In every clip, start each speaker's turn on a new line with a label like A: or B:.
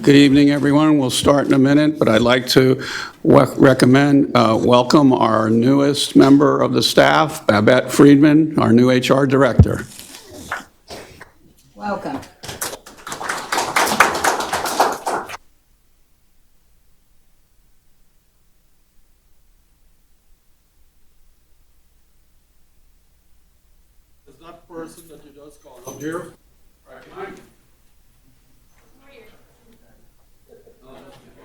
A: Good evening, everyone. We'll start in a minute, but I'd like to welcome our newest member of the staff, Babette Friedman, our new HR director.
B: Welcome.
A: Is that person that you just called up here? Right.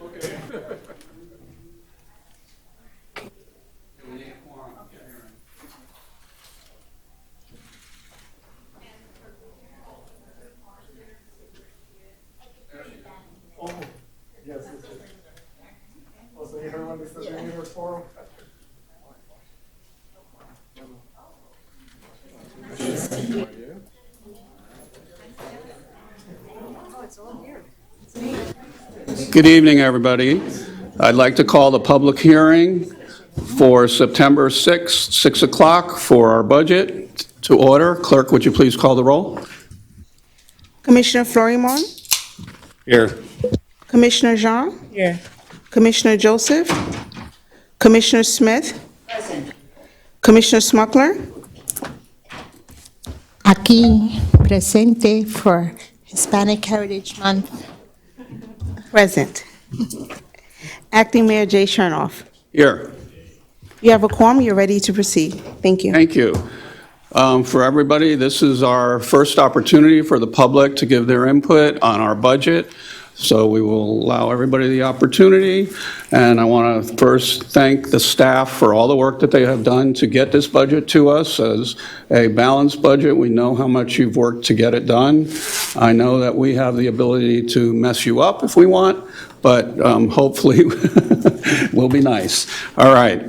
A: Okay.
C: Yes. Oh, so you heard when they said they needed a forum?
A: Good evening, everybody. I'd like to call the public hearing for September 6th, 6 o'clock for our budget to order. Clerk, would you please call the roll?
D: Commissioner Florimon,
A: Here.
D: Commissioner Jean,
B: Here.
D: Commissioner Joseph, Commissioner Smith,
B: Present.
D: Commissioner Smuckler,
E: Aquí presente for Hispanic Heritage Month.
D: present. Acting Mayor Jay Chernoff.
A: Here.
D: You have a quorum, you're ready to proceed. Thank you.
A: Thank you. For everybody, this is our first opportunity for the public to give their input on our budget. So we will allow everybody the opportunity. And I want to first thank the staff for all the work that they have done to get this budget to us as a balanced budget. We know how much you've worked to get it done. I know that we have the ability to mess you up if we want, but hopefully we'll be nice. All right.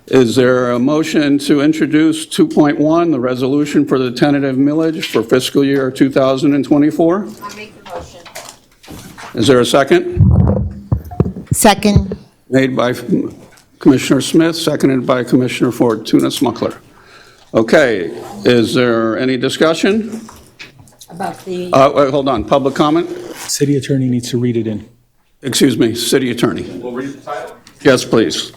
A: Is there a motion to introduce 2.1, the resolution for the tentative millage for fiscal year 2024?
B: I make the motion.
A: Is there a second?
E: Second,
A: Made by Commissioner Smith, seconded by Commissioner Fortuna Smuckler. Okay, is there any discussion?
B: About the,
A: Wait, hold on, public comment?
F: City attorney needs to read it in.
A: Excuse me, city attorney.
G: We'll read the title.
A: Yes, please.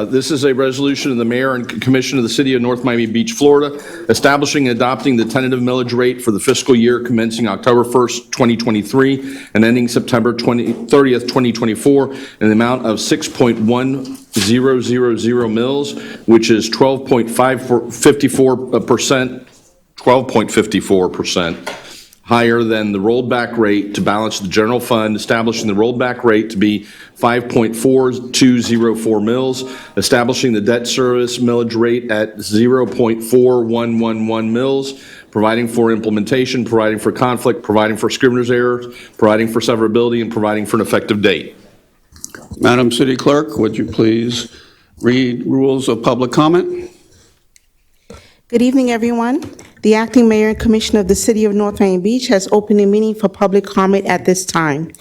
G: This is a resolution of the mayor and commission of the city of North Miami Beach, Florida, establishing and adopting the tentative millage rate for the fiscal year commencing October 1st, 2023, and ending September 30th, 2024, in the amount of 6.1000 mils, which is 12.54% higher than the rolled back rate to balance the general fund, establishing the rolled back rate to be 5.4204 mils, establishing the debt service millage rate at 0.4111 mils, providing for implementation, providing for conflict, providing for scrivener's errors, providing for severability, and providing for an effective date.
A: Madam City Clerk, would you please read rules of public comment?
D: Good evening, everyone. The Acting Mayor and Commissioner of the City of North Miami Beach has opened a meeting for public comment at this time.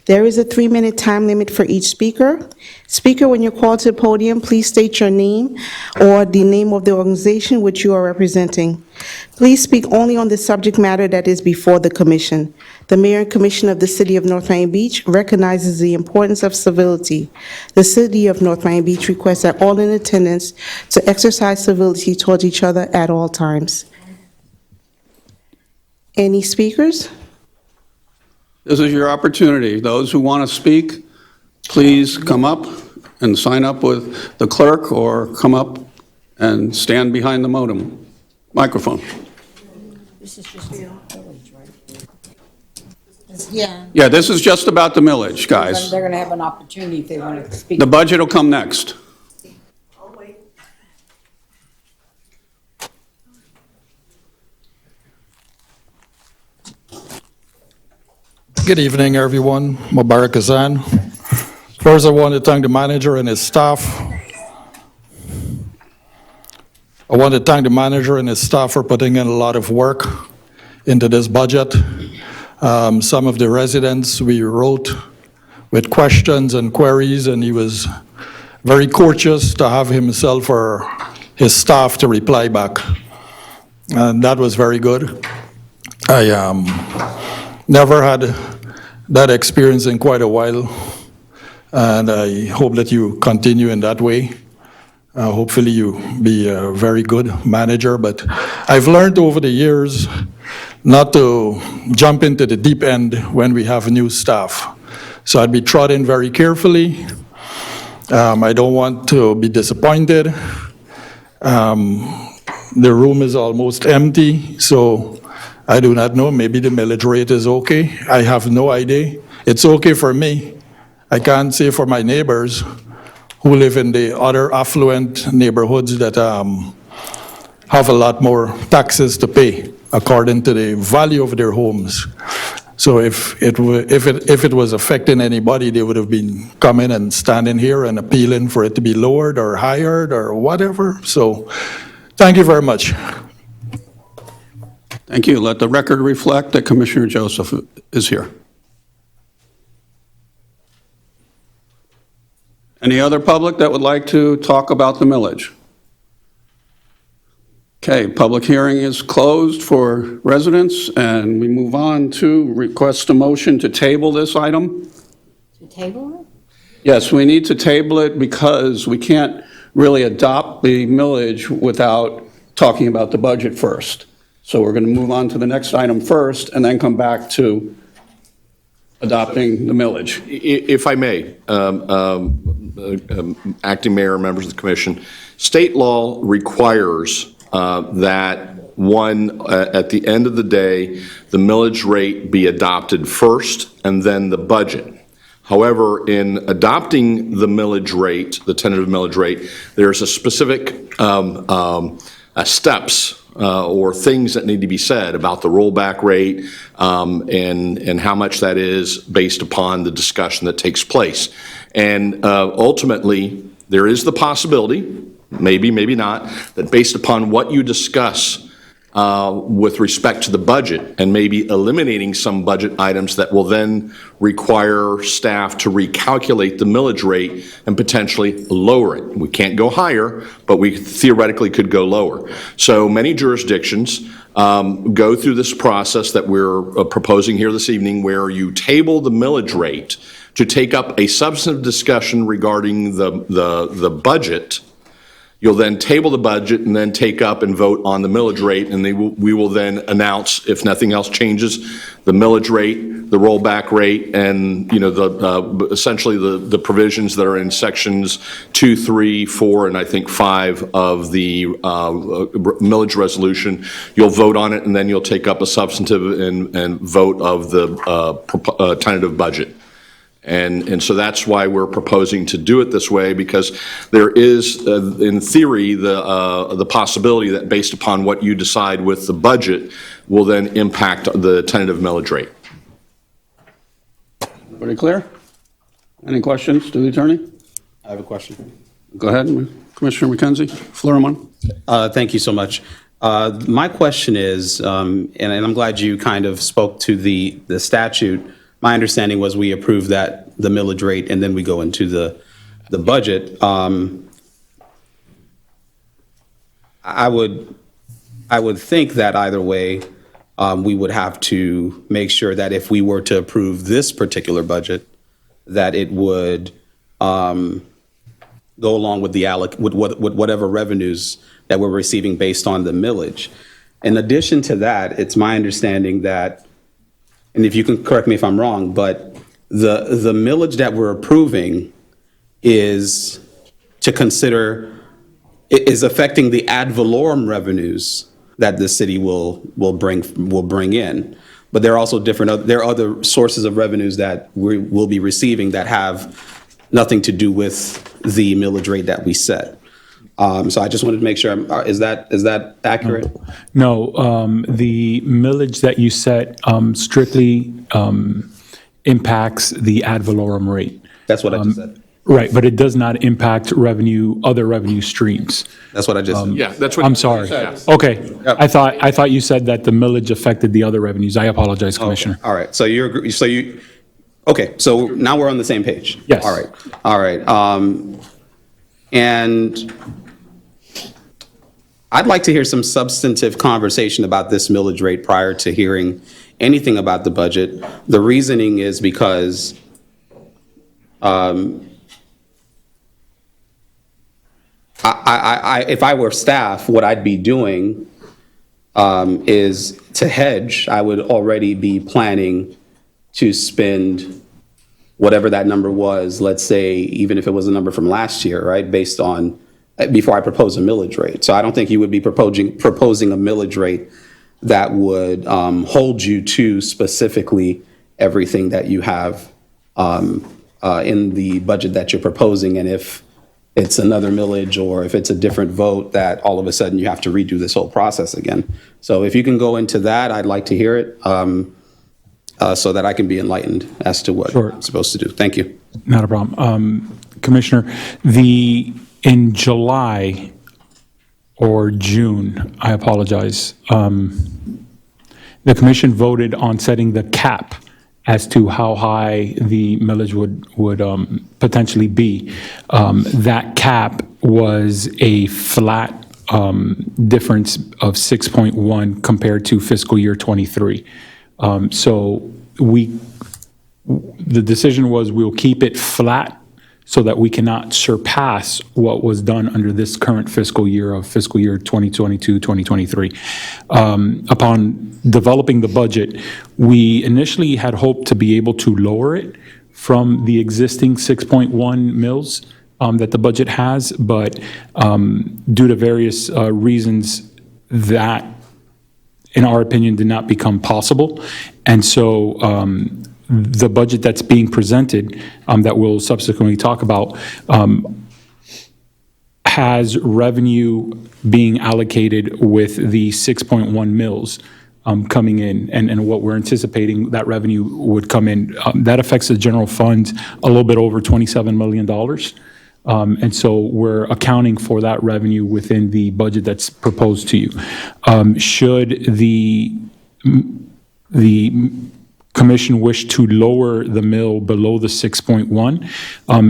D: There is a 3-minute time limit for each speaker. Speaker, when you're called to the podium, please state your name or the name of the organization which you are representing. Please speak only on the subject matter that is before the commission. The Mayor and Commissioner of the City of North Miami Beach recognizes the importance of civility. The City of North Miami Beach requests that all in attendance to exercise civility towards each other at all times. Any speakers?
A: This is your opportunity. Those who want to speak, please come up and sign up with the clerk or come up and stand behind the microphone.
B: this is just the village, right?
E: yeah.
A: Yeah, this is just about the millage, guys.
B: They're going to have an opportunity if they want to speak.
A: The budget will come next.
H: Good evening, everyone. Mubarak Azan. First, I want to thank the manager and his staff. I want to thank the manager and his staff for putting in a lot of work into this budget. Some of the residents we wrote with questions and queries, and he was very courteous to have himself or his staff to reply back. And that was very good. I Never had that experience in quite a while, and I hope that you continue in that way. Hopefully you be a very good manager, but I've learned over the years not to jump into the deep end when we have new staff. So I'd be trotting very carefully. I don't want to be disappointed. The room is almost empty, so I do not know. Maybe the millage rate is okay. I have no idea. It's okay for me. I can't say for my neighbors who live in the other affluent neighborhoods that have a lot more taxes to pay according to the value of their homes. So if it was affecting anybody, they would have been coming and standing here and appealing for it to be lowered or higher or whatever. So thank you very much.
A: Thank you. Let the record reflect that Commissioner Joseph is here. Any other public that would like to talk about the millage? Okay, public hearing is closed for residents, and we move on to request a motion to table this item.
B: To table
A: Yes, we need to table it because we can't really adopt the millage without talking about the budget first. So we're going to move on to the next item first and then come back to adopting the millage.
G: If I may, acting mayor, members of the commission, state law requires that at the end of the day, the millage rate be adopted first and then the budget. However, in adopting the millage rate, the tentative millage rate, there's a specific steps or things that need to be said about the rollback rate and how much that is based upon the discussion that takes place. And ultimately, there is the possibility, maybe, maybe not, that based upon what you discuss with respect to the budget and maybe eliminating some budget items that will then require staff to recalculate the millage rate and potentially lower it. We can't go higher, but we theoretically could go lower. So many jurisdictions go through this process that we're proposing here this evening where you table the millage rate to take up a substantive discussion regarding the budget. You'll then table the budget and then take up and vote on the millage rate, and we will then announce, if nothing else changes, the millage rate, the rollback rate, and essentially the provisions that are in sections 2, 3, 4, and I think 5 of the millage resolution. You'll vote on it, and then you'll take up a substantive and vote of the tentative budget. And so that's why we're proposing to do it this way, because there is, in theory, the possibility that based upon what you decide with the budget will then impact the tentative millage rate.
A: Everybody clear? Any questions to the attorney?
I: I have a question.
A: Go ahead, Commissioner McKenzie. Florimon.
I: Thank you so much. My question is, and I'm glad you kind of spoke to the statute. My understanding was we approved that, the millage rate, and then we go into the budget. I would think that either way, we would have to make sure that if we were to approve this particular budget, that it would go along with with whatever revenues that we're receiving based on the millage. In addition to that, it's my understanding that, and if you can correct me if I'm wrong, but the millage that we're approving is is affecting the ad valorem revenues that the city will bring in. But there are also there are other sources of revenues that we will be receiving that have nothing to do with the millage rate that we set. So I just wanted to make sure, is that accurate?
F: No, the millage that you set strictly impacts the ad valorem rate.
I: That's what I just said.
F: Right, but it does not impact other revenue streams.
I: That's what I just said.
G: Yeah, that's what.
F: I'm sorry. Okay, I thought you said that the millage affected the other revenues. I apologize, Commissioner.
I: All right, okay, so now we're on the same page.
F: Yes.
I: All right. And I'd like to hear some substantive conversation about this millage rate prior to hearing anything about the budget. The reasoning is because if I were staff, what I'd be doing is to hedge. I would already be planning to spend whatever that number was, let's say, even if it was a number from last year, right, based on, before I propose a millage rate. So I don't think you would be proposing a millage rate that would hold you to specifically everything that you have in the budget that you're proposing. And if it's another millage or if it's a different vote, that all of a sudden you have to redo this whole process again. So if you can go into that, I'd like to hear it so that I can be enlightened as to what I'm supposed to do. Thank you.
F: Not a problem. Commissioner, in July or June, I apologize, the commission voted on setting the cap as to how high the millage would potentially be. That cap was a flat difference of 6.1 compared to fiscal year '23. So the decision was we'll keep it flat so that we cannot surpass what was done under this current fiscal year of fiscal year 2022, 2023. Upon developing the budget, we initially had hoped to be able to lower it from the existing 6.1 mils that the budget has, but due to various reasons, that, in our opinion, did not become possible. And so the budget that's being presented, that we'll subsequently talk about, has revenue being allocated with the 6.1 mils coming in, and what we're anticipating that revenue would come in. That affects the general fund a little bit over $27 million. And so we're accounting for that revenue within the budget that's proposed to you. Should the commission wish to lower the mill below the 6.1,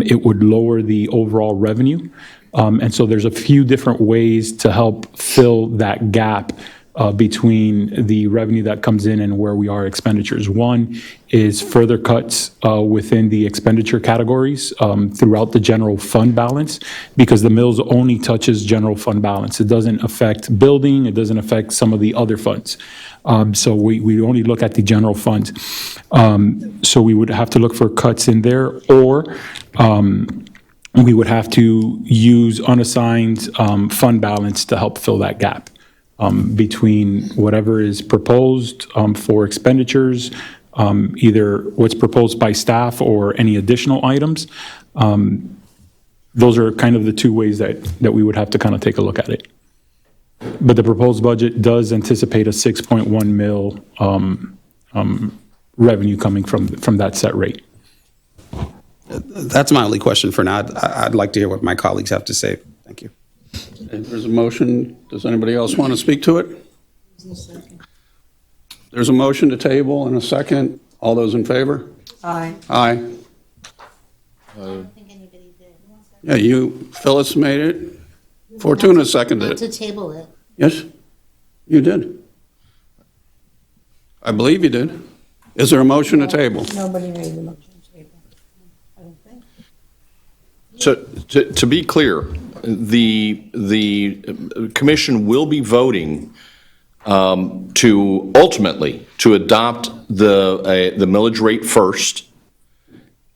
F: it would lower the overall revenue. And so there's a few different ways to help fill that gap between the revenue that comes in and where we are expenditures. One is further cuts within the expenditure categories throughout the general fund balance, because the mills only touches general fund balance. It doesn't affect building, it doesn't affect some of the other funds. So we only look at the general funds. So we would have to look for cuts in there, or we would have to use unassigned fund balance to help fill that gap between whatever is proposed for expenditures, either what's proposed by staff or any additional items. Those are kind of the two ways that we would have to kind of take a look at it. But the proposed budget does anticipate a 6.1 mil revenue coming from that set rate.
I: That's my only question for now. I'd like to hear what my colleagues have to say. Thank you.
A: If there's a motion, does anybody else want to speak to it? There's a motion to table and a second. All those in favor?
B: Aye.
A: Aye. Yeah, Phyllis made it. Fortuna seconded
E: To
A: it.
E: table it.
A: Yes, you did. I believe you did. Is there a motion to table?
B: Nobody made the motion to table. I don't think.
G: So to be clear, the commission will be voting to ultimately to adopt the millage rate first,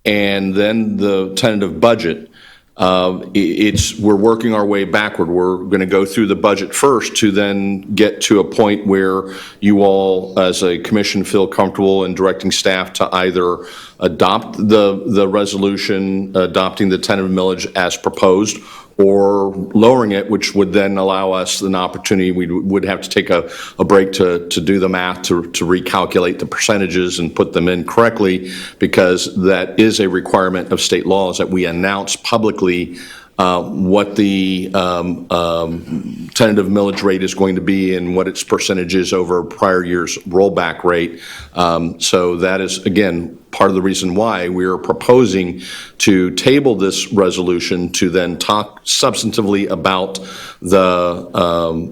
G: and then the tentative budget. We're working our way backward. We're going to go through the budget first to then get to a point where you all, as a commission, feel comfortable in directing staff to either adopt the resolution, adopting the tentative millage as proposed, or lowering it, which would then allow us an opportunity. We would have to take a break to do the math, to recalculate the percentages and put them in correctly, because that is a requirement of state laws that we announce publicly what the tentative millage rate is going to be and what its percentage is over prior year's rollback rate. So that is, again, part of the reason why we are proposing to table this resolution to then talk substantively about the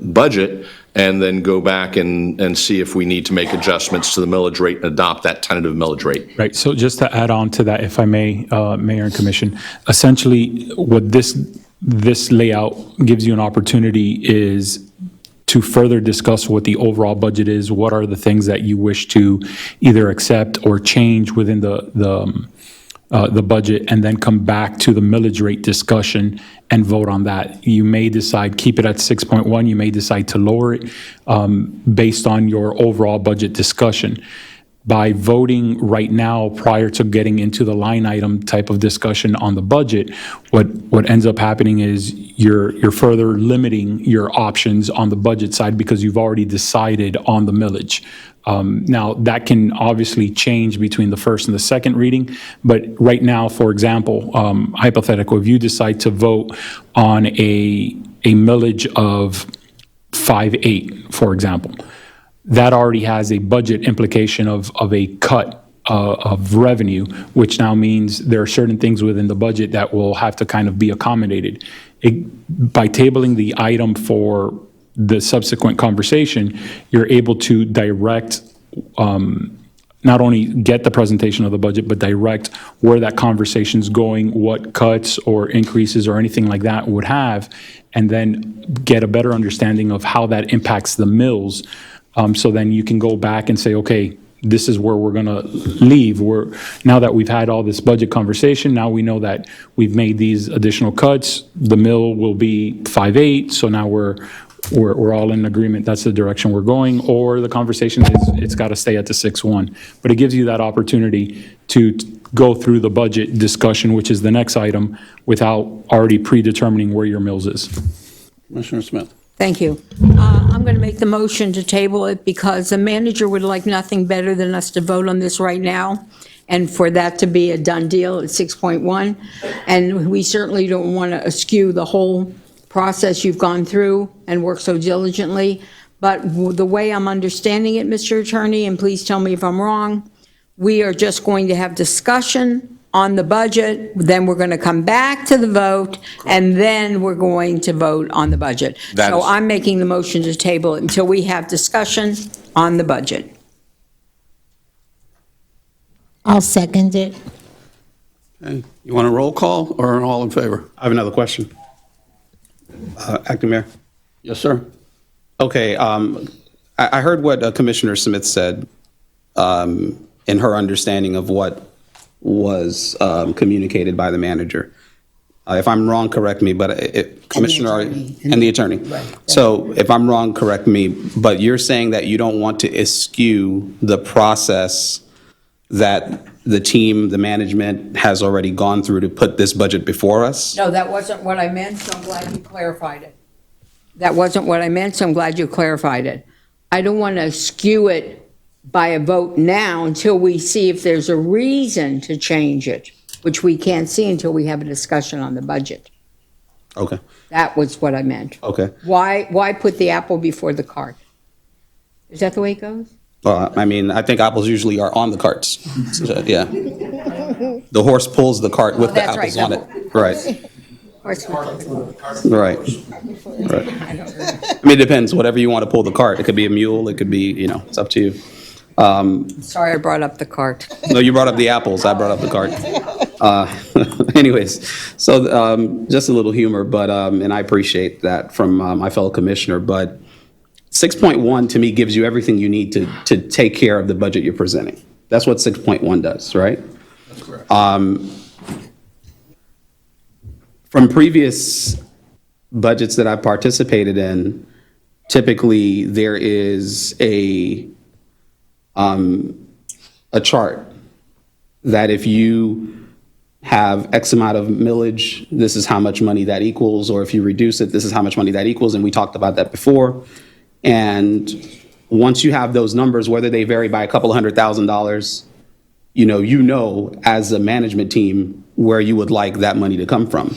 G: budget and then go back and see if we need to make adjustments to the millage rate and adopt that tentative millage rate.
F: Right, so just to add on to that, if I may, Mayor and Commission, essentially, what this layout gives you an opportunity is to further discuss what the overall budget is, what are the things that you wish to either accept or change within the budget, and then come back to the millage rate discussion and vote on that. You may decide, keep it at 6.1, you may decide to lower it based on your overall budget discussion. By voting right now, prior to getting into the line item type of discussion on the budget, what ends up happening is you're further limiting your options on the budget side because you've already decided on the millage. Now, that can obviously change between the first and the second reading, but right now, for example, hypothetical, if you decide to vote on a millage of 5.8, for example, that already has a budget implication of a cut of revenue, which now means there are certain things within the budget that will have to kind of be accommodated. By tabling the item for the subsequent conversation, you're able to direct, not only get the presentation of the budget, but direct where that conversation's going, what cuts or increases or anything like that would have, and then get a better understanding of how that impacts the mills. So then you can go back and say, okay, this is where we're going to leave. Now that we've had all this budget conversation, now we know that we've made these additional cuts. The mill will be 5.8, so now we're all in agreement. That's the direction we're going. Or the conversation is it's got to stay at the 6.1. But it gives you that opportunity to go through the budget discussion, which is the next item, without already predetermining where your mills is.
A: Commissioner Smith.
B: Thank you. I'm going to make the motion to table it because the manager would like nothing better than us to vote on this right now and for that to be a done deal at 6.1. And we certainly don't want to eschew the whole process you've gone through and worked so diligently. But the way I'm understanding it, Mr. Attorney, and please tell me if I'm wrong, we are just going to have discussion on the budget, then we're going to come back to the vote, and then we're going to vote on the budget. So I'm making the motion to table it until we have discussion on the budget.
E: I'll second it.
A: Okay. You want a roll call or an all in favor?
I: I have another question. Acting Mayor?
A: Yes, sir.
I: Okay, I heard what Commissioner Smith said in her understanding of what was communicated by the manager. If I'm wrong, correct me, but Commissioner... And the attorney.
B: Right.
I: So if I'm wrong, correct me, but you're saying that you don't want to eschew the process that the team, the management has already gone through to put this budget before us?
B: No, that wasn't what I meant, so I'm glad you clarified it. That wasn't what I meant, so I'm glad you clarified it. I don't want to skew it by a vote now until we see if there's a reason to change it, which we can't see until we have a discussion on the budget.
I: Okay,
B: That was what I meant.
I: okay.
B: Why put the apple before the cart? Is that the way it goes?
I: Well, I mean, I think apples usually are on the carts. So, yeah. The horse pulls the cart with the
B: that's
I: apples
B: right.
I: on it. Right, right. Right. I mean, it depends, whatever you want to pull the cart. It could be a mule, it could be, it's up to you.
B: Sorry I brought up the cart.
I: No, you brought up the apples, I brought up the cart. Anyways, so just a little humor, but, and I appreciate that from my fellow commissioner, but 6.1 to me gives you everything you need to take care of the budget you're presenting. That's what 6.1 does, right? That's correct. From previous budgets that I've participated in, typically there is a chart that if you have X amount of millage, this is how much money that equals, or if you reduce it, this is how much money that equals, and we talked about that before. And once you have those numbers, whether they vary by a couple of $100,000, you know as a management team where you would like that money to come from.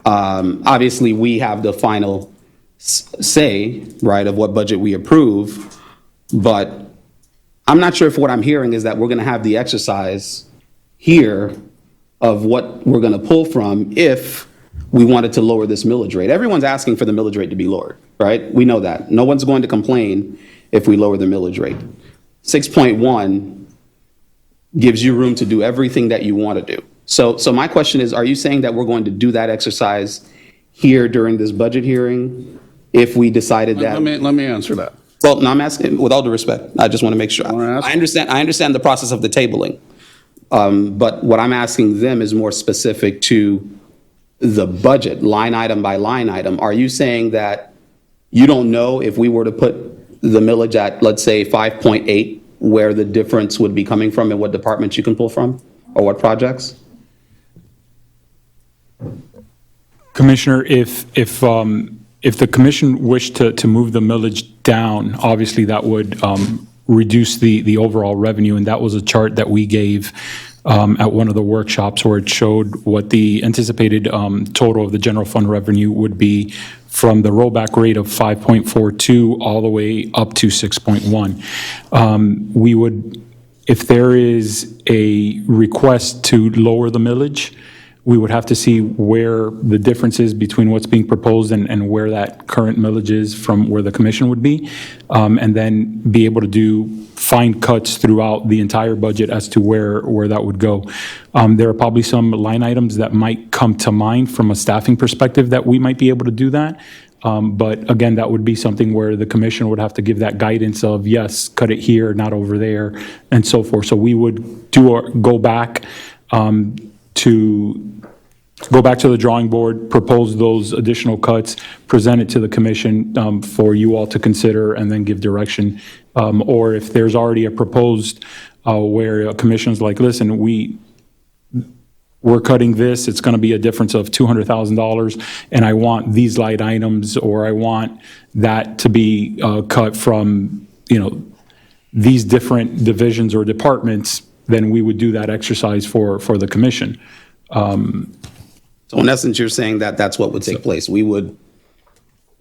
I: Obviously, we have the final say, right, of what budget we approve, but I'm not sure if what I'm hearing is that we're going to have the exercise here of what we're going to pull from if we wanted to lower this millage rate. Everyone's asking for the millage rate to be lowered. right? We know that. No one's going to complain if we lower the millage rate. 6.1 gives you room to do everything that you want to do. So my question is, are you saying that we're going to do that exercise here during this budget hearing if we decided that?
A: Let me answer that.
I: Well, no, I'm asking, with all due respect, I just want to make sure.
A: Wanna ask?
I: I understand the process of the tabling. But what I'm asking them is more specific to the budget, line item by line item. Are you saying that you don't know if we were to put the millage at, let's say, 5.8, where the difference would be coming from and what departments you can pull from, or what projects?
F: Commissioner, if the commission wished to move the millage down, obviously that would reduce the overall revenue, and that was a chart that we gave at one of the workshops where it showed what the anticipated total of the general fund revenue would be from the rollback rate of 5.42 all the way up to 6.1. We would, if there is a request to lower the millage, we would have to see where the difference is between what's being proposed and where that current millage is from where the commission would be, and then be able to find cuts throughout the entire budget as to where that would go. There are probably some line items that might come to mind from a staffing perspective that we might be able to do that. But again, that would be something where the commission would have to give that guidance of, yes, cut it here, not over there, and so forth. So we would go back to the drawing board, propose those additional cuts, present it to the commission for you all to consider, and then give direction. Or if there's already a proposed where a commission's like, listen, we're cutting this, it's going to be a difference of $200,000, and I want these light items, or I want that to be cut from, these different divisions or departments, then we would do that exercise for the commission.
I: So in essence, you're saying that that's what would take place. We would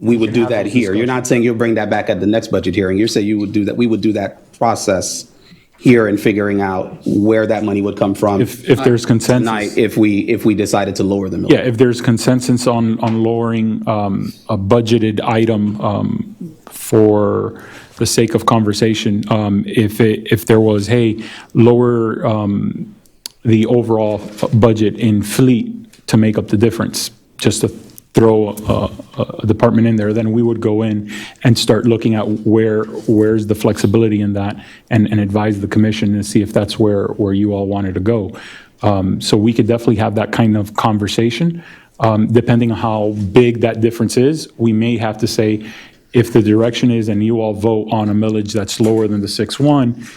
I: do that here. You're not saying you'll bring that back at the next budget hearing. You're saying you would do that, we would do that process here in figuring out where that money would come from.
F: If there's consensus.
I: Tonight, if we decided to lower the millage.
F: Yeah, if there's consensus on lowering a budgeted item for the sake of conversation, if there was, hey, lower the overall budget in fleet to make up the difference, just to throw a department in there, then we would go in and start looking at where's the flexibility in that, and advise the commission and see if that's where you all wanted to go. So we could definitely have that kind of conversation. Depending on how big that difference is, we may have to say, if the direction is and you all vote on a millage that's lower than the 6.1,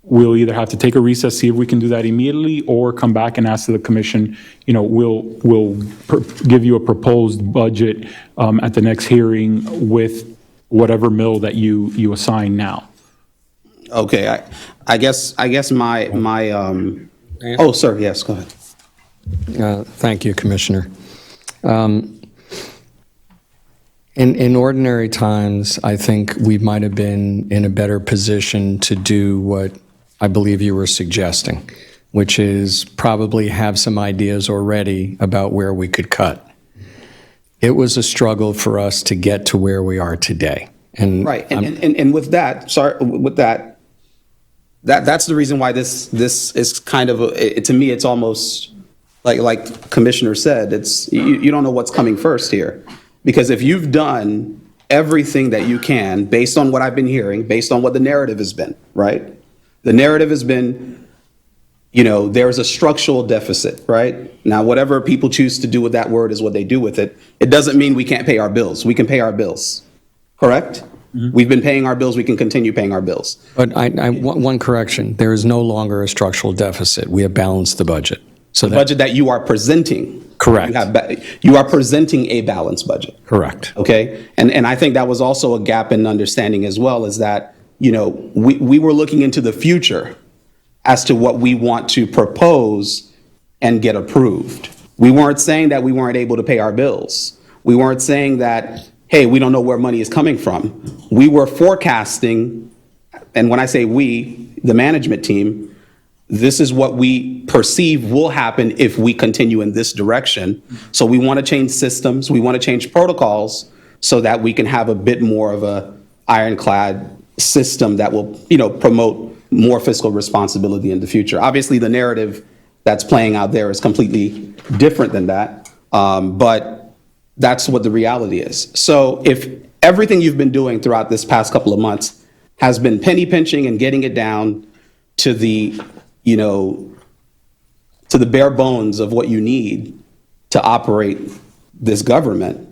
F: we'll either have to take a recess, see if we can do that immediately, or come back and ask the commission, we'll give you a proposed budget at the next hearing with whatever mill that you assign now.
I: Okay, I guess my oh, sir, yes, go ahead.
J: Thank you, Commissioner. In ordinary times, I think we might have been in a better position to do what I believe you were suggesting, which is probably have some ideas already about where we could cut. It was a struggle for us to get to where we are today. And
I: Right, and with that, that's the reason why this is kind of, to me, it's almost like Commissioner said, you don't know what's coming first here. Because if you've done everything that you can, based on what I've been hearing, based on what the narrative has been, right? The narrative has been, there's a structural deficit, right? Now, whatever people choose to do with that word is what they do with it. It doesn't mean we can't pay our bills. We can pay our bills, correct? Mm-hmm. We've been paying our bills. We can continue paying our bills.
J: But I want one correction. There is no longer a structural deficit. We have balanced the budget. So
I: The budget that you are presenting.
J: Correct.
I: You are presenting a balanced budget.
J: Correct.
I: Okay? And I think that was also a gap in understanding as well, is that, we were looking into the future as to what we want to propose and get approved. We weren't saying that we weren't able to pay our bills. We weren't saying that, hey, we don't know where money is coming from. We were forecasting, and when I say we, the management team, this is what we perceive will happen if we continue in this direction. So we want to change systems, we want to change protocols so that we can have a bit more of a ironclad system that will, promote more fiscal responsibility in the future. Obviously, the narrative that's playing out there is completely different than that, but that's what the reality is. So if everything you've been doing throughout this past couple of months has been penny pinching and getting it down to the, to the bare bones of what you need to operate this government,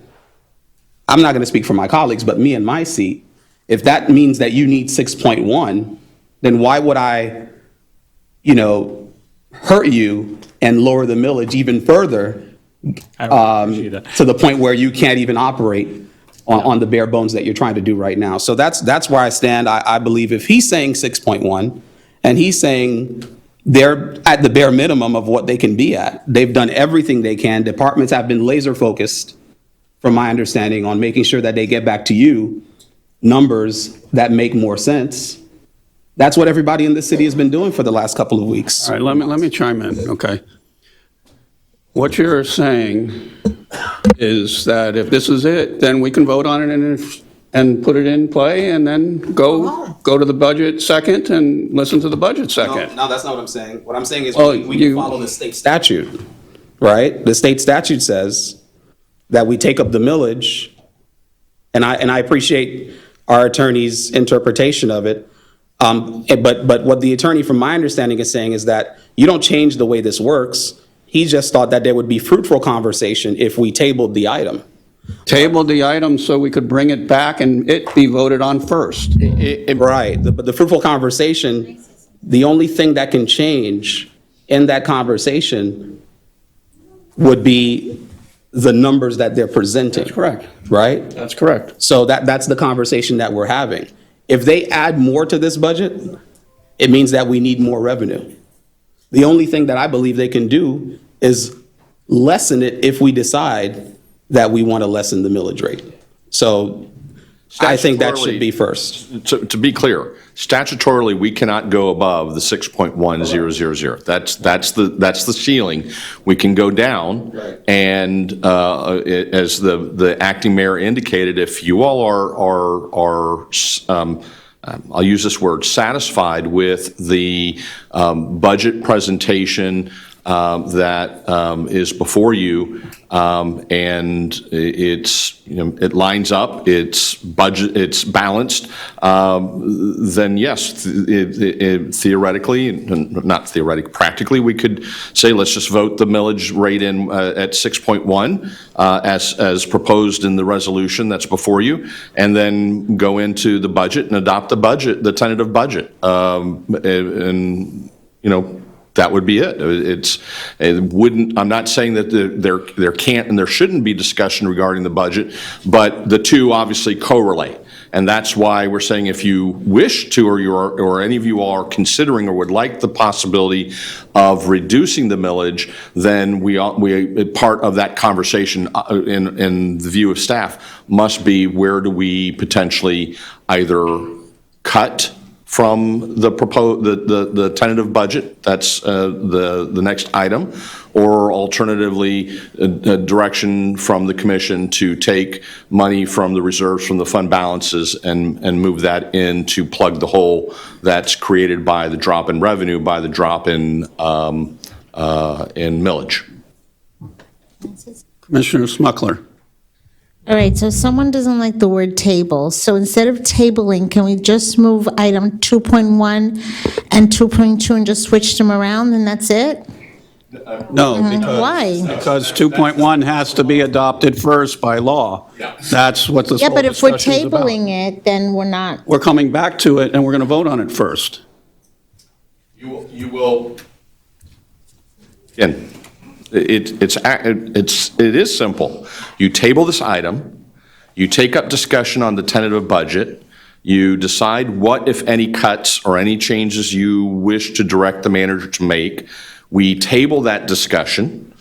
I: I'm not going to speak for my colleagues, but me in my seat, if that means that you need 6.1, then why would I, hurt you and lower the millage even further to the point where you can't even operate on the bare bones that you're trying to do right now? So that's where I stand. I believe if he's saying 6.1 and he's saying they're at the bare minimum of what they can be at, they've done everything they can. Departments have been laser focused, from my understanding, on making sure that they get back to you numbers that make more sense. That's what everybody in this city has been doing for the last couple of weeks.
A: All right, let me chime in, okay? What you're saying is that if this is it, then we can vote on it and put it in play, and then go to the budget second and listen to the budget second.
I: No, that's not what I'm saying. What I'm saying is
A: Well,
I: we can follow the state statute, right? The state statute says that we take up the millage, and I appreciate our attorney's interpretation of it. But what the attorney, from my understanding, is saying is that you don't change the way this works. He just thought that there would be fruitful conversation if we tabled the item.
A: Tabled the item so we could bring it back and it be voted on first.
I: Right, but the fruitful conversation, the only thing that can change in that conversation would be the numbers that they're presenting.
A: That's correct.
I: Right?
A: That's correct.
I: So that's the conversation that we're having. If they add more to this budget, it means that we need more revenue. The only thing that I believe they can do is lessen it if we decide that we want to lessen the millage rate. So I think that should be first.
G: To be clear, statutorily, we cannot go above the 6.1000. That's the ceiling. We can go down,
I: Right.
G: and as the acting mayor indicated, if you all are I'll use this word, satisfied with the budget presentation that is before you, and it lines up, it's balanced, then yes, theoretically, not theoretically, practically, we could say, let's just vote the millage rate in at 6.1 as proposed in the resolution that's before you, and then go into the budget and adopt the tentative budget, and that would be it. I'm not saying that there can't and there shouldn't be discussion regarding the budget, but the two obviously correlate. And that's why we're saying if you wish to, or any of you are considering or would like the possibility of reducing the millage, then we part of that conversation in the view of staff must be, where do we potentially either cut from the tentative budget, that's the next item, or alternatively, a direction from the commission to take money from the reserves from the fund balances and move that in to plug the hole that's created by the drop in revenue, by the drop in millage.
A: Commissioner Smuckler.
E: All right, so someone doesn't like the word table, so instead of tabling, can we just move item 2.1 and 2.2 and just switch them around, and that's it?
A: No,
E: Why?
A: because 2.1 has to be adopted first by law. That's what this
E: Yeah,
A: whole
E: but if we're
A: discussion is about.
E: tabling it, then we're not.
A: We're coming back to it, and we're going to vote on it first.
G: You will. Again, it is simple. You table this item, you take up discussion on the tentative budget, you decide what, if any, cuts or any changes you wish to direct the manager to make. We table that discussion,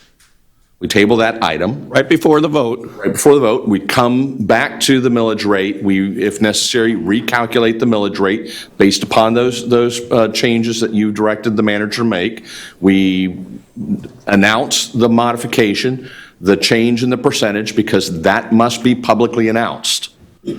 G: we table that item.
A: Right before the vote.
G: Right before the vote, we come back to the millage rate. We, if necessary, recalculate the millage rate based upon those changes that you directed the manager to make. We announce the modification. the change in the percentage because that must be publicly announced.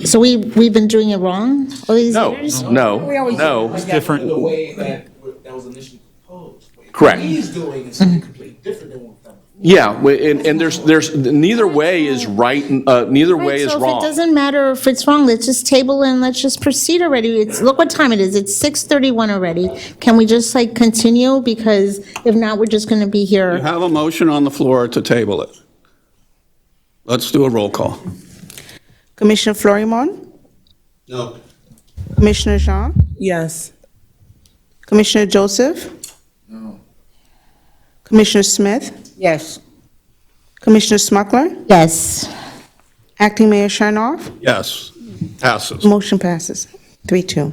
E: So we've been doing it wrong all these
G: No,
E: years?
G: no, no.
F: different.
C: The way that was initially proposed. What
G: Correct.
C: he's doing is something completely different than what that.
G: Yeah, and there's, neither way is right, neither way
E: Right,
G: is
E: so if it
G: wrong.
E: doesn't matter if it's wrong, let's just table and let's just proceed already. Look what time it is, it's 6:31 already. Can we just like continue? Because if not, we're just going to be
A: You
E: here.
A: have a motion on the floor to table it. Let's do a roll call.
D: Commissioner Florimon?
I: No.
D: Commissioner Jean?
K: Yes.
D: Commissioner Joseph? No. Commissioner Smith?
B: Yes.
D: Commissioner Smuckler?
E: Yes.
D: Acting Mayor Sharnoff?
A: Yes, passes.
D: Motion passes, 3-2.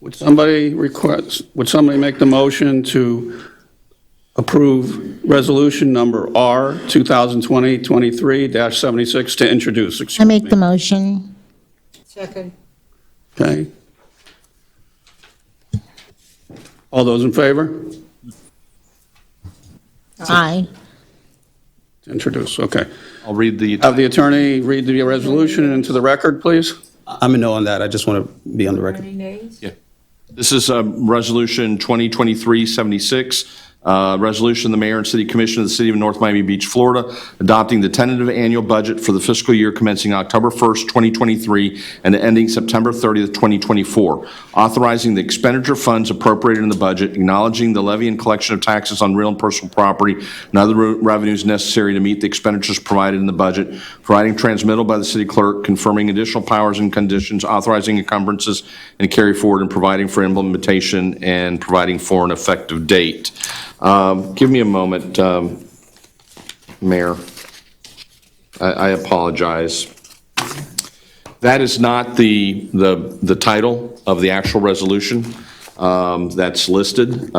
A: Would somebody make the motion to approve resolution number R 2020-23-76 to introduce?
E: I
A: Excuse
E: make
A: me.
E: the motion.
B: Second.
A: Okay. All those in favor?
E: Aye.
A: Introduce, okay.
G: I'll read the.
A: Have the attorney read the resolution into the record, please?
I: I'm a no on that. I just want to be on the record.
G: This is Resolution 2023-76, resolution of the Mayor and City Commission of the City of North Miami Beach, Florida, adopting the tentative annual budget for the fiscal year commencing October 1st, 2023, and ending September 30th, 2024, authorizing the expenditure funds appropriated in the budget, acknowledging the levy and collection of taxes on real and personal property and other revenues necessary to meet the expenditures provided in the budget, providing transmittal by the city clerk, confirming additional powers and conditions, authorizing encumbrances and carry forward, and providing for implementation and providing for an effective date. Give me a moment, Mayor. I apologize. That is not the title of the actual resolution that's listed.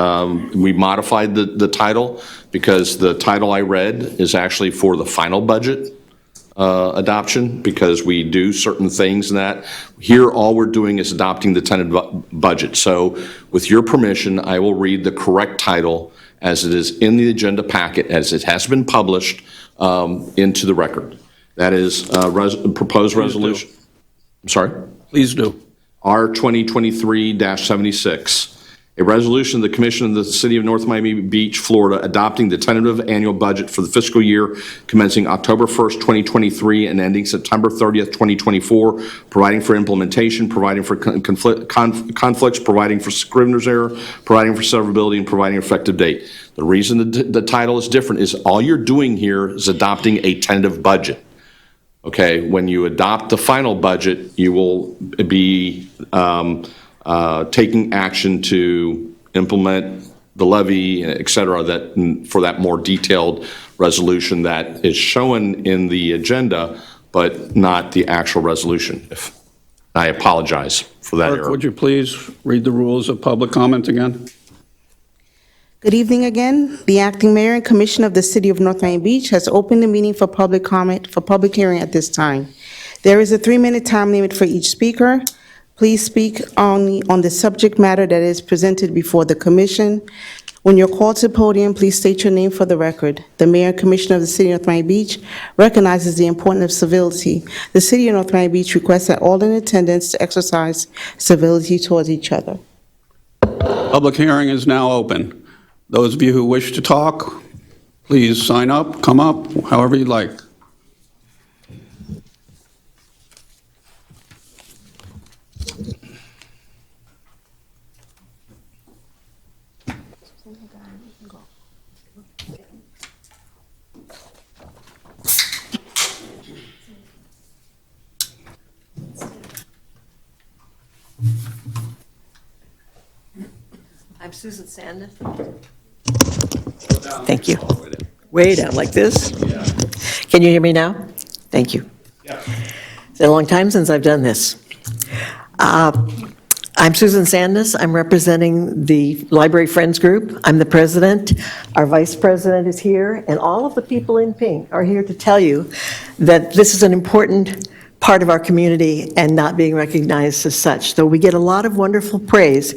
G: We modified the title because the title I read is actually for the final budget adoption, because we do certain things in that. Here, all we're doing is adopting the tentative budget. So with your permission, I will read the correct title as it is in the agenda packet, as it has been published into the record. That is proposed resolution. I'm sorry?
A: Please do.
G: R 2023-76, a resolution of the Commission of the City of North Miami Beach, Florida, adopting the tentative annual budget for the fiscal year commencing October 1st, 2023, and ending September 30th, 2024, providing for implementation, providing for conflicts, providing for scrivener's error, providing for severability, and providing effective date. The reason the title is different is all you're doing here is adopting a tentative budget. Okay, when you adopt the final budget, you will be taking action to implement the levy, et cetera, for that more detailed resolution that is shown in the agenda, but not the actual resolution. I apologize for that
A: Clerk,
G: error.
A: would you please read the rules of public comment again?
D: Good evening again. The acting mayor and commission of the city of North Miami Beach has opened the meeting for public comment, for public hearing at this time. There is a 3-minute time limit for each speaker. Please speak only on the subject matter that is presented before the commission. When you're called to the podium, please state your name for the record. The mayor and commissioner of the city of North Miami Beach recognizes the importance of civility. The city of North Miami Beach requests that all in attendance to exercise civility towards each other.
A: Public hearing is now open. Those of you who wish to talk, please sign up, come up, however you like.
K: I'm Susan Sandus. Thank you. Way down like this? Can you hear me now? Thank you. It's been a long time since I've done this. I'm Susan Sandus. I'm representing the Library Friends Group. I'm the president. Our vice president is here, and all of the people in pink are here to tell you that this is an important part of our community and not being recognized as such. Though we get a lot of wonderful praise,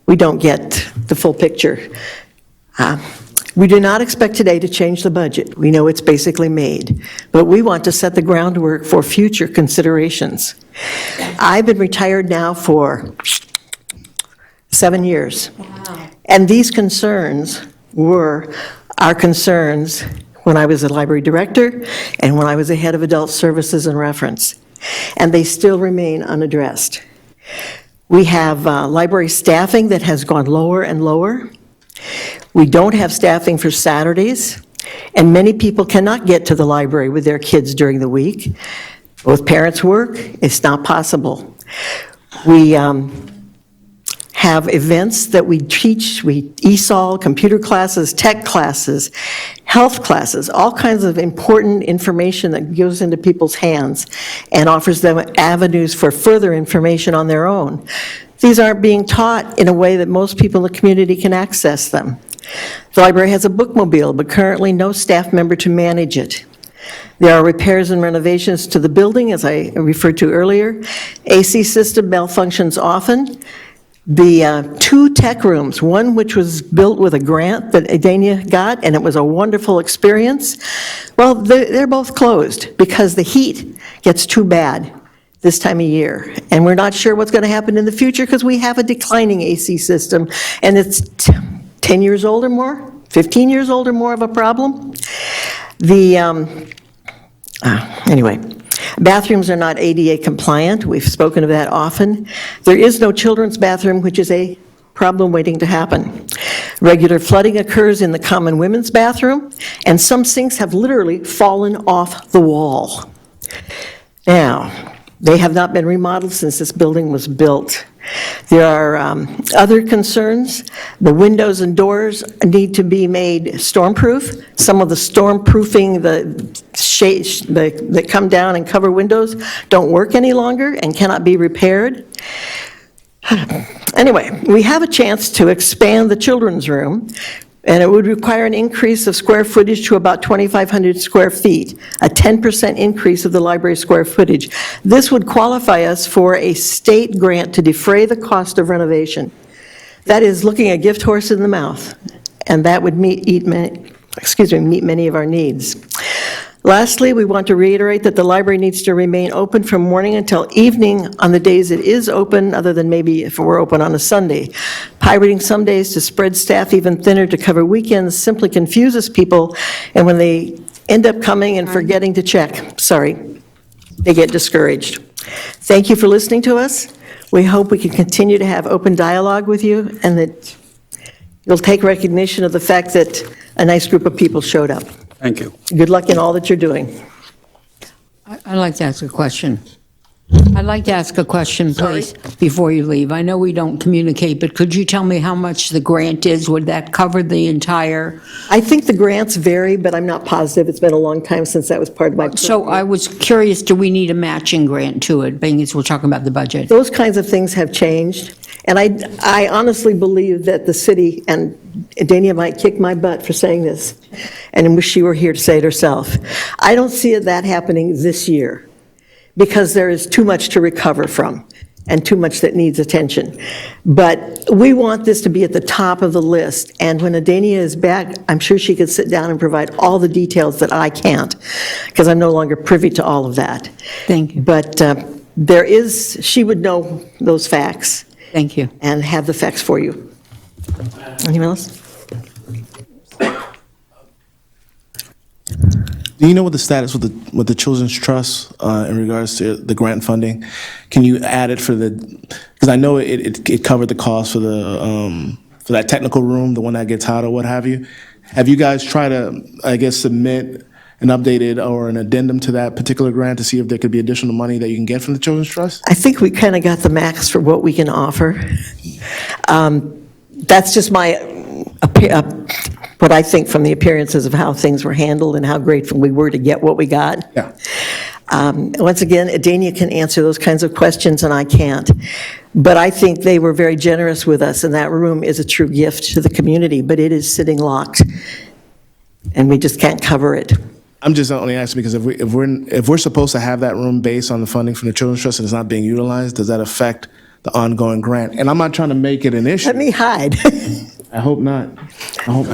K: we don't get the full picture. We do not expect today to change the budget. We know it's basically made, but we want to set the groundwork for future considerations. I've been retired now for 7 years. And these concerns were our concerns when I was a library director and when I was the head of adult services and reference. And they still remain unaddressed. We have library staffing that has gone lower and lower. We don't have staffing for Saturdays, and many people cannot get to the library with their kids during the week. Both parents work, it's not possible. We have events that we teach, ESOL, computer classes, tech classes, health classes, all kinds of important information that goes into people's hands and offers them avenues for further information on their own. These aren't being taught in a way that most people in the community can access them. The library has a bookmobile, but currently no staff member to manage it. There are repairs and renovations to the building, as I referred to earlier. AC system malfunctions often. The 2 tech rooms, one which was built with a grant that Adania got, and it was a wonderful experience, well, they're both closed because the heat gets too bad this time of year. And we're not sure what's going to happen in the future because we have a declining AC system, and it's 10 years old or more, 15 years old or more of a problem. Anyway, bathrooms are not ADA compliant. We've spoken of that often. There is no children's bathroom, which is a problem waiting to happen. Regular flooding occurs in the common women's bathroom, and some sinks have literally fallen off the wall. Now, they have not been remodeled since this building was built. There are other concerns. The windows and doors need to be made stormproof. Some of the stormproofing, the shades that come down and cover windows don't work any longer and cannot be repaired. Anyway, we have a chance to expand the children's room, and it would require an increase of square footage to about 2,500 square feet, a 10% increase of the library square footage. This would qualify us for a state grant to defray the cost of renovation. That is looking a gift horse in the mouth, and that would meet many of our needs. Lastly, we want to reiterate that the library needs to remain open from morning until evening on the days it is open, other than maybe if we're open on a Sunday. Pirating some days to spread staff even thinner to cover weekends simply confuses people, and when they end up coming and forgetting to check, they get discouraged. Thank you for listening to us. We hope we can continue to have open dialogue with you, and that you'll take recognition of the fact that a nice group of people showed up.
A: Thank you.
K: Good luck in all that you're doing.
B: I'd like to ask a question. Please, before you leave. I know we don't communicate, but could you tell me how much the grant is? Would that cover the entire?
K: I think the grants vary, but I'm not positive. It's been a long time since that was part of my.
B: So I was curious, do we need a matching grant to it, being as we're talking about the budget?
K: Those kinds of things have changed, and I honestly believe that the city, and Adania might kick my butt for saying this, and I wish she were here to say it herself. I don't see that happening this year, because there is too much to recover from and too much that needs attention. But we want this to be at the top of the list, and when Adania is back, I'm sure she could sit down and provide all the details that I can't, because I'm no longer privy to all of that.
B: Thank you.
K: But she would know those facts.
B: Thank you.
K: And have the facts for you. Anyone else?
C: Do you know what the status with the Children's Trust in regards to the grant funding? Can you add it because I know it covered the cost for for that technical room, the one that gets hot or what have you. Have you guys tried to, I guess, submit an updated or an addendum to that particular grant to see if there could be additional money that you can get from the Children's Trust?
K: I think we kind of got the max for what we can offer. That's just what I think from the appearances of how things were handled and how grateful we were to get what we got.
C: Yeah.
K: Once again, Adania can answer those kinds of questions, and I can't. But I think they were very generous with us, and that room is a true gift to the community, but it is sitting locked, and we just can't cover it.
C: I'm just only asking because if we're supposed to have that room based on the funding from the Children's Trust and it's not being utilized, does that affect the ongoing grant. And I'm not trying to make it an issue.
K: Let me hide.
C: I hope not. I hope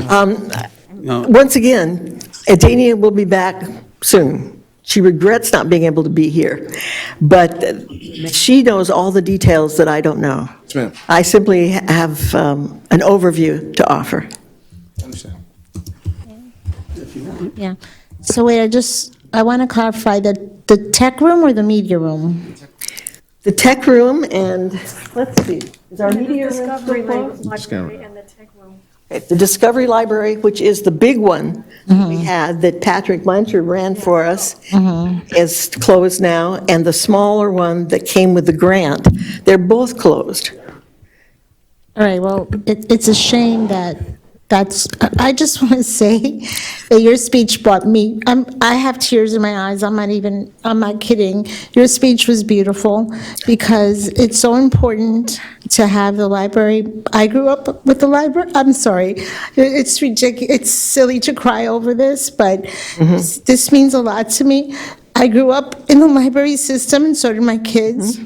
C: not.
K: Once again, Adenia will be back soon. She regrets not being able to be here, but she knows all the details that I don't know.
C: Yes, ma'am.
K: I simply have an overview to offer.
E: Yeah. So wait, I want to clarify that the tech room or the media room?
K: The tech room and, let's see, is our media room still closed? Okay, the Discovery Library, which is the big one we had that Patrick Blanchard ran for us, is closed now, and the smaller one that came with the grant, they're both closed.
E: All right, well, it's a shame I just want to say that your speech brought me, I have tears in my eyes, I'm not kidding. Your speech was beautiful because it's so important to have the library. I grew up with the library, I'm sorry, it's ridiculous, it's silly to cry over this, but this means a lot to me. I grew up in the library system and so did my kids.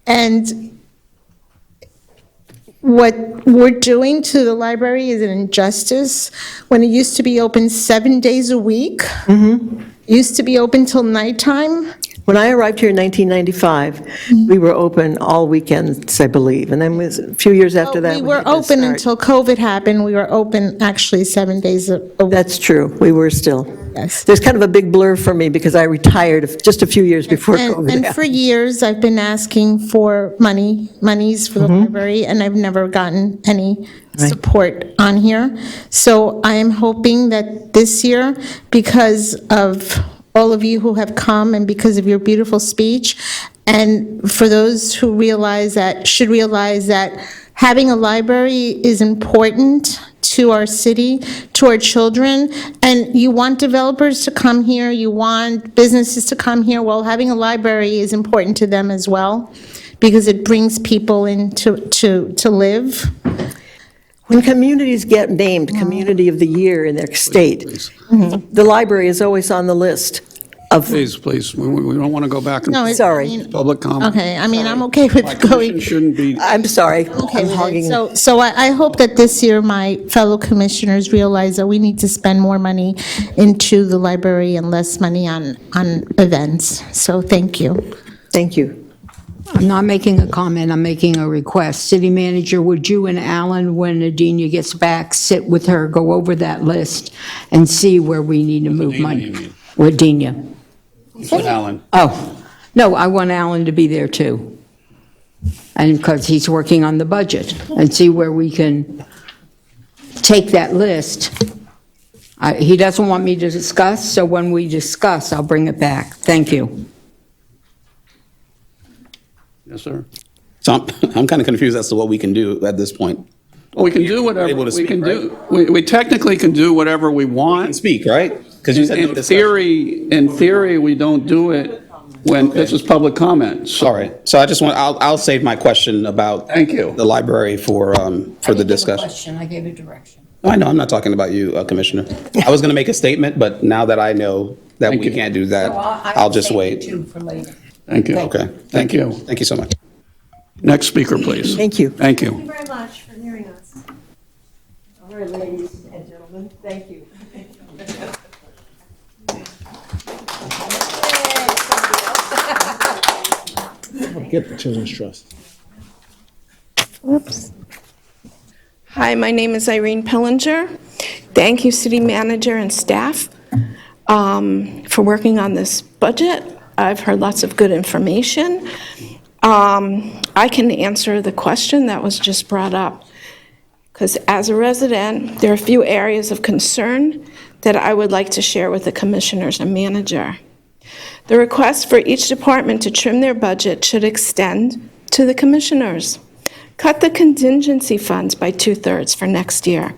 E: And what we're doing to the library is an injustice. When it used to be open 7 days a week, used to be open till nighttime.
K: When I arrived here in 1995, we were open all weekends, I believe, and then a few years after that.
E: We were
K: had to
E: open
K: start.
E: until COVID happened. We were open actually 7 days a week.
K: That's true, we were still.
E: Yes.
K: There's kind of a big blur for me because I retired just a few years before COVID
E: And for
K: happened.
E: years, I've been asking for monies for the library, and I've never gotten any support on here. So I am hoping that this year, because of all of you who have come and because of your beautiful speech, and for those who should realize that having a library is important to our city, to our children, and you want developers to come here, you want businesses to come here, well, having a library is important to them as well, because it brings people in to live.
K: When communities get named Community of the Year in their state, the library is always on the list of,
A: Please, we don't want to go back
E: No,
A: and
K: Sorry.
A: public comment.
E: Okay, I mean, I'm okay with
A: Commission
E: going.
A: shouldn't be,
K: I'm sorry,
E: Okay
K: I'm
E: with it.
K: hogging.
E: So I hope that this year my fellow commissioners realize that we need to spend more money into the library and less money on events. So thank you.
K: Thank you.
B: I'm not making a comment, I'm making a request. City Manager, would you and Alan, when Adenia gets back, sit with her, go over that list, and see where we need to move
A: Adenia,
B: money?
A: you mean?
B: With Adenia.
A: with Alan.
B: Oh, no, I want Alan to be there too. And because he's working on the budget, and see where we can take that list. He doesn't want me to discuss, so when we discuss, I'll bring it back. Thank you.
A: Yes, sir.
I: So I'm kind of confused as to what we can do at this point.
A: Well, we can do whatever
I: Able to
A: we can
I: speak,
A: do. We technically can do whatever we
I: And
A: want.
I: speak, right? Because you said no
A: In
I: discussion.
A: theory, we don't do it when this is public comment. So-
I: All right, so I'll save my question about.
A: Thank you.
I: The library for the discussion.
B: I gave a direction.
I: I know, I'm not talking about you, Commissioner. I was going to make a statement, but now that I know that
A: Thank
I: we
A: you.
I: can't do that, I'll just wait.
B: For later.
A: Thank you.
I: Okay.
A: Thank you.
I: Thank you so much.
A: Next speaker, please.
K: Thank you.
A: Thank you.
K: Very much for hearing us. All right, ladies and gentlemen, thank you.
C: Get the Children's Trust.
E: Whoops.
L: Hi, my name is Irene Pillinger. Thank you, city manager and staff, for working on this budget. I've heard lots of good information. I can answer the question that was just brought up, because as a resident, there are a few areas of concern that I would like to share with the commissioners and manager. The request for each department to trim their budget should extend to the commissioners. Cut the contingency funds by 2/3 for next year.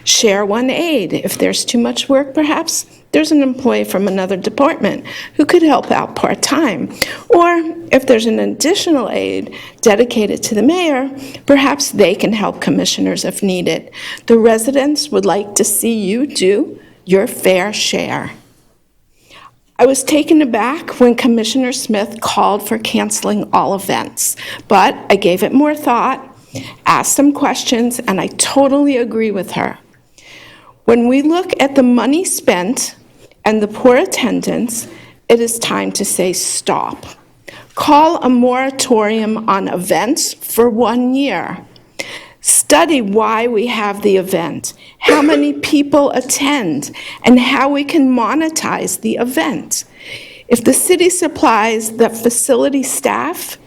L: Share one aide. If there's too much work, perhaps there's an employee from another department who could help out part-time. Or if there's an additional aide dedicated to the mayor, perhaps they can help commissioners if needed. The residents would like to see you do your fair share. I was taken aback when Commissioner Smith called for canceling all events, but I gave it more thought, asked some questions, and I totally agree with her. When we look at the money spent and the poor attendance, it is time to say stop. Call a moratorium on events for 1 year. Study why we have the event, how many people attend, and how we can monetize the event. If the city supplies the facility staff,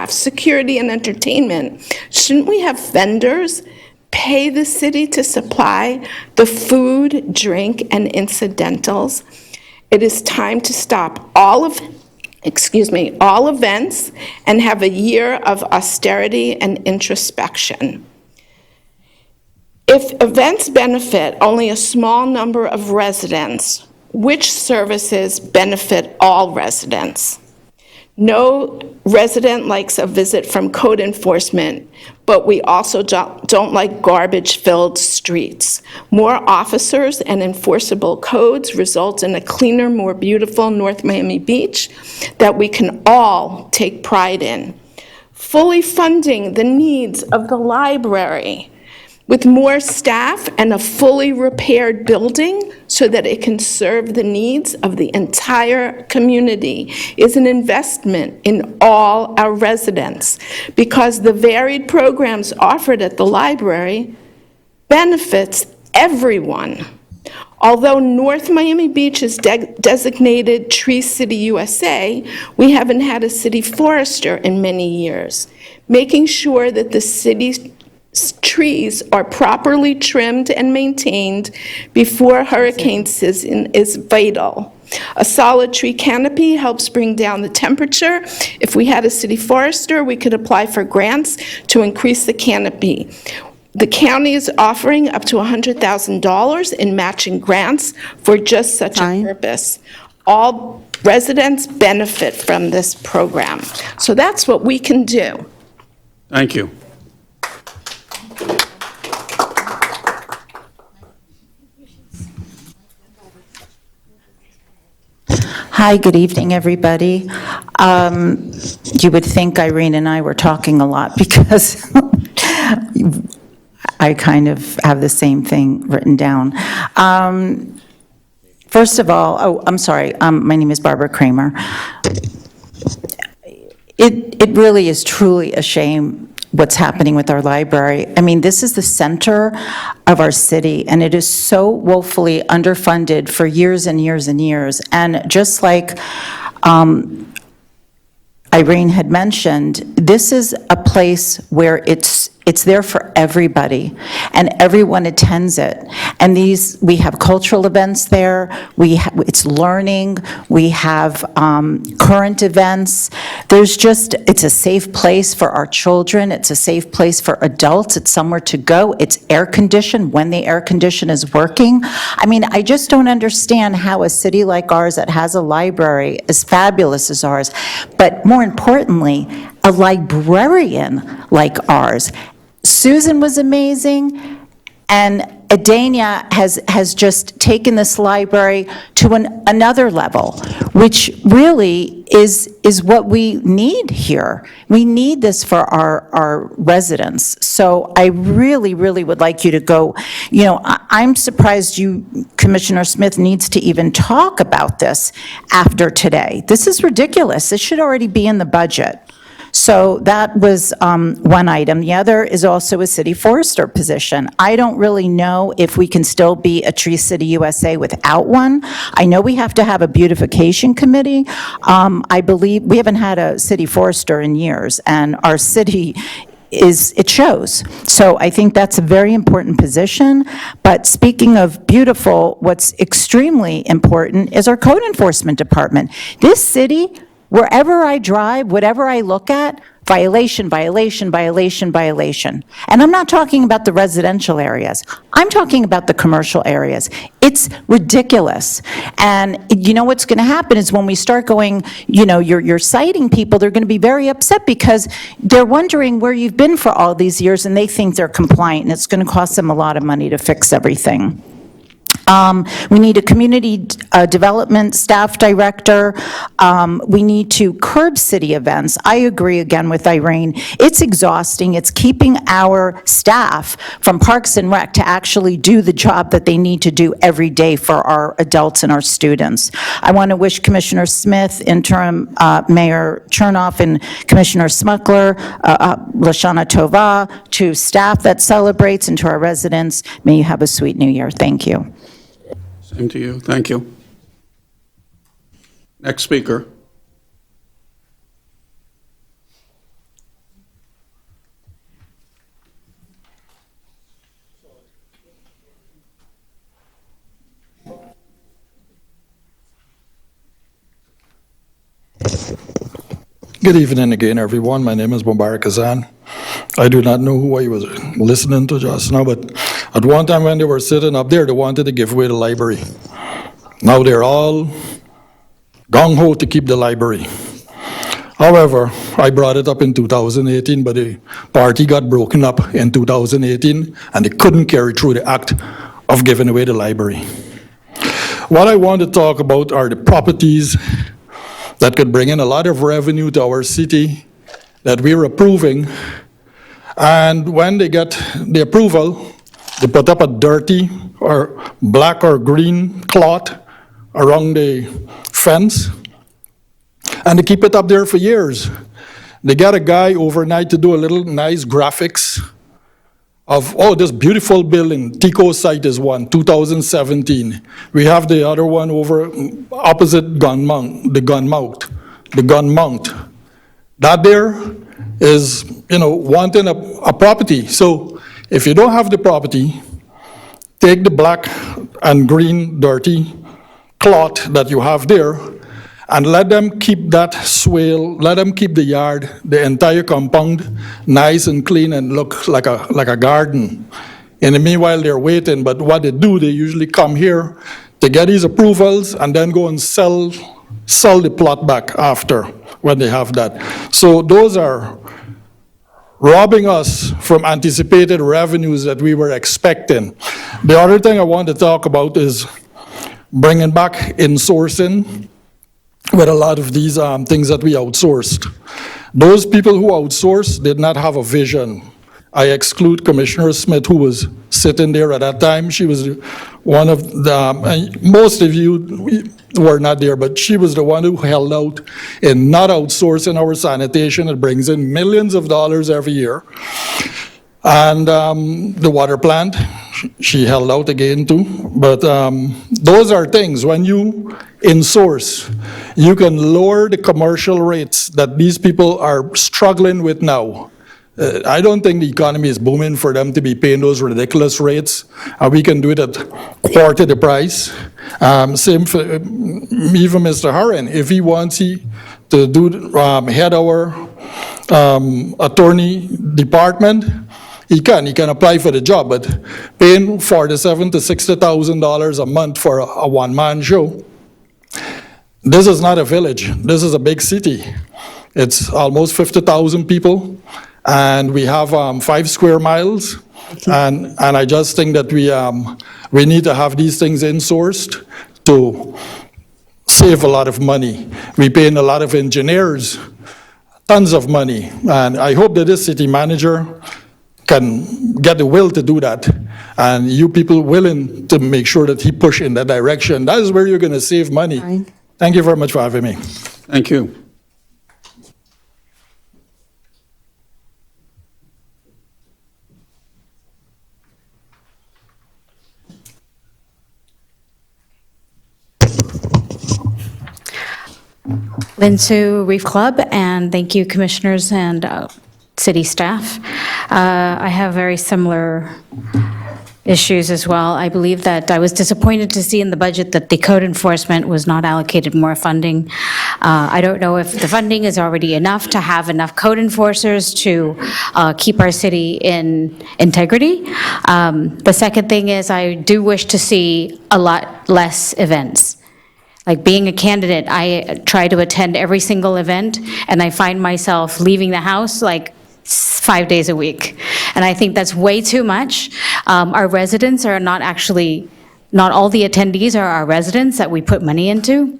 L: security and entertainment, shouldn't we have vendors pay the city to supply the food, drink, and incidentals? It is time to stop all events and have a year of austerity and introspection. If events benefit only a small number of residents, which services benefit all residents? No resident likes a visit from code enforcement, but we also don't like garbage-filled streets. More officers and enforceable codes result in a cleaner, more beautiful North Miami Beach that we can all take pride in. Fully funding the needs of the library with more staff and a fully repaired building so that it can serve the needs of the entire community is an investment in all our residents, because the varied programs offered at the library benefits everyone. Although North Miami Beach is designated Tree City USA, we haven't had a city forester in many years. Making sure that the city's trees are properly trimmed and maintained before hurricane season is vital. A solid tree canopy helps bring down the temperature. If we had a city forester, we could apply for grants to increase the canopy. The county is offering up to $100,000 in matching grants for just such a purpose. All residents benefit from this program. So that's what we can do.
A: Thank you.
M: Hi, good evening, everybody. You would think Irene and I were talking a lot because I kind of have the same thing written down. First of all, I'm sorry, my name is Barbara Kramer. It really is truly a shame what's happening with our library. I mean, this is the center of our city, and it is so woefully underfunded for years and years and years. And just like Irene had mentioned, this is a place where it's there for everybody, and everyone attends it. And we have cultural events there, it's learning, we have current events. It's a safe place for our children, it's a safe place for adults, it's somewhere to go, it's air-conditioned when the air condition is working. I mean, I just don't understand how a city like ours that has a library as fabulous as ours, but more importantly, a librarian like ours. Susan was amazing, and Adania has just taken this library to another level, which really is what we need here. We need this for our residents. So I really, really would like you to go, I'm surprised Commissioner Smith needs to even talk about this after today. This is ridiculous. This should already be in the budget. So that was one item. The other is also a city forester position. I don't really know if we can still be a Tree City USA without one. I know we have to have a beautification committee. I believe we haven't had a city forester in years, and our city it shows. So I think that's a very important position. But speaking of beautiful, what's extremely important is our code enforcement department. This city, wherever I drive, whatever I look at, violation, violation, violation, violation. And I'm not talking about the residential areas. I'm talking about the commercial areas. It's ridiculous. And you know what's going to happen is when we start going, you're citing people, they're going to be very upset because they're wondering where you've been for all these years, and they think they're compliant, and it's going to cost them a lot of money to fix everything. We need a community development staff director. We need to curb city events. I agree again with Irene. It's exhausting. It's keeping our staff from Parks and Rec to actually do the job that they need to do every day for our adults and our students. I want to wish Commissioner Smith, Interim Mayor Chernoff, and Commissioner Smuckler, Lashana Tova, to staff that celebrates, and to our residents, may you have a sweet new year. Thank you.
A: Same to you. Thank you. Next speaker.
H: Good evening again, everyone. My name is Mubarak Kazan. I do not know who I was listening to just now, but at one time when they were sitting up there, they wanted to give away the library. Now they're all gung-ho to keep the library. However, I brought it up in 2018, but the party got broken up in 2018, and they couldn't carry through the act of giving away the library. What I want to talk about are the properties that could bring in a lot of revenue to our city that we're approving. And when they get the approval, they put up a dirty or black or green cloth around the fence, and they keep it up there for years. They get a guy overnight to do a little nice graphics of, oh, this beautiful building, Tico site is one, 2017. We have the other one over opposite the gun mount. That there is, wanting a property. So if you don't have the property, take the black and green dirty cloth that you have there and let them keep that swale, let them keep the yard, the entire compound, nice and clean and look like a garden. In the meanwhile, they're waiting, but what they do, they usually come here to get these approvals and then go and sell the plot back after, when they have that. So those are robbing us from anticipated revenues that we were expecting. The other thing I want to talk about is bringing back insourcing with a lot of these things that we outsourced. Those people who outsourced did not have a vision. I exclude Commissioner Smith, who was sitting there at that time. She was one of the, most of you were not there, but she was the one who held out in not outsourcing our sanitation. It brings in millions of dollars every year. And the water plant, she held out again too. But those are things, when you insource, you can lower the commercial rates that these people are struggling with now. I don't think the economy is booming for them to be paying those ridiculous rates. We can do it at quarter the price. Same for even Mr. Haran. If he wants to do head our attorney department, he can apply for the job, but paying $47,000 to $60,000 a month for a one-man show, this is not a village. This is a big city. It's almost 50,000 people, and we have 5 square miles. And I just think that we need to have these things insourced to save a lot of money. We pay in a lot of engineers tons of money, and I hope that this city manager can get the will to do that, and you people willing to make sure that he push in that direction. That is where you're going to save money.
D: Fine.
H: Thank you very much for having me.
A: Thank you.
N: Lynn Sue Reef Club, and thank you, commissioners and city staff. I have very similar issues as well. I believe that I was disappointed to see in the budget that the code enforcement was not allocated more funding. I don't know if the funding is already enough to have enough code enforcers to keep our city in integrity. The second thing is I do wish to see a lot less events. Like being a candidate, I try to attend every single event, and I find myself leaving the house like 5 days a week. And I think that's way too much. Our residents are not actually not all the attendees are our residents that we put money into.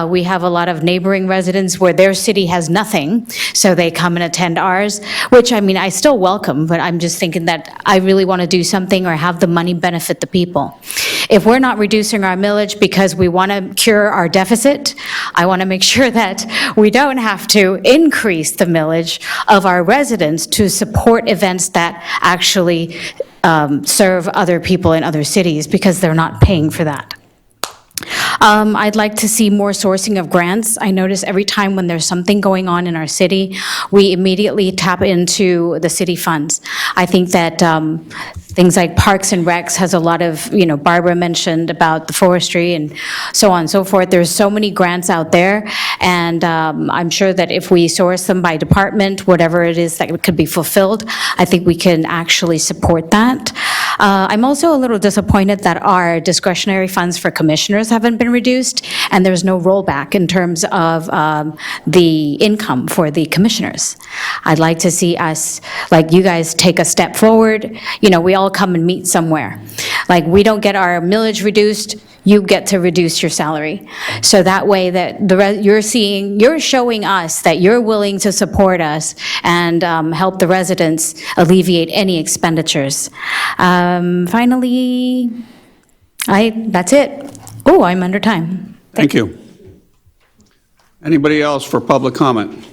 N: We have a lot of neighboring residents where their city has nothing, so they come and attend ours, which, I mean, I still welcome, but I'm just thinking that I really want to do something or have the money benefit the people. If we're not reducing our millage because we want to cure our deficit, I want to make sure that we don't have to increase the millage of our residents to support events that actually serve other people in other cities, because they're not paying for that. I'd like to see more sourcing of grants. I notice every time when there's something going on in our city, we immediately tap into the city funds. I think that things like Parks and Recs has a lot of, Barbara mentioned about the forestry and so on and so forth. There's so many grants out there, and I'm sure that if we source them by department, whatever it is that could be fulfilled, I think we can actually support that. I'm also a little disappointed that our discretionary funds for commissioners haven't been reduced, and there's no rollback in terms of the income for the commissioners. I'd like to see us, like you guys, take a step forward. We all come and meet somewhere. Like, we don't get our millage reduced, you get to reduce your salary. So that way that you're showing us that you're willing to support us and help the residents alleviate any expenditures. Finally, that's it. Oh, I'm under time.
A: Thank you. Anybody else for public comment?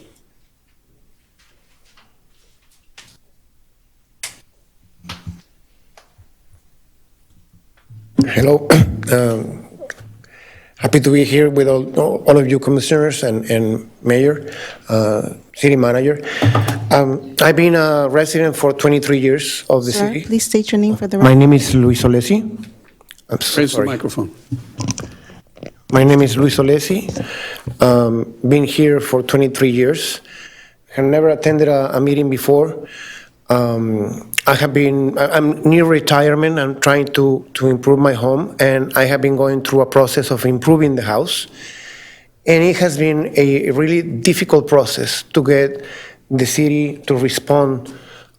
O: Hello. Happy to be here with all of you commissioners and mayor, city manager. I've been a resident for 23 years of the
D: Sir,
O: city.
D: please state your name for the
O: My
D: record.
O: name is Luis Olesi. I'm so
A: Raise the
O: sorry.
A: microphone.
O: My name is Luis Olesi. Been here for 23 years. Have never attended a meeting before. I'm near retirement. I'm trying to improve my home, and I have been going through a process of improving the house. And it has been a really difficult process to get the city to respond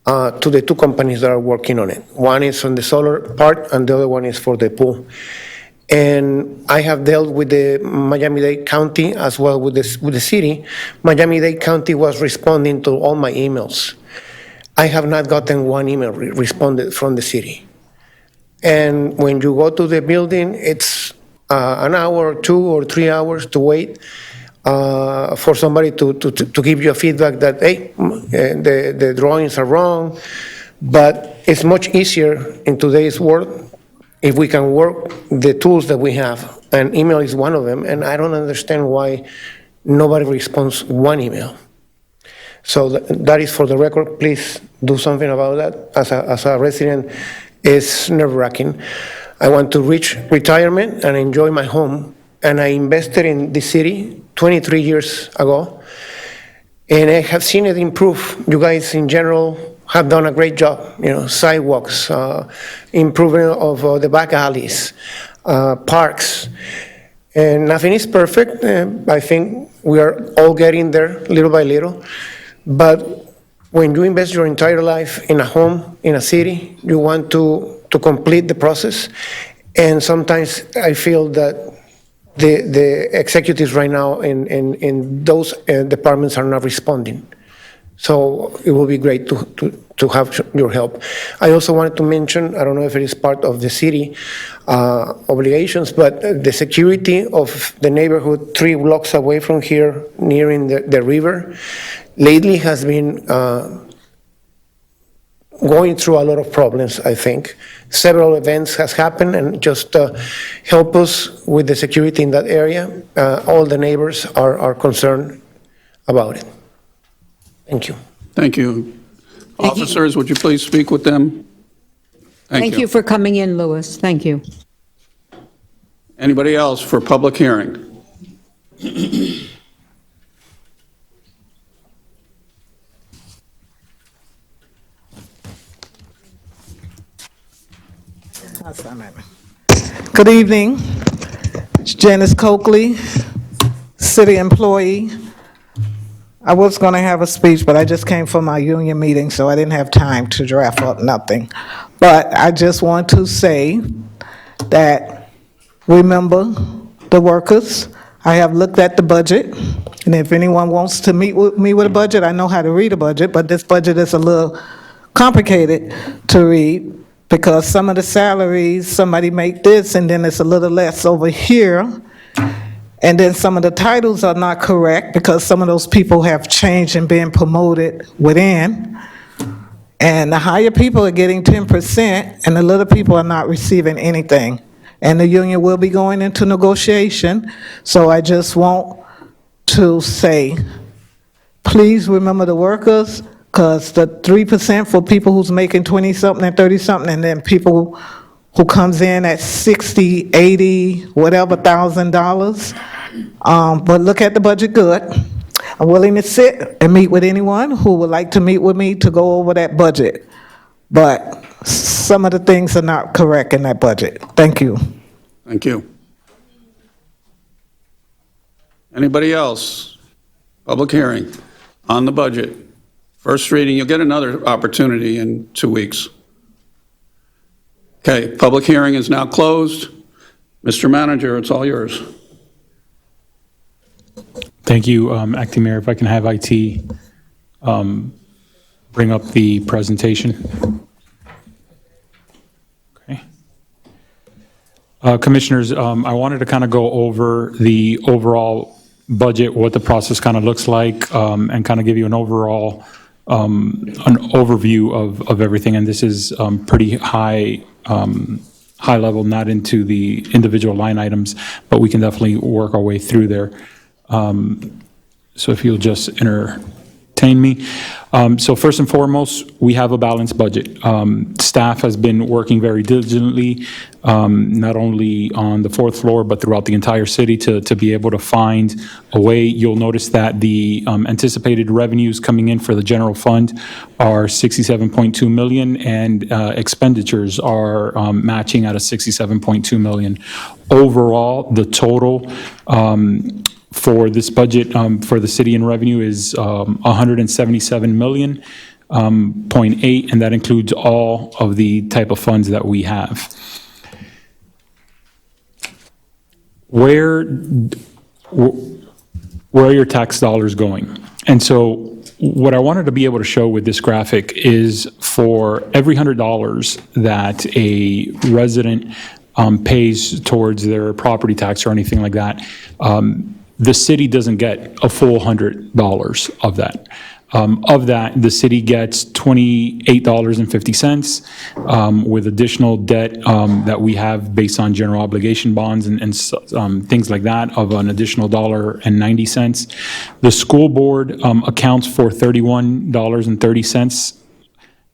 O: to the two companies that are working on it. One is on the solar part, and the other one is for the pool. And I have dealt with the Miami-Dade County as well with the city. Miami-Dade County was responding to all my emails. I have not gotten one email responded from the city. And when you go to the building, it's an hour, 2 or 3 hours to wait for somebody to give you a feedback that, hey, the drawings are wrong. But it's much easier in today's world if we can work the tools that we have. And email is one of them. And I don't understand why nobody responds one email. So that is for the record. Please do something about that. As a resident, it's nerve-wracking. I want to reach retirement and enjoy my home. And I invested in the city 23 years ago. And I have seen it improve. You guys in general have done a great job. Sidewalks, improvement of the back alleys, parks. And nothing is perfect. I think we are all getting there little by little. But when you invest your entire life in a home, in a city, you want to complete the process. And sometimes I feel that the executives right now in those departments are not responding. So it will be great to have your help. I also wanted to mention, I don't know if it is part of the city obligations, but the security of the neighborhood 3 blocks away from here, nearing the river, lately has been going through a lot of problems, I think. Several events has happened, and just help us with the security in that area. All the neighbors are concerned about it. Thank you.
A: Thank you. Officers, would you please speak with them?
B: Thank you for coming in, Louis. Thank you.
A: Anybody else for public hearing?
P: Good evening. It's Janice Coakley, city employee. I was going to have a speech, but I just came from my union meeting, so I didn't have time to draft up nothing. But I just want to say that remember the workers. I have looked at the budget, and if anyone wants to meet with me with a budget, I know how to read a budget, but this budget is a little complicated to read because some of the salaries, somebody make this, and then it's a little less over here. And then some of the titles are not correct because some of those people have changed and been promoted within. And the higher people are getting 10%, and the little people are not receiving anything. And the union will be going into negotiation, so I just want to say, please remember the workers, because the 3% for people who's making 20-something and 30-something, and then people who comes in at 60, 80, whatever $1,000. But look at the budget good. I'm willing to sit and meet with anyone who would like to meet with me to go over that budget. But some of the things are not correct in that budget. Thank you.
A: Thank you. Anybody else? Public hearing on the budget. First reading, you'll get another opportunity in 2 weeks. Okay, public hearing is now closed. Mr. Manager, it's all yours.
F: Thank you, Acting Mayor. If I can have IT bring up the presentation. Okay. Commissioners, I wanted to kind of go over the overall budget, what the process kind of looks like, and kind of give you an overall an overview of everything. And this is pretty high level, not into the individual line items, but we can definitely work our way through there. So if you'll just entertain me. So first and foremost, we have a balanced budget. Staff has been working very diligently, not only on the fourth floor, but throughout the entire city to be able to find a way. You'll notice that the anticipated revenues coming in for the general fund are 67.2 million, and expenditures are matching at a 67.2 million. Overall, the total for this budget for the city in revenue is 177 million, 0.8, and that includes all of the type of funds that we have. Where are your tax dollars going? And so what I wanted to be able to show with this graphic is for every $100 that a resident pays towards their property tax or anything like that, the city doesn't get a full $100 of that. Of that, the city gets $28.50 with additional debt that we have based on general obligation bonds and things like that of an additional $1.90. The school board accounts for $31.30.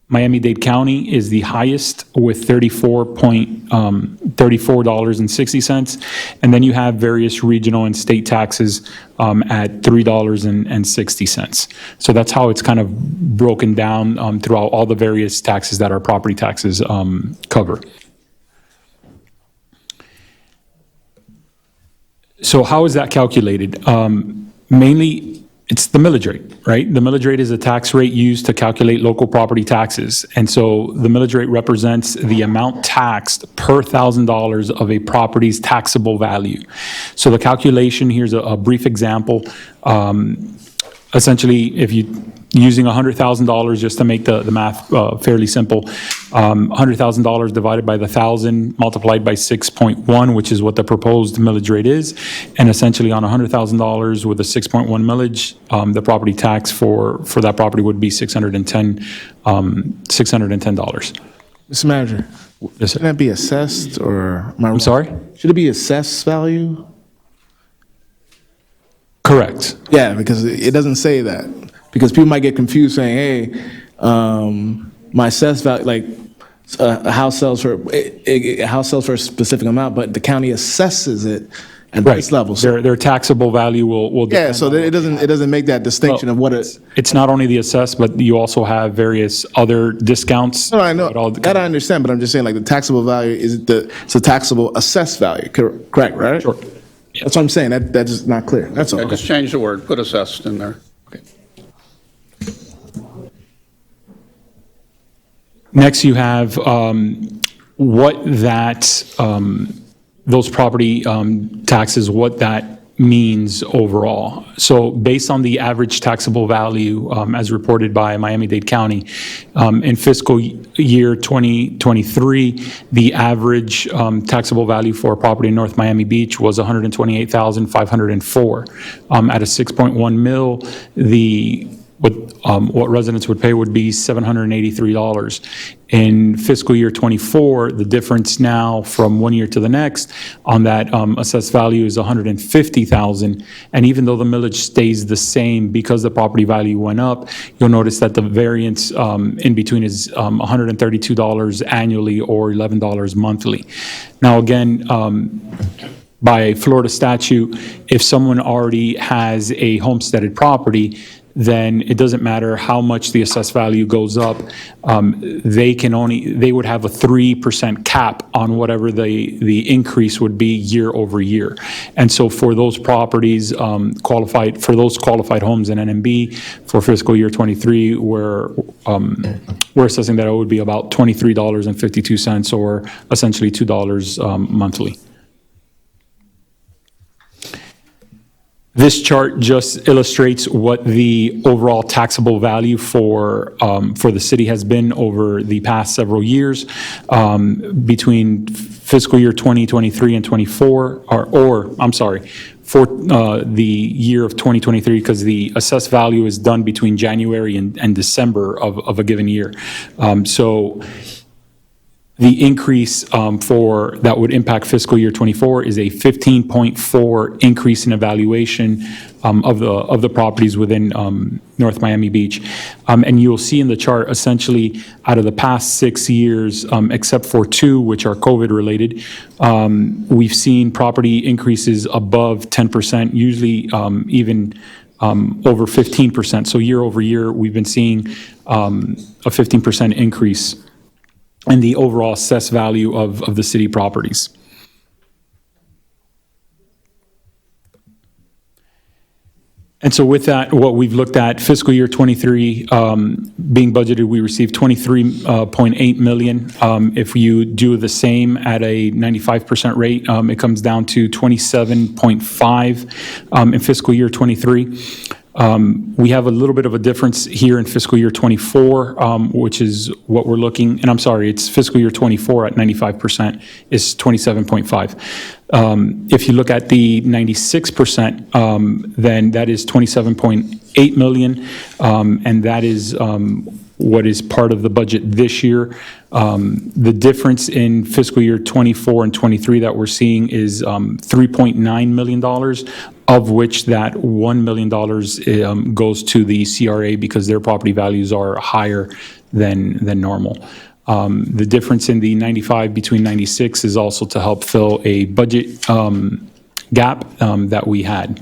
F: Miami-Dade County is the highest with $34.60. And then you have various regional and state taxes at $3.60. So that's how it's kind of broken down throughout all the various taxes that our property taxes cover. So how is that calculated? Mainly, it's the millage rate, right? The millage rate is a tax rate used to calculate local property taxes. And so the millage rate represents the amount taxed per $1,000 of a property's taxable value. So the calculation, here's a brief example. Essentially, if you using $100,000 just to make the math fairly simple, $100,000 divided by the 1,000 multiplied by 6.1, which is what the proposed millage rate is, and essentially on $100,000 with a 6.1 millage, the property tax for that property would be $610.
C: Mr. Manager, shouldn't that be assessed, or am I wrong?
F: I'm sorry?
C: Should it be assessed value?
F: Correct.
C: Yeah, because it doesn't say that. Because people might get confused saying, hey, my assessed value, like a house sells for a specific amount, but the county assesses it at this level. So,
F: Their taxable value will
C: yeah, so it doesn't make that distinction of what it.
F: It's not only the assessed, but you also have various other discounts.
C: No, I know, that I understand, but I'm just saying, like, the taxable value, it's a taxable assessed value, correct, right?
F: Sure.
C: That's what I'm saying, that's just not clear, that's all.
A: I just changed the word, put assessed in there.
F: Next, you have what that, those property taxes, what that means overall. So based on the average taxable value as reported by Miami-Dade County, in fiscal year 2023, the average taxable value for a property in North Miami Beach was $128,504. At a 6.1 mil, what residents would pay would be $783. In fiscal year '24, the difference now from one year to the next on that assessed value is $150,000. And even though the millage stays the same, because the property value went up, you'll notice that the variance in between is $132 annually or $11 monthly. Now, again, by Florida statute, if someone already has a homesteaded property, then it doesn't matter how much the assessed value goes up. They would have a 3% cap on whatever the increase would be year over year. And so for those properties for those qualified homes in NMB for fiscal year '23, we're assessing that it would be about $23.52 or essentially $2 monthly. This chart just illustrates what the overall taxable value for the city has been over the past several years. Between fiscal year 2023 and 24, for the year of 2023, because the assessed value is done between January and December of a given year. So the increase that would impact fiscal year '24 is a 15.4 increase in evaluation of the properties within North Miami Beach. And you'll see in the chart, essentially, out of the past 6 years, except for 2, which are COVID related, we've seen property increases above 10%, usually even over 15%. So year over year, we've been seeing a 15% increase and the overall assessed value of the city properties. And so with that, what we've looked at, fiscal year '23 being budgeted, we received $23.8 million. If you do the same at a 95% rate, it comes down to $27.5 in fiscal year '23. We have a little bit of a difference here in fiscal year '24, which is what we're looking, and I'm sorry, it's fiscal year '24 at 95% is 27.5. If you look at the 96%, then that is 27.8 million, and that is what is part of the budget this year. The difference in fiscal year '24 and '23 that we're seeing is $3.9 million, of which that $1 million goes to the CRA because their property values are higher than normal. The difference in the 95 between 96 is also to help fill a budget gap that we had.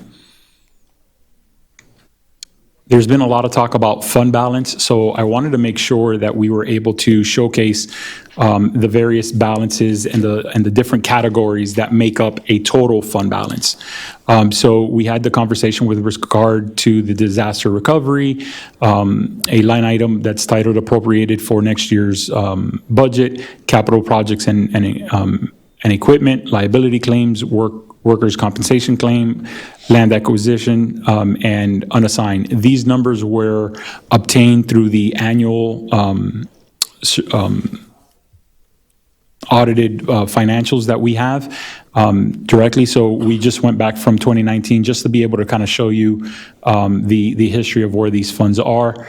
F: There's been a lot of talk about fund balance, so I wanted to make sure that we were able to showcase the various balances and the different categories that make up a total fund balance. So we had the conversation with regard to the disaster recovery, a line item that's titled appropriated for next year's budget, capital projects and equipment, liability claims, workers' compensation claim, land acquisition, and unassigned. These numbers were obtained through the annual audited financials that we have directly. So we just went back from 2019 just to be able to kind of show you the history of where these funds are.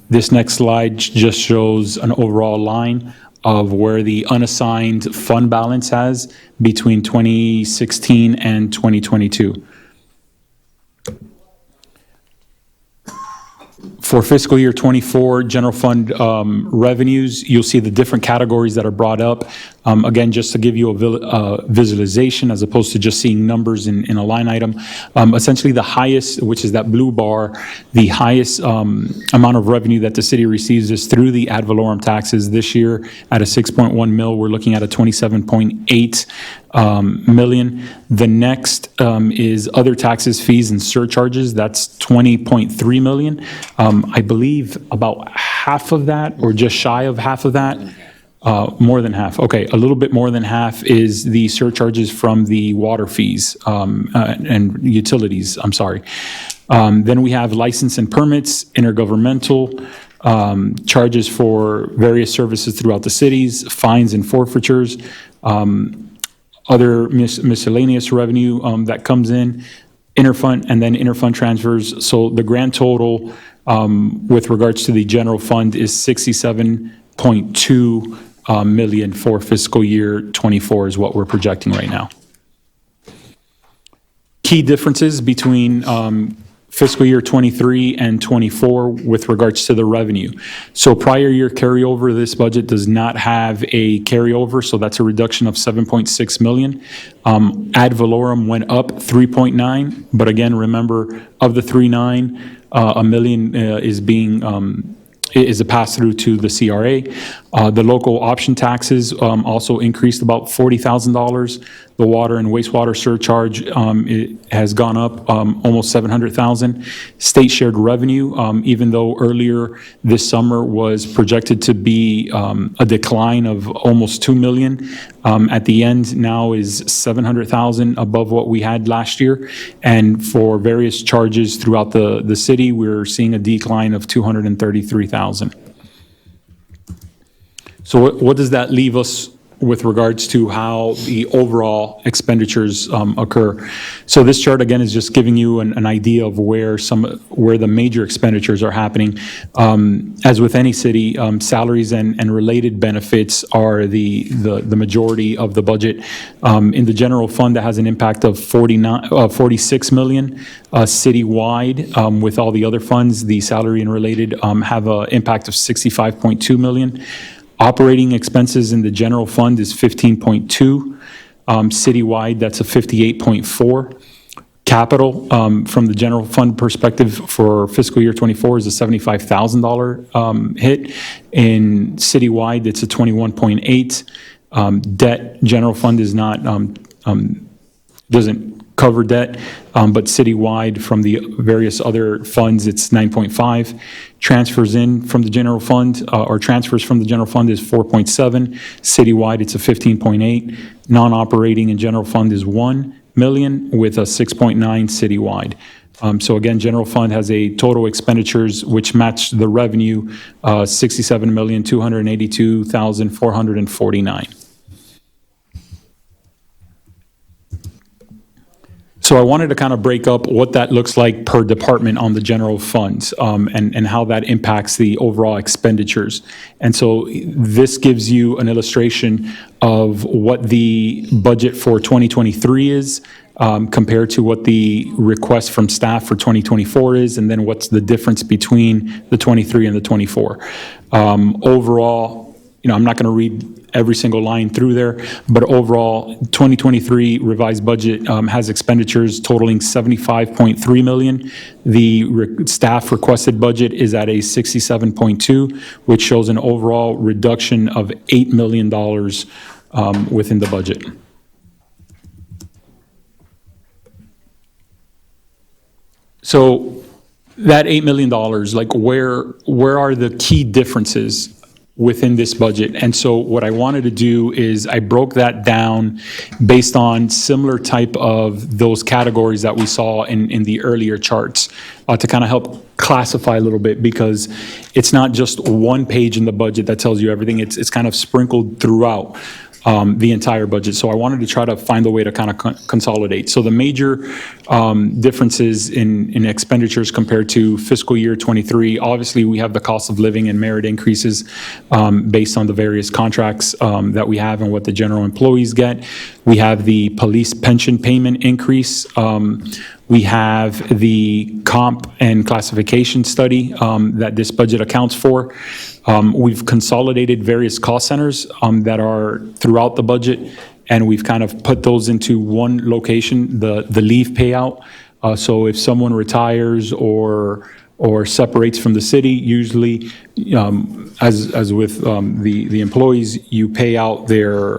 F: This next slide just shows an overall line of where the unassigned fund balance has between 2016 and 2022. For fiscal year '24 general fund revenues, you'll see the different categories that are brought up. Again, just to give you a visualization as opposed to just seeing numbers in a line item. Essentially the highest, which is that blue bar, the highest amount of revenue that the city receives is through the ad valorem taxes. This year at a 6.1 mil, we're looking at a 27.8 million. The next is other taxes, fees, and surcharges. That's 20.3 million. I believe about half of that, or just shy of half of that, More than half. Okay, a little bit more than half is the surcharges from the water fees and utilities, I'm sorry. Then we have license and permits, intergovernmental, charges for various services throughout the cities, fines and forfeitures, other miscellaneous revenue that comes in, interfund, and then interfund transfers. So the grand total with regards to the general fund is 67.2 million for fiscal year '24 is what we're projecting right now. Key differences between fiscal year '23 and '24 with regards to the revenue. So prior year carryover, this budget does not have a carryover, so that's a reduction of 7.6 million. Ad valorem went up 3.9, but again, remember, of the 3.9, a million is a pass-through to the CRA. The local option taxes also increased about $40,000. The water and wastewater surcharge it has gone up almost $700,000. State shared revenue, even though earlier this summer was projected to be a decline of almost 2 million, at the end now is 700,000 above what we had last year. And for various charges throughout the city, we're seeing a decline of 233,000. So what does that leave us with regards to how the overall expenditures occur? So this chart, again, is just giving you an idea of where the major expenditures are happening. As with any city, salaries and related benefits are the majority of the budget. In the general fund, that has an impact of 46 million. Citywide, with all the other funds, the salary and related have an impact of 65.2 million. Operating expenses in the general fund is 15.2. Citywide, that's a 58.4. Capital, from the general fund perspective for fiscal year '24 is a $75,000 hit. In citywide, it's a 21.8. Debt, general fund is not, doesn't cover debt, but citywide from the various other funds, it's 9.5. Transfers in from the general fund, or transfers from the general fund is 4.7. Citywide, it's a 15.8. Non-operating and general fund is 1 million with a 6.9 citywide. So again, general fund has a total expenditures which match the revenue, 67,282,449. So I wanted to kind of break up what that looks like per department on the general funds, and how that impacts the overall expenditures. And so this gives you an illustration of what the budget for 2023 is, compared to what the request from staff for 2024 is, and then what's the difference between the 23 and the 24. Overall, I'm not going to read every single line through there, but overall, 2023 revised budget has expenditures totaling 75.3 million. The staff requested budget is at a 67.2, which shows an overall reduction of $8 million within the budget. So that $8 million, like where are the key differences within this budget? And so what I wanted to do is I broke that down based on similar type of those categories that we saw in the earlier charts, to kind of help classify a little bit, because it's not just one page in the budget that tells you everything. It's kind of sprinkled throughout the entire budget. So I wanted to try to find a way to kind of consolidate. So the major differences in expenditures compared to fiscal year '23, obviously we have the cost of living and merit increases based on the various contracts that we have and what the general employees get. We have the police pension payment increase. We have the comp and classification study that this budget accounts for. We've consolidated various cost centers that are throughout the budget, and we've kind of put those into one location, the leave payout. So if someone retires or or separates from the city, usually, as with the employees, you pay out their,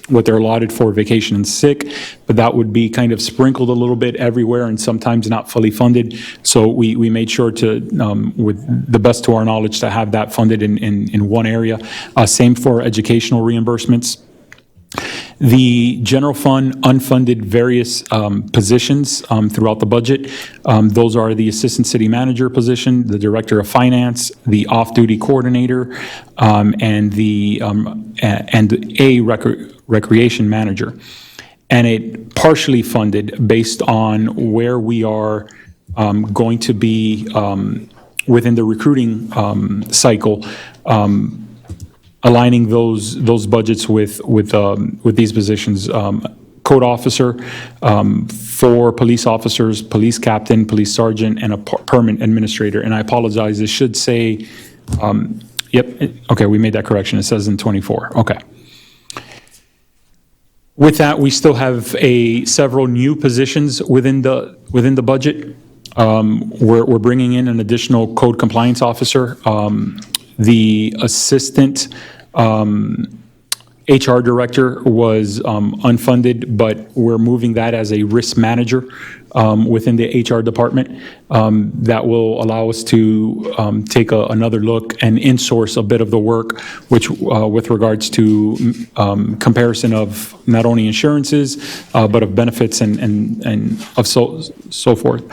F: what they're allotted for vacation and sick, but that would be kind of sprinkled a little bit everywhere and sometimes not fully funded. So we made sure to, with the best to our knowledge, to have that funded in one area. Same for educational reimbursements. The general fund unfunded various positions throughout the budget. Those are the assistant city manager position, the director of finance, the off-duty coordinator, and a recreation manager. And it partially funded based on where we are going to be within the recruiting cycle, aligning those budgets with these positions. Code officer, 4 police officers, police captain, police sergeant, and a permanent administrator. And I apologize, it should say, okay, we made that correction. It says in 24. Okay. With that, we still have several new positions within the budget. We're bringing in an additional code compliance officer. The assistant HR director was unfunded, but we're moving that as a risk manager within the HR department. That will allow us to take another look and insource a bit of the work, which with regards to comparison of not only insurances, but of benefits and of so forth.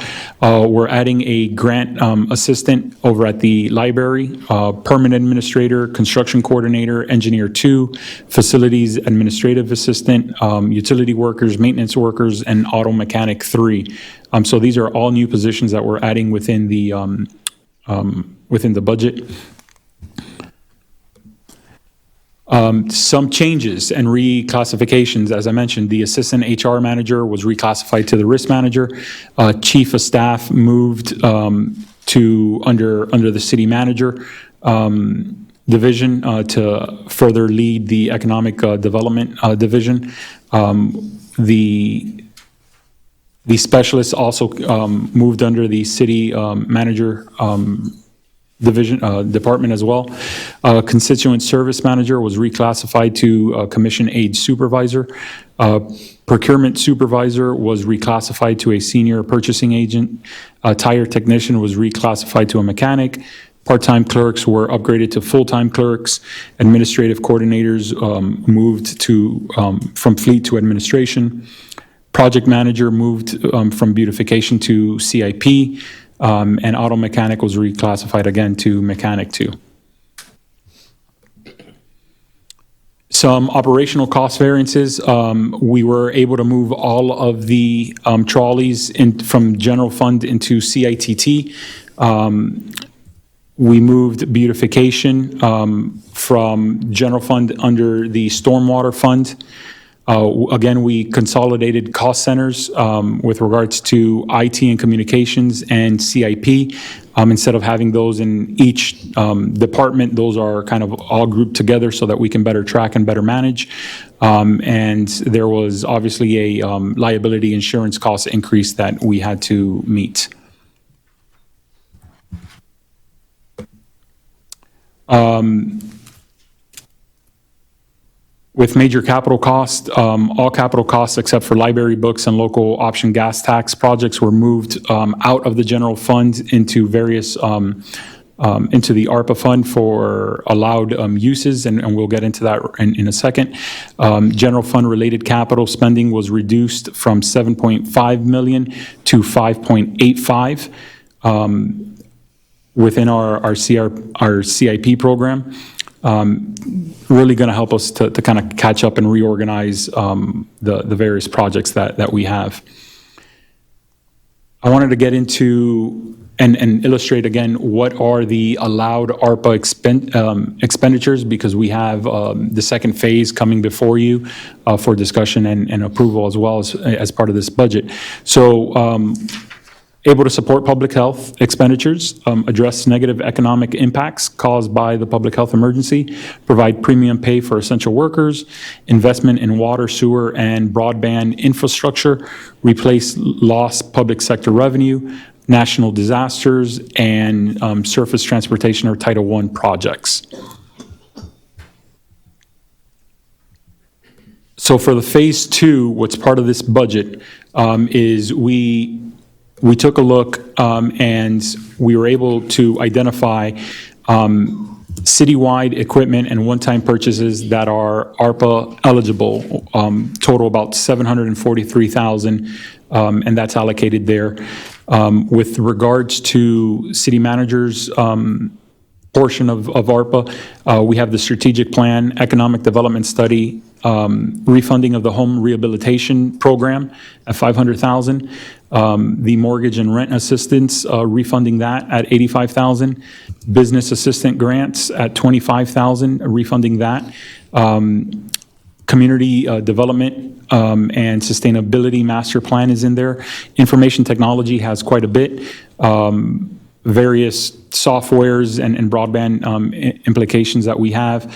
F: We're adding a grant assistant over at the library, permanent administrator, construction coordinator, engineer 2, facilities administrative assistant, utility workers, maintenance workers, and auto mechanic 3. So these are all new positions that we're adding within the budget. Some changes and reclassifications, as I mentioned, the assistant HR manager was reclassified to the risk manager. Chief of staff moved to under the city manager division to further lead the economic development division. The specialist also moved under the city manager department as well. Constituent service manager was reclassified to commission aid supervisor. Procurement supervisor was reclassified to a senior purchasing agent. Tire technician was reclassified to a mechanic. Part-time clerks were upgraded to full-time clerks. Administrative coordinators moved from fleet to administration. Project manager moved from beautification to CIP, and auto mechanic was reclassified again to mechanic 2. Some operational cost variances. We were able to move all of the trolleys from general fund into CITT. We moved beautification from general fund under the stormwater fund. Again, we consolidated cost centers with regards to IT and communications and CIP. Instead of having those in each department, those are kind of all grouped together so that we can better track and better manage. And there was obviously a liability insurance cost increase that we had to meet. With major capital costs, all capital costs except for library books and local option gas tax projects were moved out of the general fund into various, into the ARPA fund for allowed uses, and we'll get into that in a second. General fund related capital spending was reduced from 7.5 million to 5.85 within our CIP program. Really going to help us to kind of catch up and reorganize the various projects that we have. I wanted to get into and illustrate again what are the allowed ARPA expenditures, because we have the second phase coming before you for discussion and approval as well as part of this budget. So able to support public health expenditures, address negative economic impacts caused by the public health emergency, provide premium pay for essential workers, investment in water, sewer, and broadband infrastructure, replace lost public sector revenue, national disasters, and surface transportation or Title I projects. So for the Phase 2, what's part of this budget is we took a look and we were able to identify citywide equipment and one-time purchases that are ARPA eligible, total about $743,000, and that's allocated there. With regards to city managers' portion of ARPA, we have the strategic plan, economic development study, refunding of the home rehabilitation program at $500,000, the mortgage and rent assistance, refunding that at $85,000, business assistant grants at $25,000, refunding that, community development and sustainability master plan is in there. Information technology has quite a bit. Various softwares and broadband implications that we have.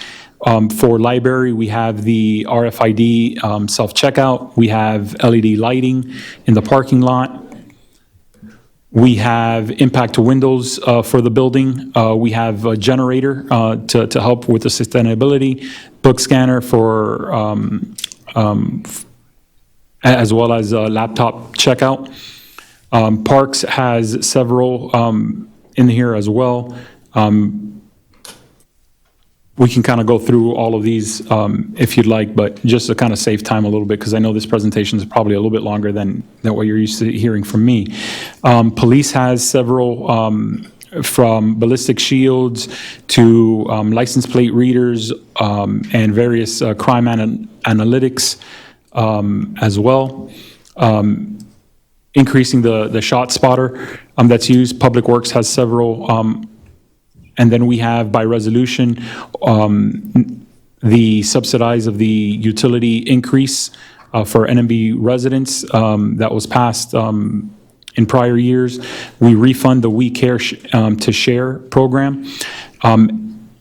F: For library, we have the RFID self-checkout. We have LED lighting in the parking lot. We have impact to windows for the building. We have a generator to help with the sustainability, book scanner for, as well as a laptop checkout. Parks has several in here as well. We can kind of go through all of these if you'd like, but just to kind of save time a little bit, because I know this presentation is probably a little bit longer than what you're used to hearing from me. Police has several, from ballistic shields to license plate readers and various crime analytics as well. Increasing the shot spotter that's used. Public Works has several. And then we have, by resolution, the subsidize of the utility increase for NMB residents that was passed in prior years. We refund the We Care to Share program.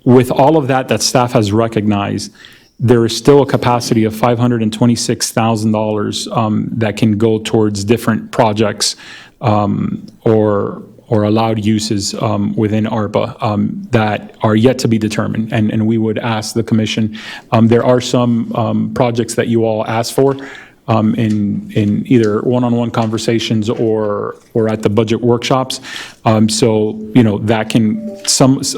F: With all of that staff has recognized, there is still a capacity of $526,000 that can go towards different projects or allowed uses within ARPA that are yet to be determined, and we would ask the commission. There are some projects that you all asked for in either one-on-one conversations or at the budget workshops. So, you know, that can,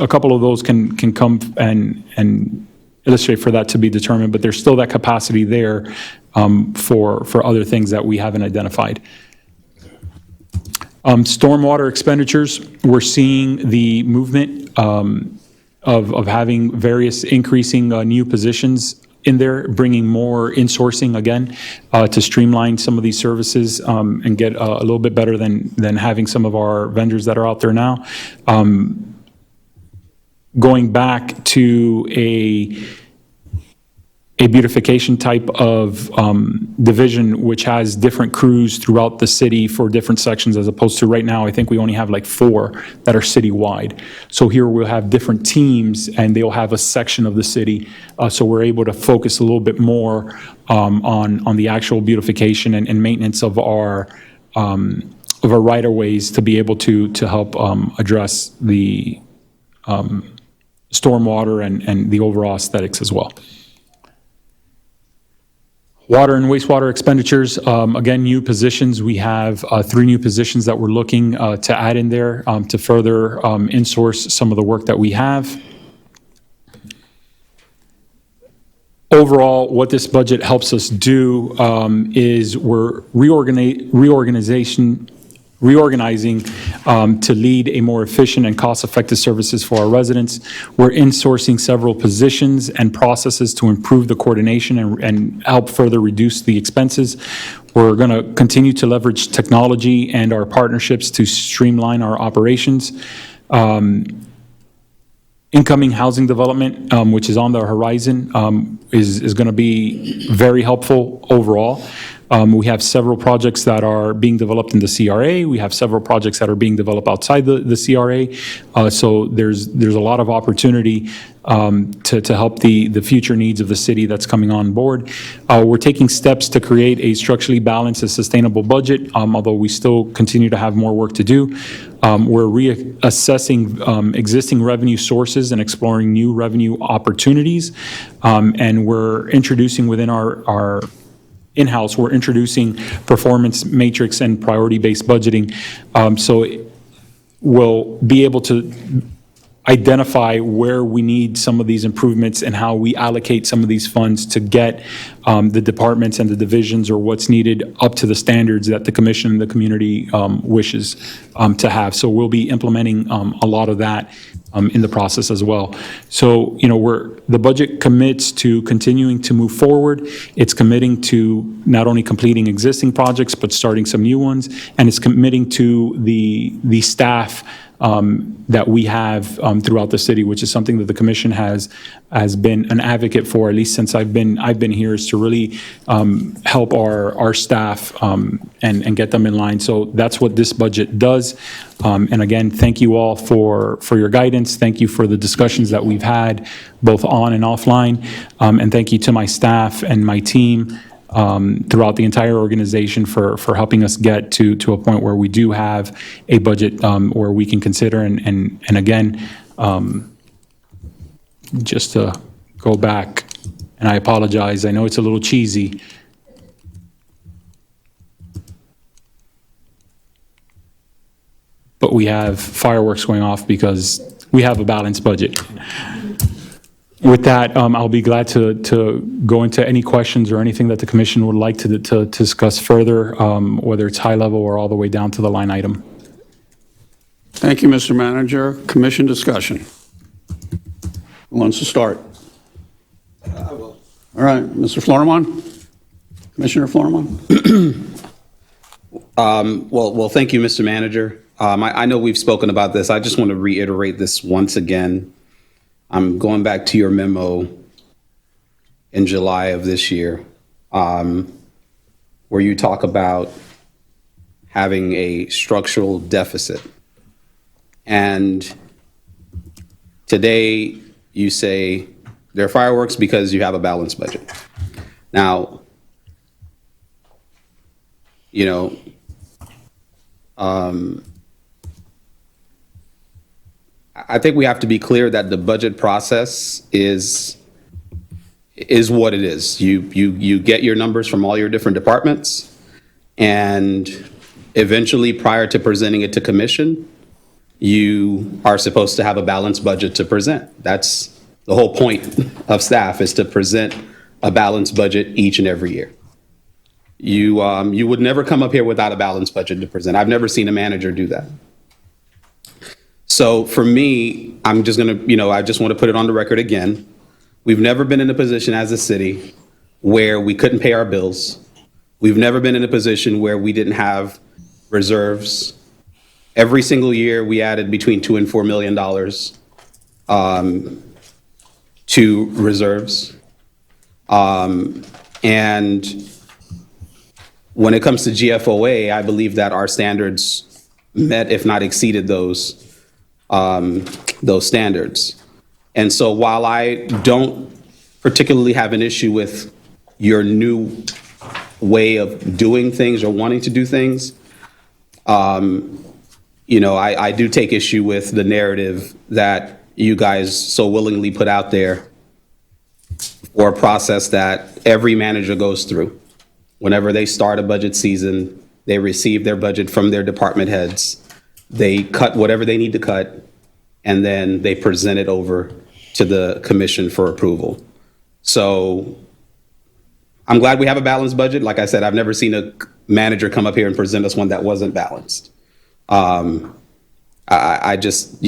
F: a couple of those can come and illustrate for that to be determined, but there's still that capacity there for other things that we haven't identified. Stormwater expenditures, we're seeing the movement of having various increasing new positions in there, bringing more insourcing again to streamline some of these services and get a little bit better than having some of our vendors that are out there now. Going back to a beautification type of division, which has different crews throughout the city for different sections, as opposed to right now, I think we only have like 4 that are citywide. So here we'll have different teams and they'll have a section of the city. So we're able to focus a little bit more on the actual beautification and maintenance of our right-of-ways to be able to help address the stormwater and the overall aesthetics as well. Water and wastewater expenditures, again, new positions. We have 3 new positions that we're looking to add in there to further insource some of the work that we have. Overall, what this budget helps us do is we're reorganizing to lead a more efficient and cost-effective services for our residents. We're insourcing several positions and processes to improve the coordination and help further reduce the expenses. We're going to continue to leverage technology and our partnerships to streamline our operations. Incoming housing development, which is on the horizon, is going to be very helpful overall. We have several projects that are being developed in the CRA. We have several projects that are being developed outside the CRA. So there's a lot of opportunity to help the future needs of the city that's coming on board. We're taking steps to create a structurally balanced and sustainable budget, although we still continue to have more work to do. We're reassessing existing revenue sources and exploring new revenue opportunities. And we're introducing within our in-house, we're introducing performance matrix and priority-based budgeting. So we'll be able to identify where we need some of these improvements and how we allocate some of these funds to get the departments and the divisions or what's needed up to the standards that the commission and the community wishes to have. So we'll be implementing a lot of that in the process as well. So, the budget commits to continuing to move forward. It's committing to not only completing existing projects, but starting some new ones. And it's committing to the staff that we have throughout the city, which is something that the commission has been an advocate for, at least since I've been here, is to really help our staff and get them in line. So that's what this budget does. And again, thank you all for your guidance. Thank you for the discussions that we've had, both on and offline. And thank you to my staff and my team throughout the entire organization for helping us get to a point where we do have a budget where we can consider. And again, just to go back, and I apologize, I know it's a little cheesy. But we have fireworks going off because we have a balanced budget. With that, I'll be glad to go into any questions or anything that the commission would like to discuss further, whether it's high level or all the way down to the line item.
A: Thank you, Mr. Manager. Commission discussion. Who wants to start? I will. All right, Mr. Florimon? Commissioner Florimon?
I: Well, thank you, Mr. Manager. I know we've spoken about this. I just want to reiterate this once again. I'm going back to your memo in July of this year, where you talk about having a structural deficit. And today you say there are fireworks because you have a balanced budget. Now, I think we have to be clear that the budget process is what it is. You get your numbers from all your different departments, and eventually, prior to presenting it to commission, you are supposed to have a balanced budget to present. That's the whole point of staff, is to present a balanced budget each and every year. You would never come up here without a balanced budget to present. I've never seen a manager do that. So for me, I'm just going to, I just want to put it on the record again. We've never been in a position as a city where we couldn't pay our bills. We've never been in a position where we didn't have reserves. Every single year, we added between $2 and $4 million to reserves. And when it comes to GFOA, I believe that our standards met, if not exceeded, those standards. And so while I don't particularly have an issue with your new way of doing things or wanting to do things, I do take issue with the narrative that you guys so willingly put out there for a process that every manager goes through. Whenever they start a budget season, they receive their budget from their department heads. They cut whatever they need to cut, and then they present it over to the commission for approval. So I'm glad we have a balanced budget. Like I said, I've never seen a manager come up here and present us one that wasn't balanced. I just,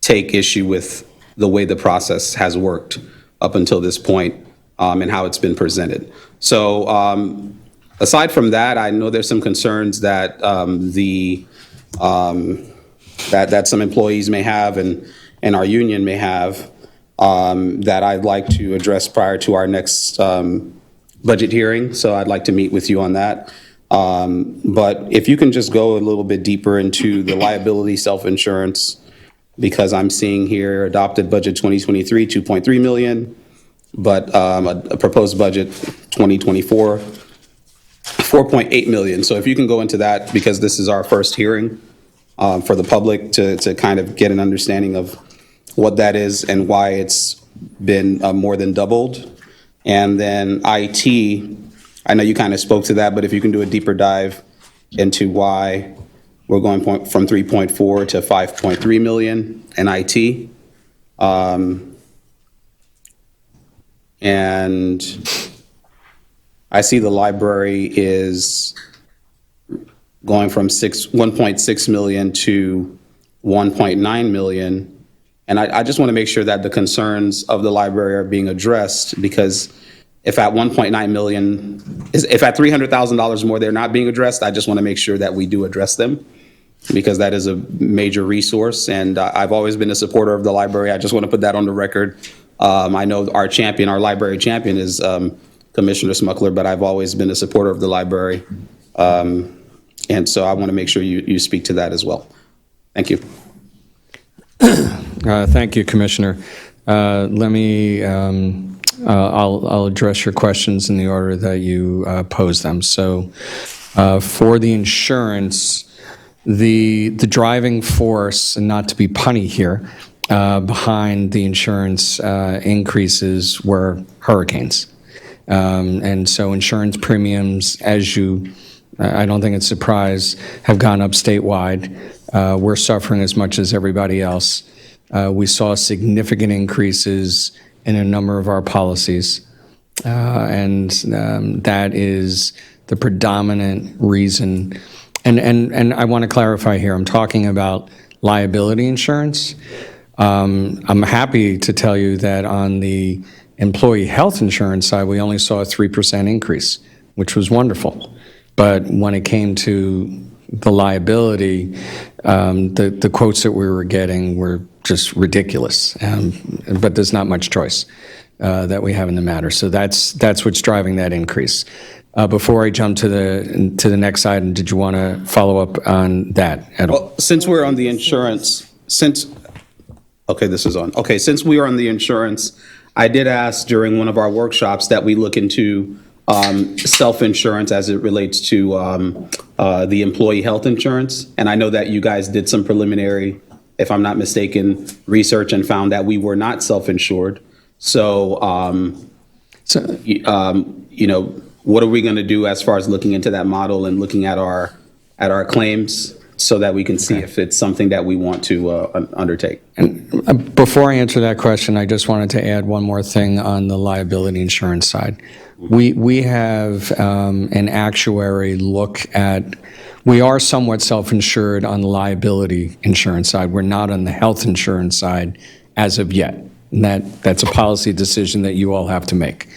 I: take issue with the way the process has worked up until this point, and how it's been presented. So aside from that, I know there's some concerns that that some employees may have and our union may have, that I'd like to address prior to our next budget hearing, so I'd like to meet with you on that. But if you can just go a little bit deeper into the liability self-insurance, because I'm seeing here adopted budget 2023, 2.3 million, but a proposed budget 2024, 4.8 million. So if you can go into that, because this is our first hearing for the public to kind of get an understanding of what that is and why it's been more than doubled. And then IT, I know you kind of spoke to that, but if you can do a deeper dive into why we're going from 3.4 to 5.3 million in IT. And I see the library is going from 1.6 million to 1.9 million. And I just want to make sure that the concerns of the library are being addressed, because if at 1.9 million, if at $300,000 more they're not being addressed, I just want to make sure that we do address them, because that is a major resource. And I've always been a supporter of the library. I just want to put that on the record. I know our champion, our library champion is Commissioner Smuckler, but I've always been a supporter of the library. And so I want to make sure you speak to that as well. Thank you.
J: Thank you, Commissioner. Let me, I'll address your questions in the order that you posed them. So for the insurance, the driving force, and not to be punny here, behind the insurance increases were hurricanes. And so insurance premiums, as you, I don't think it's a surprise, have gone up statewide. We're suffering as much as everybody else. We saw significant increases in a number of our policies, and that is the predominant reason. And I want to clarify here, I'm talking about liability insurance. I'm happy to tell you that on the employee health insurance side, we only saw a 3% increase, which was wonderful. But when it came to the liability, the quotes that we were getting were just ridiculous. But there's not much choice that we have in the matter. So that's what's driving that increase. Before I jump to the next item, did you want to follow up on that at all?
I: Well, since we're on the insurance, okay, this is on. Okay, since we are on the insurance, I did ask during one of our workshops that we look into self-insurance as it relates to the employee health insurance. And I know that you guys did some preliminary, if I'm not mistaken, research and found that we were not self-insured. So, you know, what are we going to do as far as looking into that model and looking at our claims so that we can see if it's something that we want to undertake?
J: And before I answer that question, I just wanted to add one more thing on the liability insurance side. We have an actuary look at, we are somewhat self-insured on the liability insurance side. We're not on the health insurance side as of yet. And that's a policy decision that you all have to make.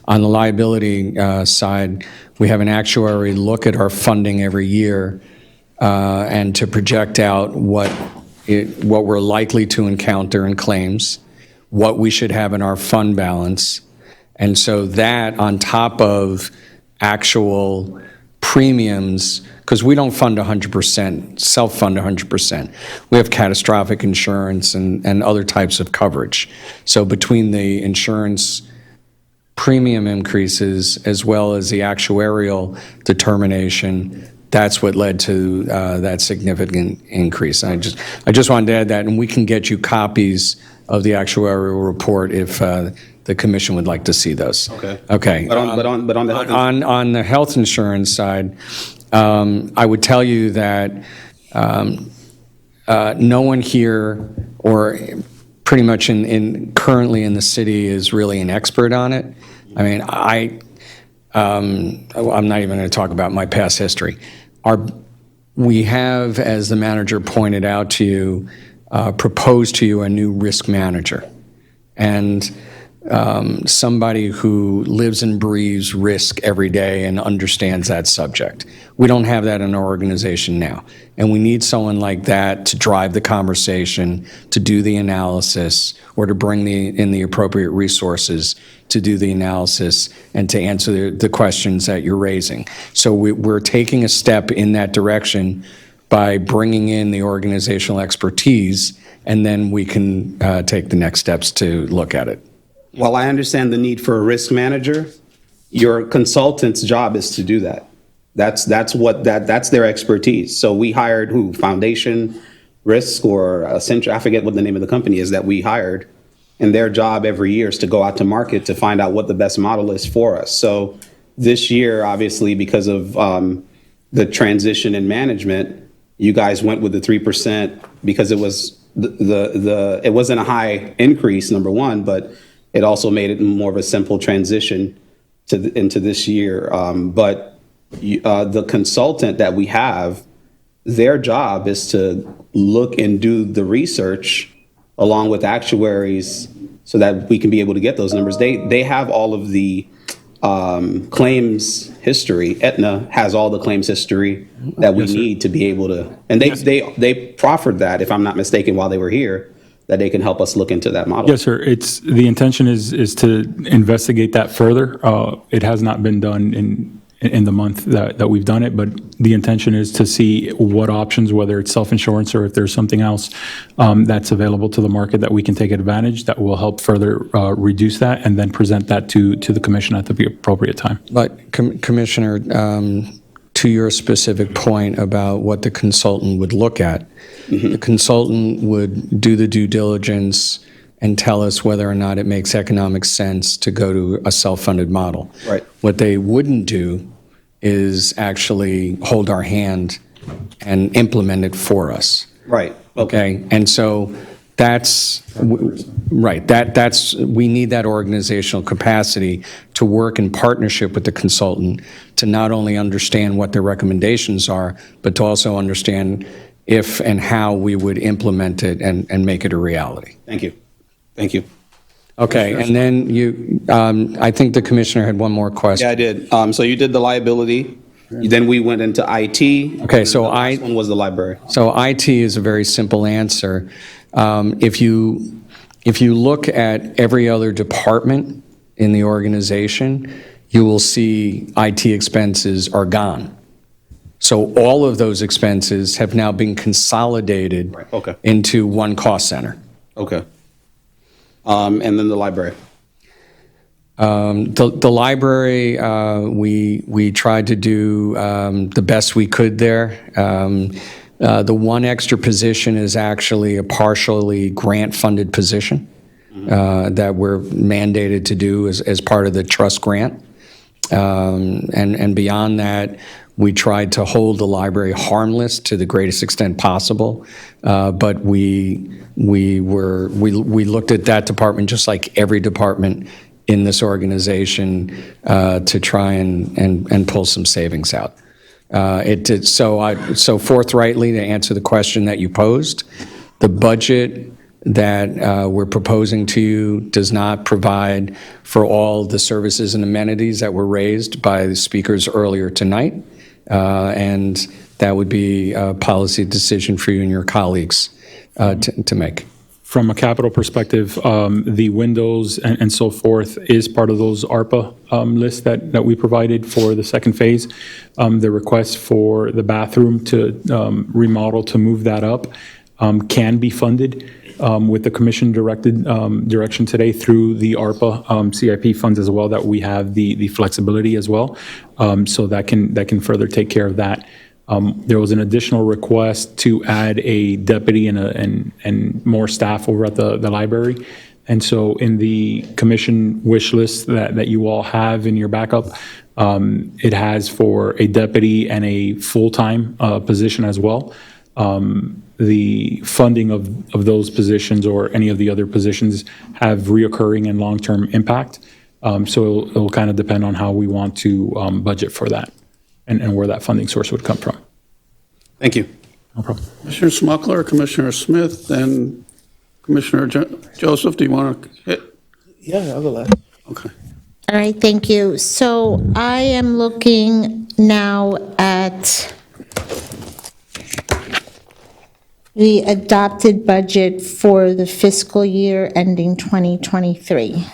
J: On the liability side, we have an actuary look at our funding every year and to project out what we're likely to encounter in claims, what we should have in our fund balance. And so that, on top of actual premiums, because we don't fund 100%, self-fund 100%. We have catastrophic insurance and other types of coverage. So between the insurance premium increases as well as the actuarial determination, that's what led to that significant increase. I just wanted to add that, and we can get you copies of the actuarial report if the commission would like to see those.
I: Okay.
J: Okay.
I: But on the health
J: on the health insurance side, I would tell you that no one here, or pretty much currently in the city, is really an expert on it. I mean, I'm not even going to talk about my past history. We have, as the manager pointed out to you, proposed to you a new risk manager. And somebody who lives and breathes risk every day and understands that subject. We don't have that in our organization now. And we need someone like that to drive the conversation, to do the analysis, or to bring in the appropriate resources to do the analysis and to answer the questions that you're raising. So we're taking a step in that direction by bringing in the organizational expertise, and then we can take the next steps to look at it.
I: While I understand the need for a risk manager, your consultant's job is to do that. That's their expertise. So we hired who? Foundation Risk or Accenture, I forget what the name of the company is that we hired. And their job every year is to go out to market to find out what the best model is for us. So this year, obviously, because of the transition in management, you guys went with the 3% because it was it wasn't a high increase, number one, but it also made it more of a simple transition into this year. But the consultant that we have, their job is to look and do the research along with actuaries so that we can be able to get those numbers. They have all of the claims history. Aetna has all the claims history that we need to be able to, and they proffered that, if I'm not mistaken, while they were here, that they can help us look into that model.
F: Yes, sir. The intention is to investigate that further. It has not been done in the month that we've done it, but the intention is to see what options, whether it's self-insurance or if there's something else that's available to the market that we can take advantage that will help further reduce that, and then present that to the commission at the appropriate time.
J: But Commissioner, to your specific point about what the consultant would look at, the consultant would do the due diligence and tell us whether or not it makes economic sense to go to a self-funded model.
I: Right.
J: What they wouldn't do is actually hold our hand and implement it for us.
I: Right.
J: Okay? And so that's, right, that's, we need that organizational capacity to work in partnership with the consultant to not only understand what their recommendations are, but to also understand if and how we would implement it and make it a reality.
I: Thank you. Thank you.
J: Okay, and then you, I think the commissioner had one more question.
I: Yeah, I did. So you did the liability, then we went into IT.
J: Okay, so
I: the last one was the library.
J: So IT is a very simple answer. If you look at every other department in the organization, you will see IT expenses are gone. So all of those expenses have now been consolidated into one cost center.
I: Okay. And then the library.
J: The library, we tried to do the best we could there. The one extra position is actually a partially grant-funded position that we're mandated to do as part of the trust grant. And beyond that, we tried to hold the library harmless to the greatest extent possible, but we looked at that department just like every department in this organization to try and pull some savings out. So forthrightly, to answer the question that you posed, the budget that we're proposing to you does not provide for all the services and amenities that were raised by the speakers earlier tonight. And that would be a policy decision for you and your colleagues to make.
F: From a capital perspective, the windows and so forth is part of those ARPA lists that we provided for the second phase. The request for the bathroom to remodel to move that up can be funded with the commission direction today through the ARPA CIP funds as well, that we have the flexibility as well. So that can further take care of that. There was an additional request to add a deputy and more staff over at the library. And so in the commission wish list that you all have in your backup, it has for a deputy and a full-time position as well. The funding of those positions or any of the other positions have reoccurring and long-term impact. So it'll kind of depend on how we want to budget for that and where that funding source would come from.
I: Thank you.
F: No problem.
A: Commissioner Smuckler, Commissioner Smith, and Commissioner Joseph, do you want to hit?
C: Yeah, I'll go last.
A: Okay.
E: All right, thank you. So I am looking now at the adopted budget for the fiscal year ending 2023,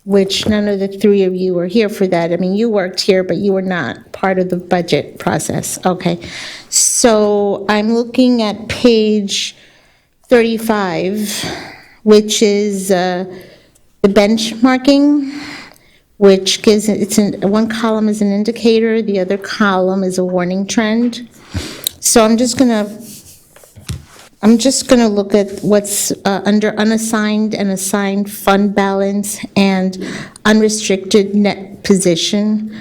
E: which none of the three of you were here for that. I mean, you worked here, but you were not part of the budget process. Okay. So I'm looking at page 35, which is the benchmarking, which gives, one column is an indicator, the other column is a warning trend. So I'm just gonna look at what's under unassigned and assigned fund balance and unrestricted net position.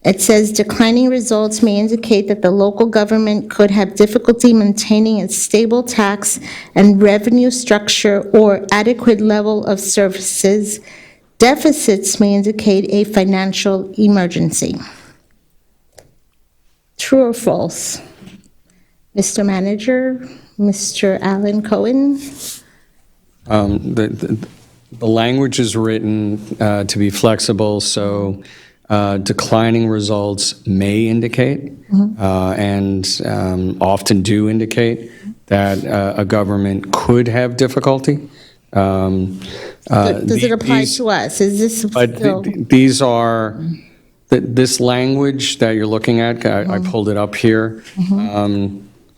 E: It says declining results may indicate that the local government could have difficulty maintaining its stable tax and revenue structure or adequate level of services. Deficits may indicate a financial emergency. True or false? Mr. Manager, Mr. Alan Cohen?
J: The language is written to be flexible, so declining results may indicate, and often do indicate, that a government could have difficulty.
E: Does it apply to us? Is this still?
J: These are, this language that you're looking at, I pulled it up here.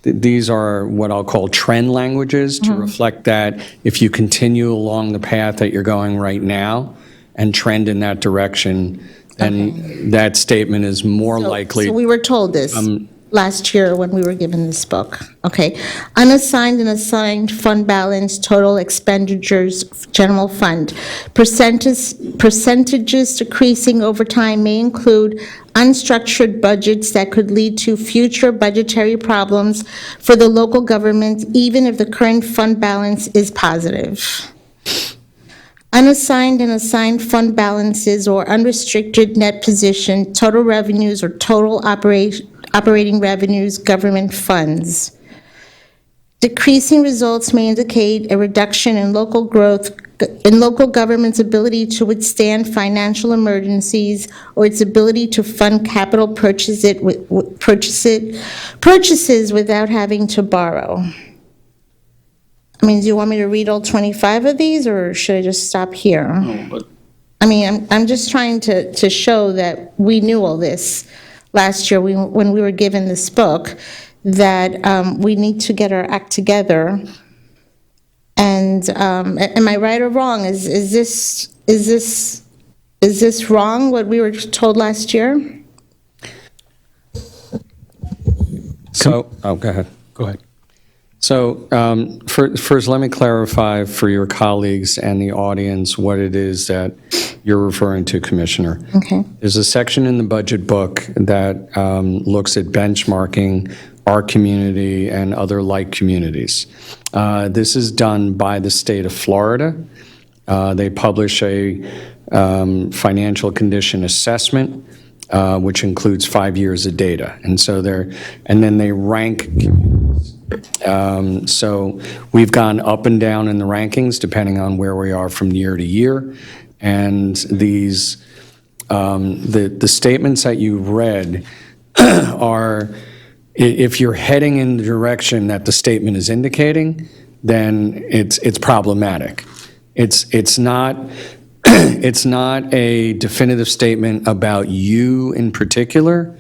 J: These are what I'll call trend languages to reflect that if you continue along the path that you're going right now and trend in that direction, then that statement is more likely.
E: So we were told this last year when we were given this book. Okay. Unassigned and assigned fund balance, total expenditures, general fund. Percentages decreasing over time may include unstructured budgets that could lead to future budgetary problems for the local government, even if the current fund balance is positive. Unassigned and assigned fund balances or unrestricted net position, total revenues or total operating revenues, government funds. Decreasing results may indicate a reduction in local growth, in local government's ability to withstand financial emergencies or its ability to fund capital purchases without having to borrow. I mean, do you want me to read all 25 of these, or should I just stop here? I mean, I'm just trying to show that we knew all this last year when we were given this book, that we need to get our act together. And am I right or wrong? Is this wrong, what we were told last year?
J: So, go ahead.
F: Go ahead.
J: So first, let me clarify for your colleagues and the audience what it is that you're referring to, Commissioner.
E: Okay.
J: There's a section in the budget book that looks at benchmarking our community and other like communities. This is done by the state of Florida. They publish a financial condition assessment, which includes 5 years of data. And then they rank communities. So we've gone up and down in the rankings depending on where we are from year to year. And these, the statements that you read are, if you're heading in the direction that the statement is indicating, then it's problematic. It's not it's not a definitive statement about you in particular.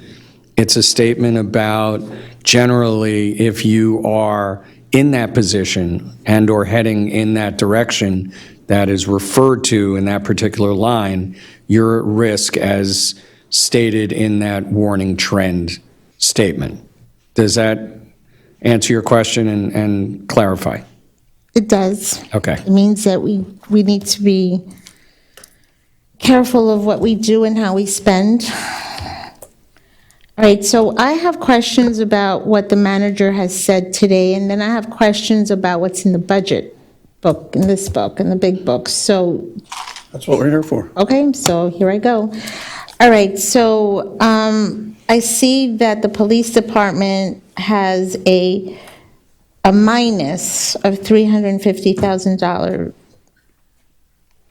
J: It's a statement about generally if you are in that position and or heading in that direction that is referred to in that particular line, you're at risk as stated in that warning trend statement. Does that answer your question and clarify?
E: It does.
J: Okay.
E: It means that we need to be careful of what we do and how we spend. All right, so I have questions about what the manager has said today, and then I have questions about what's in the budget book, in this book, in the big book. So,
A: That's what we're here for.
E: okay, so here I go. All right, so I see that the police department has a minus of $350,000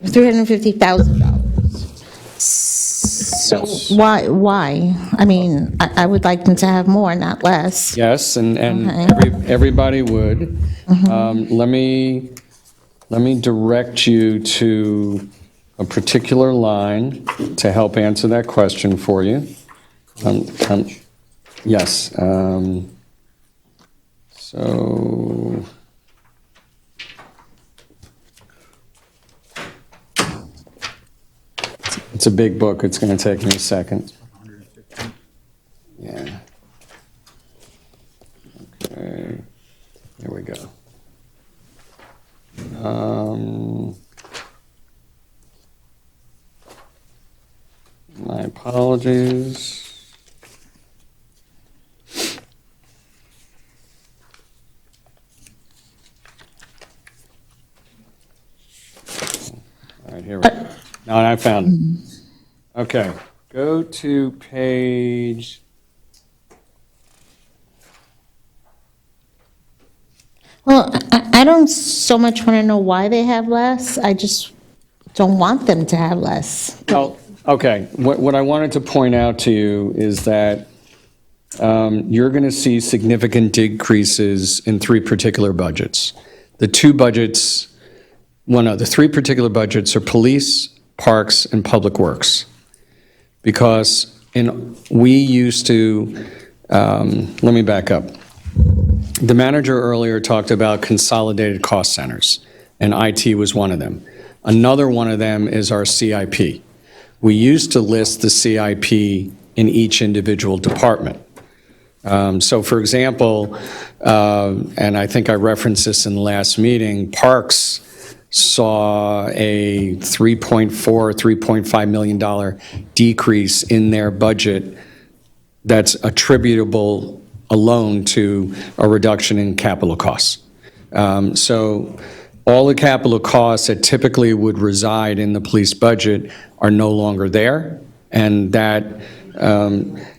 E: $350,000. So why? I mean, I would like them to have more, not less.
J: Yes, and
E: Okay.
J: everybody would. Let me direct you to a particular line to help answer that question for you. Yes. So, it's a big book. It's going to take me a second. Yeah. Okay. There we go. My apologies. All right, here we go. Now I found it. Okay, go to page.
E: Well, I don't so much want to know why they have less. I just don't want them to have less.
J: Oh, okay. What I wanted to point out to you is that you're going to see significant decreases in three particular budgets. The three particular budgets are police, parks, and public works. Because we used to, let me back up. The manager earlier talked about consolidated cost centers, and IT was one of them. Another one of them is our CIP. We used to list the CIP in each individual department. So for example, and I think I referenced this in the last meeting, Parks saw a $3.4, $3.5 million decrease in their budget that's attributable alone to a reduction in capital costs. So all the capital costs that typically would reside in the police budget are no longer there, and that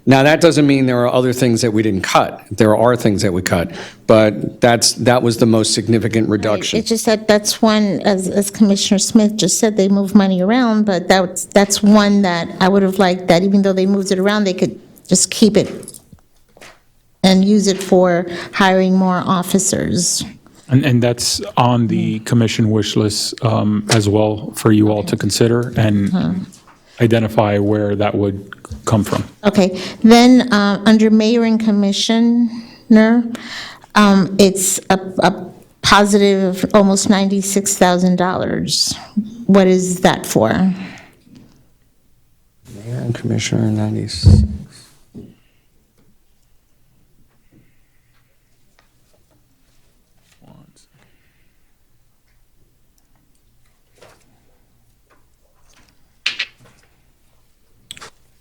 J: now that doesn't mean there are other things that we didn't cut. There are things that we cut, but that was the most significant reduction.
E: It's just that that's one, as Commissioner Smith just said, they move money around, but that's one that I would have liked, that even though they moved it around, they could just keep it and use it for hiring more officers.
F: And that's on the commission wish list as well for you all to consider and identify where that would come from.
E: Okay, then, under mayor and commissioner, it's a positive of almost $96,000. What is that for?
J: Mayor and Commissioner, 96.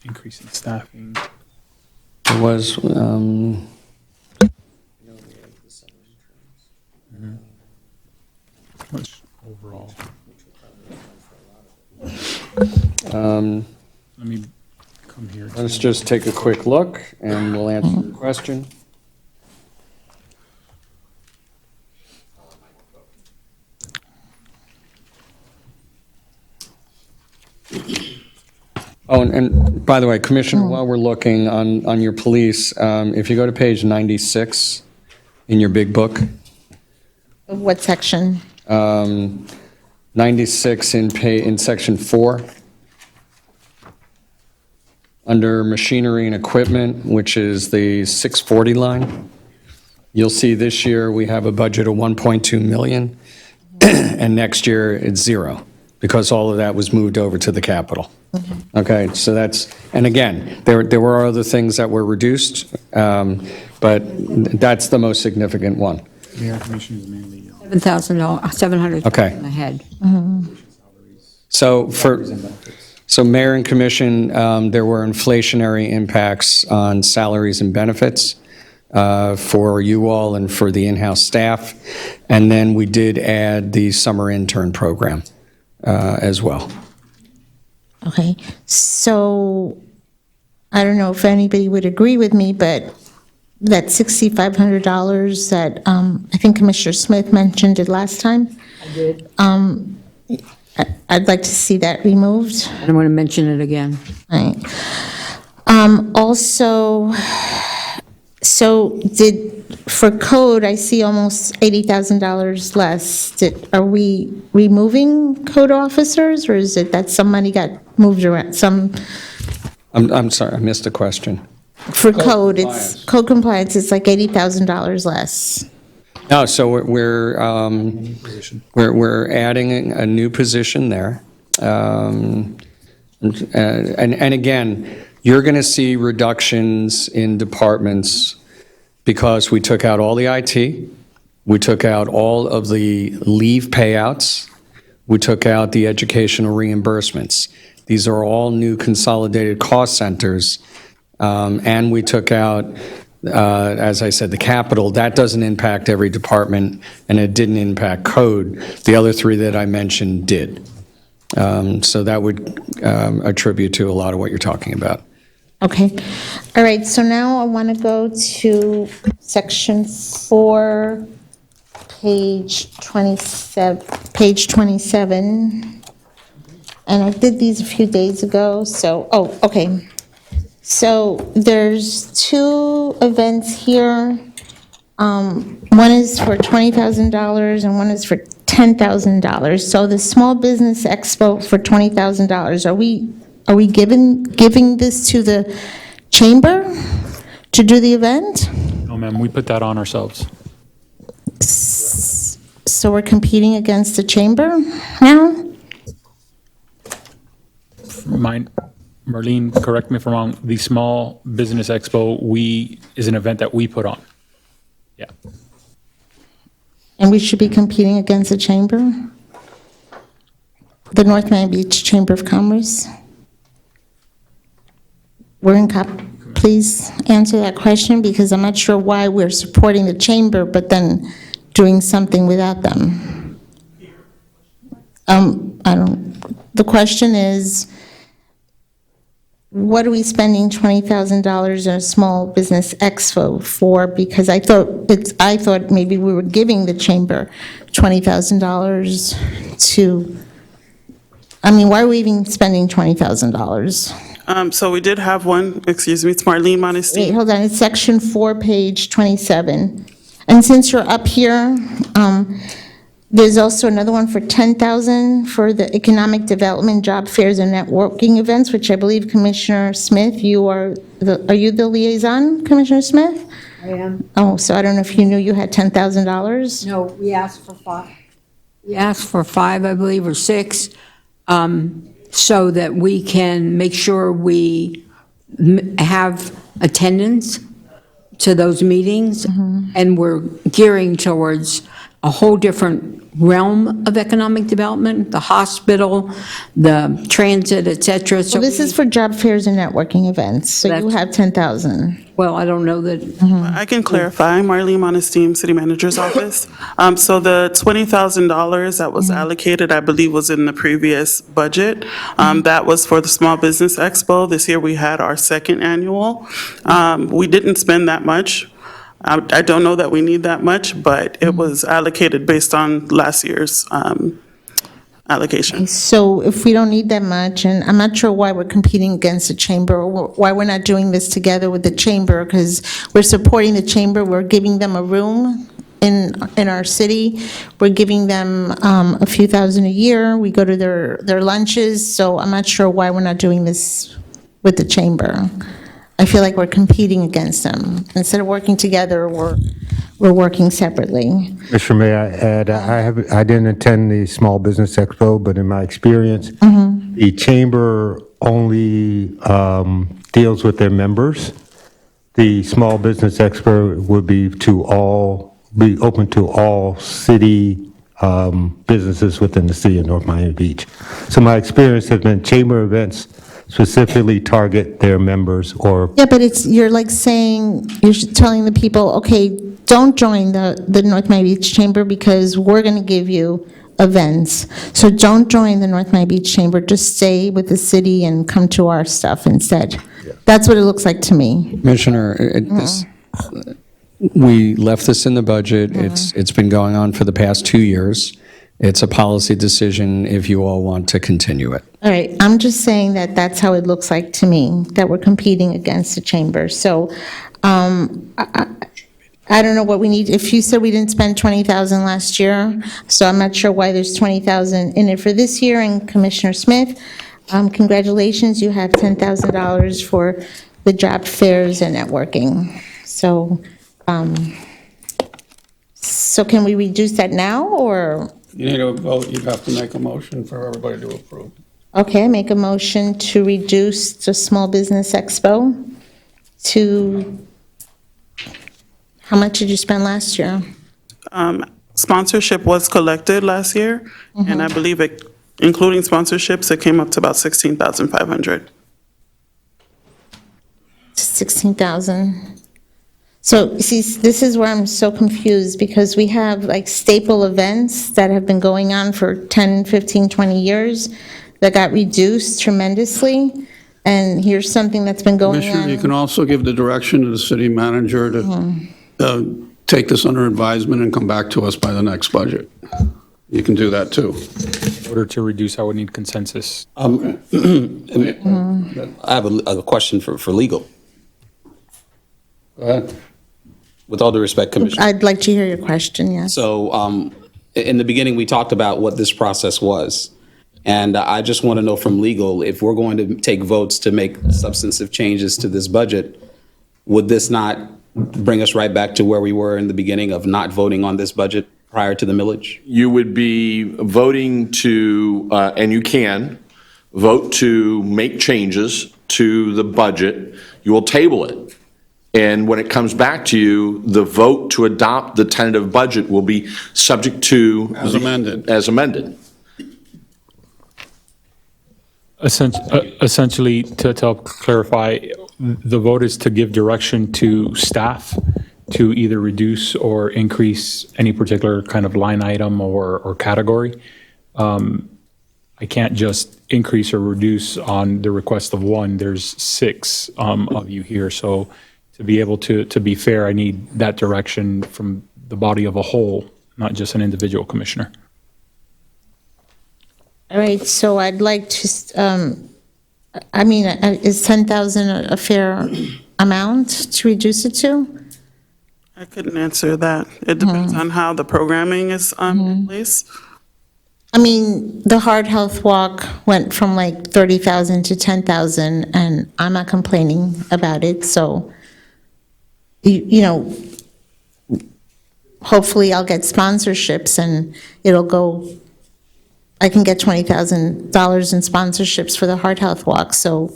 F: Increase in staffing.
J: It was,
F: Much overall. Let me come here.
J: let's just take a quick look and we'll answer the question. Oh, and by the way, Commissioner, while we're looking on your police, if you go to page 96 in your big book,
E: What section?
J: 96 in section 4, under machinery and equipment, which is the 640 line, you'll see this year we have a budget of 1.2 million, and next year it's zero, because all of that was moved over to the capital. Okay, so that's, and again, there were other things that were reduced, but that's the most significant one.
F: Mayor Commission is mainly.
B: $7,000, $700,000
J: Okay.
B: ahead.
J: So mayor and commission, there were inflationary impacts on salaries and benefits for you all and for the in-house staff. And then we did add the summer intern program as well.
E: Okay, so I don't know if anybody would agree with me, but that $6,500 that I think Commissioner Smith mentioned it last time.
B: I did.
E: I'd like to see that removed.
B: I don't want to mention it again.
E: Right. Also, so for code, I see almost $80,000 less. Are we removing code officers, or is it that some money got moved around,
J: I'm sorry, I missed the question.
E: for code, it's, code compliance, it's like $80,000 less.
J: No, so we're adding a new position there. And again, you're going to see reductions in departments because we took out all the IT, we took out all of the leave payouts, we took out the educational reimbursements. These are all new consolidated cost centers, and we took out, as I said, the capital. That doesn't impact every department, and it didn't impact code. The other three that I mentioned did. So that would attribute to a lot of what you're talking about.
E: Okay. All right, so now I want to go to section 4, page 27. And I did these a few days ago, so, okay. So there's 2 events here. One is for $20,000 and one is for $10,000. So the Small Business Expo for $20,000, are we giving this to the chamber to do the event?
F: No, ma'am, we put that on ourselves.
E: So we're competing against the chamber now?
F: Marlene, correct me if I'm wrong, the Small Business Expo, is an event that we put on. Yeah.
E: And we should be competing against the chamber? The North Miami Beach Chamber of Commerce? Please answer that question, because I'm not sure why we're supporting the chamber, but then doing something without them. The question is, what are we spending $20,000 in a Small Business Expo for? Because I thought maybe we were giving the chamber $20,000 to, why are we even spending $20,000?
Q: So we did have one, excuse me, it's Marlene Modesty.
E: Wait, hold on, it's section 4, page 27. And since you're up here, there's also another one for $10,000 for the Economic Development, Job Fairs, and Networking Events, which I believe Commissioner Smith, are you the liaison, Commissioner Smith?
B: I am.
E: Oh, so I don't know if you knew you had $10,000?
B: No, we asked for 5. We asked for 5, I believe, or 6, so that we can make sure we have attendance to those meetings, and we're gearing towards a whole different realm of economic development, the hospital, the transit, et cetera. So
E: Well, this is for job fairs and networking events, so you have 10,000.
B: Well, I don't know that.
Q: I can clarify, Marlene Modesty, City Manager's Office. So the $20,000 that was allocated, I believe, was in the previous budget. That was for the Small Business Expo. This year, we had our second annual. We didn't spend that much. I don't know that we need that much, but it was allocated based on last year's allocation.
E: So if we don't need that much, and I'm not sure why we're competing against the chamber, or why we're not doing this together with the chamber, because we're supporting the chamber, we're giving them a room in our city, we're giving them a few thousand a year, we go to their lunches, so I'm not sure why we're not doing this with the chamber. I feel like we're competing against them. Instead of working together, we're working separately.
R: Mr. May I add, I didn't attend the Small Business Expo, but in my experience, the chamber only deals with their members. The Small Business Expo would be open to all city businesses within the city of North Miami Beach. So my experience has been chamber events specifically target their members or...
E: Yeah, but you're like saying, you're telling the people, okay, don't join the North Miami Beach Chamber because we're going to give you events. So don't join the North Miami Beach Chamber, just stay with the city and come to our stuff instead. That's what it looks like to me.
J: Commissioner, we left this in the budget. It's been going on for the past 2 years. It's a policy decision if you all want to continue it.
E: All right, I'm just saying that that's how it looks like to me, that we're competing against the chamber. So I don't know what we need. If you said we didn't spend 20,000 last year, so I'm not sure why there's 20,000 in it for this year. And Commissioner Smith, congratulations, you have $10,000 for the job fairs and networking. So, so can we reduce that now, or?
A: You need a vote, you'd have to make a motion for everybody to approve.
E: Okay, make a motion to reduce the Small Business Expo to, how much did you spend last year?
Q: Sponsorship was collected last year, and I believe it, including sponsorships, it came up to about 16,500.
E: 16,000. So, see, this is where I'm so confused, because we have like staple events that have been going on for 10, 15, 20 years that got reduced tremendously, and here's something that's been going
A: Commissioner,
E: on.
A: you can also give the direction to the city manager to take this under advisement and come back to us by the next budget. You can do that, too.
F: In order to reduce, I would need consensus.
I: I have a question for legal.
A: Go ahead.
I: With all due respect, Commissioner.
E: I'd like to hear your question, yes.
I: So in the beginning, we talked about what this process was. And I just want to know from legal, if we're going to take votes to make substantive changes to this budget, would this not bring us right back to where we were in the beginning of not voting on this budget prior to the millage?
G: You would be voting to, and you can, vote to make changes to the budget. You will table it. And when it comes back to you, the vote to adopt the tentative budget will be subject to...
A: As amended.
G: As amended.
F: Essentially, to help clarify, the vote is to give direction to staff to either reduce or increase any particular kind of line item or category. I can't just increase or reduce on the request of one. There's 6 of you here, so to be able to be fair, I need that direction from the body of a whole, not just an individual commissioner.
E: All right, so I'd like to, is 10,000 a fair amount to reduce it to?
Q: I couldn't answer that. It depends on how the programming is in place.
E: I mean, the Heart Health Walk went from like 30,000 to 10,000, and I'm not complaining about it, so, you know, hopefully I'll get sponsorships and it'll go, I can get $20,000 in sponsorships for the Heart Health Walk, so,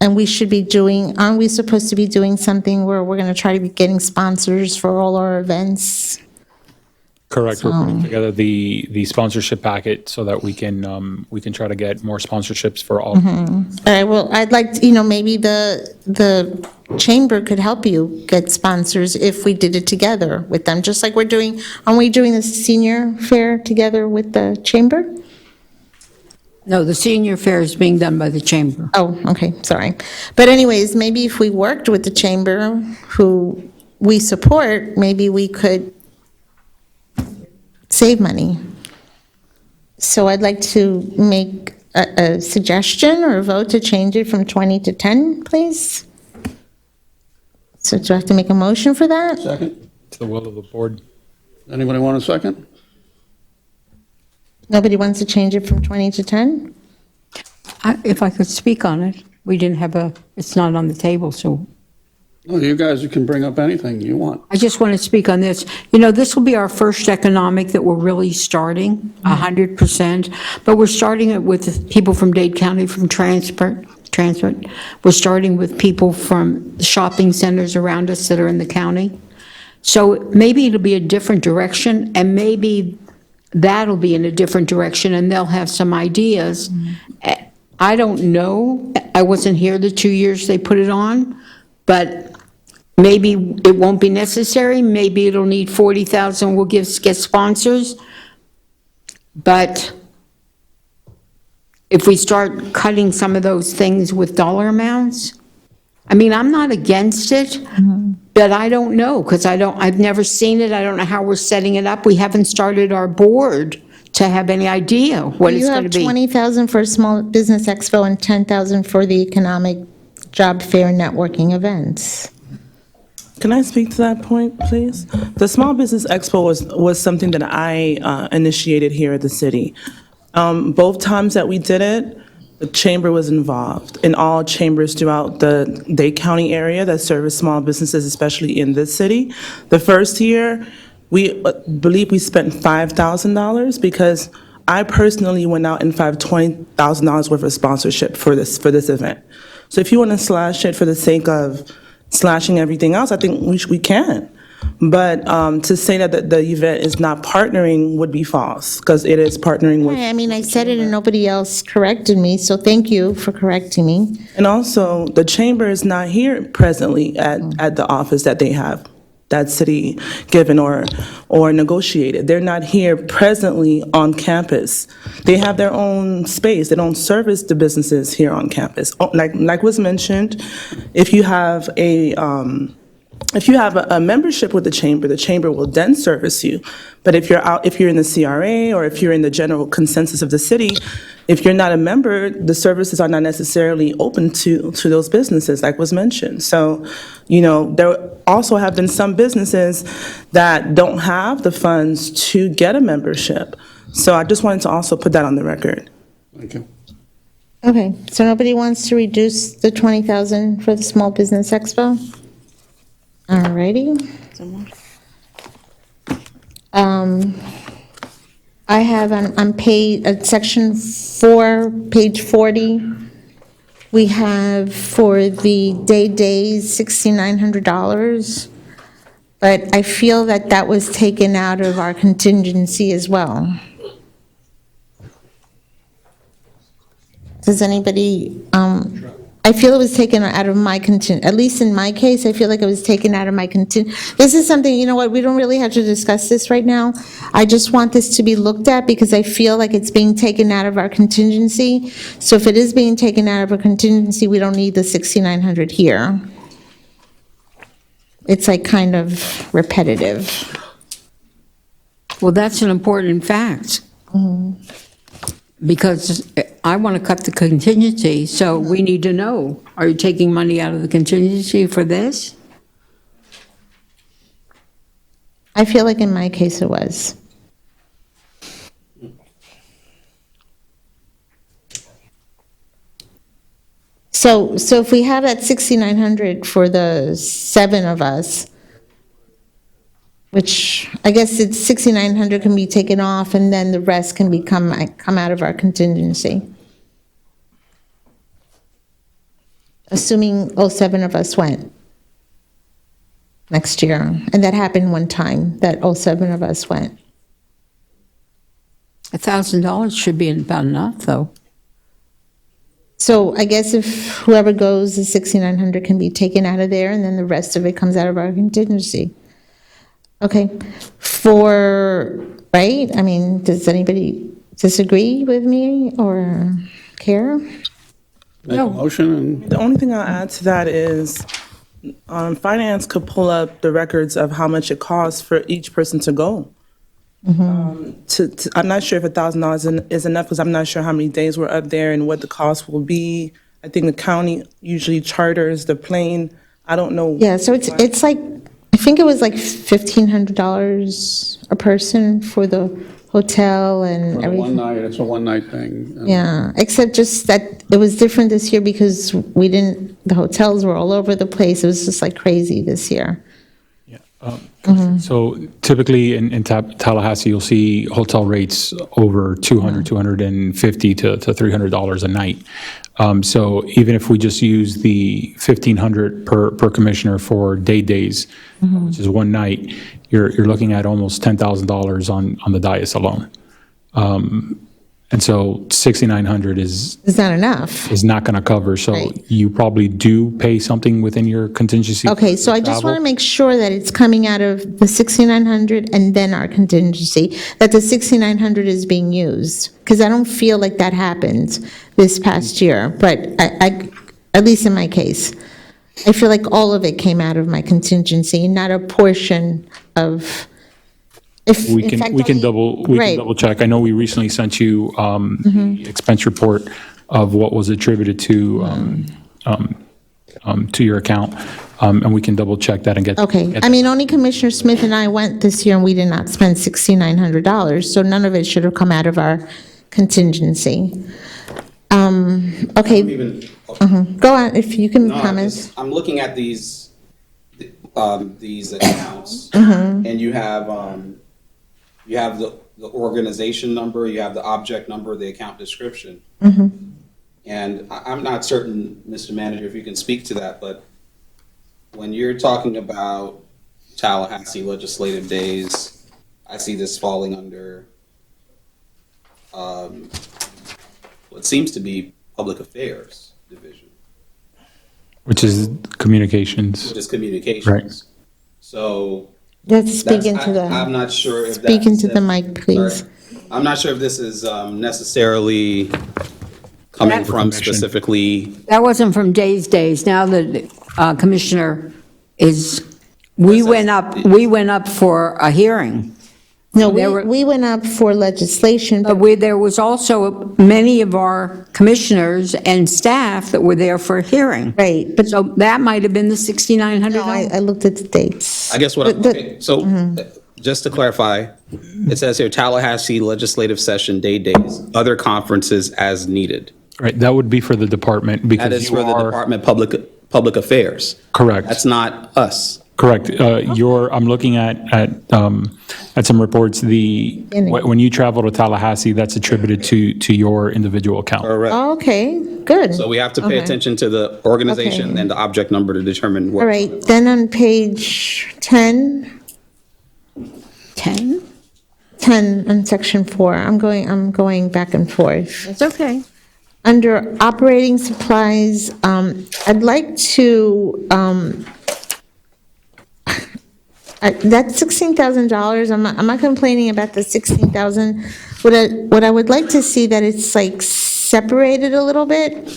E: and we should be doing, aren't we supposed to be doing something where we're gonna try to be getting sponsors for all our events?
F: Correct. We're putting together the sponsorship packet so that we can try to get more sponsorships for all.
E: All right, well, I'd like, to, you know, maybe the chamber could help you get sponsors if we did it together with them, just like we're doing, aren't we doing the senior fair together with the chamber?
B: No, the senior fair is being done by the chamber.
E: Oh, okay, sorry. But anyways, maybe if we worked with the chamber, who we support, maybe we could save money. So I'd like to make a suggestion or a vote to change it from 20 to 10, please. So do I have to make a motion for that?
A: Second?
F: To the will of the board.
A: Anybody want a second?
E: Nobody wants to change it from 20 to 10?
B: If I could speak on it, we didn't have it's not on the table, so
A: No, you guys, you can bring up anything you want.
B: I just want to speak on this. You know, this will be our first economic that we're really starting, 100%, but we're starting it with people from Dade County, from transport. We're starting with people from the shopping centers around us that are in the county. So maybe it'll be a different direction, and maybe that'll be in a different direction, and they'll have some ideas. I don't know. I wasn't here the 2 years they put it on, but maybe it won't be necessary. Maybe it'll need 40,000. We'll get sponsors. But if we start cutting some of those things with dollar amounts, I mean, I'm not against it, but I don't know, because I've never seen it. I don't know how we're setting it up. We haven't started our board to have any idea what it's going to be.
E: You have 20,000 for Small Business Expo and 10,000 for the Economic Job Fair networking events.
S: Can I speak to that point, please? The Small Business Expo was something that I initiated here at the city. Both times that we did it, the chamber was involved, and all chambers throughout the Dade County area that service small businesses, especially in this city. The first year, we believe we spent $5,000 because I personally went out and found $20,000 worth of sponsorship for this event. So if you want to slash it for the sake of slashing everything else, I think we can. But to say that the event is not partnering would be false, because it is partnering with.
E: I mean, I said it and nobody else corrected me, so thank you for correcting me.
S: And also, the chamber is not here presently at the office that they have, that city given or negotiated. They're not here presently on campus. They have their own space. They don't service the businesses here on campus. Like was mentioned, if you have a membership with the chamber will then service you. But if you're in the CRA or if you're in the general consensus of the city, if you're not a member, the services are not necessarily open to those businesses, like was mentioned. So, there also have been some businesses that don't have the funds to get a membership. So I just wanted to also put that on the record.
A: Thank you.
E: Okay, so nobody wants to reduce the 20,000 for the Small Business Expo? All righty. I have on page, section 4, page 40, we have for the days, $6,900. But I feel that was taken out of our contingency as well. Does anybody, I feel it was taken out of my at least in my case, I feel like it was taken out of my This is something, you know what, we don't really have to discuss this right now. I just want this to be looked at because I feel like it's being taken out of our contingency. So if it is being taken out of our contingency, we don't need the 6,900 here. It's like kind of repetitive.
B: Well, that's an important fact. Because I want to cut the contingency, so we need to know, are you taking money out of the contingency for this?
E: I feel like in my case it was. So if we have that 6,900 for the 7 of us, which I guess it's 6,900 can be taken off and then the rest can come out of our contingency. Assuming all 7 of us went next year. And that happened one time, that all 7 of us went.
B: $1,000 should be about enough, though.
E: So I guess if whoever goes, the 6,900 can be taken out of there and then the rest of it comes out of our contingency. Okay, right? I mean, does anybody disagree with me or care?
A: Make a motion and.
S: The only thing I'll add to that is finance could pull up the records of how much it costs for each person to go. I'm not sure if $1,000 is enough because I'm not sure how many days we're up there and what the cost will be. I think the county usually charters the plane. I don't know.
E: Yeah, so it's like, I think it was like $1,500 a person for the hotel and
A: For the
E: everything.
A: one night, it's a one-night thing.
E: Yeah, except just that it was different this year because the hotels were all over the place. It was just like crazy this year.
F: So typically in Tallahassee, you'll see hotel rates over $200, $250 to $300 a night. So even if we just use the $1,500 per commissioner for days, which is one night, you're looking at almost $10,000 on the dais alone. And so 6,900 is
E: not enough.
F: Is not going to cover. So you probably do pay something within your contingency.
E: Okay, so I just want to make sure that it's coming out of the 6,900 and then our contingency, that the 6,900 is being used. Because I don't feel like that happened this past year, but I, at least in my case, I feel like all of it came out of my contingency, not a portion of If,
F: We
E: in
F: can,
E: fact,
F: we can
E: only-
F: double, we can
E: right.
F: double check. I know we recently sent you the expense report of what was attributed to your account, and we can double check that and get.
E: Okay,
F: get
E: I mean, only Commissioner Smith and I went this year, and we did not spend $6,900, so none of it should have come out of our contingency. Okay, go on, if you can
I: No,
E: comment.
I: I'm looking at these accounts, and you have the organization number, you have the object number, the account description. And I'm not certain, Mr. Manager, if you can speak to that, but when you're talking about Tallahassee legislative days, I see this falling under what seems to be Public Affairs Division,
F: Which is communications.
I: which is communications.
F: Right.
I: So.
E: Let's speak
I: that's-
E: into
I: I'm
E: the,
I: not sure if
E: speak
I: that's-
E: into the mic, please.
I: Sorry. I'm not sure if this is necessarily coming from specifically.
B: That wasn't from Days. Now the commissioner is, we went up for a hearing.
E: No,
B: There were-
E: we went up for legislation, but
B: But there was also many of our commissioners and staff that were there for a hearing.
E: Right, but.
B: So that might have been the $6,900.
E: No, I looked at the dates.
I: I guess what,
E: But the-
I: okay, so just to clarify, it says here Tallahassee legislative session day days, other conferences as needed.
F: Right, that would be for the department because
I: That is
F: you
I: for the
F: are-
I: Department of Public Affairs.
F: Correct.
I: That's not us.
F: Correct. I'm looking at some reports, when you travel to Tallahassee, that's attributed to your individual account.
I: Correct.
E: Oh, okay, good.
I: So we have to pay
E: Okay.
I: attention to the organization
E: Okay.
I: and the object number to determine what.
E: All right, then on page 10.
B: 10?
E: 10 on section 4, I'm going back and forth.
B: That's okay.
E: Under operating supplies, I'd like to, that's $16,000, I'm not complaining about the $16,000. What I would like to see that it's like separated a little bit,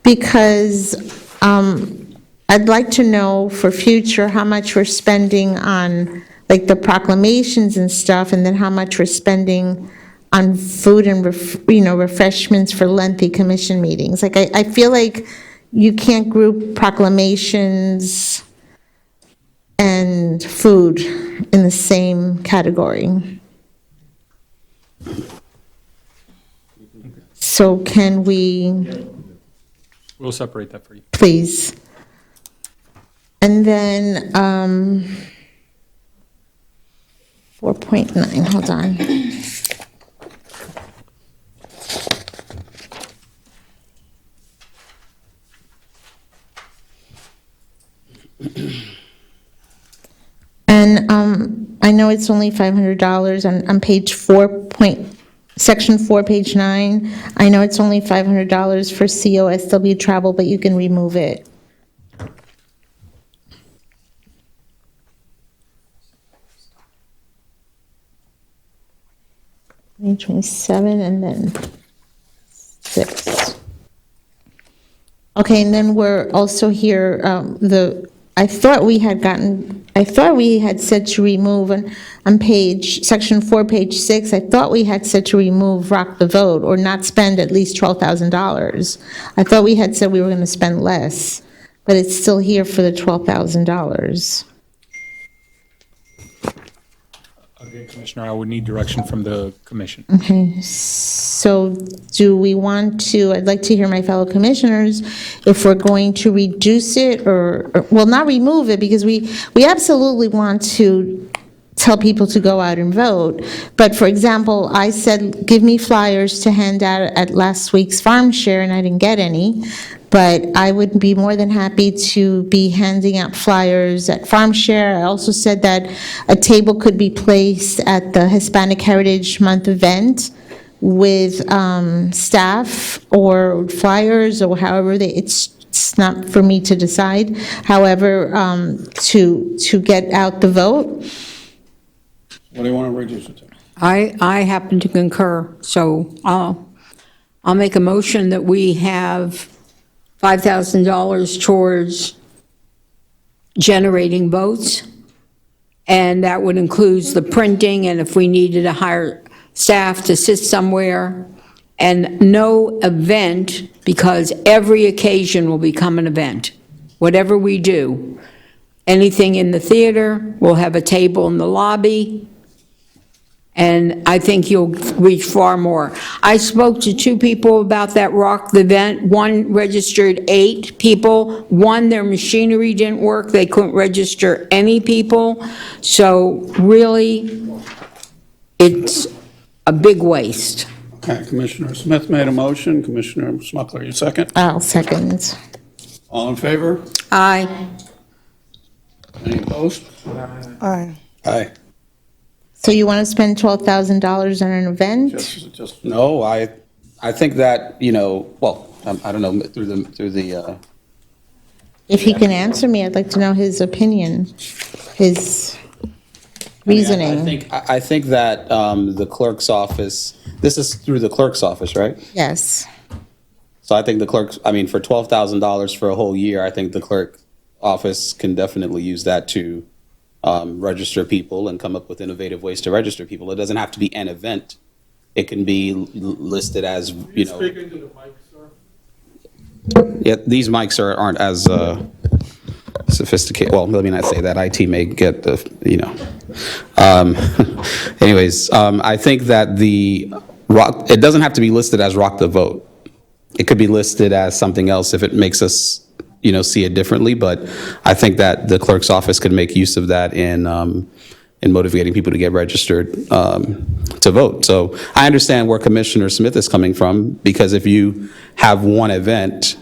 E: because I'd like to know for future how much we're spending on, like, the proclamations and stuff, and then how much we're spending on food and, refreshments for lengthy commission meetings. Like, I feel like you can't group proclamations and food in the same category. So can we,
F: We'll separate that for you.
E: please? And then, 4.9, hold on. And I know it's only $500 on page 4, section 4, page 9. I know it's only $500 for COSW travel, but you can remove it. Page 27 and then 6. Okay, and then we're also here, I thought we had said to remove on page, section 4, page 6, I thought we had said to remove Rock the Vote or not spend at least $12,000. I thought we had said we were going to spend less, but it's still here for the $12,000.
F: Okay, Commissioner, I would need direction from the commission.
E: Okay, so do we want to, I'd like to hear my fellow commissioners, if we're going to reduce it or well, not remove it, because we absolutely want to tell people to go out and vote. But for example, I said, give me flyers to hand out at last week's farm share, and I didn't get any. But I would be more than happy to be handing out flyers at farm share. I also said that a table could be placed at the Hispanic Heritage Month event with staff or flyers or however it's not for me to decide. However, to get out the vote.
A: What do you want to reduce it to?
B: I happen to concur, so I'll make a motion that we have $5,000 towards generating votes and that would include the printing, and if we needed to hire staff to sit somewhere, and no event, because every occasion will become an event. Whatever we do, anything in the theater, we'll have a table in the lobby, and I think you'll reach far more. I spoke to 2 people about that rock event. One registered 8 people. One, their machinery didn't work. They couldn't register any people. So really, it's a big waste.
A: Okay, Commissioner Smith made a motion. Commissioner Smuckler, you second?
E: I'll second.
A: All in favor?
B: Aye.
A: Any opposed?
P: Aye.
I: Aye.
E: So you want to spend $12,000 on an event?
A: Just
I: No, I think that, well, I don't know, through the,
E: If he can answer me, I'd like to know his opinion, his reasoning.
I: I think that the clerk's office, this is through the clerk's office, right?
E: Yes.
I: So I think the clerk's, for $12,000 for a whole year, I think the clerk office can definitely use that to register people and come up with innovative ways to register people. It doesn't have to be an event. It can be listed as, Yeah, these mics aren't as sophisticated. Well, let me not say that. IT may get the, Anyways, I think that it doesn't have to be listed as Rock the Vote. It could be listed as something else if it makes us, see it differently. But I think that the clerk's office could make use of that in motivating people to get registered to vote. So I understand where Commissioner Smith is coming from, because if you have one event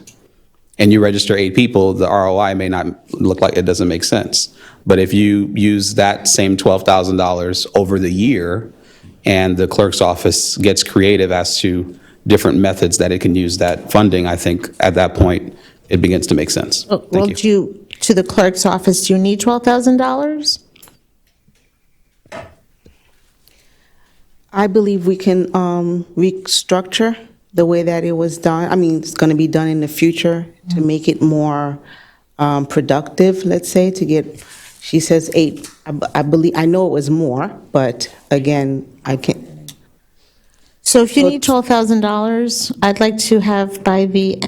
I: and you register 8 people, the ROI may not look like, it doesn't make sense. But if you use that same $12,000 over the year, and the clerk's office gets creative as to different methods that it can use that funding, I think at that point, it begins to make sense.
E: Well,
I: Thank you.
E: to the clerk's office, do you need $12,000?
D: I believe we can restructure the way that it was done. It's going to be done in the future to make it more productive, let's say, to get, she says 8. I know it was more, but again, I can't.
E: So if you need $12,000, I'd like to have by the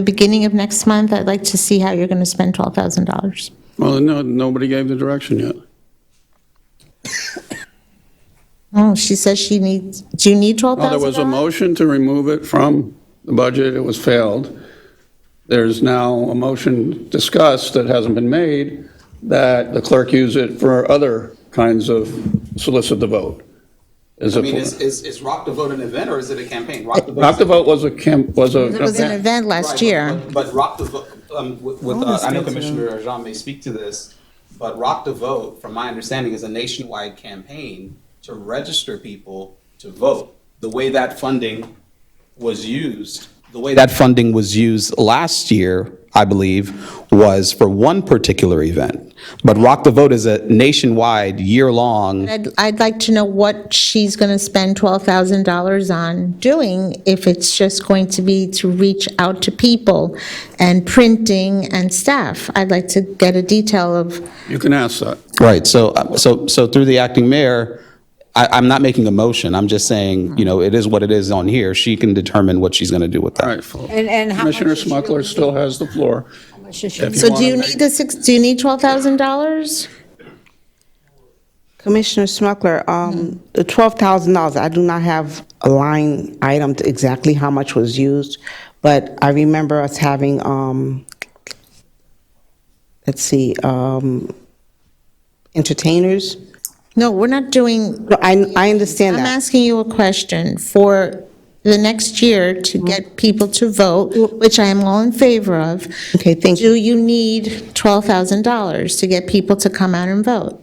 E: beginning of next month, I'd like to see how you're going to spend $12,000.
A: Well, no, nobody gave the direction yet.
E: Oh, she says she needs, do you need $12,000?
A: Well, there was a motion to remove it from the budget. It was failed. There's now a motion discussed that hasn't been made that the clerk use it for other kinds of solicit the vote. Is
I: Rock the Vote an event, or is it a campaign?
A: Rock the Vote was a
E: It was an event last year.
I: But Rock the Vote, I know Commissioner Jean may speak to this, but Rock the Vote, from my understanding, is a nationwide campaign to register people to vote. The way that funding was used last year, I believe, was for one particular event. But Rock the Vote is a nationwide, year-long.
E: I'd like to know what she's going to spend $12,000 on doing, if it's just going to be to reach out to people and printing and staff. I'd like to get a detail of.
A: You can ask that.
I: Right, so through the acting mayor, I'm not making a motion, I'm just saying, it is what it is on here. She can determine what she's going to do with that.
A: All right,
B: And how much
A: Commissioner
B: is she
A: Smuckler still has the floor.
E: So do you need do you need $12,000?
D: Commissioner Smuckler, the $12,000, I do not have a line item to exactly how much was used, but I remember us having, entertainers.
E: No, we're not doing.
D: No, I understand that.
E: I'm asking you a question for the next year to get people to vote, which I am all in favor of.
D: Okay, thank you.
E: Do you need $12,000 to get people to come out and vote?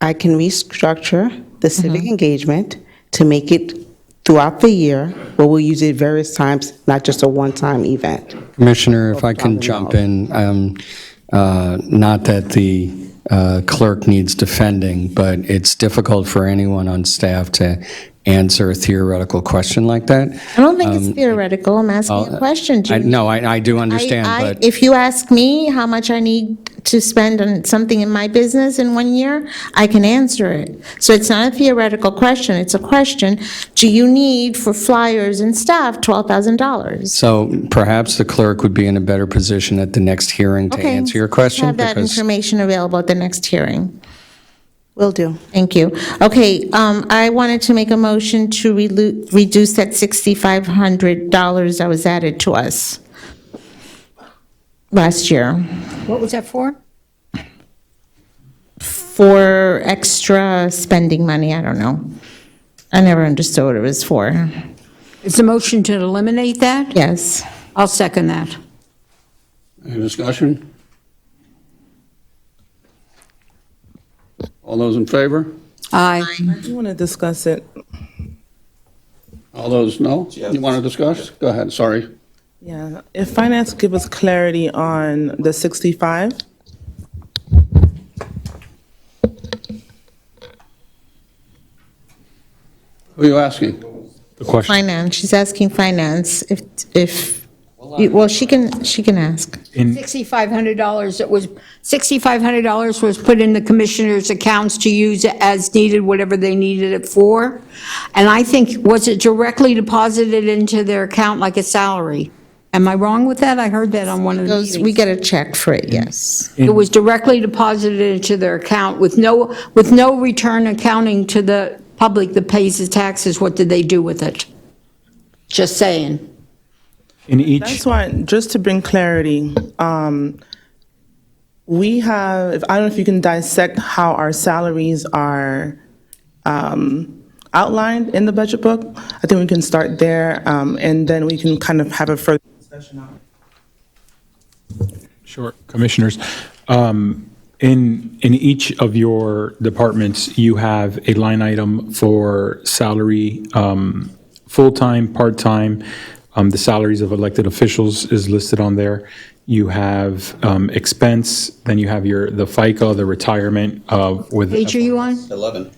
D: I can restructure the civic engagement to make it throughout the year, where we'll use it various times, not just a one-time event.
J: Commissioner, if I can jump in, not that the clerk needs defending, but it's difficult for anyone on staff to answer a theoretical question like that.
E: I don't think it's theoretical, I'm asking a question.
J: No, I do understand, but
E: If you ask me how much I need to spend on something in my business in 1 year, I can answer it. So it's not a theoretical question, it's a question, do you need for flyers and stuff $12,000?
J: so perhaps the clerk would be in a better position at the next hearing to
E: Okay,
J: answer your question.
E: Have that
J: because-
E: information available at the next hearing.
D: Will do.
E: Thank you. Okay, I wanted to make a motion to reduce that $6,500 that was added to us last year
B: What was that for?
E: for extra spending money, I don't know. I never understood what it was for.
B: Is the motion to eliminate that?
E: Yes.
B: I'll second that.
A: Any discussion? All those in favor?
B: Aye.
S: I do want to discuss it.
A: All those no? You want to discuss? Go ahead, sorry.
S: Yeah, if finance could give us clarity on the 65.
A: Who are you asking?
F: The question.
E: Finance, she's asking finance well, she can ask.
B: $6,500, $6,500 was put in the commissioner's accounts to use it as needed, whatever they needed it for. And I think, was it directly deposited into their account like a salary? Am I wrong with that? I heard that on one of the
E: We
B: meetings.
E: get a check for it, yes.
B: It was directly deposited into their account with no return accounting to the public that pays the taxes. What did they do with it? Just saying.
F: In each,
S: That's why, just to bring clarity, we have, I don't know if you can dissect how our salaries are outlined in the budget book. I think we can start there, and then we can kind of have a further discussion on it.
F: Sure, commissioners. In each of your departments, you have a line item for salary, full-time, part-time. The salaries of elected officials is listed on there. You have expense, then you have the FICA, the retirement with.
B: Page are you on?
I: 11.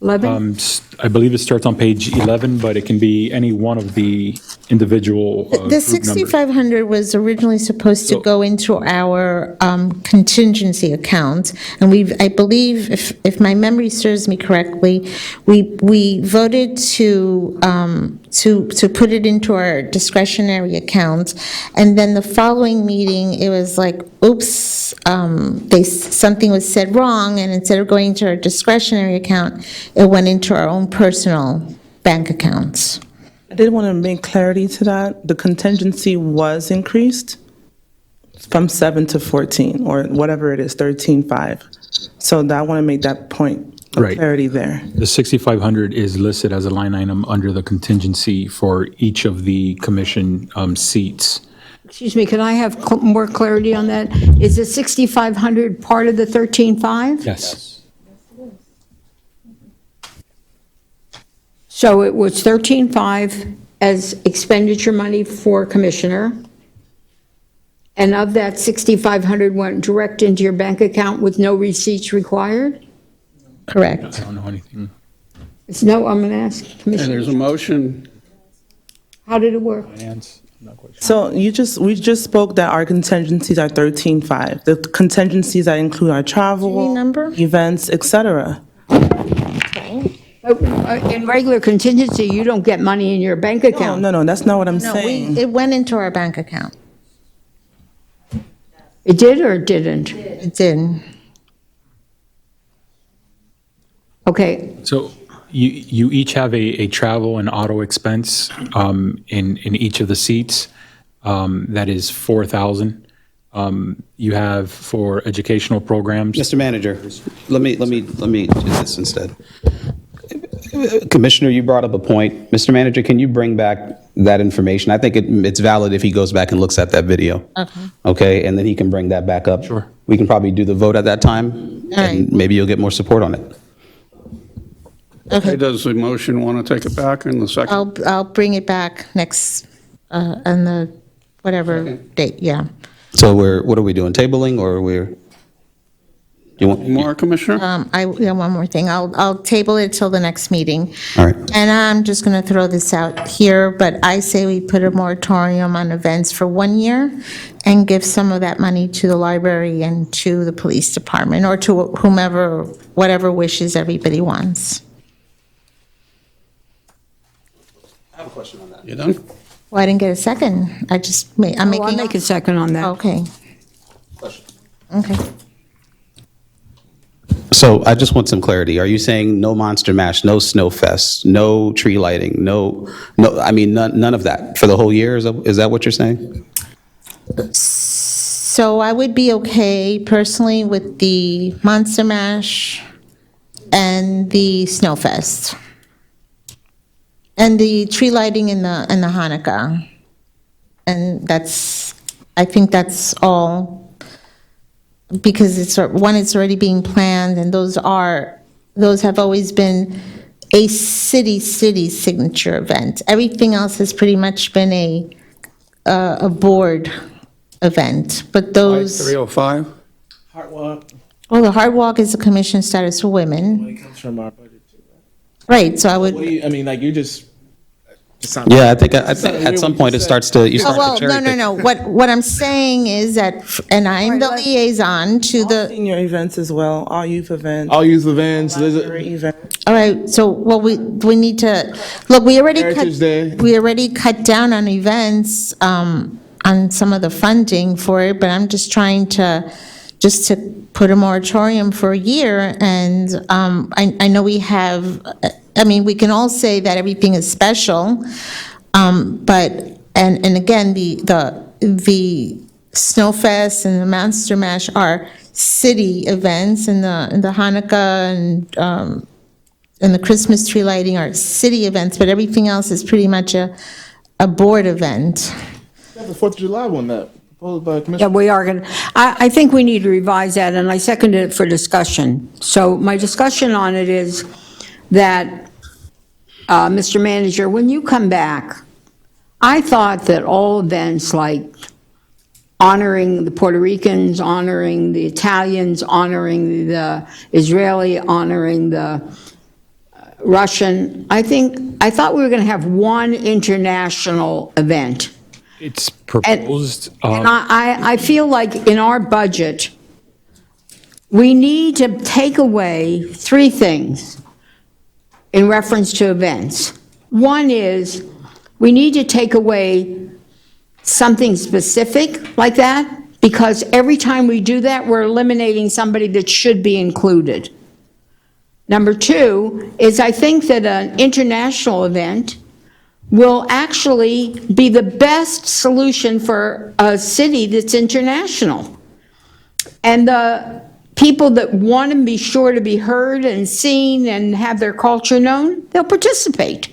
B: 11?
F: I believe it starts on page 11, but it can be any one of the individual
E: The
F: group numbers.
E: 6,500 was originally supposed to go into our contingency account, and I believe, if my memory serves me correctly, we voted to put it into our discretionary account, and then the following meeting, it was like, oops, something was said wrong, and instead of going to our discretionary account, it went into our own personal bank accounts.
S: I did want to make clarity to that. The contingency was increased from 7 to 14, or whatever it is, 13.5. So I want to make that point of
F: Right.
S: clarity there.
F: The 6,500 is listed as a line item under the contingency for each of the commission seats.
B: Excuse me, can I have more clarity on that? Is the 6,500 part of the 13.5?
F: Yes.
B: So it was 13.5 as expenditure money for commissioner, and of that, 6,500 went direct into your bank account with no receipts required?
E: Correct.
F: I don't know anything.
B: It's no, I'm going to ask
A: And
B: Commissioner,
A: there's a motion.
B: how did it work?
F: Finance, I'm not quite sure.
S: So we just spoke that our contingencies are 13.5. The contingencies that include our travel,
E: number?
S: events, et cetera.
B: In regular contingency, you don't get money in your bank account.
S: No, that's not what I'm
E: No,
S: saying.
E: it went into our bank account.
B: It did or it didn't?
E: It did.
B: Okay,
F: So you each have a travel and auto expense in each of the seats. That is 4,000. You have for educational programs.
I: Mr. Manager, let me do this instead. Commissioner, you brought up a point. Mr. Manager, can you bring back that information? I think it's valid if he goes back and looks at that video.
E: Okay.
I: Okay, and then he can bring that back up.
F: Sure.
I: We can probably do the vote at that time,
E: All right.
I: and maybe you'll get more support on it.
A: Okay, does the motion want to take it back in the second?
E: I'll bring it back next, on the, whatever date, yeah.
I: So what are we doing, tabling, or we're? You want
A: More, Commissioner?
E: Yeah, one more thing. I'll table it till the next meeting.
I: All right.
E: And I'm just going to throw this out here, but I say we put a moratorium on events for 1 year and give some of that money to the library and to the police department, or to whomever, whatever wishes everybody wants.
I: I have a question on that.
A: You done?
E: Well, I didn't get a second. I'm making.
B: I'll make a second on that.
E: Okay. Okay.
I: So I just want some clarity. Are you saying no Monster Mash, no Snow Fest, no tree lighting, no, I mean, none of that for the whole year? Is that what you're saying?
E: So I would be okay personally with the Monster Mash and the Snowfest. And the tree lighting and the Hanukkah. And I think that's all, because it's already being planned, and those have always been a city signature event. Everything else has pretty much been a board event, but those.
A: 305?
E: Well, the Hard Walk is a commission status for women.
C: It comes from our budget too.
E: Right, so I would.
C: You just.
I: Yeah, I think at some point it starts to, you
E: Oh,
I: start
E: well,
I: to cherry pick.
E: no. What I'm saying is that, and I'm the liaison to the.
S: Senior events as well, all youth events.
C: All youth events.
S: library events.
E: All right, so, well, we need to, look, we already
C: Heritage Day.
E: cut down on events, on some of the funding for it, but I'm just trying to put a moratorium for a year, and I know we have, we can all say that everything is special, but, and again, the Snowfest and the Monster Mash are city events, and the Hanukkah and the Christmas tree lighting are city events, but everything else is pretty much a board event.
C: The 4th of July one that proposed by
B: Yeah,
C: Commissioner.
B: we are going to, I think we need to revise that, and I seconded it for discussion. So my discussion on it is that, Mr. Manager, when you come back, I thought that all events like honoring the Puerto Ricans, honoring the Italians, honoring the Israeli, honoring the Russian, I thought we were going to have one international event.
F: It's proposed.
B: And I feel like in our budget, we need to take away 3 things in reference to events. One is, we need to take away something specific like that, because every time we do that, we're eliminating somebody that should be included. Number 2 is, I think that an international event will actually be the best solution for a city that's international. And the people that want to be sure to be heard and seen and have their culture known, they'll participate.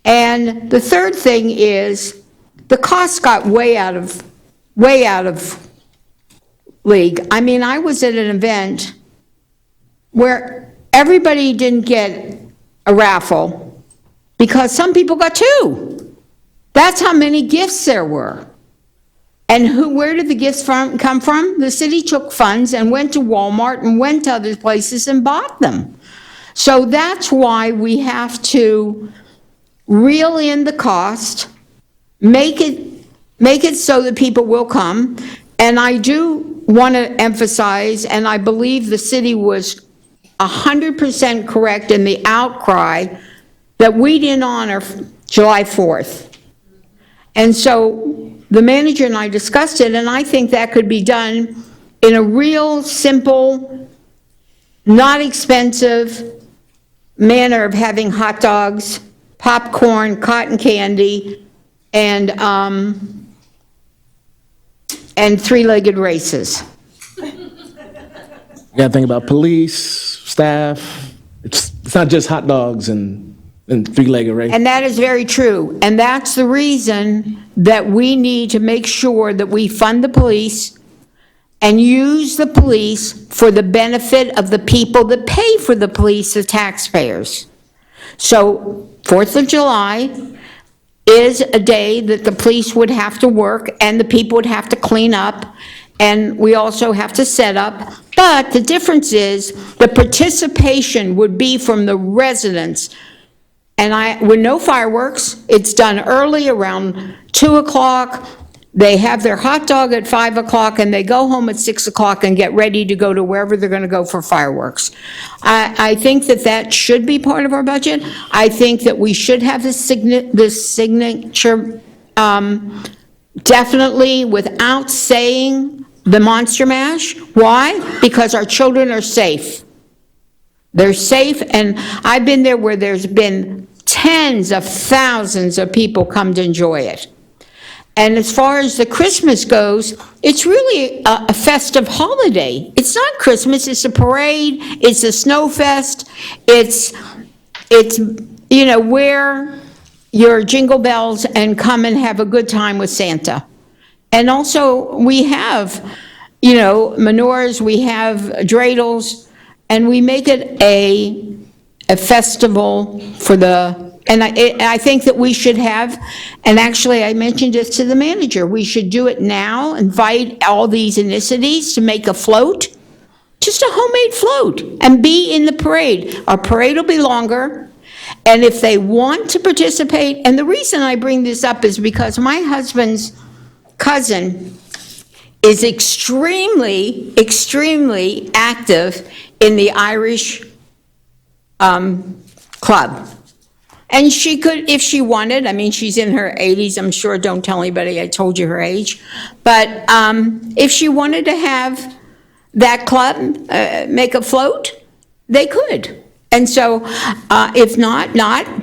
B: And the third thing is, the costs got way out of league. I was at an event where everybody didn't get a raffle, because some people got 2. That's how many gifts there were. And where did the gifts come from? The city took funds and went to Walmart and went to other places and bought them. So that's why we have to reel in the cost, make it so that people will come. And I do want to emphasize, and I believe the city was 100% correct in the outcry, that we didn't honor July 4th. And so the manager and I discussed it, and I think that could be done in a real simple, not expensive manner of having hot dogs, popcorn, cotton candy, and 3-legged races.
C: You gotta think about police, staff. It's not just hot dogs and 3-legged race.
B: And that is very true. And that's the reason that we need to make sure that we fund the police and use the police for the benefit of the people that pay for the police, the taxpayers. So 4th of July is a day that the police would have to work and the people would have to clean up. And we also have to set up But the difference is, the participation would be from the residents. And with no fireworks, it's done early, around 2 o'clock. They have their hot dog at 5 o'clock, and they go home at 6 o'clock and get ready to go to wherever they're going to go for fireworks. I think that that should be part of our budget. I think that we should have this signature, definitely without saying the Monster Mash. Why? Because our children are safe. They're safe, and I've been there where there's been tens of thousands of people come to enjoy it. And as far as the Christmas goes, it's really a festive holiday. It's not Christmas, it's a parade, it's a snow fest, it's wear your jingle bells and come and have a good time with Santa. And also, we have, menorahs, we have dreidels, and we make it a festival for and I think that we should have, and actually I mentioned this to the manager, we should do it now, invite all these ethnicities to make a float, just a homemade float, and be in the parade. Our parade will be longer, and if they want to participate, and the reason I bring this up is because my husband's cousin is extremely, extremely active in the Irish club. And she could, if she wanted, she's in her 80s, I'm sure, don't tell anybody I told you her age. But if she wanted to have that club make a float, they could. And so if not,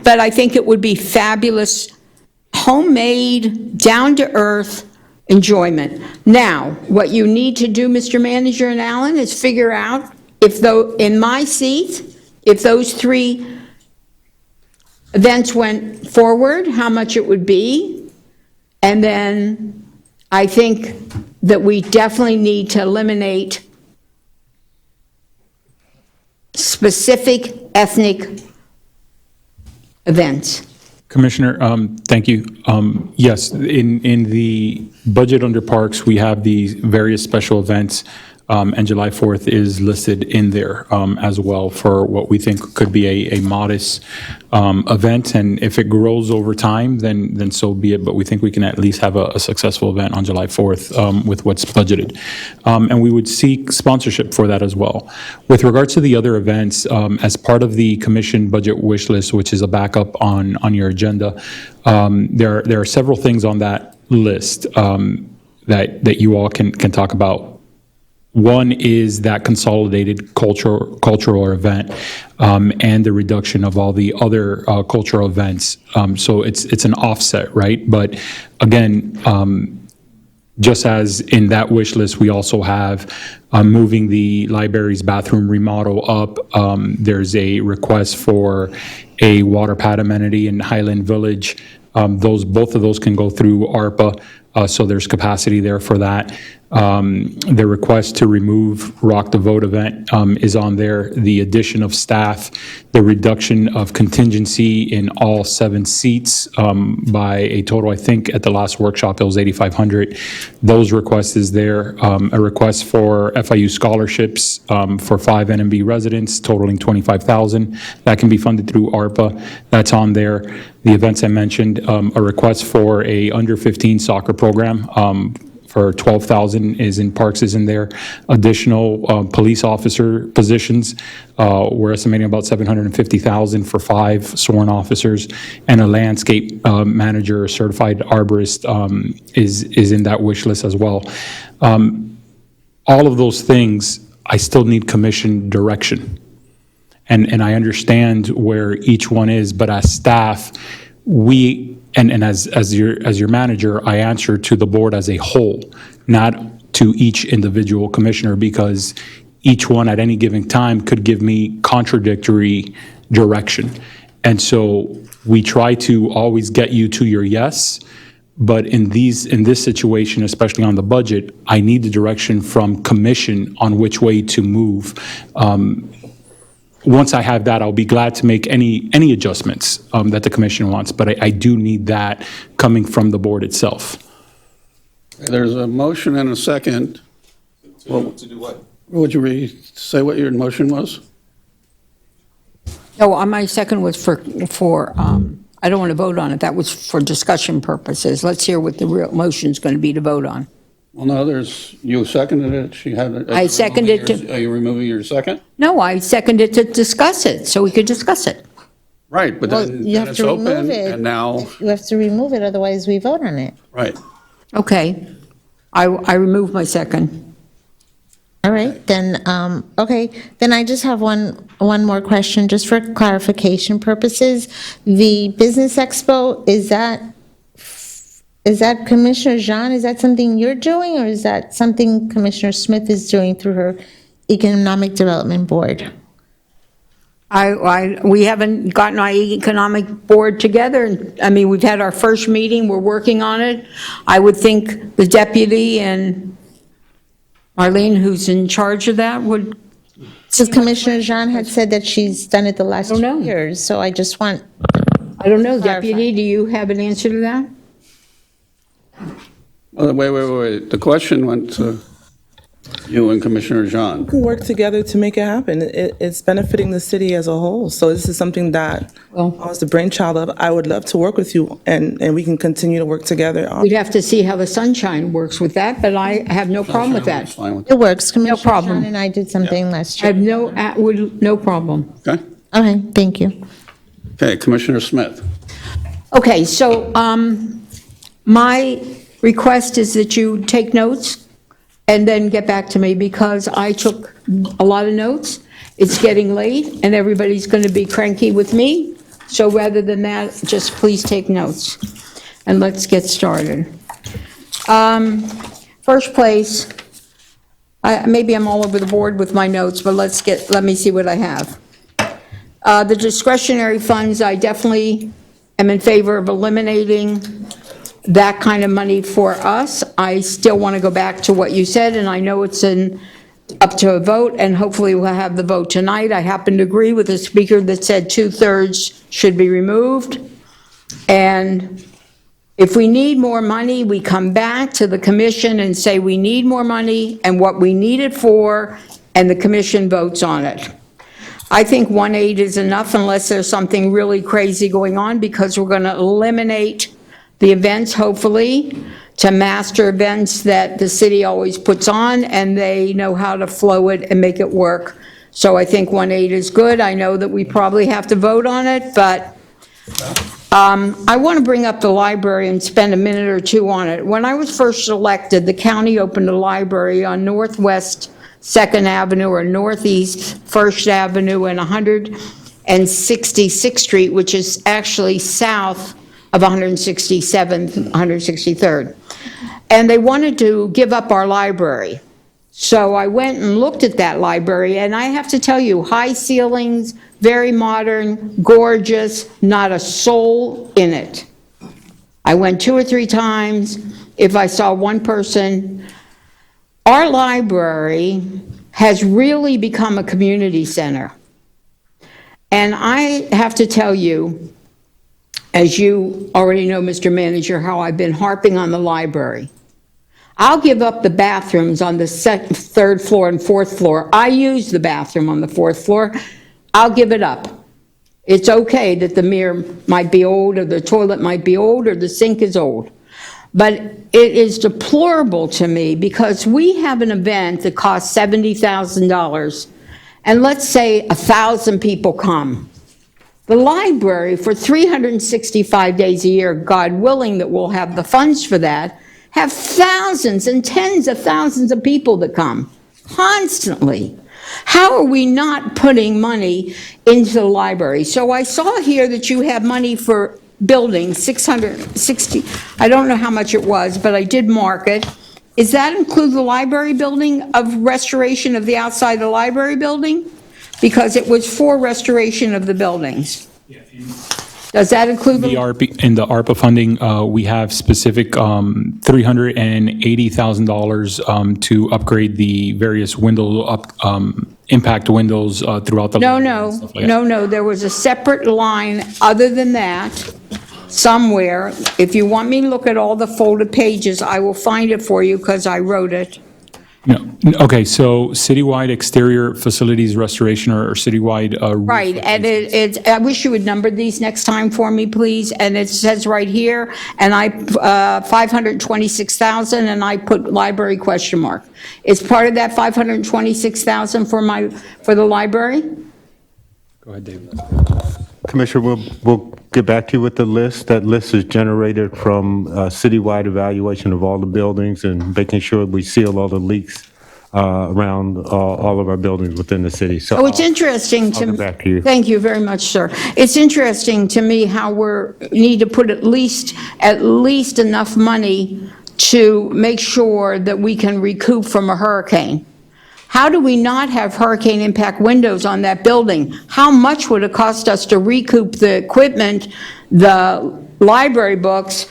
B: but I think it would be fabulous, homemade, down-to-earth enjoyment. Now, what you need to do, Mr. Manager and Alan, is figure out in my seat, if those 3 events went forward, how much it would be. And then I think that we definitely need to eliminate specific ethnic events.
F: Commissioner, thank you. Yes, in the budget under parks, we have these various special events, and July 4th is listed in there as well for what we think could be a modest event. And if it grows over time, then so be it. But we think we can at least have a successful event on July 4th with what's budgeted. And we would seek sponsorship for that as well. With regards to the other events, as part of the commission budget wish list, which is a backup on your agenda, there are several things on that list that you all can talk about. One is that consolidated cultural event and the reduction of all the other cultural events. So it's an offset, right? But again, just as in that wish list, we also have moving the library's bathroom remodel up. There's a request for a water pad amenity in Highland Village. Both of those can go through ARPA, so there's capacity there for that. The request to remove Rock the Vote event is on there. The addition of staff, the reduction of contingency in all 7 seats by a total, I think at the last workshop, it was 8,500. Those requests is there. A request for FIU scholarships for 5 NMB residents totaling 25,000. That can be funded through ARPA. That's on there. The events I mentioned, a request for a under 15 soccer program for 12,000 is in Parks is in there. Additional police officer positions, we're estimating about 750,000 for 5 sworn officers, and a landscape manager, certified arborist is in that wish list as well. All of those things, I still need commission direction. And I understand where each one is, but as staff, and as your manager, I answer to the board as a whole, not to each individual commissioner, because each one at any given time could give me contradictory direction. And so we try to always get you to your yes, but in this situation, especially on the budget, I need the direction from commission on which way to move. Once I have that, I'll be glad to make any adjustments that the commission wants, but I do need that coming from the board itself.
A: There's a motion and a second.
G: To do what?
A: Would you say what your motion was?
B: No, my second was I don't want to vote on it. That was for discussion purposes. Let's hear what the real motion's going to be to vote on.
A: Well, no, you seconded it. She had it.
B: I seconded it.
A: Are you removing your second?
B: No, I seconded to discuss it, so we could discuss it.
A: Right, but
E: Well,
A: then
E: you have
A: it's
E: to
A: open,
E: remove it.
A: and now,
E: You have to remove it, otherwise we vote on it.
A: right.
B: Okay. I remove my second.
E: All right, then, okay, then I just have one more question, just for clarification purposes. The Business Expo, is that Commissioner Jean, is that something you're doing, or is that something Commissioner Smith is doing through her Economic Development Board?
B: We haven't gotten our economic board together. I mean, we've had our first meeting, we're working on it. I would think the deputy and Marlene, who's in charge of that, would.
E: Because Commissioner Jean had said that she's done it the last 2 years, so I just want.
B: I don't know, Deputy, do you have an answer to that?
A: Wait. The question went to you and Commissioner Jean.
S: We can work together to make it happen. It's benefiting the city as a whole. So this is something that I was the brainchild of. I would love to work with you, and we can continue to work together.
B: We'd have to see how the sunshine works with that, but I have no problem with that.
E: It works. Commissioner
B: problem.
E: Jean and I did something last
B: I
E: year.
B: have no problem.
A: Okay?
E: Okay, thank you.
A: Okay, Commissioner Smith.
B: Okay, so my request is that you take notes and then get back to me, because I took a lot of notes. It's getting late, and everybody's going to be cranky with me. So rather than that, just please take notes, and let's get started. First place, maybe I'm all over the board with my notes, but let me see what I have. The discretionary funds, I definitely am in favor of eliminating that kind of money for us. I still want to go back to what you said, and I know it's up to a vote, and hopefully we'll have the vote tonight. I happen to agree with the speaker that said 2/3 should be removed. And if we need more money, we come back to the commission and say we need more money and what we need it for, and the commission votes on it. I think 1/8 is enough unless there's something really crazy going on, because we're going to eliminate the events, hopefully, to master events that the city always puts on, and they know how to flow it and make it work. So I think 1/8 is good. I know that we probably have to vote on it, but I want to bring up the library and spend a minute or two on it. When I was first elected, the county opened a library on Northwest 2nd Avenue or Northeast 1st Avenue and 166th Street, which is actually south of 167th, 163rd. And they wanted to give up our library. So I went and looked at that library, and I have to tell you, high ceilings, very modern, gorgeous, not a soul in it. I went 2 or 3 times. If I saw one person, our library has really become a community center. And I have to tell you, as you already know, Mr. Manager, how I've been harping on the library. I'll give up the bathrooms on the 3rd floor and 4th floor. I use the bathroom on the 4th floor. I'll give it up. It's okay that the mirror might be old, or the toilet might be old, or the sink is old. But it is deplorable to me, because we have an event that costs $70,000, and let's say 1,000 people come. The library, for 365 days a year, God willing that we'll have the funds for that, have thousands and tens of thousands of people that come constantly. How are we not putting money into the library? So I saw here that you have money for buildings, 660, I don't know how much it was, but I did mark it. Does that include the library building, of restoration of the outside of the library building? Because it was for restoration of the buildings. Does that include
F: In the ARPA funding, we have specific $380,000 to upgrade the various impact windows throughout the.
B: No, there was a separate line other than that somewhere. If you want me to look at all the folded pages, I will find it for you, because I wrote it.
F: No, okay, so citywide exterior facilities restoration or citywide.
B: Right, and I wish you would number these next time for me, please, and it says right here, and I, 526,000, and I put library question mark. Is part of that 526,000 for the library?
F: Go ahead, David.
R: Commissioner, we'll get back to you with the list. That list is generated from citywide evaluation of all the buildings and making sure we seal all the leaks around all of our buildings within the city. So
B: Oh, it's interesting to
R: I'll
B: me.
R: get back to you.
B: Thank you very much, sir. It's interesting to me how need to put at least enough money to make sure that we can recoup from a hurricane. How do we not have hurricane impact windows on that building? How much would it cost us to recoup the equipment, the library books,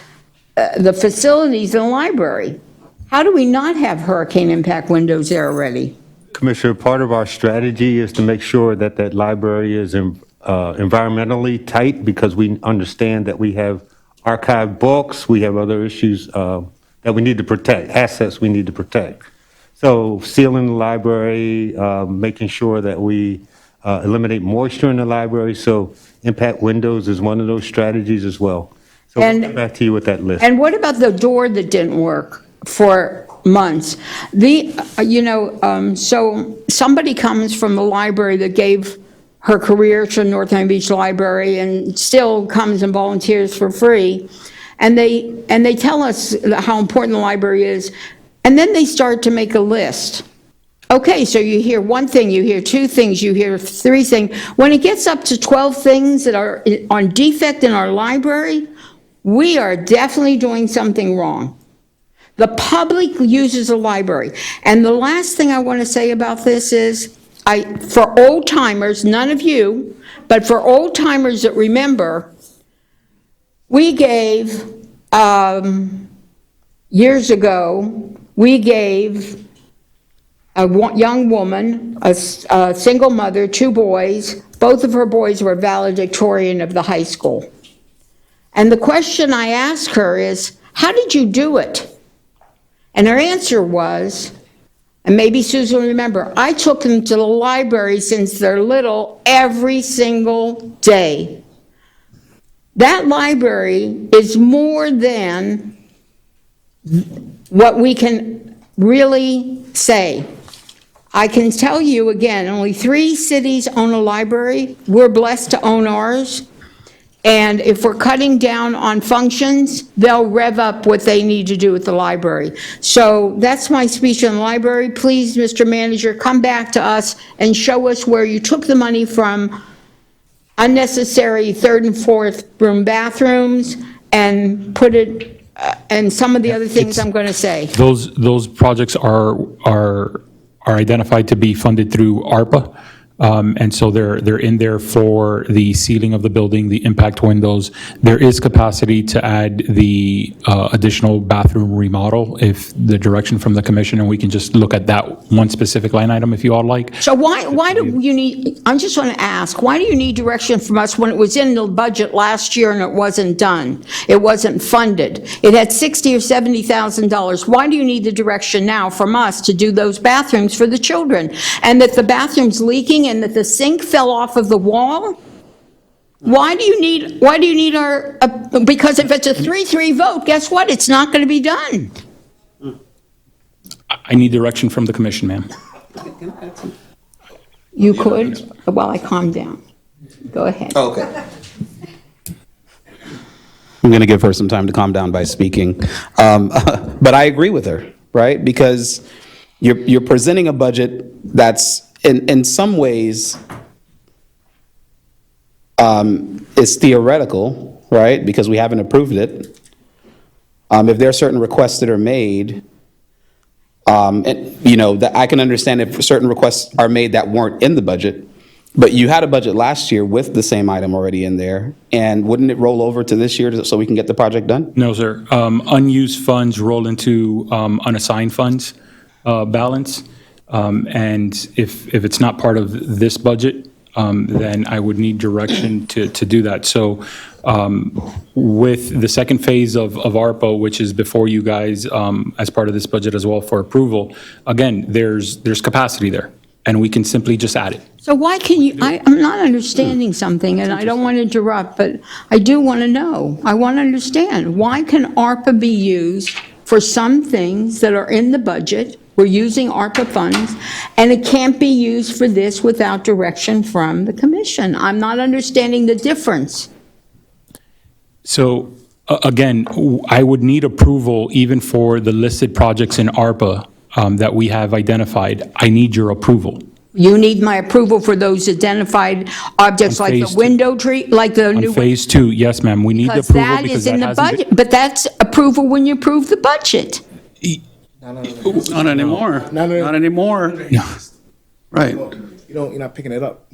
B: the facilities in the library? How do we not have hurricane impact windows there already?
R: Commissioner, part of our strategy is to make sure that that library is environmentally tight because we understand that we have archived books, we have other issues that we need to protect, assets we need to protect. So sealing the library, making sure that we eliminate moisture in the library. So impact windows is one of those strategies as well. So we'll get back to you with that list.
B: And what about the door that didn't work for months? So somebody comes from the library that gave her career to North Miami Beach Library and still comes and volunteers for free. And they tell us how important the library is. And then they start to make a list. Okay, so you hear one thing, you hear two things, you hear three things. When it gets up to 12 things that are on defect in our library, we are definitely doing something wrong. The public uses a library. And the last thing I want to say about this is, for old timers, none of you, but for old timers that remember, we gave, years ago, we gave a young woman, a single mother, 2 boys. Both of her boys were valedictorian of the high school. And the question I asked her is, how did you do it? And her answer was, and maybe Susan will remember, I took them to the library since they're little every single day. That library is more than what we can really say. I can tell you again, only 3 cities own a library. We're blessed to own ours. And if we're cutting down on functions, they'll rev up what they need to do with the library. So that's my speech on the library. Please, Mr. Manager, come back to us and show us where you took the money from unnecessary 3rd and 4th room bathrooms and put it, and some of the other things I'm going to say.
F: Those projects are identified to be funded through ARPA. And so they're in there for the ceiling of the building, the impact windows. There is capacity to add the additional bathroom remodel if the direction from the commission, and we can just look at that one specific line item if you all like.
B: So why do you need, I just want to ask, why do you need direction from us when it was in the budget last year and it wasn't done? It wasn't funded. It had $60,000 or $70,000. Why do you need the direction now from us to do those bathrooms for the children? And that the bathroom's leaking and that the sink fell off of the wall? Why do you need our, because if it's a 3-3 vote, guess what? It's not going to be done.
F: I need direction from the commission, ma'am.
B: You could, while I calm down. Go ahead.
I: Okay. I'm going to give her some time to calm down by speaking. But I agree with her, right? Because you're presenting a budget that's in some ways is theoretical, right? Because we haven't approved it. If there are certain requests that are made, and that I can understand if certain requests are made that weren't in the budget, but you had a budget last year with the same item already in there, and wouldn't it roll over to this year so we can get the project done?
F: No, sir. Unused funds roll into unassigned funds balance. And if it's not part of this budget, then I would need direction to do that. So with the second phase of ARPA, which is before you guys as part of this budget as well for approval, again, there's capacity there, and we can simply just add it.
B: So why can you, I'm not understanding something, and I don't want to interrupt, but I do want to know. I want to understand. Why can ARPA be used for some things that are in the budget? We're using ARPA funds, and it can't be used for this without direction from the commission. I'm not understanding the difference.
F: So again, I would need approval even for the listed projects in ARPA that we have identified. I need your approval.
B: You need my approval for those identified objects
F: On
B: like the
F: phase two.
B: window tree, like the new.
F: On phase 2, yes, ma'am, we need the
B: Because
F: approval
B: that
F: because
B: is in
F: that
B: the
F: hasn't been.
B: budget, but that's approval when you approve the budget.
A: Not anymore. Not anymore. Right.
C: You're not picking it up.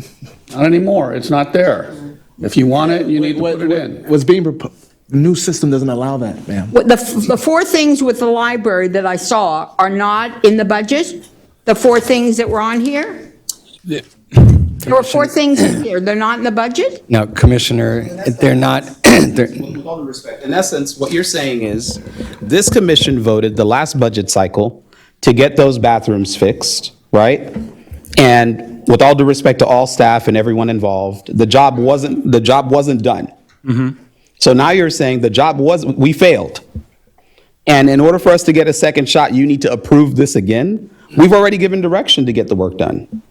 A: Not anymore. It's not there. If you want it, you need to put it in.
C: What's being proposed, the new system doesn't allow that, ma'am.
B: The four things with the library that I saw are not in the budget? The four things that were on here? There were four things in here. They're not in the budget?
J: Now, Commissioner, they're not,
I: With all due respect, in essence, what you're saying is, this commission voted the last budget cycle to get those bathrooms fixed, right? And with all due respect to all staff and everyone involved, the job wasn't done. So now you're saying we failed. And in order for us to get a second shot, you need to approve this again? We've already given direction to get the work done.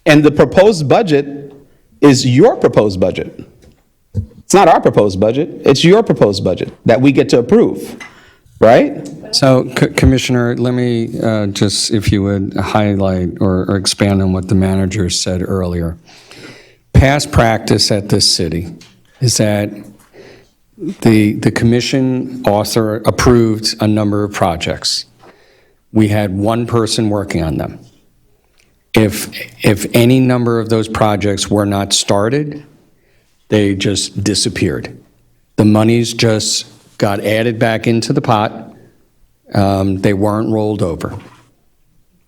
I: And the proposed budget is your proposed budget. It's not our proposed budget, it's your proposed budget that we get to approve, right?
J: so Commissioner, let me just, if you would highlight or expand on what the manager said earlier. Past practice at this city is that the commission approved a number of projects. We had one person working on them. If any number of those projects were not started, they just disappeared. The monies just got added back into the pot. They weren't rolled over.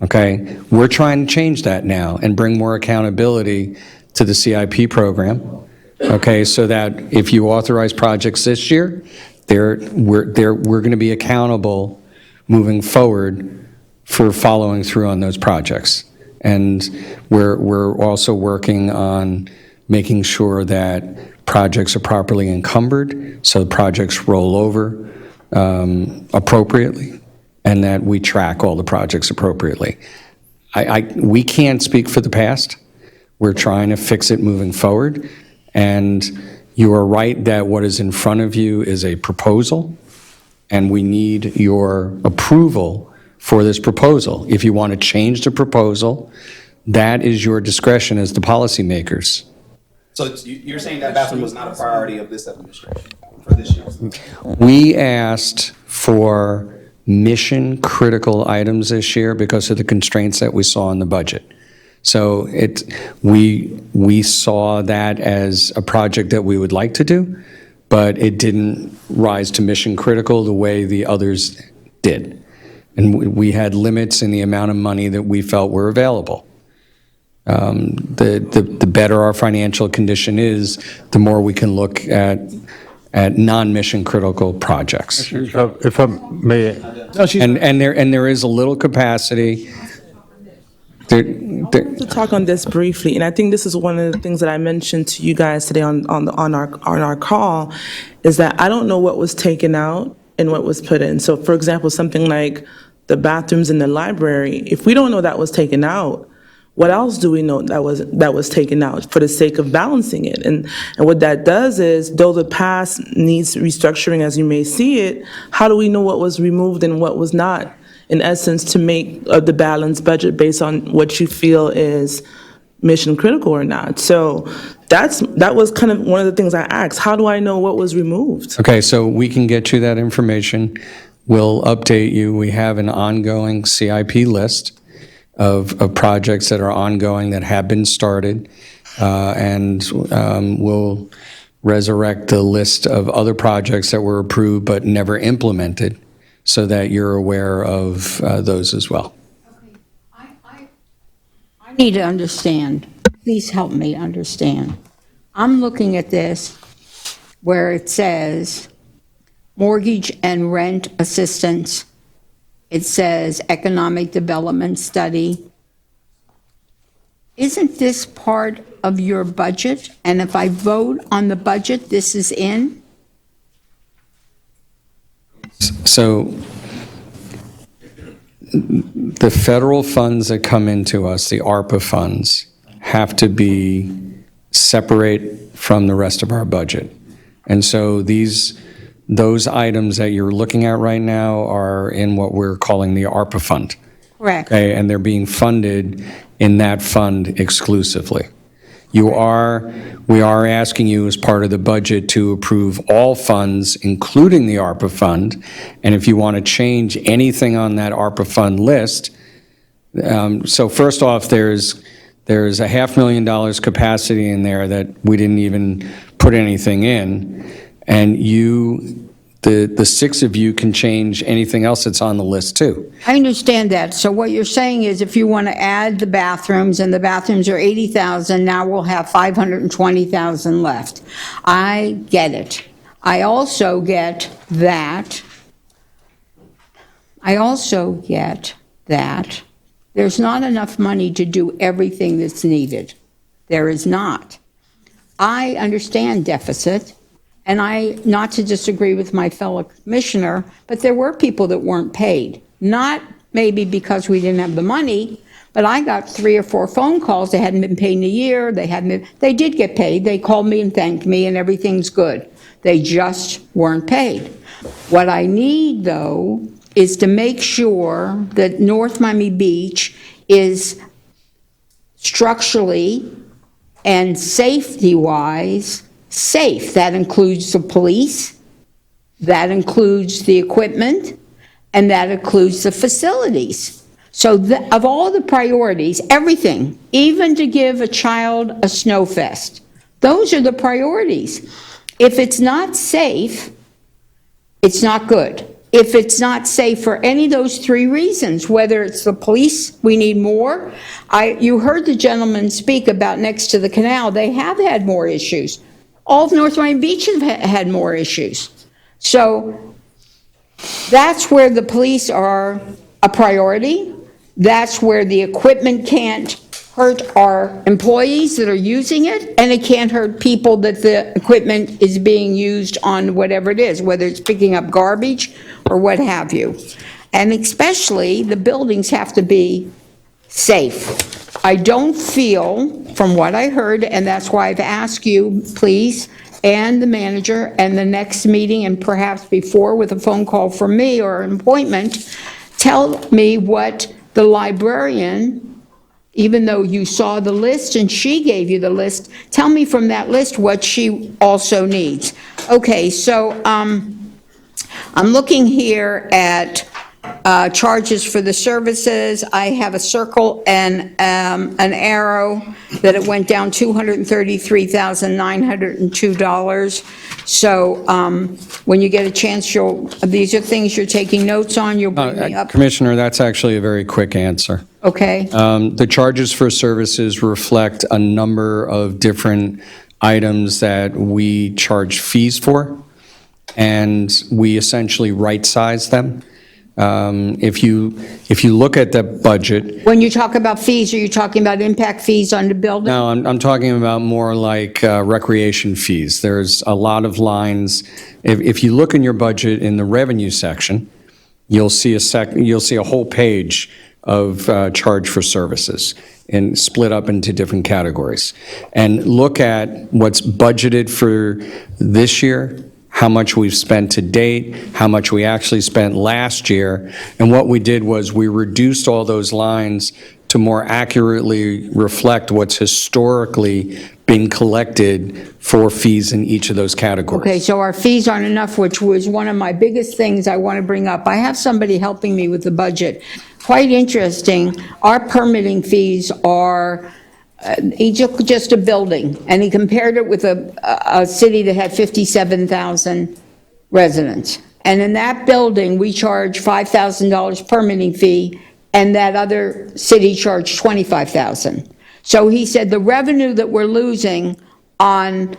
J: Okay? We're trying to change that now and bring more accountability to the CIP program. Okay, so that if you authorize projects this year, we're going to be accountable moving forward for following through on those projects. And we're also working on making sure that projects are properly encumbered, so projects roll over appropriately, and that we track all the projects appropriately. We can't speak for the past. We're trying to fix it moving forward. And you are right that what is in front of you is a proposal, and we need your approval for this proposal. If you want to change the proposal, that is your discretion as the policymakers.
I: So you're saying that bathroom was not a priority of this administration for this year?
J: We asked for mission-critical items this year because of the constraints that we saw in the budget. So we saw that as a project that we would like to do, but it didn't rise to mission-critical the way the others did. And we had limits in the amount of money that we felt were available. The better our financial condition is, the more we can look at non-mission critical projects.
R: If I may,
J: And there is a little capacity.
S: To talk on this briefly, and I think this is one of the things that I mentioned to you guys today on our call, is that I don't know what was taken out and what was put in. So for example, something like the bathrooms in the library, if we don't know that was taken out, what else do we know that was taken out for the sake of balancing it? And what that does is, though the past needs restructuring as you may see it, how do we know what was removed and what was not, in essence, to make the balanced budget based on what you feel is mission critical or not? So that was kind of one of the things I asked. How do I know what was removed?
J: Okay, so we can get you that information. We'll update you. We have an ongoing CIP list of projects that are ongoing that have been started, and we'll resurrect the list of other projects that were approved but never implemented, so that you're aware of those as well.
B: I need to understand. please help me understand. I'm looking at this where it says mortgage and rent assistance. It says economic development study. Isn't this part of your budget? And if I vote on the budget, this is in?
J: So the federal funds that come into us, the ARPA funds, have to be separate from the rest of our budget. And so those items that you're looking at right now are in what we're calling the ARPA fund.
B: Correct.
J: Okay, and they're being funded in that fund exclusively. We are asking you as part of the budget to approve all funds, including the ARPA fund, and if you want to change anything on that ARPA fund list, so first off, there's a $500,000 capacity in there that we didn't even put anything in, and the six of you can change anything else that's on the list too.
B: I understand that. So what you're saying is if you want to add the bathrooms, and the bathrooms are 80,000, now we'll have 520,000 left. I get it. I also get that there's not enough money to do everything that's needed. There is not. I understand deficit. And not to disagree with my fellow commissioner, but there were people that weren't paid. Not maybe because we didn't have the money, but I got 3 or 4 phone calls. They hadn't been paid in a year. They did get paid. They called me and thanked me, and everything's good. They just weren't paid. What I need, though, is to make sure that North Miami Beach is structurally and safety-wise safe. That includes the police, that includes the equipment, and that includes the facilities. So of all the priorities, everything, even to give a child a snow fest, those are the priorities. If it's not safe, it's not good. If it's not safe for any of those 3 reasons, whether it's the police, we need more. You heard the gentleman speak about next to the canal. They have had more issues. All of North Miami Beach have had more issues. So that's where the police are a priority. That's where the equipment can't hurt our employees that are using it, and it can't hurt people that the equipment is being used on whatever it is, whether it's picking up garbage or what have you. And especially, the buildings have to be safe. I don't feel, from what I heard, and that's why I've asked you, please, and the manager, and the next meeting, and perhaps before with a phone call from me or an appointment, tell me what the librarian, even though you saw the list and she gave you the list, tell me from that list what she also needs. Okay, so I'm looking here at charges for the services. I have a circle and an arrow that it went down $233,902. So when you get a chance, these are things you're taking notes on, you'll bring me up.
J: Commissioner, that's actually a very quick answer.
B: Okay.
J: The charges for services reflect a number of different items that we charge fees for, and we essentially right-size them. If you look at the budget.
B: When you talk about fees, are you talking about impact fees on the building?
J: No, I'm talking about more like recreation fees. There's a lot of lines. If you look in your budget in the revenue section, you'll see a whole page of charge for services and split up into different categories. And look at what's budgeted for this year, how much we've spent to date, how much we actually spent last year. And what we did was we reduced all those lines to more accurately reflect what's historically been collected for fees in each of those categories.
B: Okay, so our fees aren't enough, which was one of my biggest things I want to bring up. I have somebody helping me with the budget. Quite interesting, our permitting fees are, he took just a building, and he compared it with a city that had 57,000 residents. And in that building, we charge $5,000 permitting fee, and that other city charged $25,000. So he said the revenue that we're losing on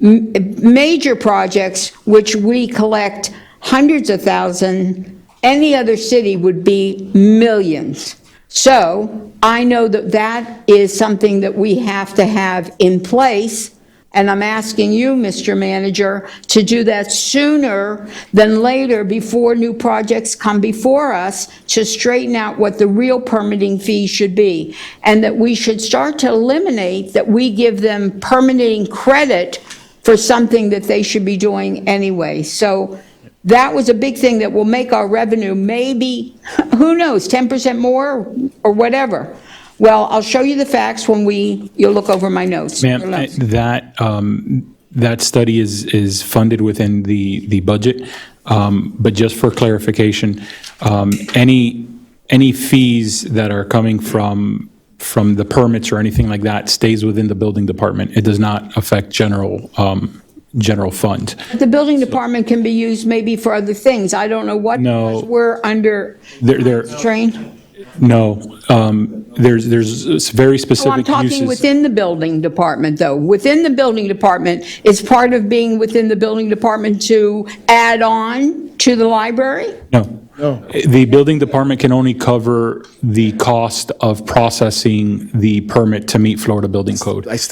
B: major projects, which we collect hundreds of thousands, any other city would be millions. So I know that that is something that we have to have in place, and I'm asking you, Mr. Manager, to do that sooner than later, before new projects come before us, to straighten out what the real permitting fee should be, and that we should start to eliminate that we give them permitting credit for something that they should be doing anyway. So that was a big thing that will make our revenue maybe, who knows, 10% more or whatever. Well, I'll show you the facts when you'll look over my notes.
F: Ma'am, that study is funded within the budget, but just for clarification, any fees that are coming from the permits or anything like that stays within the building department. It does not affect general fund.
B: The building department can be used maybe for other things. I don't know what,
F: No.
B: we're under trained.
F: No, there's very
B: So I'm
F: specific
B: talking
F: uses.
B: within the building department, though. Within the building department, is part of being within the building department to add on to the library?
F: No. The building department can only cover the cost of processing the permit to meet Florida Building Code. That's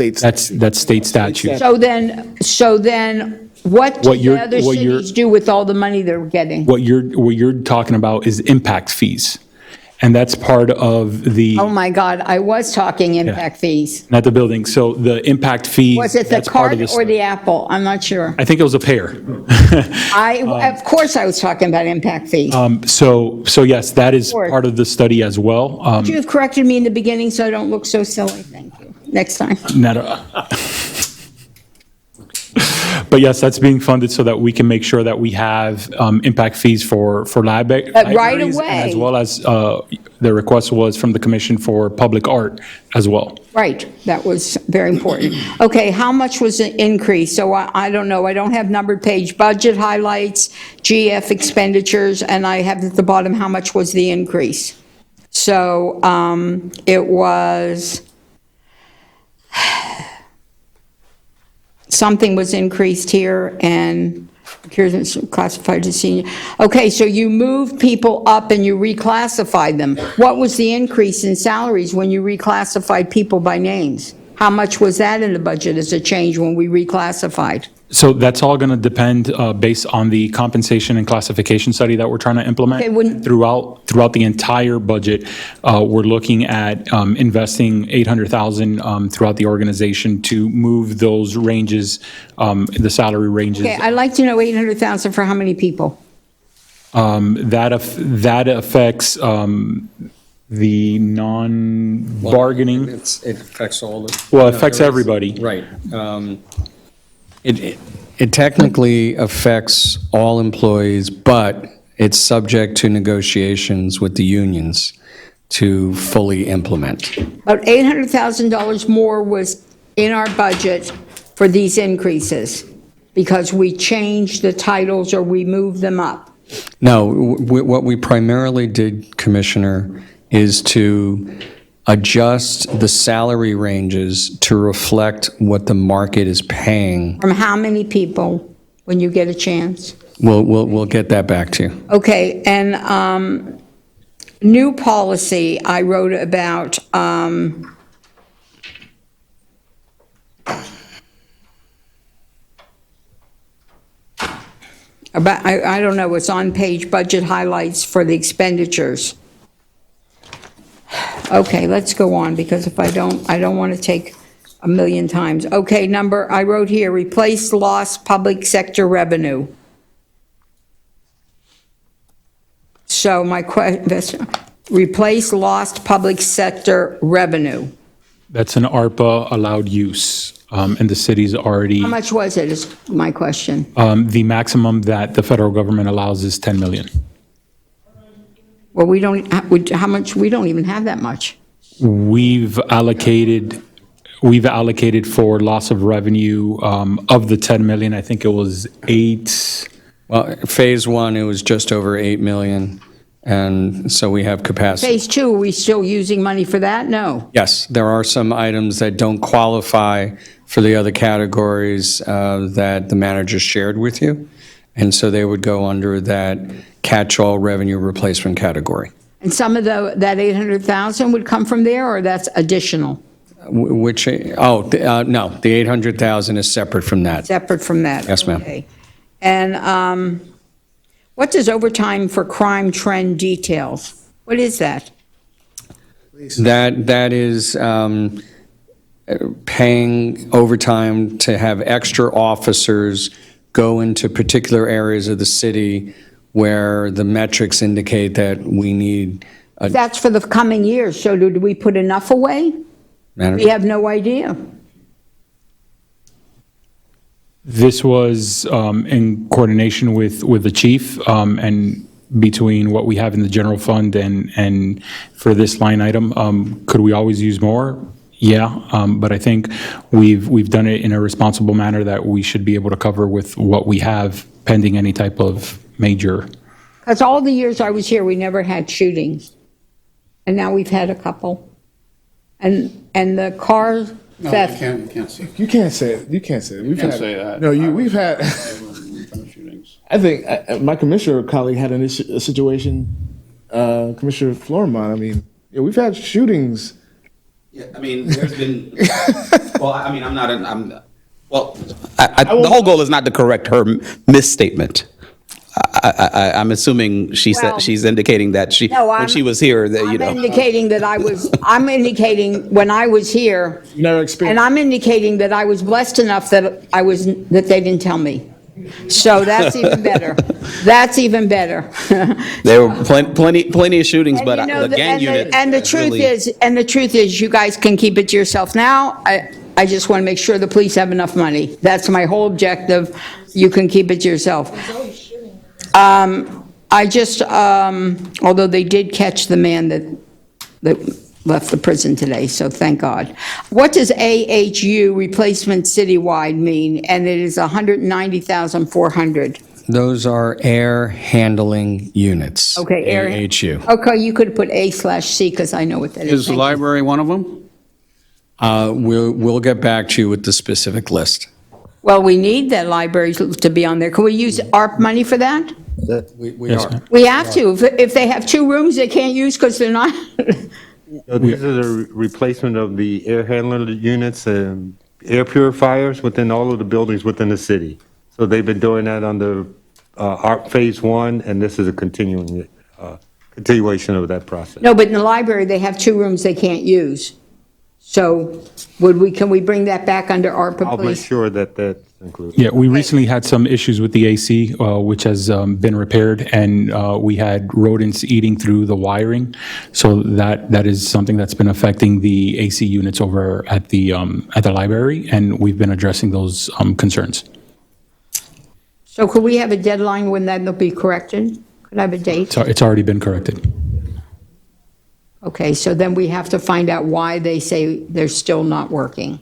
F: state statute.
B: So then, what do
F: What
B: the
F: you're-
B: other
F: what you're-
B: cities do with all the money they're getting?
F: What you're talking about is impact fees, and that's part of the,
B: Oh, my God, I was talking impact fees.
F: not the building. So the impact fees.
B: Was it the
F: that's part of
B: cart
F: this-
B: or the apple? I'm not sure.
F: I think it was a pair.
B: Of course I was talking about impact fees.
F: So yes, that is
B: Sure.
F: part of the study as well.
B: Could you have corrected me in the beginning so I don't look so silly? Thank you. Next time.
F: But yes, that's being funded so that we can make sure that we have impact fees for libraries.
B: right away.
F: As well as the request was from the Commission for Public Art as well.
B: Right, that was very important. Okay, how much was the increase? So I don't know, I don't have numbered page. Budget highlights, GF expenditures, and I have at the bottom how much was the increase. So it was, something was increased here, and here's classified as senior. Okay, so you moved people up and you reclassified them. What was the increase in salaries when you reclassified people by names? How much was that in the budget as a change when we reclassified?
F: So that's all going to depend based on the compensation and classification study that we're trying to implement.
B: Okay,
F: Throughout the entire budget, we're looking at investing $800,000 throughout the organization to move those ranges, the salary ranges.
B: Okay, I'd like to know 800,000 for how many people?
F: That affects the non-bargaining.
J: It affects all the.
F: Well, it affects everybody.
J: Right. It technically affects all employees, but it's subject to negotiations with the unions to fully implement.
B: About $800,000 more was in our budget for these increases because we changed the titles or we moved them up.
J: No, what we primarily did, Commissioner, is to adjust the salary ranges to reflect what the market is paying.
B: From how many people, when you get a chance?
J: We'll get that back to you.
B: Okay, and new policy, I wrote about, I don't know, it's on page budget highlights for the expenditures. Okay, let's go on, because if I don't want to take a million times. Okay, I wrote here, replace lost public sector revenue. So my question, replace lost public sector revenue.
F: That's an ARPA allowed use, and the city's already.
B: How much was it, is my question.
F: The maximum that the federal government allows is 10 million.
B: Well, we don't even have that much.
F: We've allocated for loss of revenue of the 10 million, I think it was 8.
J: Well, Phase 1, it was just over 8 million. And so we have capacity.
B: Phase 2, are we still using money for that? No.
J: Yes, there are some items that don't qualify for the other categories that the manager shared with you, and so they would go under that catch-all revenue replacement category.
B: And some of that 800,000 would come from there, or that's additional?
J: No, the 800,000 is separate from that.
B: Separate from that?
J: Yes, ma'am.
B: Okay. And what does overtime for crime trend details? What is that?
J: That is paying overtime to have extra officers go into particular areas of the city where the metrics indicate that we need a
B: That's for the coming years, so do we put enough away?
J: manager.
B: We have no idea.
F: This was in coordination with the chief and between what we have in the general fund and for this line item. Could we always use more? Yeah, but I think we've done it in a responsible manner that we should be able to cover with what we have pending any type of major.
B: Because all the years I was here, we never had shootings. And now we've had a couple. And the car theft.
A: You can't say.
C: You can't say it. You can't say it. We've
A: Can't
C: had,
A: say that.
C: No, we've had. I think my commissioner colleague had a situation, Commissioner Florimont. I mean, yeah, we've had shootings.
I: Yeah, I mean, there's been, well, I mean, the whole goal is not to correct her misstatement. I'm assuming she's indicating that when she was here, that, you know.
B: I'm indicating when I was here.
C: You never experienced.
B: And I'm indicating that I was blessed enough that they didn't tell me. So that's even better. That's even better.
I: There were plenty of shootings, but the gang unit.
B: And the truth is, you guys can keep it to yourself now. I just want to make sure the police have enough money. That's my whole objective. You can keep it to yourself. Although they did catch the man that left the prison today, so thank God. What does AHU replacement citywide mean? And it is 190,400.
J: Those are air handling units.
B: Okay, air.
J: AHU.
B: Okay, you could put A/C because I know what that is.
A: Is the library one of them?
J: We'll get back to you with the specific list.
B: Well, we need that library to be on there. Can we use ARP money for that?
J: We
F: Yes,
J: are.
F: ma'am.
B: We have to. If they have 2 rooms they can't use because they're not.
R: So this is a replacement of the air handler units and air purifiers within all of the buildings within the city. So they've been doing that under ARP Phase 1, and this is a continuation of that process.
B: No, but in the library, they have 2 rooms they can't use. So can we bring that back under ARPA,
R: I'll make
B: please?
R: sure that that's included.
F: Yeah, we recently had some issues with the AC, which has been repaired, and we had rodents eating through the wiring. So that is something that's been affecting the AC units over at the library, and we've been addressing those concerns.
B: So could we have a deadline when that'll be corrected? Could I have a date?
F: So it's already been corrected.
B: Okay, so then we have to find out why they say they're still not working.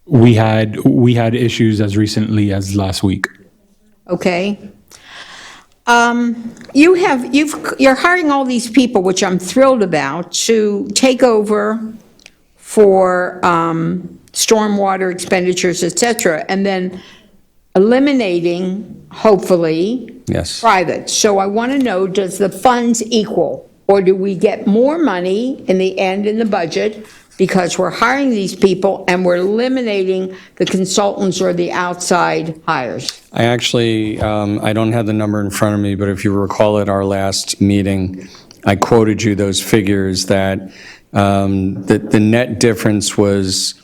F: We had issues as recently as last week.
B: Okay. You're hiring all these people, which I'm thrilled about, to take over for stormwater expenditures, et cetera, and then eliminating, hopefully,
J: Yes.
B: private. So I want to know, does the funds equal? Or do we get more money in the end in the budget because we're hiring these people and we're eliminating the consultants or the outside hires?
J: I actually, I don't have the number in front of me, but if you recall at our last meeting, I quoted you those figures that the net difference was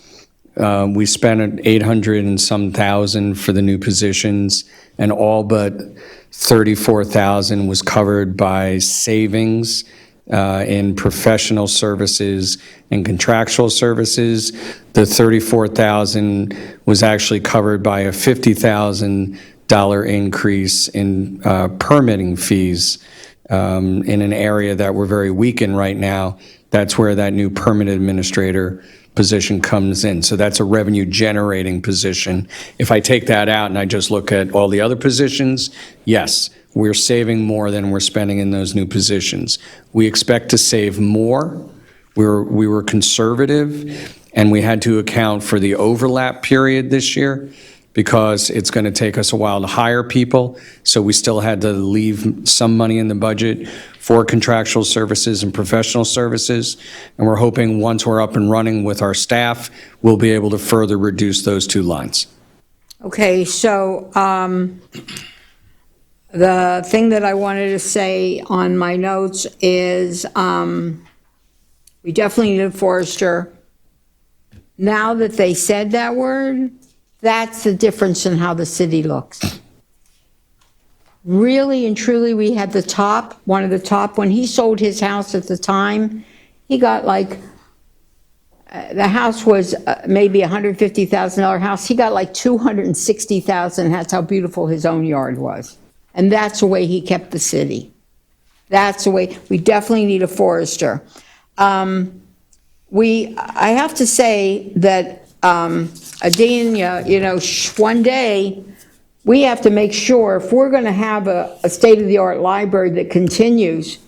J: we spent 800 and some thousand for the new positions, and all but 34,000 was covered by savings in professional services and contractual services. The 34,000 was actually covered by a $50,000 increase in permitting fees in an area that we're very weak in right now. That's where that new permit administrator position comes in. So that's a revenue generating position. If I take that out and I just look at all the other positions, yes, we're saving more than we're spending in those new positions. We expect to save more. We were conservative, and we had to account for the overlap period this year because it's going to take us a while to hire people. So we still had to leave some money in the budget for contractual services and professional services. And we're hoping once we're up and running with our staff, we'll be able to further reduce those two lines.
B: Okay, so the thing that I wanted to say on my notes is we definitely need a forester. Now that they said that word, that's the difference in how the city looks. Really and truly, we had the top, one of the top, when he sold his house at the time, he got like, the house was maybe a $150,000 house. He got like $260,000. That's how beautiful his own yard was. And that's the way he kept the city. That's the way, we definitely need a forester. I have to say that Adina, one day, we have to make sure if we're going to have a state-of-the-art library that continues,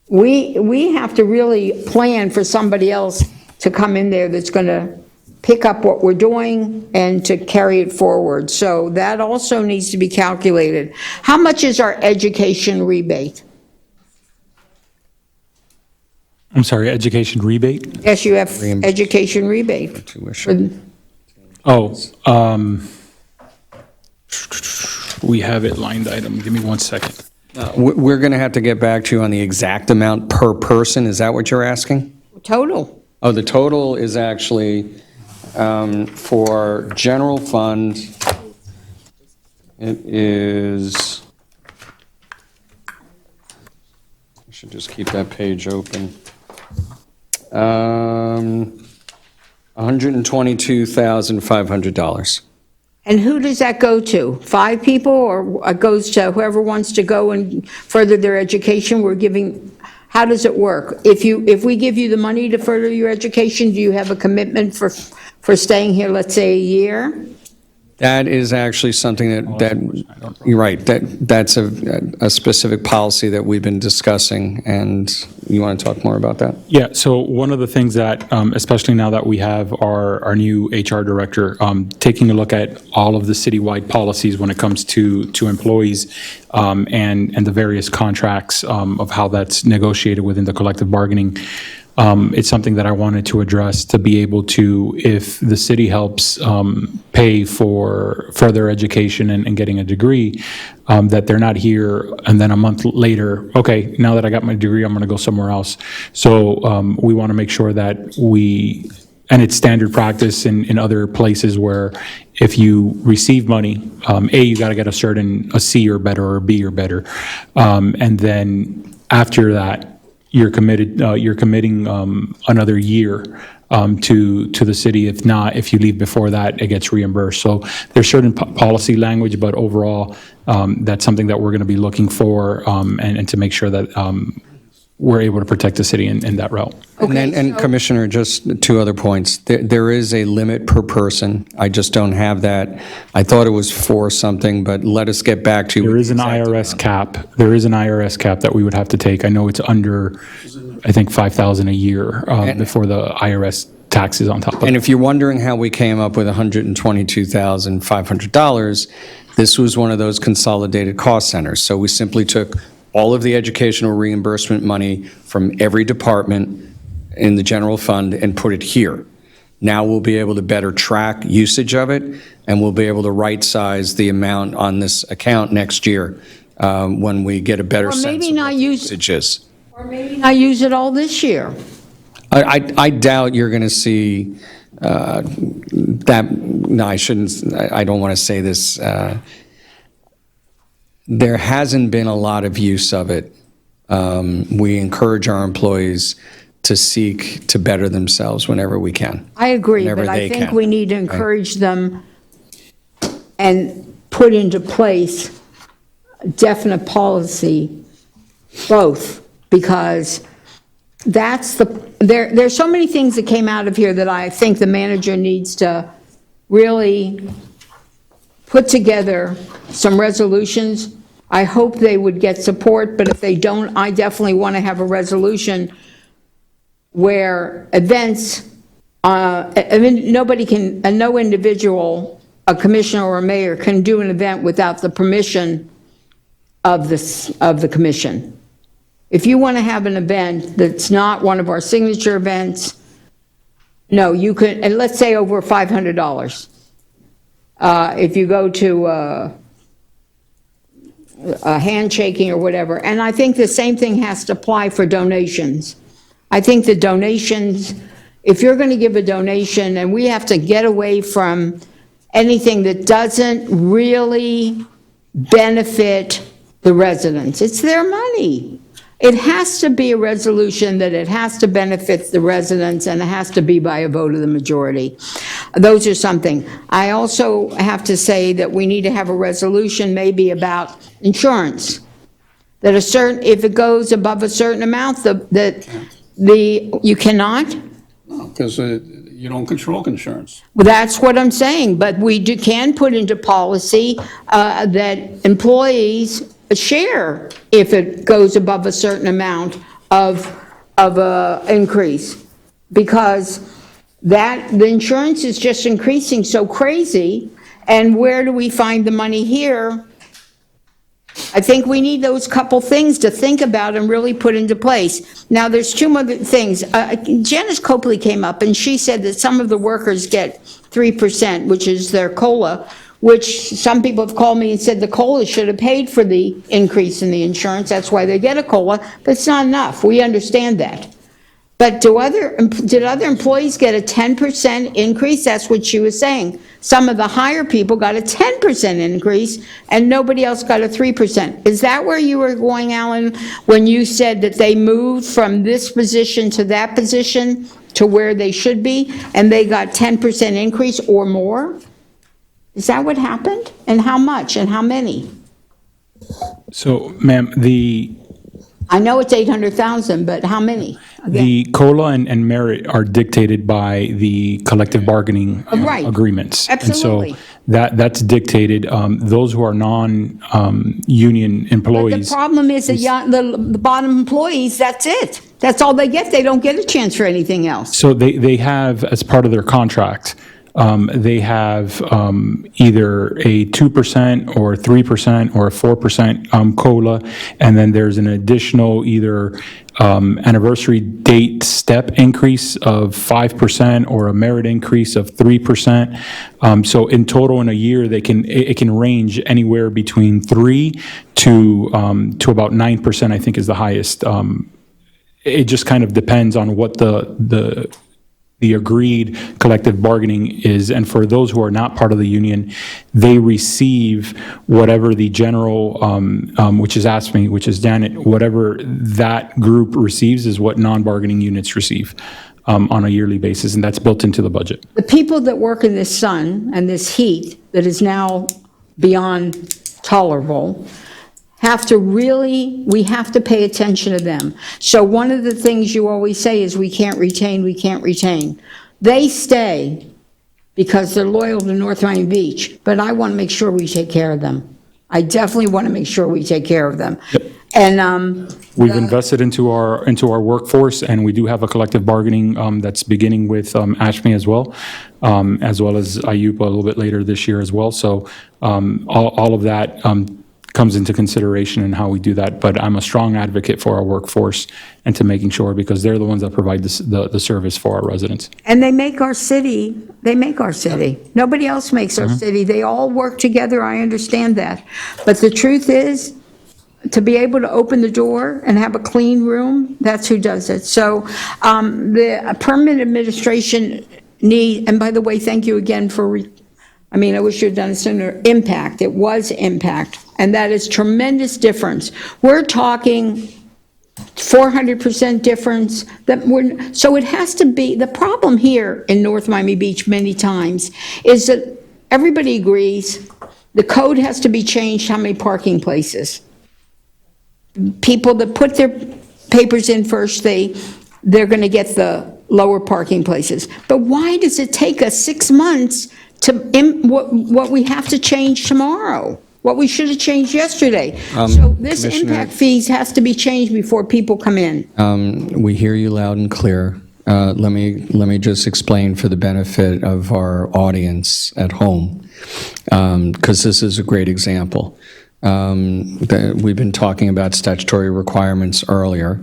B: we have to really plan for somebody else to come in there that's going to pick up what we're doing and to carry it forward. So that also needs to be calculated. How much is our education rebate?
F: I'm sorry, education rebate?
B: Yes, you have education rebate.
J: Tuition.
F: We have it lined item. Give me 1 second.
J: We're going to have to get back to you on the exact amount per person. Is that what you're asking?
B: Total.
J: Oh, the total is actually for general fund, it is, I should just keep that page open. $122,500.
B: And who does that go to? 5 people, or it goes to whoever wants to go and further their education? We're giving, how does it work? If we give you the money to further your education, do you have a commitment for staying here, let's say, a year?
J: That is actually something that you're right, that's a specific policy that we've been discussing, and you want to talk more about that?
F: Yeah, so one of the things that, especially now that we have our new HR director, taking a look at all of the citywide policies when it comes to employees and the various contracts of how that's negotiated within the collective bargaining. It's something that I wanted to address to be able to, if the city helps pay for further education and getting a degree, that they're not here and then a month later, okay, now that I got my degree, I'm going to go somewhere else. So we want to make sure that and it's standard practice in other places where if you receive money, you got to get a C or better or a B or better. And then after that, you're committing another year to the city. If not, if you leave before that, it gets reimbursed. So there's certain policy language, but overall, that's something that we're going to be looking for and to make sure that we're able to protect the city in that route.
J: And Commissioner, just 2 other points. There is a limit per person. I just don't have that. I thought it was 4 something, but let us get back to you.
F: There is an IRS cap. There is an IRS cap that we would have to take. I know it's under, I think, $5,000 a year before the IRS taxes on top of it.
J: And if you're wondering how we came up with $122,500, this was one of those consolidated cost centers. So we simply took all of the educational reimbursement money from every department in the general fund and put it here. Now we'll be able to better track usage of it, and we'll be able to right-size the amount on this account next year when we get a better sense of what the usage is.
B: Or maybe not use it all this year.
J: I doubt you're going to see that. No, I shouldn't. I don't want to say this. There hasn't been a lot of use of it. We encourage our employees to seek to better themselves whenever we can.
B: I agree,
J: Whenever
B: but I
J: they
B: think
J: can.
B: we need to encourage them and put into place definite policy, both, because there's so many things that came out of here that I think the manager needs to really put together some resolutions I hope they would get support, but if they don't, I definitely want to have a resolution where events, I mean, nobody can, and no individual, a commissioner or a mayor can do an event without the permission of the commission. If you want to have an event that's not one of our signature events, no, you could, and let's say over $500. If you go to a handshaking or whatever, and I think the same thing has to apply for donations. I think the donations, if you're going to give a donation, and we have to get away from anything that doesn't really benefit the residents. It's their money. It has to be a resolution that it has to benefit the residents, and it has to be by a vote of the majority. Those are something. I also have to say that we need to have a resolution maybe about insurance. That a certain, if it goes above a certain amount, you cannot?
A: Because you don't control insurance.
B: Well, that's what I'm saying, but we can put into policy that employees share if it goes above a certain amount of increase, because the insurance is just increasing so crazy, and where do we find the money here? I think we need those couple things to think about and really put into place. Now, there's two other things. Janice Copley came up, and she said that some of the workers get 3%, which is their COLA, which some people have called me and said the COLA should have paid for the increase in the insurance. That's why they get a COLA, but it's not enough. We understand that. But did other employees get a 10% increase? That's what she was saying. Some of the higher people got a 10% increase, and nobody else got a 3%. Is that where you were going, Alan, when you said that they moved from this position to that position to where they should be, and they got 10% increase or more? Is that what happened? And how much and how many?
F: So, ma'am,
B: I know it's 800,000, but how many?
F: the COLA and merit are dictated by the collective bargaining
B: Right.
F: agreements.
B: Absolutely.
F: And so that's dictated. Those who are non-union
B: But
F: employees.
B: the problem is the bottom employees, that's it. That's all they get. They don't get a chance for anything else.
F: So they have, as part of their contract, they have either a 2% or 3% or a 4% COLA, and then there's an additional either anniversary date step increase of 5% or a merit increase of 3%. So in total in a year, it can range anywhere between 3 to about 9%, I think is the highest. It just kind of depends on what the agreed collective bargaining is. And for those who are not part of the union, they receive whatever the general, which is ASME, which is Janet, whatever that group receives is what non-bargaining units receive on a yearly basis, and that's built into the budget.
B: The people that work in this sun and this heat that is now beyond tolerable we have to pay attention to them. So one of the things you always say is we can't retain. They stay because they're loyal to North Miami Beach, but I want to make sure we take care of them. I definitely want to make sure we take care of them. And
F: we've invested into our workforce, and we do have a collective bargaining that's beginning with ASHME as well as IUPA a little bit later this year as well. So all of that comes into consideration in how we do that. But I'm a strong advocate for our workforce and to making sure, because they're the ones that provide the service for our residents.
B: And they make our city. Nobody else makes our city. They all work together. I understand that. But the truth is, to be able to open the door and have a clean room, that's who does it. So the permanent administration and by the way, thank you again for, I wish you had done it sooner, impact. It was impact. And that is tremendous difference. We're talking 400% difference. So it has to be, the problem here in North Miami Beach many times is that everybody agrees the code has to be changed, how many parking places. People that put their papers in first, they're going to get the lower parking places. But why does it take us 6 months to what we have to change tomorrow? what we should have changed yesterday. So this
J: Commissioner-
B: impact fees has to be changed before people come in.
J: We hear you loud and clear. Let me just explain for the benefit of our audience at home, because this is a great example. We've been talking about statutory requirements earlier.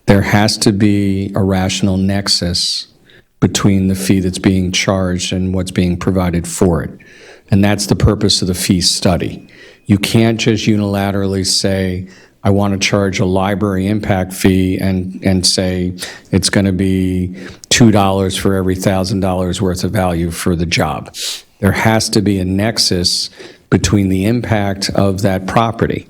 J: There has to be a rational nexus between the fee that's being charged and what's being provided for it. And that's the purpose of the fee study. You can't just unilaterally say, I want to charge a library impact fee and say it's going to be $2 for every $1,000 worth of value for the job. There has to be a nexus between the impact of that property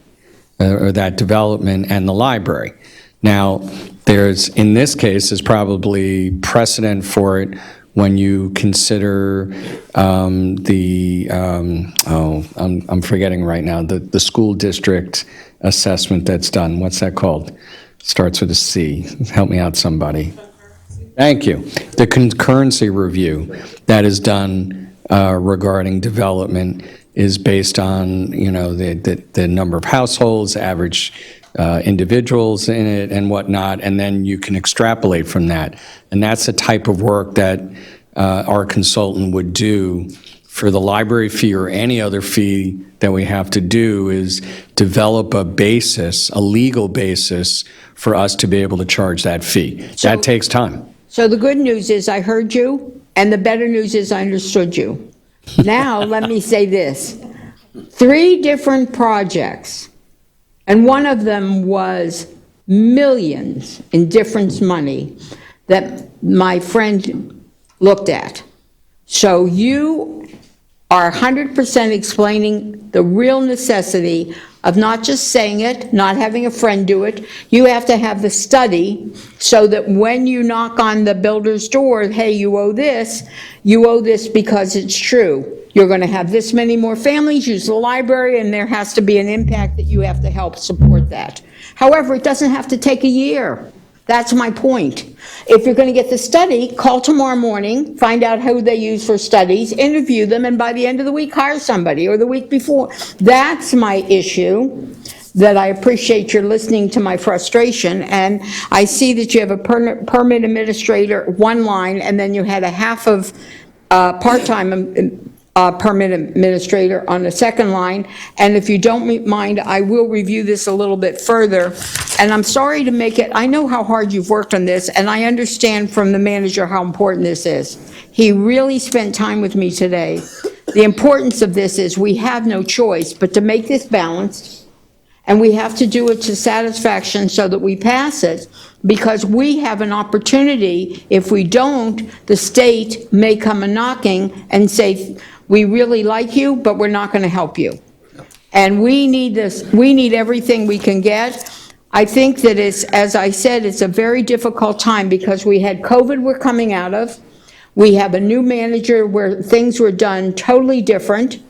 J: or that development and the library. Now, in this case, there's probably precedent for it when you consider I'm forgetting right now, the school district assessment that's done. What's that called? Starts with a C. Help me out, somebody. Thank you. The concurrency review that is done regarding development is based on, the number of households, average individuals in it and whatnot, and then you can extrapolate from that. And that's the type of work that our consultant would do for the library fee or any other fee that we have to do, is develop a basis, a legal basis for us to be able to charge that fee. That takes time.
B: So the good news is I heard you, and the better news is I understood you. Now, let me say this. 3 different projects, and one of them was millions in difference money that my friend looked at. So you are 100% explaining the real necessity of not just saying it, not having a friend do it. You have to have the study so that when you knock on the builder's door, hey, you owe this because it's true. You're going to have this many more families use the library, and there has to be an impact that you have to help support that. However, it doesn't have to take a year. That's my point. If you're going to get the study, call tomorrow morning, find out who they use for studies, interview them, and by the end of the week, hire somebody, or the week before. That's my issue, that I appreciate your listening to my frustration. And I see that you have a permit administrator, 1 line, and then you had a half of part-time permit administrator on the 2nd line. And if you don't mind, I will review this a little bit further. And I'm sorry to make it, I know how hard you've worked on this, and I understand from the manager how important this is. He really spent time with me today. The importance of this is we have no choice but to make this balanced, and we have to do it to satisfaction so that we pass it, because we have an opportunity. If we don't, the state may come a knocking and say, we really like you, but we're not going to help you. And we need this, we need everything we can get. I think that it's, as I said, it's a very difficult time because we had COVID we're coming out of. We have a new manager where things were done totally different.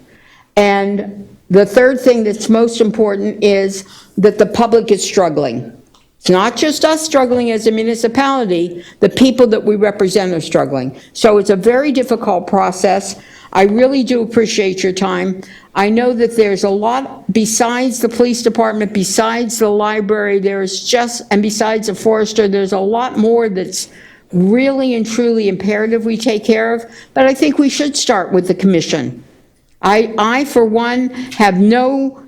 B: And the third thing that's most important is that the public is struggling. It's not just us struggling as a municipality, the people that we represent are struggling. So it's a very difficult process. I really do appreciate your time. I know that there's a lot besides the police department, besides the library, and besides the forester, there's a lot more that's really and truly imperative we take care of. But I think we should start with the commission. I for one, have no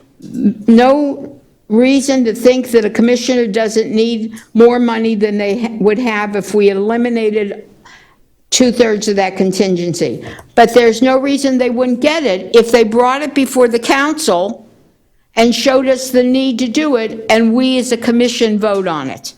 B: reason to think that a commissioner doesn't need more money than they would have if we eliminated 2/3 of that contingency. But there's no reason they wouldn't get it if they brought it before the council and showed us the need to do it, and we as a commission vote on it.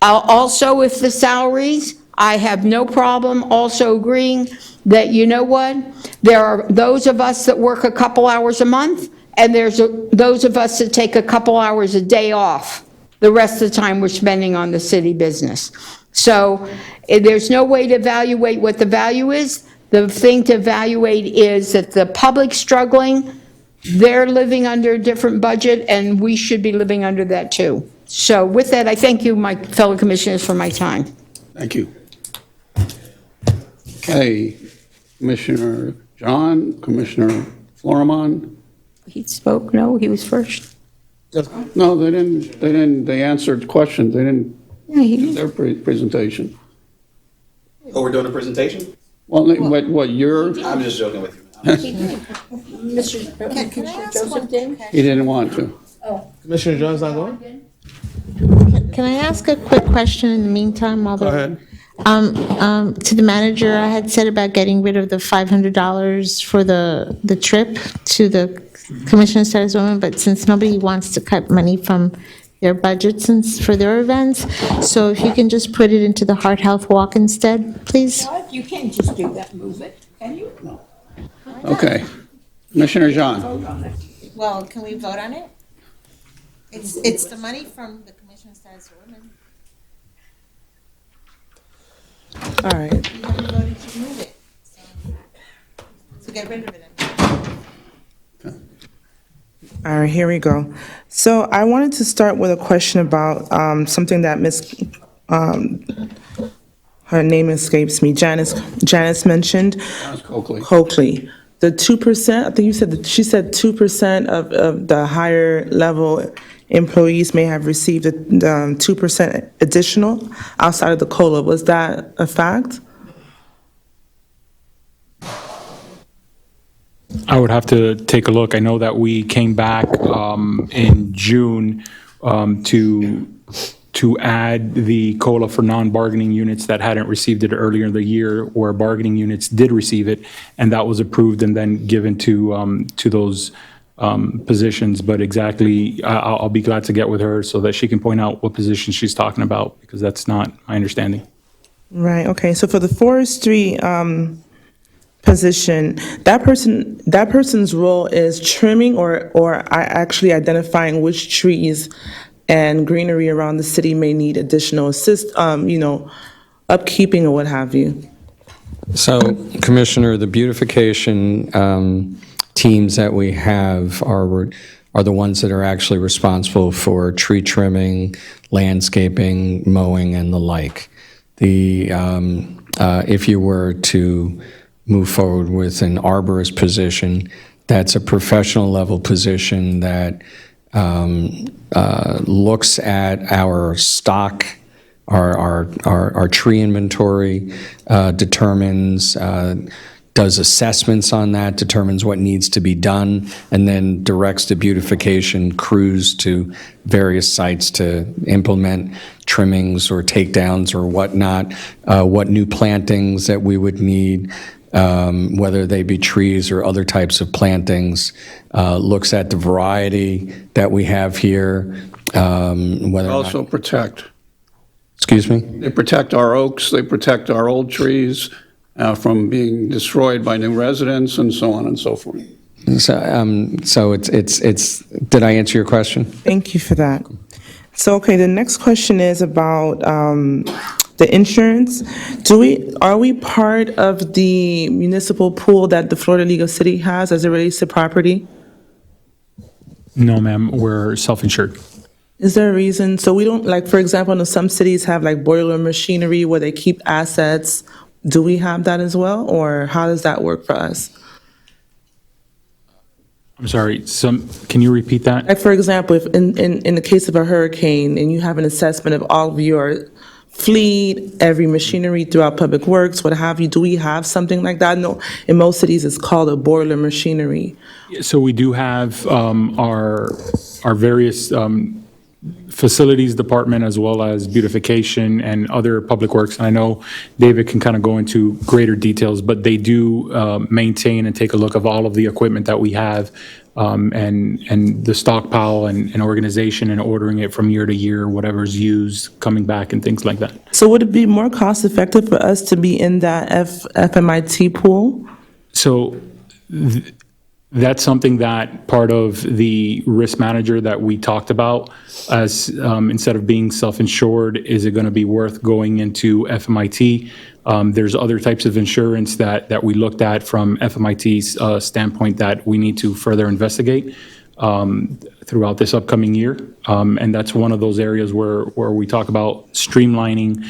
B: Also, if the salaries, I have no problem also agreeing that, you know what, there are those of us that work a couple hours a month, and there's those of us that take a couple hours a day off. The rest of the time we're spending on the city business. So there's no way to evaluate what the value is. The thing to evaluate is that the public's struggling, they're living under a different budget, and we should be living under that too. So with that, I thank you, my fellow commissioners, for my time.
A: Thank you. Okay, Commissioner John, Commissioner Florimon.
B: He spoke, no, he was first.
A: No, they didn't, they answered questions, they didn't
B: Yeah, he
A: do their presentation.
I: Oh, we're doing a presentation?
A: Well, what, you're,
I: I'm just joking with you.
B: Mr. Joseph did?
A: he didn't want to.
C: Commissioner Jones not going?
E: Can I ask a quick question in the meantime? Go
A: ahead.
E: To the manager, I had said about getting rid of the $500 for the trip to the Commissioner Status Women, but since nobody wants to cut money from their budget for their events, so if you can just put it into the Heart Health Walk instead, please?
B: You can't just do that, move it, can you? No.
A: Okay. Commissioner Jean.
E: Well, can we vote on it? It's the money from the Commissioner Status Women.
S: All right.
E: You haven't voted to move it, so get rid of it.
S: All right, here we go. So I wanted to start with a question about something that her name escapes me, Janice mentioned.
A: Janice Coakley.
S: Coakley. The 2%, I think you said, she said 2% of the higher level employees may have received the 2% additional outside of the COLA. Was that a fact?
F: I would have to take a look. I know that we came back in June to add the COLA for non-bargaining units that hadn't received it earlier in the year, where bargaining units did receive it, and that was approved and then given to those positions. But exactly, I'll be glad to get with her so that she can point out what position she's talking about, because that's not my understanding.
S: Right, okay. So for the forestry position, that person's role is trimming or actually identifying which trees and greenery around the city may need additional upkeeping or what have you.
J: So, Commissioner, the beautification teams that we have are the ones that are actually responsible for tree trimming, landscaping, mowing, and the like. If you were to move forward with an arborist position, that's a professional level position that looks at our stock, our tree inventory, determines, does assessments on that, determines what needs to be done, and then directs the beautification crews to various sites to implement trimmings or takedowns or whatnot, what new plantings that we would need, whether they be trees or other types of plantings, looks at the variety that we have here, whether or
A: Also
J: not...
A: protect.
J: Excuse me?
A: They protect our oaks, they protect our old trees from being destroyed by new residents and so on and so forth.
J: So it's, did I answer your question?
S: Thank you for that. So, okay, the next question is about the insurance. Are we part of the municipal pool that the Florida League of Cities has as it relates to property?
F: No, ma'am, we're self-insured.
S: Is there a reason? So we don't, like, for example, I know some cities have like boiler machinery where they keep assets. Do we have that as well, or how does that work for us?
F: I'm sorry, can you repeat that?
S: Like, for example, if in the case of a hurricane and you have an assessment of all of your fleet, every machinery throughout Public Works, what have you, do we have something like that? No, in most cities it's called a boiler machinery.
F: So we do have our various facilities department as well as beautification and other public works. And I know David can kind of go into greater details, but they do maintain and take a look of all of the equipment that we have and the stockpile and organization and ordering it from year to year, whatever's used, coming back and things like that.
S: So would it be more cost effective for us to be in that FMIT pool?
F: So that's something that part of the risk manager that we talked about as instead of being self-insured, is it going to be worth going into FMIT? There's other types of insurance that we looked at from FMIT's standpoint that we need to further investigate throughout this upcoming year. And that's one of those areas where we talk about streamlining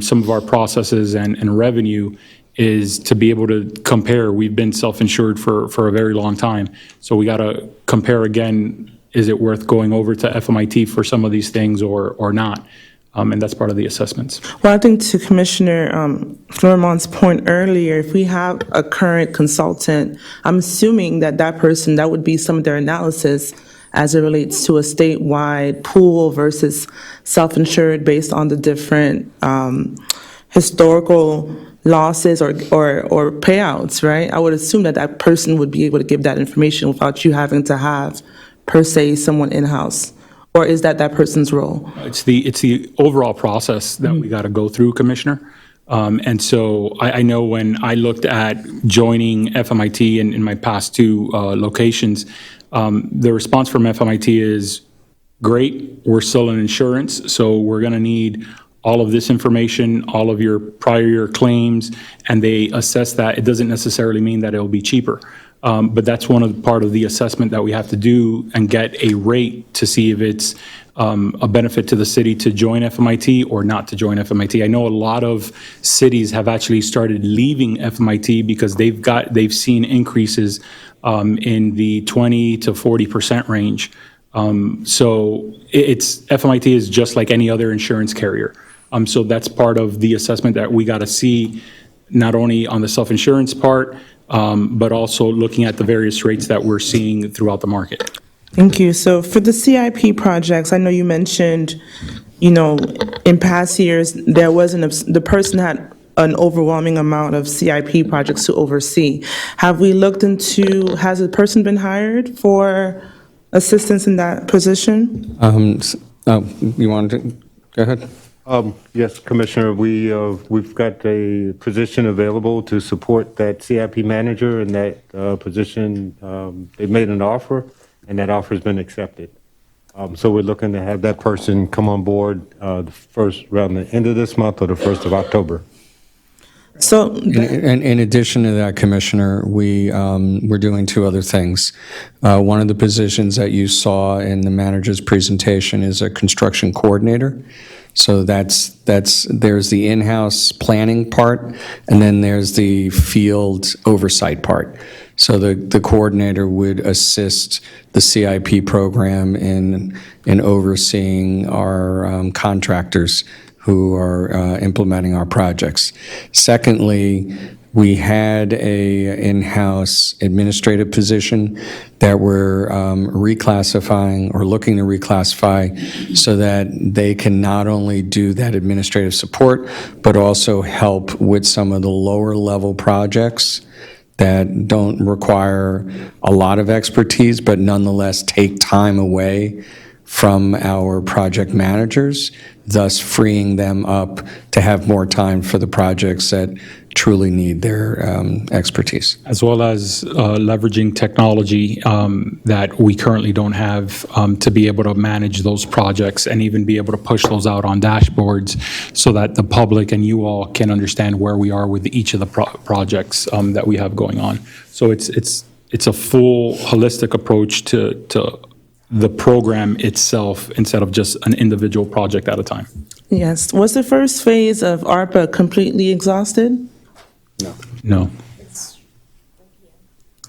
F: some of our processes and revenue is to be able to compare. We've been self-insured for a very long time. So we got to compare again, is it worth going over to FMIT for some of these things or not? And that's part of the assessments.
S: Well, I think to Commissioner Flourmont's point earlier, if we have a current consultant, I'm assuming that that person, that would be some of their analysis as it relates to a statewide pool versus self-insured based on the different historical losses or payouts, right? I would assume that that person would be able to give that information without you having to have, per se, someone in-house. Or is that that person's role?
F: It's the overall process that we got to go through, Commissioner. And so I know when I looked at joining FMIT in my past two locations, the response from FMIT is, great, we're still in insurance, so we're going to need all of this information, all of your prior year claims, and they assess that. It doesn't necessarily mean that it'll be cheaper. But that's part of the assessment that we have to do and get a rate to see if it's a benefit to the city to join FMIT or not to join FMIT. I know a lot of cities have actually started leaving FMIT because they've seen increases in the 20 to 40% range. So FMIT is just like any other insurance carrier. So that's part of the assessment that we got to see, not only on the self-insurance part, but also looking at the various rates that we're seeing throughout the market.
S: Thank you. So for the CIP projects, I know you mentioned, in past years, the person had an overwhelming amount of CIP projects to oversee. Have we looked into, has a person been hired for assistance in that position?
J: You want to, go ahead.
R: Yes, Commissioner, we've got a position available to support that CIP manager, and that position, they made an offer, and that offer's been accepted. So we're looking to have that person come on board around the end of this month or the 1st of October.
S: So,
J: in addition to that, Commissioner, we're doing two other things. One of the positions that you saw in the manager's presentation is a construction coordinator. So there's the in-house planning part, and then there's the field oversight part. So the coordinator would assist the CIP program in overseeing our contractors who are implementing our projects. Secondly, we had a in-house administrative position that we're reclassifying or looking to reclassify so that they can not only do that administrative support, but also help with some of the lower level projects that don't require a lot of expertise, but nonetheless take time away from our project managers, thus freeing them up to have more time for the projects that truly need their expertise.
F: As well as leveraging technology that we currently don't have to be able to manage those projects and even be able to push those out on dashboards so that the public and you all can understand where we are with each of the projects that we have going on. So it's a full holistic approach to the program itself instead of just an individual project at a time.
S: yes. Was the first phase of ARPA completely exhausted?
F: No.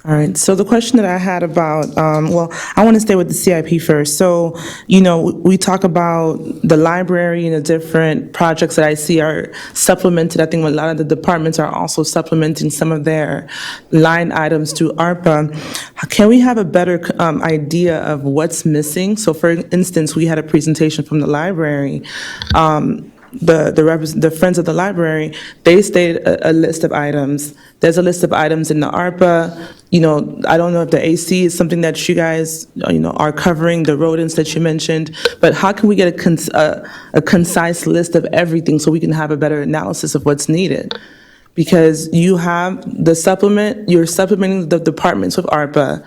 S: All right, so the question that I had about, I want to stay with the CIP first. So, we talk about the library and the different projects that I see are supplemented. I think a lot of the departments are also supplementing some of their line items to ARPA. Can we have a better idea of what's missing? So for instance, we had a presentation from the library. The Friends of the Library, they stated a list of items. There's a list of items in the ARPA. I don't know if the AC is something that you guys, are covering, the rodents that you mentioned, but how can we get a concise list of everything so we can have a better analysis of what's needed? Because you have the supplement, you're supplementing the departments with ARPA,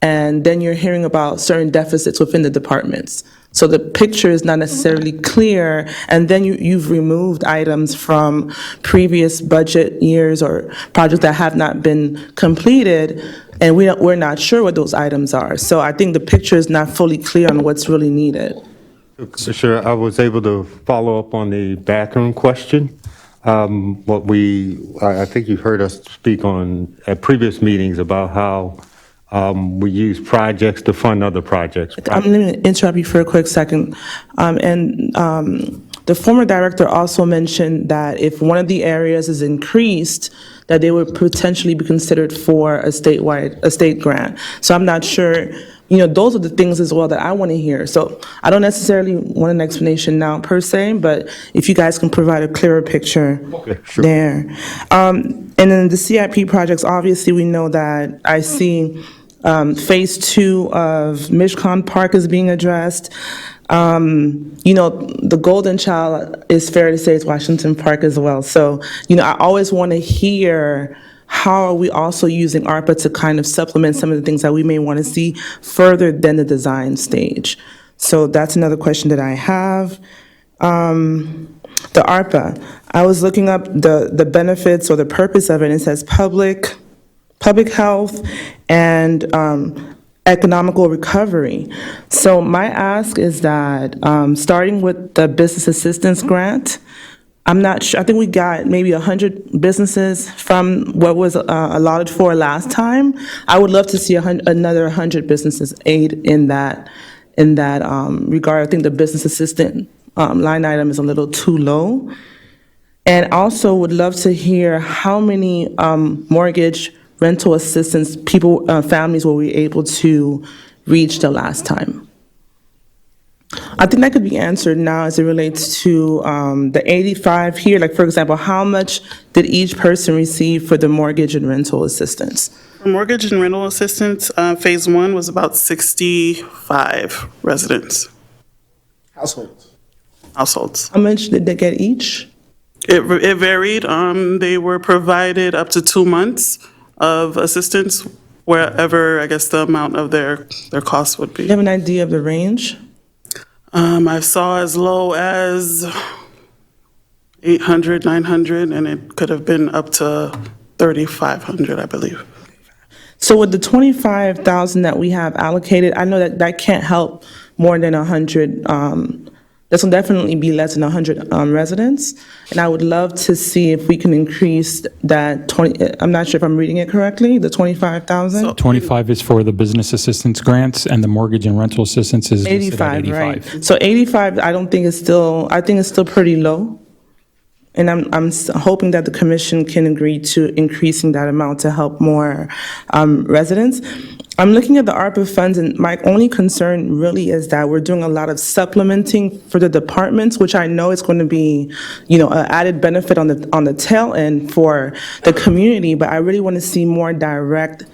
S: and then you're hearing about certain deficits within the departments. So the picture is not necessarily clear, and then you've removed items from previous budget years or projects that have not been completed, and we're not sure what those items are. So I think the picture is not fully clear on what's really needed.
R: Sure, I was able to follow up on the bathroom question. I think you heard us speak on, at previous meetings about how we use projects to fund other projects.
S: I'm going to interrupt you for a quick second. The former director also mentioned that if one of the areas is increased, that they would potentially be considered for a state grant. So I'm not sure, those are the things as well that I want to hear. So I don't necessarily want an explanation now per se, but if you guys can provide a clearer picture there. And then the CIP projects, obviously we know that I see Phase 2 of Mishcon Park is being addressed. The golden child is fair to say is Washington Park as well. So, I always want to hear how are we also using ARPA to kind of supplement some of the things that we may want to see further than the design stage. So that's another question that I have. The ARPA, I was looking up the benefits or the purpose of it. It says public health and economical recovery. So my ask is that, starting with the business assistance grant, I'm not sure, I think we got maybe 100 businesses from what was allotted for last time. I would love to see another 100 businesses aid in that regard. I think the business assistant line item is a little too low. And also would love to hear how many mortgage rental assistance families were we able to reach the last time? I think that could be answered now as it relates to the 85 here. Like, for example, how much did each person receive for the mortgage and rental assistance?
Q: For mortgage and rental assistance, Phase 1 was about 65 residents. Households.
S: How much did they get each?
Q: It varied. They were provided up to 2 months of assistance, wherever, I guess, the amount of their costs would be.
S: Do you have an idea of the range?
Q: I saw as low as 800, 900, and it could have been up to 3,500, I believe.
S: So with the 25,000 that we have allocated, I know that can't help more than 100. This will definitely be less than 100 residents. And I would love to see if we can increase that 20, I'm not sure if I'm reading it correctly, the 25,000?
F: 25 is for the business assistance grants, and the mortgage and rental assistance is listed at
S: 85, right. So 85, I think it's still pretty low. And I'm hoping that the commission can agree to increasing that amount to help more residents. I'm looking at the ARPA funds, and my only concern really is that we're doing a lot of supplementing for the departments, which I know is going to be, an added benefit on the tail end for the community, but I really want to see more direct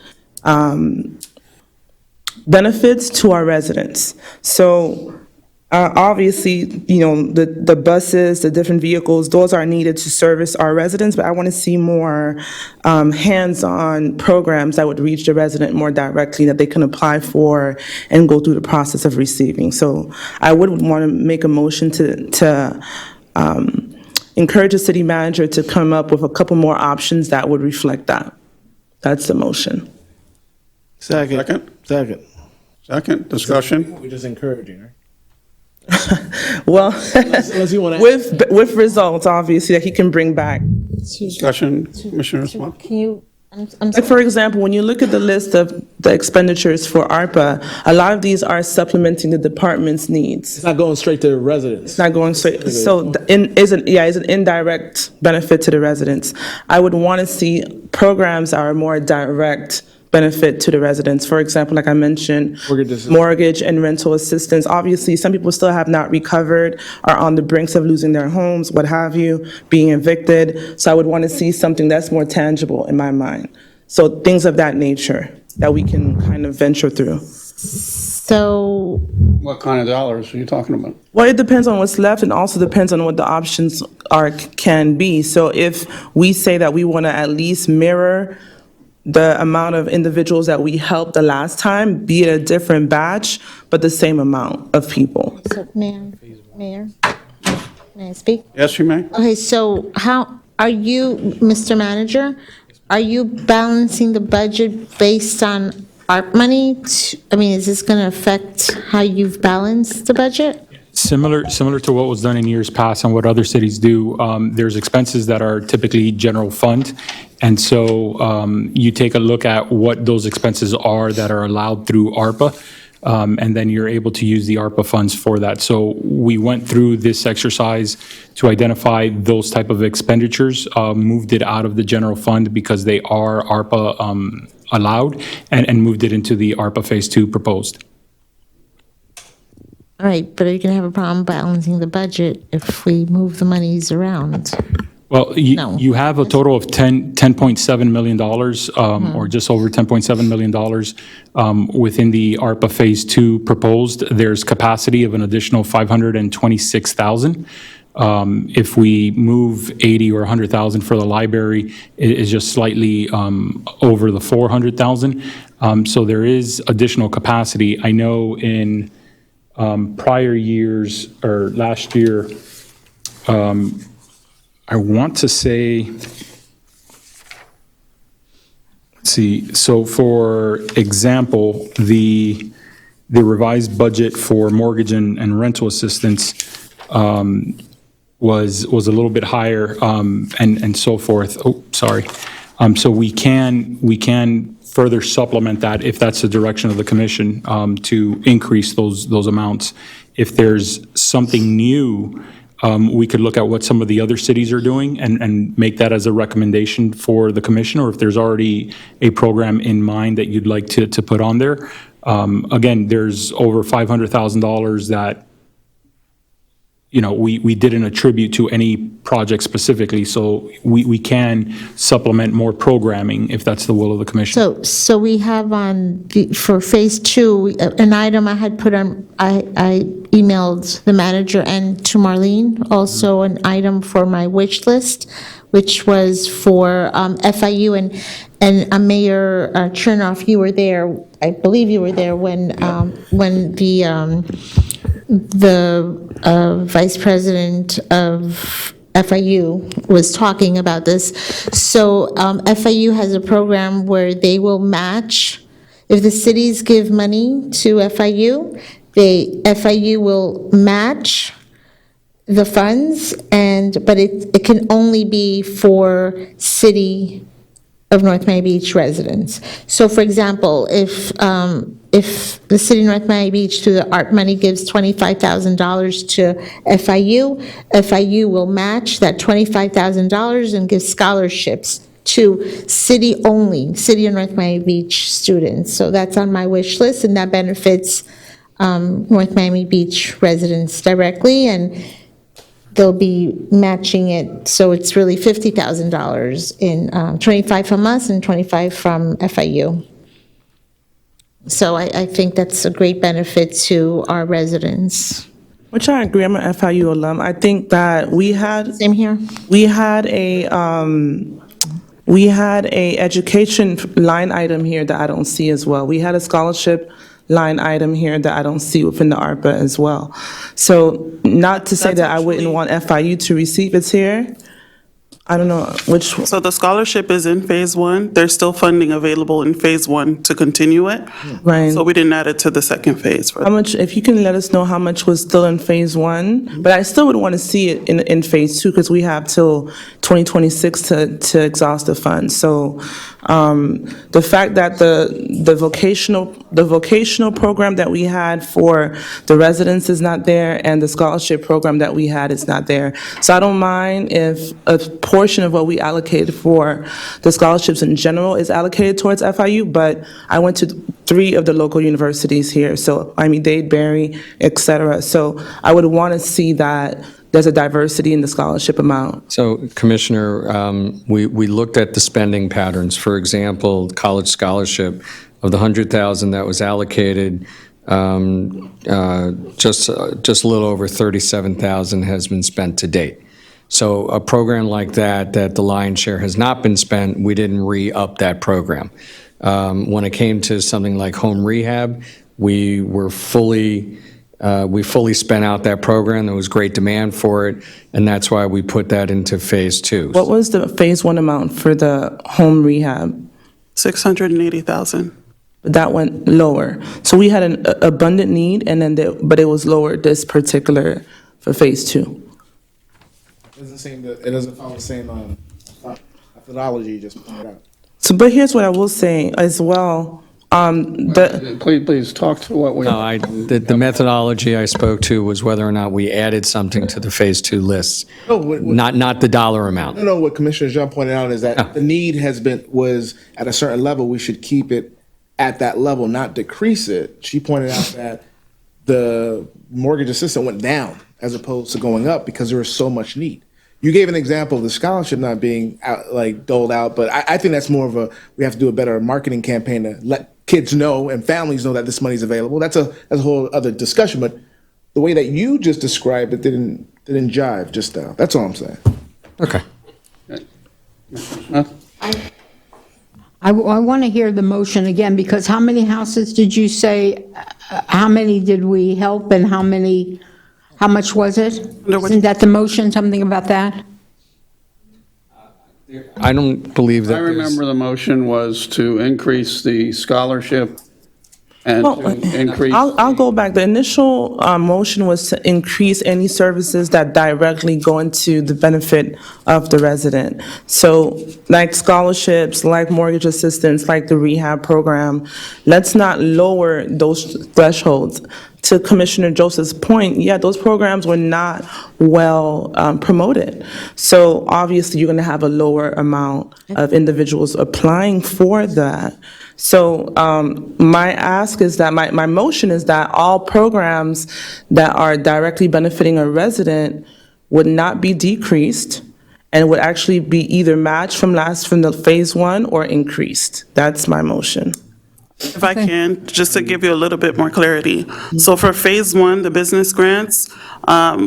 S: benefits to our residents. So obviously, the buses, the different vehicles, those are needed to service our residents, but I want to see more hands-on programs that would reach the resident more directly, that they can apply for and go through the process of receiving. So I would want to make a motion to encourage the city manager to come up with a couple more options that would reflect that. That's the motion.
C: Second.
A: Second, discussion?
C: We're just encouraging, right?
S: Well,
C: Unless you wanna-
S: with results, obviously, that he can bring back.
A: Discussion, Commissioner Smith?
E: Can you,
S: Like, for example, when you look at the list of the expenditures for ARPA, a lot of these are supplementing the department's needs.
C: It's not going straight to the residents.
S: It's not going straight, so is an indirect benefit to the residents. I would want to see programs that are more direct benefit to the residents. For example, like I mentioned, mortgage and rental assistance. Obviously, some people still have not recovered, are on the brinks of losing their homes, what have you, being evicted. So I would want to see something that's more tangible in my mind. So things of that nature that we can kind of venture through.
E: So,
A: What kind of dollars are you talking about?
S: Well, it depends on what's left, and also depends on what the options can be. So if we say that we want to at least mirror the amount of individuals that we helped the last time, be it a different batch, but the same amount of people.
E: so Mayor, may I speak?
A: Yes, you may.
E: Okay, so how are you, Mr. Manager, are you balancing the budget based on ARP money? Is this going to affect how you've balanced the budget?
F: Similar to what was done in years past and what other cities do, there's expenses that are typically general fund. And so you take a look at what those expenses are that are allowed through ARPA, and then you're able to use the ARPA funds for that. So we went through this exercise to identify those type of expenditures, moved it out of the general fund because they are ARPA allowed, and moved it into the ARPA Phase 2 proposed.
E: All right, but are you going to have a problem balancing the budget if we move the monies around?
F: Well, you have a total of $10.7 million, or just over $10.7 million within the ARPA Phase 2 proposed. There's capacity of an additional $526,000. If we move 80 or 100,000 for the library, it is just slightly over the 400,000. So there is additional capacity. I know in prior years, or last year, I want to say, let's see, so for example, the revised budget for mortgage and rental assistance was a little bit higher, and so forth. Oh, sorry. So we can further supplement that if that's the direction of the commission, to increase those amounts. If there's something new, we could look at what some of the other cities are doing and make that as a recommendation for the commission, or if there's already a program in mind that you'd like to put on there. Again, there's over $500,000 that, you know, we didn't attribute to any project specifically, so we can supplement more programming if that's the will of the commission.
E: So we have for Phase 2, an item I had put on, I emailed the manager and to Marlene, also an item for my wish list, which was for FIU, and Mayor Chernoff, you were there, I believe you were there when the vice president of FIU was talking about this. So FIU has a program where they will match, if the cities give money to FIU, FIU will match the funds, but it can only be for City of North Miami Beach residents. So for example, if the City of North Miami Beach through the ARP money gives $25,000 to FIU, FIU will match that $25,000 and give scholarships to City of North Miami Beach students. So that's on my wish list, and that benefits North Miami Beach residents directly, and they'll be matching it, so it's really $50,000 in 25 from us and 25 from FIU. So I think that's a great benefit to our residents.
S: Which I agree, I'm an FIU alum. I think that we had.
E: Same here.
S: We had a education line item here that I don't see as well. We had a scholarship line item here that I don't see within the ARPA as well. So not to say that I wouldn't want FIU to receive it here. I don't know which.
Q: So the scholarship is in Phase 1. There's still funding available in Phase 1 to continue it.
S: Right.
Q: So we didn't add it to the second phase.
S: How much, if you can let us know how much was still in Phase 1, but I still would want to see it in Phase 2 because we have till 2026 to exhaust the funds. So the fact that the vocational program that we had for the residents is not there, and the scholarship program that we had is not there. So I don't mind if a portion of what we allocated for the scholarships in general is allocated towards FIU, but I went to 3 of the local universities here, so Miami-Dade, Berry, et cetera. So I would want to see that there's a diversity in the scholarship amount.
J: So, Commissioner, we looked at the spending patterns. For example, college scholarship, of the $100,000 that was allocated, just a little over $37,000 has been spent to date. So a program like that the lion's share has not been spent, we didn't re-up that program. When it came to something like home rehab, we fully spent out that program. There was great demand for it, and that's why we put that into Phase 2.
S: What was the Phase 1 amount for the home rehab?
Q: $680,000.
S: but that went lower. So we had an abundant need, and then, but it was lower this particular, for Phase 2.
C: It doesn't follow the same methodology you just pointed out.
S: So, but here's what I will say as well.
A: Please talk to what we.
J: No, the methodology I spoke to was whether or not we added something to the Phase 2 list, not the dollar amount.
C: No, what Commissioner Jean pointed out is that the need was at a certain level, we should keep it at that level, not decrease it. She pointed out that the mortgage assistance went down as opposed to going up because there was so much need. You gave an example of the scholarship not being doled out, but I think that's more of we have to do a better marketing campaign to let kids know and families know that this money is available. That's a whole other discussion, but the way that you just described it didn't jive just now. That's all I'm saying.
J: Okay.
B: I want to hear the motion again, because how many houses did you say, how many did we help and how much was it? Isn't that the motion, something about that?
J: I don't believe that
A: I remember the motion was to increase the scholarship and to increase.
S: I'll go back. The initial motion was to increase any services that directly go into the benefit of the resident. So like scholarships, like mortgage assistance, like the rehab program, let's not lower those thresholds. To Commissioner Joseph's point, yeah, those programs were not well promoted. So obviously, you're going to have a lower amount of individuals applying for that. So my ask is that, my motion is that all programs that are directly benefiting a resident would not be decreased and would actually be either matched from the Phase 1 or increased. That's my motion.
Q: If I can, just to give you a little bit more clarity. So for Phase 1, the business grants,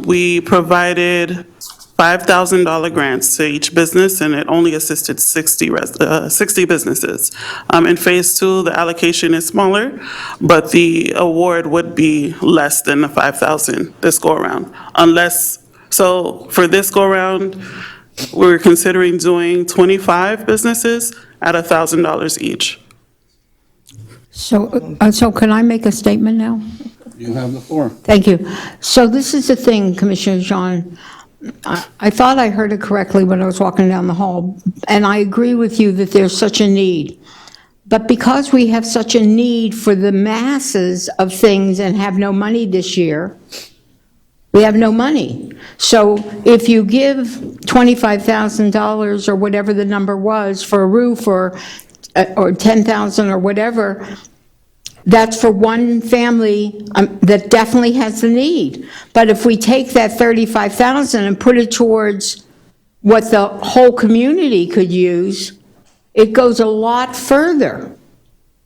Q: we provided $5,000 grants to each business, and it only assisted 60 businesses. In Phase 2, the allocation is smaller, but the award would be less than the $5,000 this go-around. So for this go-around, we're considering doing 25 businesses at $1,000 each.
B: So can I make a statement now?
A: You have the floor.
B: Thank you. So this is the thing, Commissioner Jean. I thought I heard it correctly when I was walking down the hall, and I agree with you that there's such a need. But because we have such a need for the masses of things and have no money this year, we have no money. So if you give $25,000 or whatever the number was for a roof or $10,000 or whatever, that's for one family that definitely has the need. But if we take that $35,000 and put it towards what the whole community could use, it goes a lot further.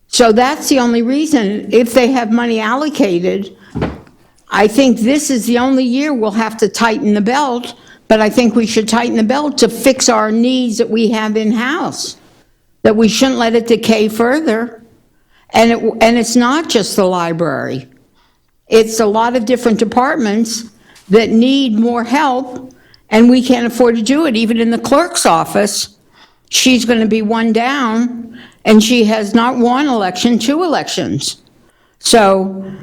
B: So that's the only reason, if they have money allocated, I think this is the only year we'll have to tighten the belt, but I think we should tighten the belt to fix our needs that we have in-house, that we shouldn't let it decay further. And it's not just the library. It's a lot of different departments that need more help, and we can't afford to do it. Even in the clerk's office, she's going to be one down, and she has not one election, 2 elections. So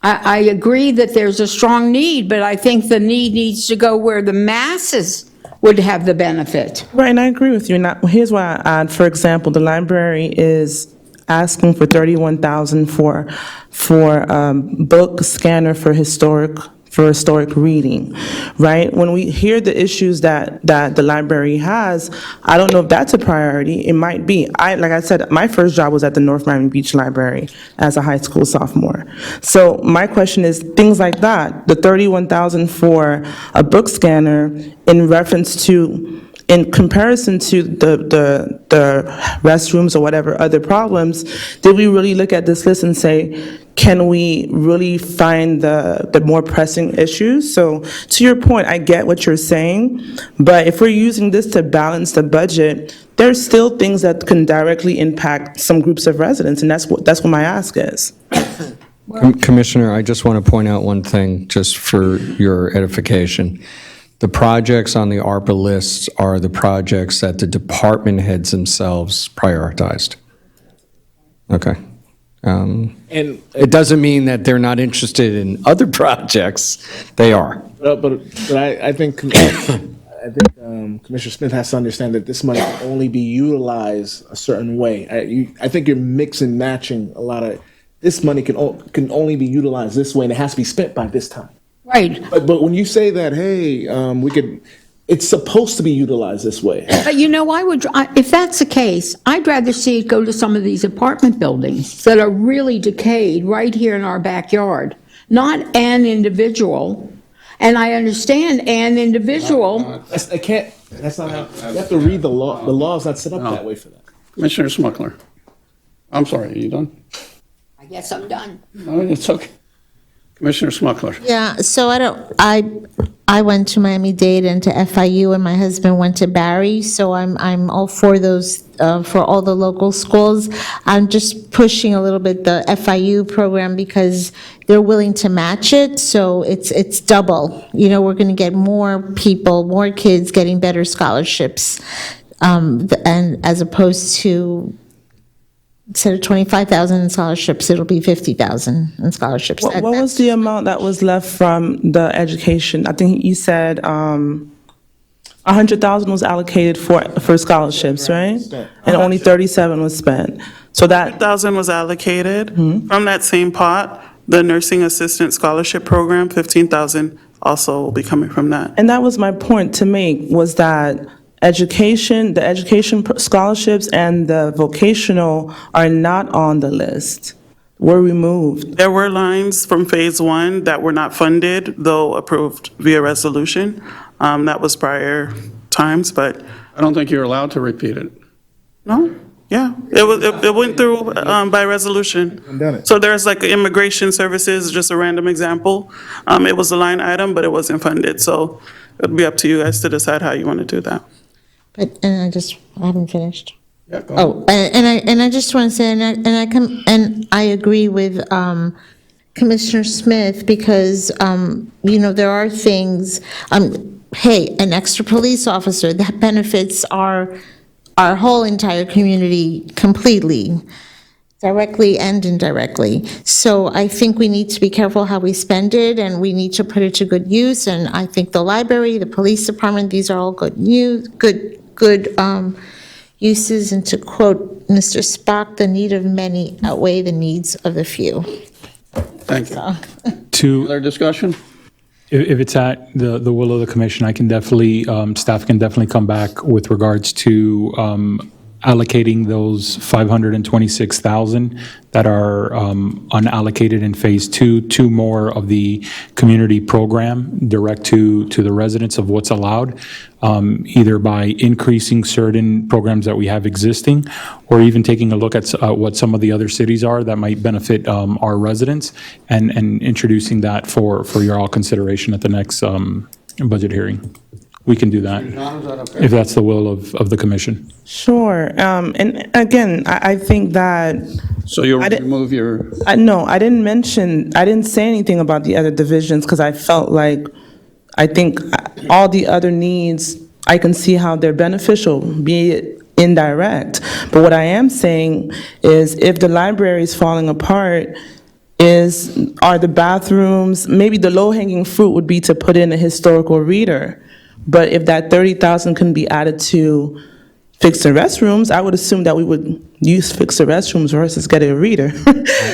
B: I agree that there's a strong need, but I think the need needs to go where the masses would have the benefit.
S: Right, and I agree with you. Now, here's what I add. For example, the library is asking for $31,000 for book scanner for historic reading, right? When we hear the issues that the library has, I don't know if that's a priority. It might be. Like I said, my first job was at the North Miami Beach Library as a high school sophomore. So my question is, things like that, the $31,000 for a book scanner in comparison to the restrooms or whatever other problems, did we really look at this list and say, can we really find the more pressing issues? So to your point, I get what you're saying, but if we're using this to balance the budget, there's still things that can directly impact some groups of residents, and that's what my ask is.
J: Commissioner, I just want to point out one thing, just for your edification. The projects on the ARPA lists are the projects that the department heads themselves prioritized. Okay. And
C: And,
J: it doesn't mean that they're not interested in other projects. They are.
C: but I think, Commissioner Smith has to understand that this money can only be utilized a certain way. I think you're mix and matching a lot of, this money can only be utilized this way, and it has to be spent by this time.
B: Right.
C: But when you say that, hey, it's supposed to be utilized this way.
B: But you know, if that's the case, I'd rather see it go to some of these apartment buildings that are really decayed right here in our backyard, not an individual. And I understand an individual.
C: That's not how, you have to read the law. The law is not set up that way for that.
A: Commissioner Smuckler. I'm sorry, are you done?
B: I guess I'm done.
A: No, it's okay. Commissioner Smuckler.
E: Yeah, so I went to Miami-Dade and to FIU, and my husband went to Barry, so I'm all for those, for all the local schools. I'm just pushing a little bit the FIU program because they're willing to match it, so it's double. You know, we're going to get more people, more kids getting better scholarships, and as opposed to, instead of 25,000 in scholarships, it'll be 50,000 in scholarships.
S: What was the amount that was left from the education? I think you said 100,000 was allocated for scholarships, right? And only 37 was spent. So that
Q: 100,000 was allocated from that same pot. The nursing assistant scholarship program, 15,000 also will be coming from that.
S: And that was my point to make, was that the education scholarships and the vocational are not on the list, were removed.
Q: There were lines from phase one that were not funded, though approved via resolution. That was prior times, but.
A: I don't think you're allowed to repeat it.
Q: No, yeah, it went through by resolution.
C: Done it.
Q: So there's like immigration services, just a random example. It was a line item, but it wasn't funded, so it'll be up to you guys to decide how you want to do that.
E: But, and I haven't finished.
A: Yeah, go ahead.
E: Oh, and I just want to say, and I agree with Commissioner Smith, because, you know, there are things, hey, an extra police officer, that benefits our whole entire community completely, directly and indirectly. So I think we need to be careful how we spend it, and we need to put it to good use, and I think the library, the police department, these are all good uses, and to quote Mr. Spock, the need of many outweigh the needs of the few.
A: Thank you. Other discussion?
F: If it's at the will of the commission, I can definitely, staff can definitely come back with regards to allocating those 526,000 that are unallocated in phase two to more of the community program, direct to the residents of what's allowed, either by increasing certain programs that we have existing, or even taking a look at what some of the other cities are that might benefit our residents, and introducing that for your all consideration at the next budget hearing. We can do that, if that's the will of the commission.
S: Sure, and again, I think that.
A: So you'll remove your.
S: No, I didn't say anything about the other divisions, because I felt like, I think all the other needs, I can see how they're beneficial, be it indirect. But what I am saying is, if the library is falling apart, are the bathrooms, maybe the low-hanging fruit would be to put in a historical reader. But if that 30,000 can be added to fix the restrooms, I would assume that we would use fix the restrooms versus get a reader.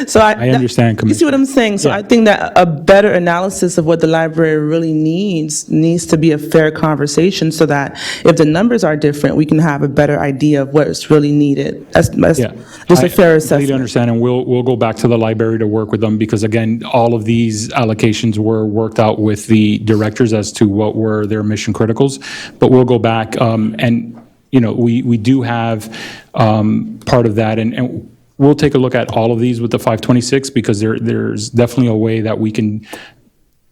S: So
F: I understand,
S: you see what I'm saying? So I think that a better analysis of what the library really needs to be a fair conversation, so that if the numbers are different, we can have a better idea of what's really needed. That's just a fair
F: I
S: assessment.
F: completely understand, and we'll go back to the library to work with them, because again, all of these allocations were worked out with the directors as to what were their mission criticals. But we'll go back, and you know, we do have part of that, and we'll take a look at all of these with the 526, because there's definitely a way that we can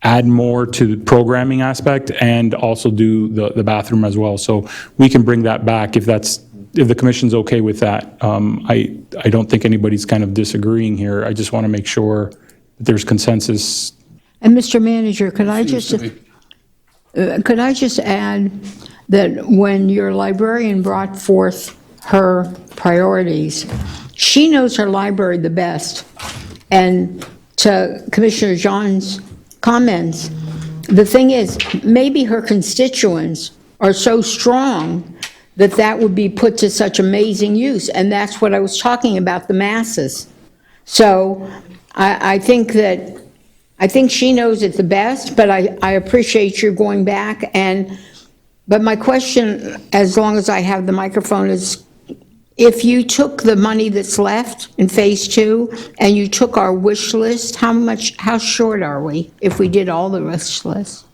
F: add more to the programming aspect and also do the bathroom as well. So we can bring that back if the commission's okay with that. I don't think anybody's kind of disagreeing here. I just want to make sure that there's consensus.
B: And Mr. Manager, could I just add that when your librarian brought forth her priorities, she she knows her library the best. And to Commissioner Jean's comments, the thing is, maybe her constituents are so strong that that would be put to such amazing use, and that's what I was talking about, the masses. So I think she knows it the best, but I appreciate you going back. But my question, as long as I have the microphone, is if you took the money that's left in Phase 2 and you took our wish list, how short are we if we did all the wish list?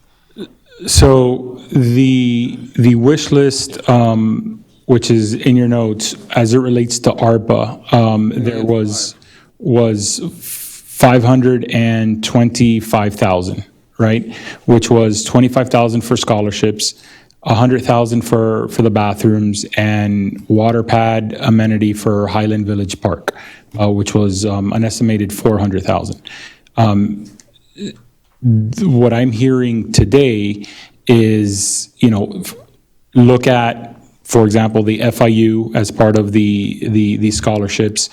F: So the wish list, which is in your notes, as it relates to ARPA, there was 525,000, right? Which was 25,000 for scholarships, 100,000 for the bathrooms, and water pad amenity for Highland Village Park, which was an estimated 400,000. What I'm hearing today is, look at, for example, the FIU as part of the scholarships,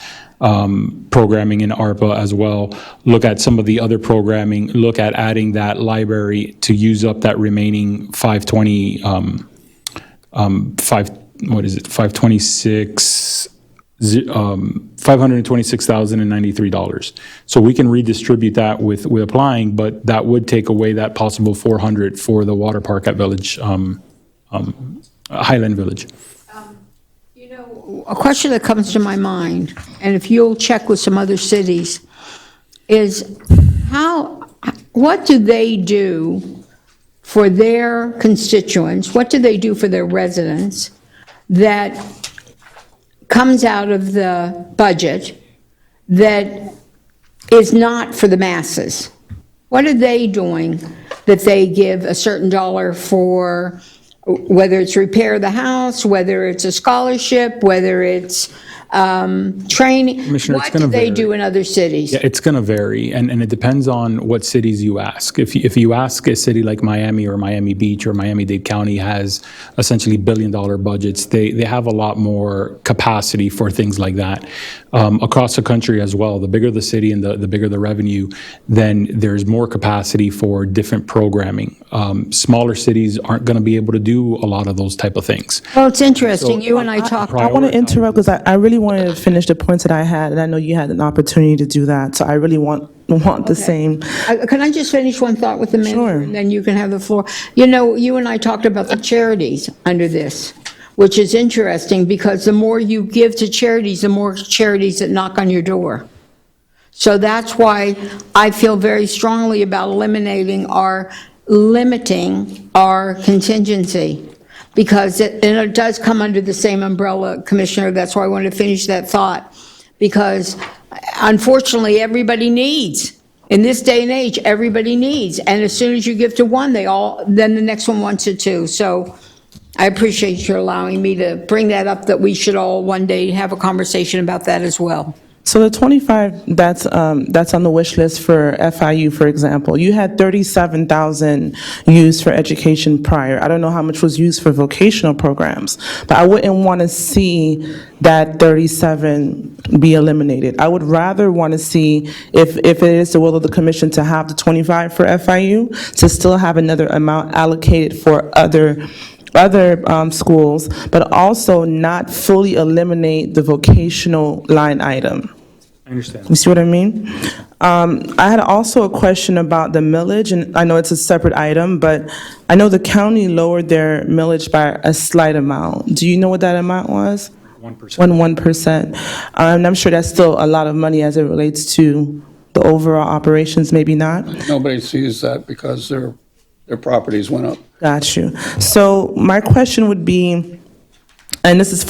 F: programming in ARPA as well. Look at some of the other programming, look at adding that library to use up that remaining 526,093. So we can redistribute that with applying, but that would take away that possible 400 for the water park at Highland Village.
B: A question that comes to my mind, and if you'll check with some other cities, is what do they do for their constituents? What do they do for their residents that comes out of the budget that is not for the masses? What are they doing that they give a certain dollar for, whether it's repair the house, whether it's a scholarship, whether it's training?
F: Commissioner, it's
B: What
F: gonna
B: do they
F: vary.
B: do in other cities?
F: Yeah, it's going to vary, and it depends on what cities you ask. If you ask a city like Miami or Miami Beach or Miami-Dade County has essentially billion-dollar budgets, they have a lot more capacity for things like that. Across the country as well, the bigger the city and the bigger the revenue, then there's more capacity for different programming. Smaller cities aren't going to be able to do a lot of those type of things.
B: Well, it's interesting. You and I talked.
S: I want to interrupt because I really wanted to finish the points that I had, and I know you had an opportunity to do that, so I really want the same.
B: Can I just finish one thought with the manager?
S: Sure.
B: And then you can have the floor. You and I talked about the charities under this, which is interesting because the more you give to charities, the more charities that knock on your door. So that's why I feel very strongly about limiting our contingency, because it does come under the same umbrella, Commissioner. That's why I wanted to finish that thought, because unfortunately, everybody needs. In this day and age, everybody needs. And as soon as you give to one, then the next one wants it too. So I appreciate you allowing me to bring that up, that we should all one day have a conversation about that as well.
S: So the 25, that's on the wish list for FIU, for example. You had 37,000 used for education prior. I don't know how much was used for vocational programs, but I wouldn't want to see that 37 be eliminated. I would rather want to see, if it is the will of the commission to have the 25 for FIU, to still have another amount allocated for other schools, but also not fully eliminate the vocational line item.
F: I understand.
S: You see what I mean? I had also a question about the millage, and I know it's a separate item, but I know the county lowered their millage by a slight amount. Do you know what that amount was?
F: 1%.
S: 1%. And I'm sure that's still a lot of money as it relates to the overall operations, maybe not?
A: Nobody sees that because their properties went up.
S: Got you. So my question would be, and it's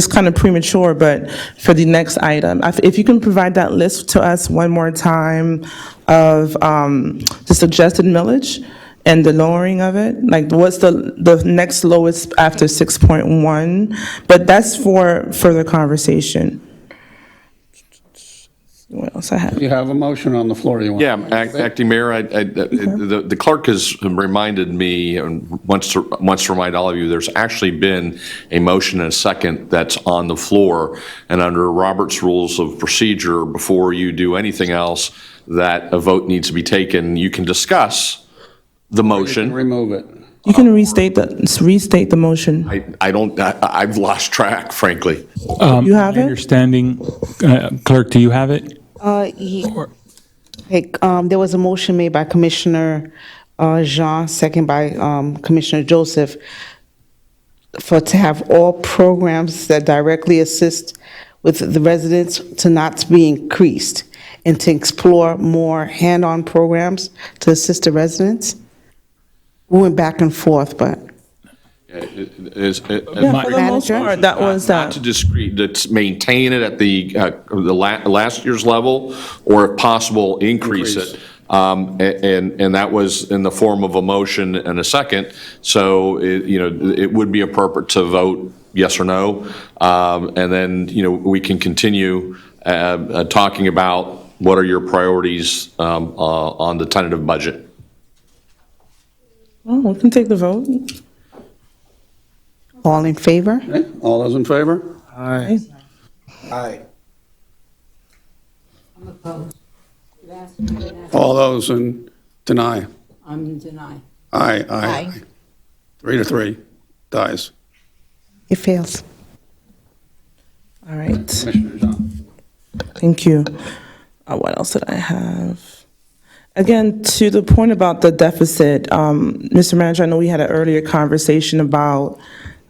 S: kind of premature, but for the next item, if you can provide that list to us one more time of the suggested millage and the lowering of it, like what's the next lowest after 6.1, but that's for further conversation. What else I have?
A: You have a motion on the floor. You want?
G: Yeah, Acting Mayor, the clerk has reminded me, and wants to remind all of you, there's actually been a motion and a second that's on the floor, and under Robert's Rules of Procedure, before you do anything else, that a vote needs to be taken. You can discuss the motion.
A: Remove it.
S: You can restate the motion.
G: I've lost track, frankly.
S: You have
F: My
S: it?
F: understanding, Clerk, do you have it?
D: There was a motion made by Commissioner Jean, second by Commissioner Joseph, to have all programs that directly assist with the residents to not be increased, and to explore more hand-on programs to assist the residents. We went back and forth, but
S: Yeah, for the most part, that was
G: Not to maintain it at the last year's level, or if possible, increase it. And that was in the form of a motion and a second. So, it would be appropriate to vote yes or no. And then, we can continue talking about what are your priorities on the tentative budget.
S: Oh, we can take the vote.
D: all in favor?
A: Okay, all those in favor?
S: Aye.
I: Aye.
B: I'm opposed.
A: All those in deny?
B: I'm in deny.
A: Aye, aye. 3-3, dies.
D: It fails.
S: All right.
A: Commissioner Jean.
S: Thank you. What else did I have? Again, to the point about the deficit, Mr. Manager, I know we had an earlier conversation about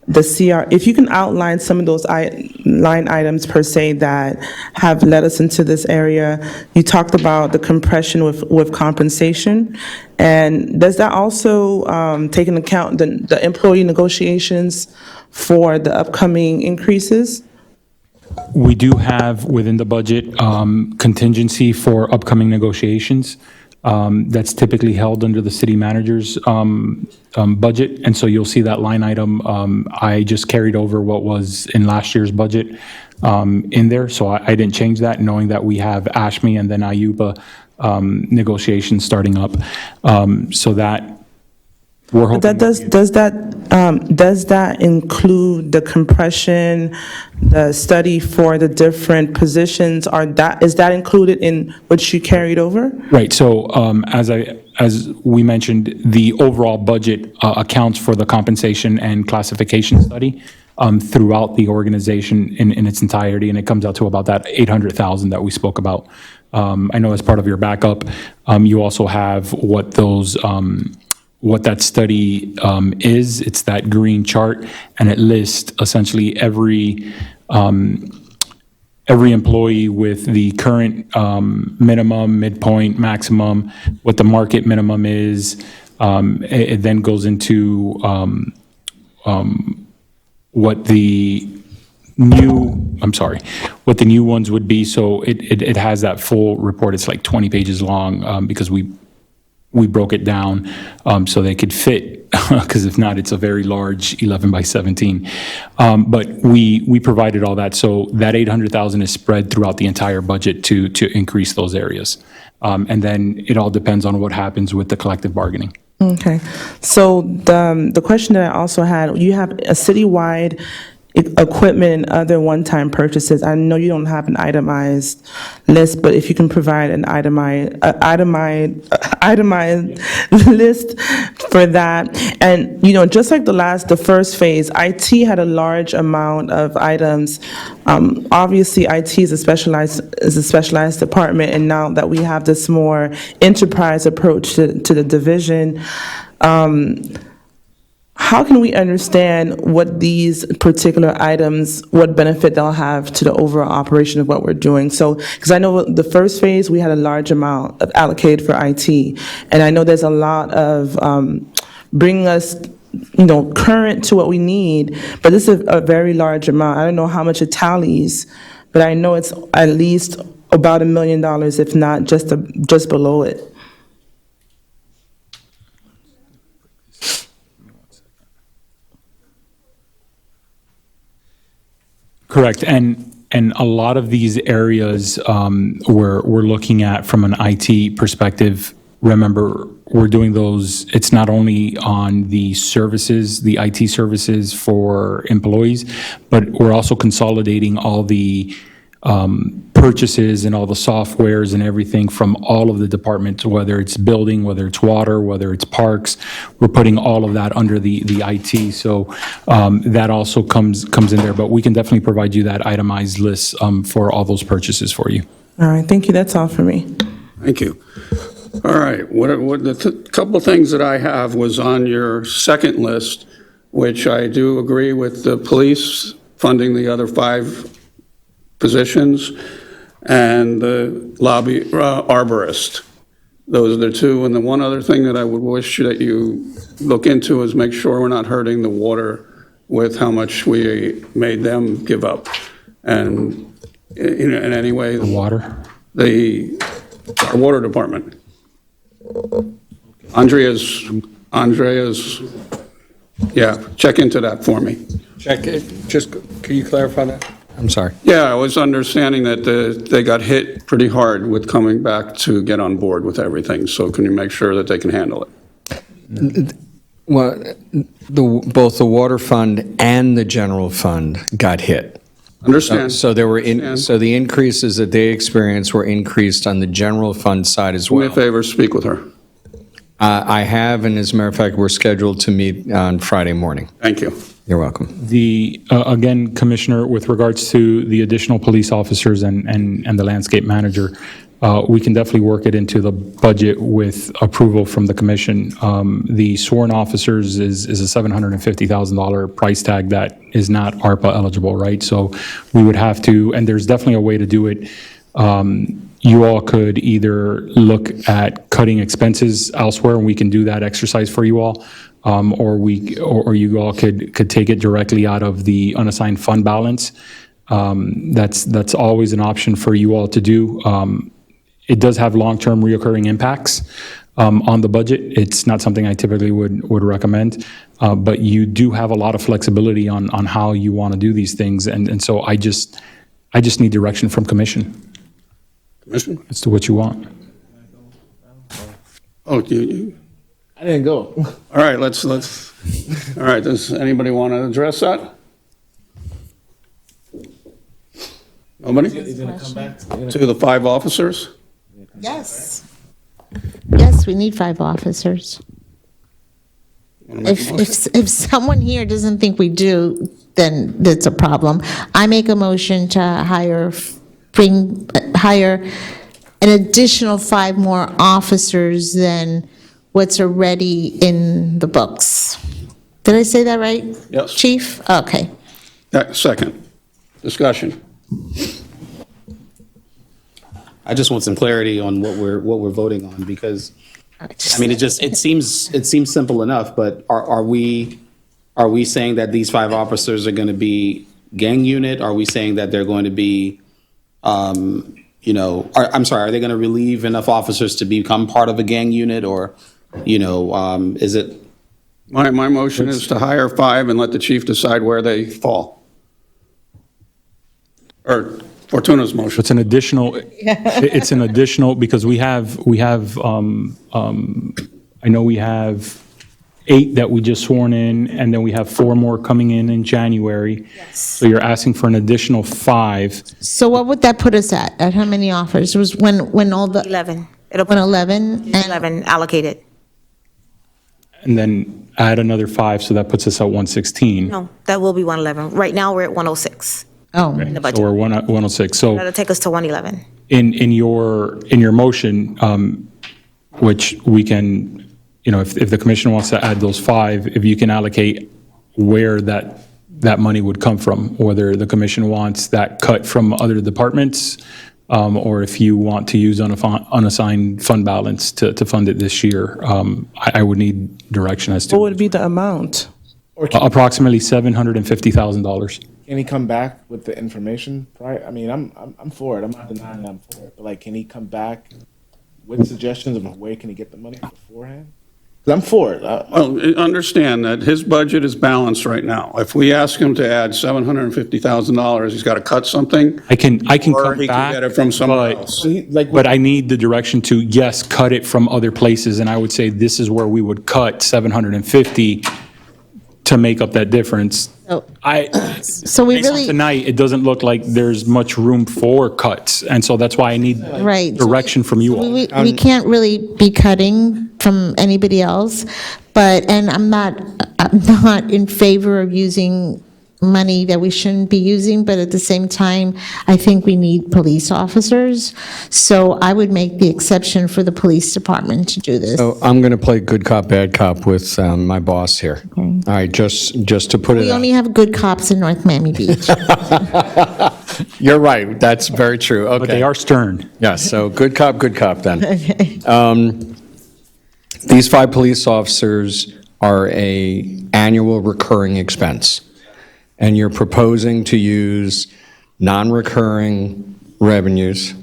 S: the CR. If you can outline some of those line items per se that have led us into this area. You talked about the compression with compensation. And does that also take into account the employee negotiations for the upcoming increases?
F: We do have within the budget contingency for upcoming negotiations. That's typically held under the city manager's budget, and so you'll see that line item. I just carried over what was in last year's budget in there, so I didn't change that, knowing that we have ASHME and then IUPA negotiations starting up. So that we're hoping.
S: That does that include the compression, the study for the different positions? Is that included in what you carried over?
F: Right, so as we mentioned, the overall budget accounts for the compensation and classification study throughout the organization in its entirety, and it comes out to about that 800,000 that we spoke about. I know as part of your backup, you also have what those what that study is. It's that green chart, and it lists essentially every employee with the current minimum, midpoint, maximum, what the market minimum is. It then goes into what the new ones would be. So it has that full report. It's like 20 pages long because we broke it down so they could fit, because if not, it's a very large 11 by 17. But we provided all that, so that 800,000 is spread throughout the entire budget to increase those areas. And then it all depends on what happens with the collective bargaining.
S: Okay. So the question that I also had, you have a citywide equipment and other one-time purchases. I know you don't have an itemized list, but if you can provide an itemized list for that. And, just like the first phase, IT had a large amount of items. Obviously, IT is a specialized department, and now that we have this more enterprise approach to the division, how can we understand what these particular items, what benefit they'll have to the overall operation of what we're doing? So, because I know the first phase, we had a large amount allocated for IT, and I know there's a lot of bringing us, current to what we need, but this is a very large amount. I don't know how much it tallies, but I know it's at least about $1 million, if not just below it.
F: Correct, and And a lot of these areas we're looking at from an IT perspective. Remember, we're doing those, it's not only on the services, the IT services for employees, but we're also consolidating all the purchases and all the softwares and everything from all of the departments, whether it's building, whether it's water, whether it's parks. We're putting all of that under the IT. So that also comes in there. But we can definitely provide you that itemized list for all those purchases for you.
S: All right, thank you, that's all for me.
A: Thank you. All right, the couple of things that I have was on your second list, which I do agree with the police funding the other 5 positions, and the lobby arborist. Those are the 2. And the one other thing that I would wish that you look into is make sure we're not hurting the water with how much we made them give up. And in any way.
F: The water?
A: Our water department. Andrea's, yeah, check into that for me.
J: Check it, just, can you clarify that? I'm sorry.
A: Yeah, I was understanding that they got hit pretty hard with coming back to get on board with everything. So can you make sure that they can handle it?
J: Well, both the water fund and the general fund got hit.
A: Understand.
J: So so the increases that they experienced were increased on the general fund side as
A: Do me
J: well.
A: a favor, speak with her.
J: I have, and as a matter of fact, we're scheduled to meet on Friday morning.
A: Thank you.
J: You're welcome.
F: Again, Commissioner, with regards to the additional police officers and the landscape manager, we can definitely work it into the budget with approval from the commission. The sworn officers is a $750,000 price tag that is not ARPA eligible, right? So we would have to, and there's definitely a way to do it. You all could either look at cutting expenses elsewhere, and we can do that exercise for you all, or you all could take it directly out of the unassigned fund balance. That's always an option for you all to do. It does have long-term reoccurring impacts on the budget. It's not something I typically would recommend, but you do have a lot of flexibility on how you want to do these things, and so I just need direction from commission.
A: Commission?
F: As to what you want.
A: Oh, you?
C: I didn't go.
A: All right, let's, all right, does anybody want to address that? Nobody? To the 5 officers?
E: Yes. Yes, we need 5 officers. If someone here doesn't think we do, then that's a problem. I make a motion to hire an additional 5 more officers than what's already in the books. Did I say that right?
A: Yes.
E: Chief? Okay.
A: Second, discussion.
I: I just want some clarity on what we're voting on, because, I mean, it seems simple enough, but are we saying that these 5 officers are going to be gang unit? Are we saying that they're going to be, I'm sorry, are they going to relieve enough officers to become part of a gang unit, or, is it?
A: My motion is to hire 5 and let the chief decide where they fall. Or Fortuna's motion.
F: It's an additional, because we have, I know we have 8 that we just sworn in, and then we have 4 more coming in January.
E: Yes.
F: So you're asking for an additional 5.
E: So what would that put us at? At how many offers? Was when all the
T: 11.
E: when 11 and
T: 11 allocated.
F: And then add another 5, so that puts us at 116.
T: No, that will be 111. Right now, we're at 106
E: oh
T: in the budget.
F: So we're 106. So
T: That'll take us to 111.
F: in your motion, which we can, if the commission wants to add those 5, if you can allocate where that money would come from, whether the commission wants that cut from other departments, or if you want to use unassigned fund balance to fund it this year, I would need direction as to.
S: What would be the amount?
F: Approximately $750,000.
C: Can he come back with the information? I mean, I'm for it. I'm not denying I'm for it. But can he come back with suggestions of where can he get the money beforehand? 'Cause I'm for it.
A: Well, understand that his budget is balanced right now. If we ask him to add $750,000, he's got to cut something.
F: I can
A: Or
F: cut
A: he can
F: back,
A: get it from somewhere else.
F: but I need the direction to, yes, cut it from other places, and I would say this is where we would cut 750 to make up that difference.
E: So
F: So
E: we
F: based on
E: really-
F: tonight, it doesn't look like there's much room for cuts, and so that's why I need
E: Right.
F: direction from you all.
E: We can't really be cutting from anybody else, and I'm not in favor of using money that we shouldn't be using, but at the same time, I think we need police officers. So I would make the exception for the police department to do this.
J: So I'm going to play good cop, bad cop with my boss here. All right, just to put it
E: We
J: out.
E: only have good cops in North Miami Beach.
J: You're right, that's very true, okay.
F: But they are stern.
J: Yes, so good cop then. These 5 police officers are a annual recurring expense, and you're proposing to use non-recurring revenues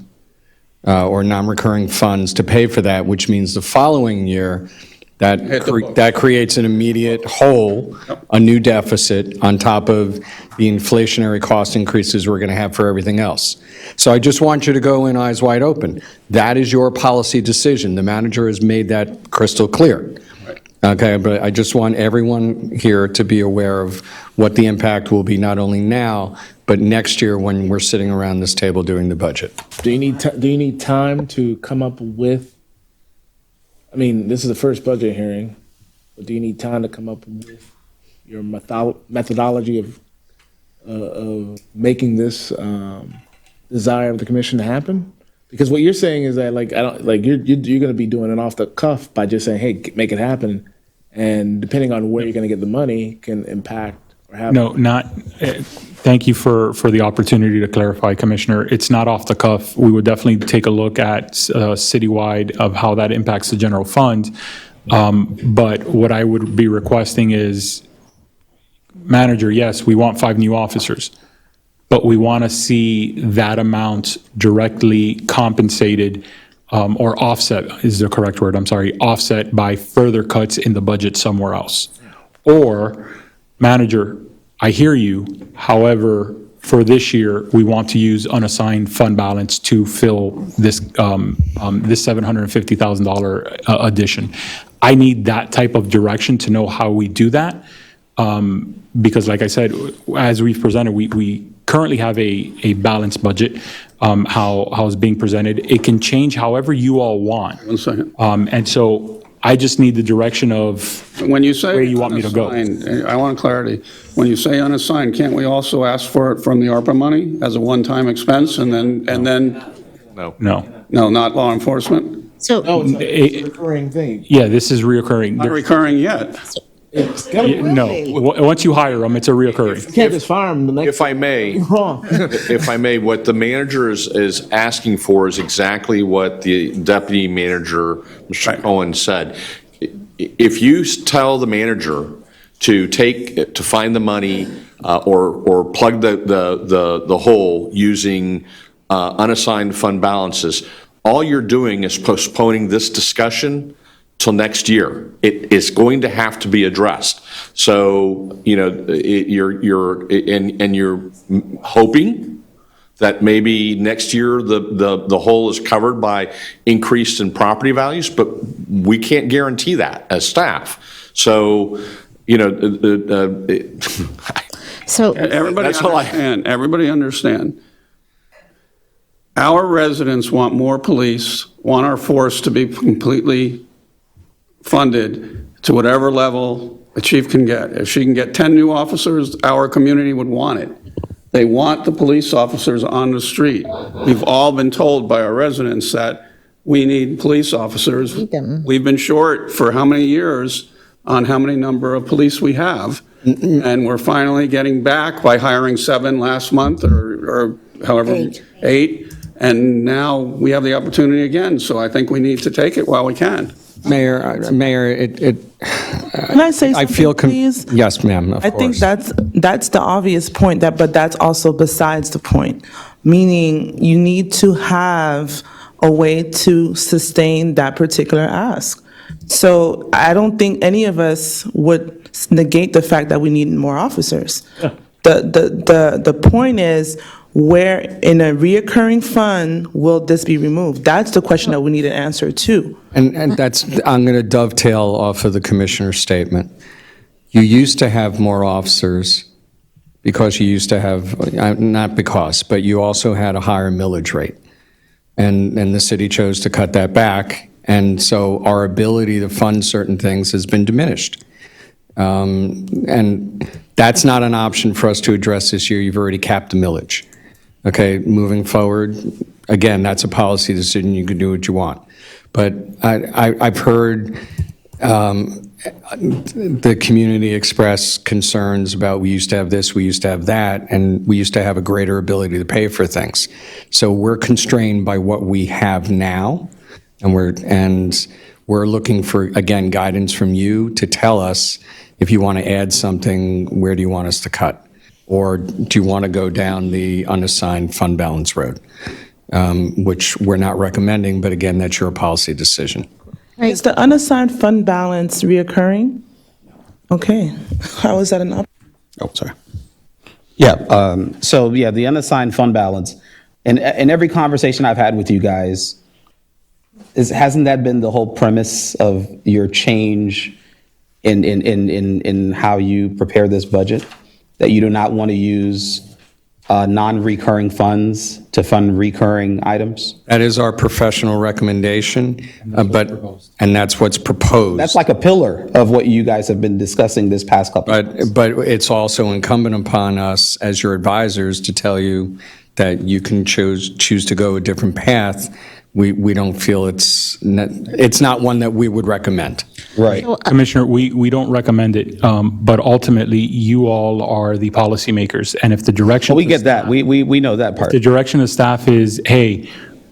J: or non-recurring funds to pay for that, which means the following year, that creates an immediate hole, a new deficit on top of the inflationary cost increases we're going to have for everything else. So I just want you to go in eyes wide open. That is your policy decision. The manager has made that crystal clear. Okay, but I just want everyone here to be aware of what the impact will be, not only now, but next year when we're sitting around this table doing the budget.
C: Do you need time to come up with, I mean, this is the first budget hearing, but do you need time to come up with your methodology of making this desire of the commission to happen? Because what you're saying is that you're going to be doing it off the cuff by just saying, hey, make it happen, and depending on where you're going to get the money can impact or have.
F: No, thank you for the opportunity to clarify, Commissioner. It's not off the cuff. We would definitely take a look at citywide of how that impacts the general fund. But what I would be requesting is, manager, yes, we want 5 new officers, but we want to see that amount directly compensated or offset is the correct word, I'm sorry, offset by further cuts in the budget somewhere else. Or, manager, I hear you, however, for this year, we want to use unassigned fund balance to fill this $750,000 addition. I need that type of direction to know how we do that. Because like I said, as we've presented, we currently have a balanced budget, how it's being presented. It can change however you all want.
A: 1 second.
F: And so I just need the direction of
A: When you say
F: where you want me to go.
A: unassigned, I want clarity. When you say unassigned, can't we also ask for it from the ARPA money as a one-time expense and then?
F: No.
A: No, not law enforcement?
E: So,
C: No, it's a recurring thing.
F: Yeah, this is reoccurring.
A: Not recurring yet.
C: It's gotta be.
F: No, once you hire them, it's a reoccurring.
C: You can't just fire them the next.
G: If I may,
C: Wrong.
G: if I may, what the manager is asking for is exactly what the deputy manager, Mr. Cohen, said. If you tell the manager to find the money or plug the hole using unassigned fund balances, all you're doing is postponing this discussion till next year. It is going to have to be addressed. So, you're hoping that maybe next year the hole is covered by increase in property values, but we can't guarantee that as staff. So,
E: So
A: Everybody understand. Our residents want more police, want our force to be completely funded to whatever level the chief can get. If she can get 10 new officers, our community would want it. They want the police officers on the street. We've all been told by our residents that we need police officers. We've been short for how many years on how many number of police we have. And we're finally getting back by hiring 7 last month or however, 8. And now we have the opportunity again. So I think we need to take it while we can.
J: Mayor,
S: Can I say something, please?
J: Yes, ma'am, of
S: I think that's the obvious point, but that's also besides the point. Meaning you need to have a way to sustain that particular ask. So I don't think any of us would negate the fact that we need more officers. The point is, where in a reoccurring fund will this be removed? That's the question that we need an answer to.
J: And that's, I'm going to dovetail off of the commissioner's statement. You used to have more officers because you used to have, not because, but you also had a higher millage rate. And the city chose to cut that back. And so our ability to fund certain things has been diminished. And that's not an option for us to address this year. You've already capped the millage. Okay, moving forward, again, that's a policy decision. You can do what you want. But I've heard the community express concerns about we used to have this, we used to have that, and we used to have a greater ability to pay for things. So we're constrained by what we have now, and we're looking for, again, guidance from you to tell us if you want to add something, where do you want us to cut? Or do you want to go down the unassigned fund balance road, which we're not recommending, but again, that's your policy decision.
S: Is the unassigned fund balance reoccurring? Okay, how is that an option?
I: Oh, sorry. Yeah, so yeah, the unassigned fund balance, and in every conversation I've had with you guys, hasn't that been the whole premise of your change in how you prepare this budget? That you do not want to use non-recurring funds to fund recurring items?
J: That is our professional recommendation, and that's what's proposed.
I: That's like a pillar of what you guys have been discussing this past couple of months.
J: But it's also incumbent upon us as your advisors to tell you that you can choose to go a different path. We don't feel it's not one that we would recommend.
I: Right.
F: Commissioner, we don't recommend it, but ultimately, you all are the policymakers, and if the direction...
I: Well, we get that. We know that part.
F: The direction of staff is, hey,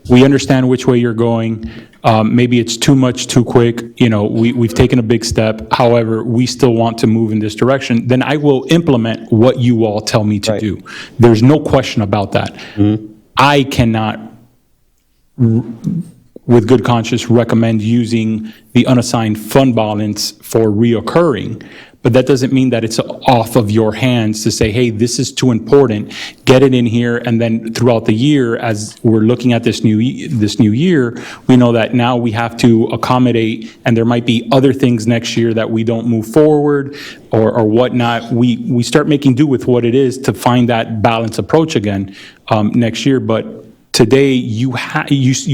F: we understand which way you're going. Maybe it's too much, too quick. You know, we've taken a big step. However, we still want to move in this direction. Then I will implement what you all tell me to do. There's no question about that.
I: Mm-hmm.
F: I cannot, with good conscience, recommend using the unassigned fund balance for reoccurring. But that doesn't mean that it's off of your hands to say, hey, this is too important, get it in here, and then throughout the year, as we're looking at this new year, we know that now we have to accommodate, and there might be other things next year that we don't move forward or whatnot. We start making do with what it is to find that balanced approach again next year. But today, you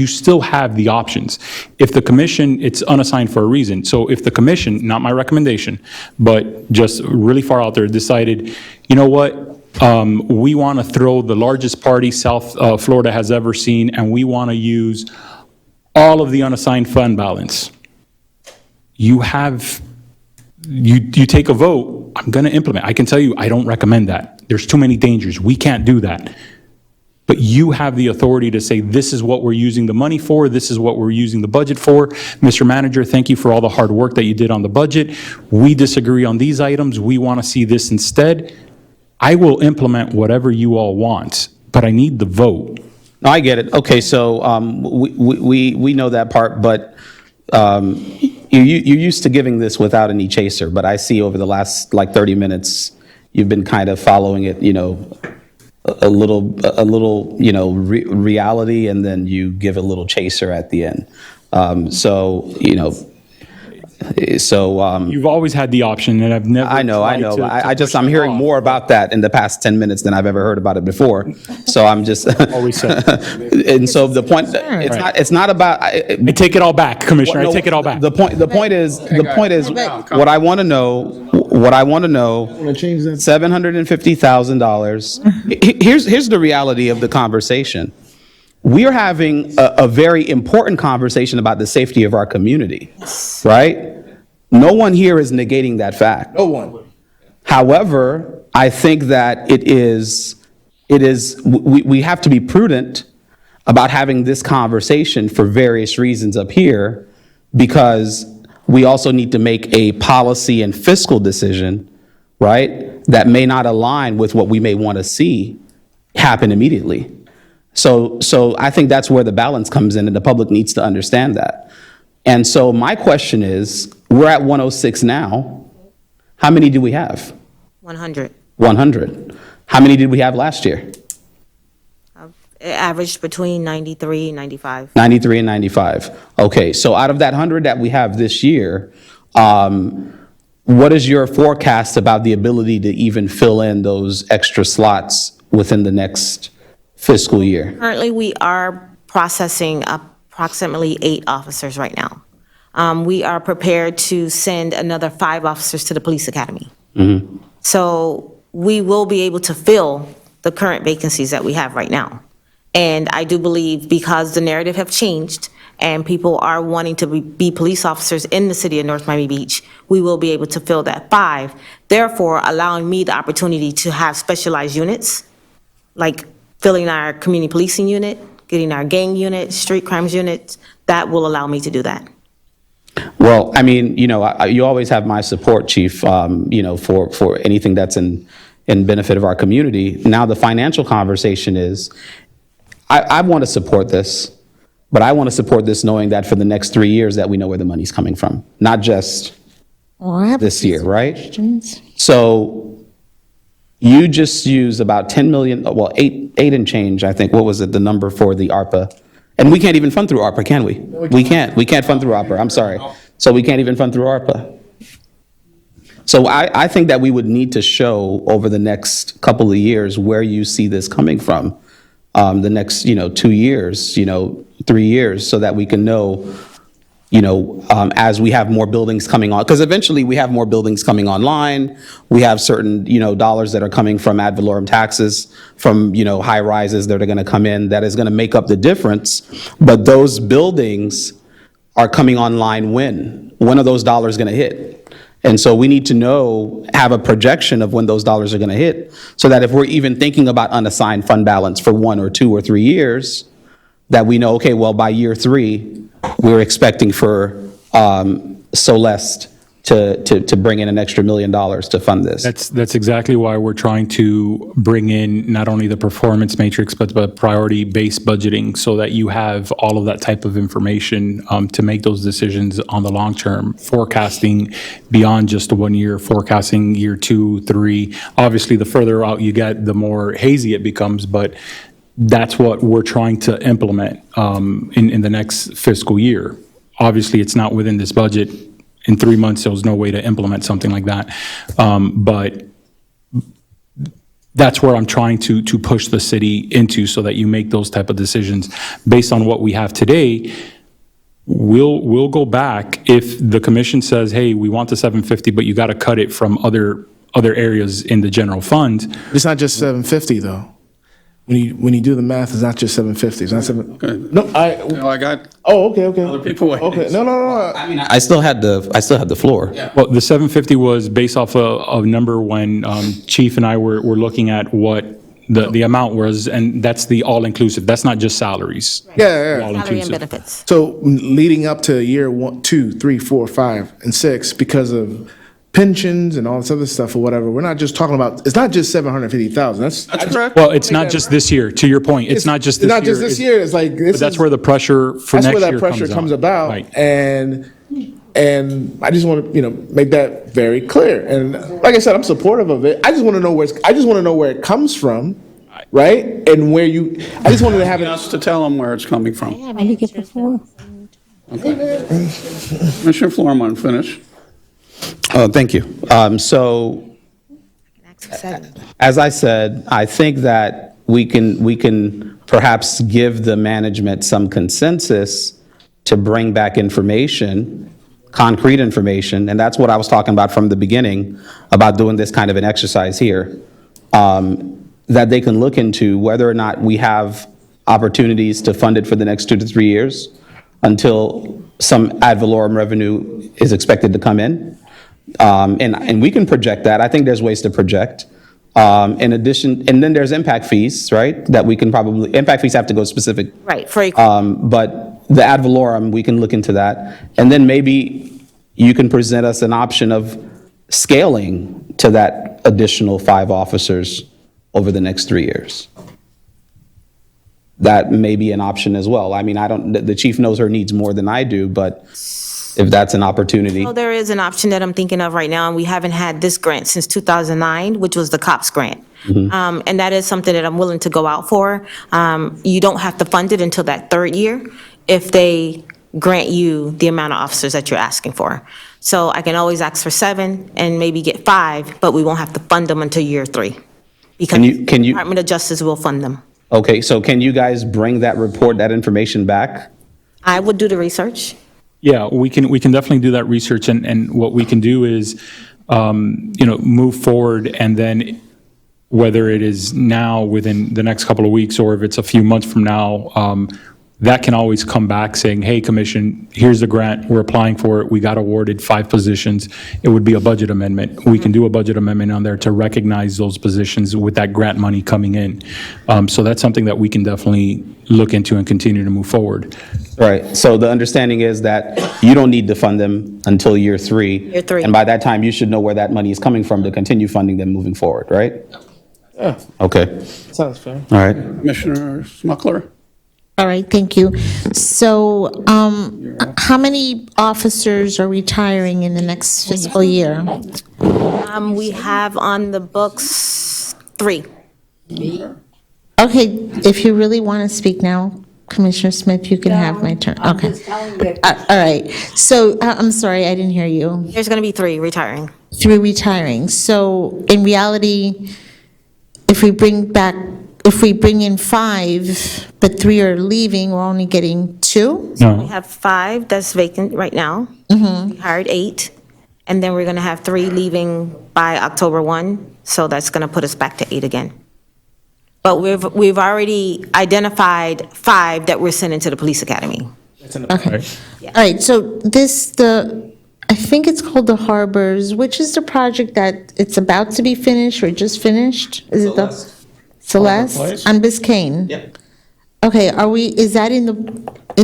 F: still have the options. If the commission, it's unassigned for a reason. So if the commission, not my recommendation, but just really far out there, decided, you know what, we want to throw the largest party South Florida has ever seen, and we want to use all of the unassigned fund balance. You take a vote, I'm going to implement. I can tell you, I don't recommend that. There's too many dangers. We can't do that. But you have the authority to say, this is what we're using the money for, this is what we're using the budget for. Mr. Manager, thank you for all the hard work that you did on the budget. We disagree on these items. We want to see this instead. I will implement whatever you all want, but I need the vote.
I: No, I get it. Okay, so we know that part, but you're used to giving this without any chaser, but I see over the last 30 minutes, you've been kind of following it, a little, reality, and then you give a little chaser at the end.
F: You've always had the option, and I've never.
I: I know. I'm hearing more about that in the past 10 minutes than I've ever heard about it before. So I'm just.
F: Always said.
I: And so the point, it's not about.
F: I take it all back, Commissioner. I take it all back.
I: The point is, what I want to know. $750,000. Here's the reality of the conversation. We are having a very important conversation about the safety of our community, right? No one here is negating that fact.
C: No one.
I: However, I think that we have to be prudent about having this conversation for various reasons up here, because we also need to make a policy and fiscal decision, right, that may not align with what we may want to see happen immediately. So I think that's where the balance comes in, and the public needs to understand that. And so my question is, we're at 106 now. How many do we have?
T: 100.
I: 100. How many did we have last year?
T: It averaged between 93 and 95.
I: 93 and 95. Okay, so out of that 100 that we have this year, what is your forecast about the ability to even fill in those extra slots within the next fiscal year?
T: Currently, we are processing approximately 8 officers right now. We are prepared to send another 5 officers to the police academy. So we will be able to fill the current vacancies that we have right now. And I do believe because the narrative have changed and people are wanting to be police officers in the city of North Miami Beach, we will be able to fill that 5, therefore allowing me the opportunity to have specialized units, like filling our community policing unit, getting our gang unit, street crimes unit. That will allow me to do that.
I: Well, I mean, you know, you always have my support, Chief, you know, for anything that's in benefit of our community. Now, the financial conversation is, I want to support this, but I want to support this knowing that for the next 3 years that we know where the money's coming from, not just this year, right? So you just used about 10 million, well, eight and change, I think. What was it, the number for the ARPA? And we can't even fund through ARPA, can we? We can't. We can't fund through ARPA. I'm sorry. So we can't even fund through ARPA. So I think that we would need to show over the next couple of years where you see this coming from, the next, 2 years, 3 years, so that we can know, as we have more buildings coming on, because eventually we have more buildings coming online. We have certain, dollars that are coming from ad valorem taxes, from, high rises that are going to come in, that is going to make up the difference. But those buildings are coming online when are those dollars going to hit? And so we need to know, have a projection of when those dollars are going to hit, so that if we're even thinking about unassigned fund balance for 1 or 2 or 3 years, that we know, okay, well, by year 3, we're expecting for Solest to bring in an extra $1 million to fund this.
F: That's exactly why we're trying to bring in not only the performance matrix, but priority-based budgeting, so that you have all of that type of information to make those decisions on the long term, forecasting beyond just 1 year, forecasting year 2, 3. Obviously, the further out you get, the more hazy it becomes, but that's what we're trying to implement in the next fiscal year. Obviously, it's not within this budget. In 3 months, there was no way to implement something like that. But that's where I'm trying to push the city into, so that you make those type of decisions based on what we have today. We'll go back if the commission says, hey, we want the 750, but you got to cut it from other areas in the general fund.
C: It's not just 750 though. When you do the math, it's not just 750. It's not No,
A: I got.
C: Oh, okay.
A: Other people waiting.
C: Okay, no.
I: I mean, I still had the floor.
F: Well, the 750 was based off a number when Chief and I were looking at what the amount was, and that's the all-inclusive. That's not just salaries.
C: Yeah.
T: Salary and benefits.
C: So leading up to year 1, 2, 3, 4, 5, and 6, because of pensions and all this other stuff or whatever, we're not just talking about, it's not just 750,000. That's
A: correct.
F: Well, it's not just this year, to your point. It's not just this year.
C: It's not just this year. It's like,
F: But that's where the pressure for next year comes
C: That's where that pressure comes about.
F: Right.
C: And I just want to, make that very clear. And like I said, I'm supportive of it. I just want to know where it comes from, right? And I just wanted to have
A: Us to tell them where it's coming from.
B: How do you get the floor?
A: Commissioner Flourmont, finish.
I: Oh, thank you. So, as I said, I think that we can perhaps give the management some consensus to bring back information, concrete information, and that's what I was talking about from the beginning, about doing this kind of an exercise here, that they can look into whether or not we have opportunities to fund it for the next 2 to 3 years until some ad valorem revenue is expected to come in. And we can project that. I think there's ways to project. In addition, and then there's impact fees, right? That we can impact fees have to go specific.
T: Right.
I: But the ad valorem, we can look into that. And then maybe you can present us an option of scaling to that additional 5 officers over the next 3 years. that may be an option as well. I mean, the chief knows her needs more than I do, but if that's an opportunity.
T: So there is an option that I'm thinking of right now, and we haven't had this grant since 2009, which was the COPS grant. And that is something that I'm willing to go out for. You don't have to fund it until that third year if they grant you the amount of officers that you're asking for. So I can always ask for 7 and maybe get 5, but we won't have to fund them until year 3. Because the Department of Justice will fund them.
I: Okay, so can you guys bring that report, that information back?
T: I would do the research.
F: Yeah, we can definitely do that research, and what we can do is, move forward, and then whether it is now within the next couple of weeks, or if it's a few months from now, that can always come back saying, hey, commission, here's the grant, we're applying for it, we got awarded 5 positions. It would be a budget amendment. We can do a budget amendment on there to recognize those positions with that grant money coming in. So that's something that we can definitely look into and continue to move forward.
I: Right, so the understanding is that you don't need to fund them until year 3.
T: Year 3.
I: And by that time, you should know where that money is coming from to continue funding them moving forward, right?
C: Yeah,
I: Okay,
C: sounds fair.
I: all right.
A: Commissioner Smuckler?
E: All right, thank you. So how many officers are retiring in the next fiscal year?
T: We have on the books 3.
E: Okay, if you really want to speak now, Commissioner Smith, you can have my turn. Okay. All right, so I'm sorry, I didn't hear you.
T: There's going to be 3 retiring.
E: 3 retiring. So in reality, if we bring in 5, but 3 are leaving, we're only getting 2?
T: We have 5 that's vacant right now. We hired 8, and then we're going to have 3 leaving by October 1, so that's going to put us back to 8 again. But we've already identified 5 that we're sending to the police academy.
E: Okay. All right, so I think it's called the Harbors, which is the project that it's about to be finished or just finished? Is it the Celeste on Biscayne?
I: Yep.
E: Okay, is that in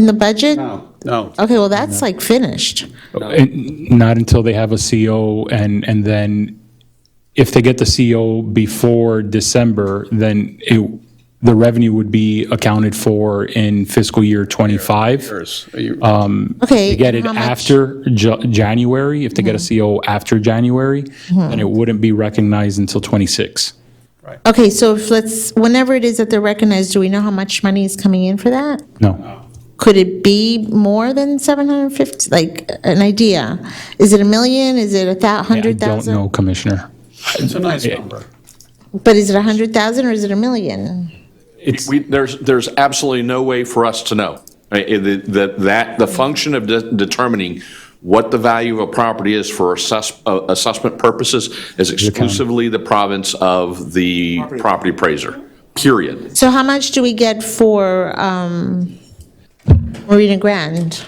E: the budget?
A: No.
E: Okay, well, that's like finished.
F: Not until they have a CO, and then if they get the CO before December, then the revenue would be accounted for in fiscal year '25.
E: Okay.
F: They get it
E: how much?
F: after January, if they get a CO after January, then it wouldn't be recognized until '26.
E: Okay, so whenever it is that they're recognized, do we know how much money is coming in for that?
F: No.
E: Could it be more than 750, like an idea? Is it $1 million? Is it
F: I don't
E: 100,000?
F: know, Commissioner.
A: It's a nice number.
E: But is it 100,000 or is it $1 million?
G: There's absolutely no way for us to know. The function of determining what the value of a property is for assessment purposes is exclusively the province of the property appraiser, period.
E: So how much do we get for Marina Grand?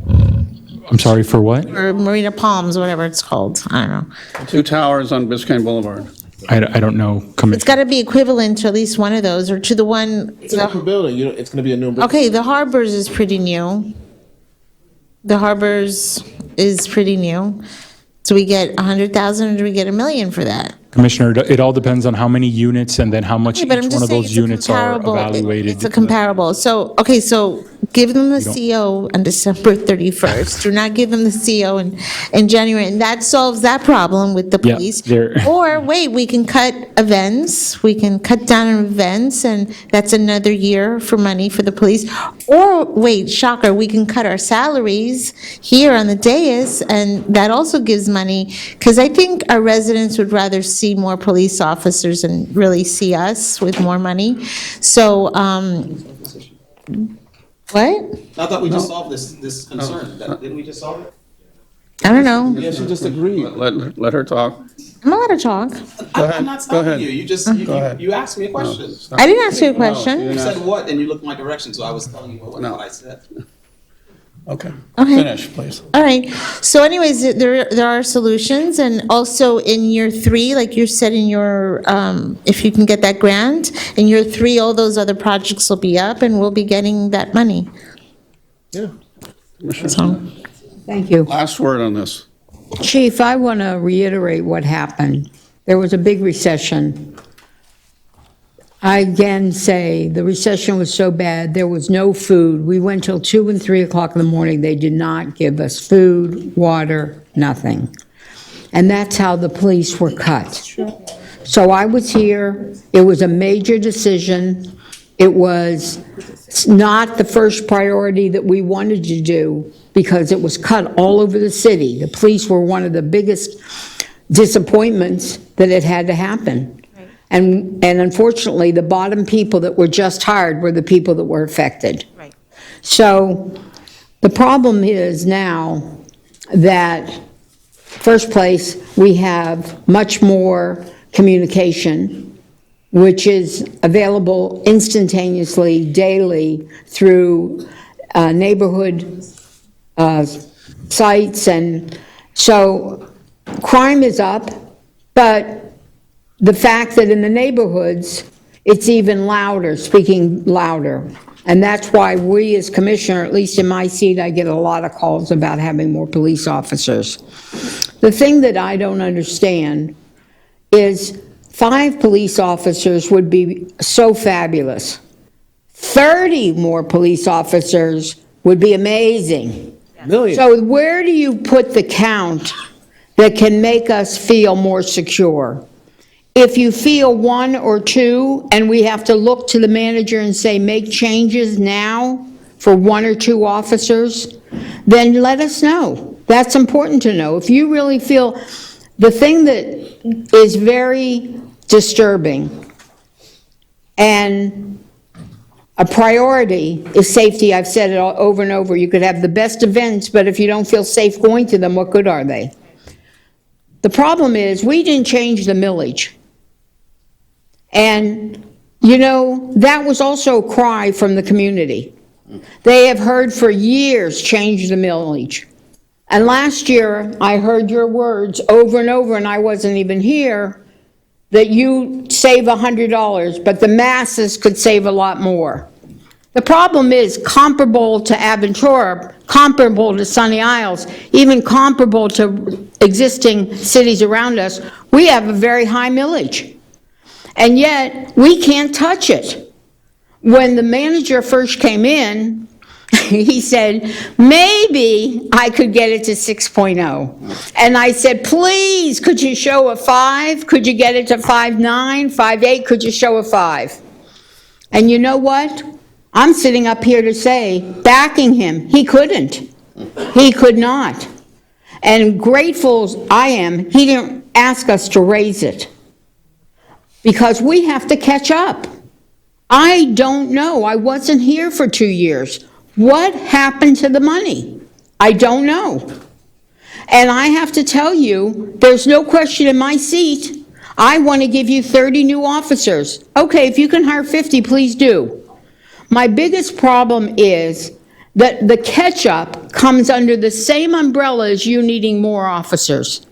F: I'm sorry, for what?
E: Or Marina Palms, whatever it's called, I don't know.
A: 2 towers on Biscayne Boulevard.
F: I don't know,
E: It's
F: Commissioner.
E: got to be equivalent to at least one of those, or to the one.
C: It's an upper building, it's going to be a new building.
E: Okay, the Harbors is pretty new. The Harbors is pretty new. Do we get 100,000 or do we get $1 million for that?
F: Commissioner, it all depends on how many units and then how much
E: Okay,
F: each
E: but I'm
F: one
E: just
F: of
E: saying
F: those
E: it's a
F: units are
E: comparable-
F: evaluated.
E: It's a comparable. So, okay, so give them the CO on December 31st. Do not give them the CO in January. And that solves that problem with the
F: Yeah,
E: police.
F: they're-
E: Or, wait, we can cut events. We can cut down on events, and that's another year for money for the police. Or, wait, shocker, we can cut our salaries here on the dais, and that also gives money. Because I think our residents would rather see more police officers and really see us with more money. So, what?
I: I thought we just solved this concern. Didn't we just solve it?
E: I don't know.
C: Yeah, she just agreed.
A: Let her talk.
E: I'm allowed to talk.
I: I'm not stopping
A: ahead.
I: you. You just,
A: Go ahead.
I: you asked me a question.
E: I didn't ask you a question.
I: You said what, and you looked in my direction, so I was telling you what I said.
A: Okay.
E: Okay.
A: Finish, please.
E: All right. So anyways, there are solutions, and also in year 3, like you said in your, if you can get that grant, in year 3, all those other projects will be up, and we'll be getting that money.
C: Yeah.
E: So,
B: Thank you.
A: Last word on this.
B: Chief, I want to reiterate what happened. There was a big recession. I again say, the recession was so bad, there was no food. We went till 2 and 3 o'clock in the morning. They did not give us food, water, nothing. And that's how the police were cut. So I was here. It was a major decision. It was not the first priority that we wanted to do because it was cut all over the city. The police were one of the biggest disappointments that it had to happen. And unfortunately, the bottom people that were just hired were the people that were affected.
T: Right.
B: So the problem is now that, first place, we have much more communication, which is available instantaneously, daily, through neighborhood sites. And so crime is up, but the fact that in the neighborhoods, it's even louder, speaking louder. And that's why we as commissioner, at least in my seat, I get a lot of calls about having more police officers. The thing that I don't understand is 5 police officers would be so fabulous. 30 more police officers would be amazing.
C: Million.
B: So where do you put the count that can make us feel more secure? If you feel 1 or 2, and we have to look to the manager and say, make changes now for 1 or 2 officers, then let us know. That's important to know. If you really feel, the thing that is very disturbing and a priority is safety. I've said it over and over. You could have the best events, but if you don't feel safe going to them, what good are they? The problem is we didn't change the millage. And, you know, that was also a cry from the community. They have heard for years, change the millage. And last year, I heard your words over and over, and I wasn't even here, that you save $100, but the masses could save a lot more. The problem is comparable to Aventura, comparable to Sunny Isles, even comparable to existing cities around us, we have a very high millage. And yet, we can't touch it. When the manager first came in, he said, maybe I could get it to 6.0. And I said, please, could you show a 5? Could you get it to 5.9, 5.8? Could you show a 5? And you know what? I'm sitting up here to say, backing him, he couldn't. He could not. And grateful I am, he didn't ask us to raise it. Because we have to catch up. I don't know. I wasn't here for 2 years. What happened to the money? I don't know. And I have to tell you, there's no question in my seat, I want to give you 30 new officers. Okay, if you can hire 50, please do. My biggest problem is that the catch-up comes under the same umbrella as you needing more officers.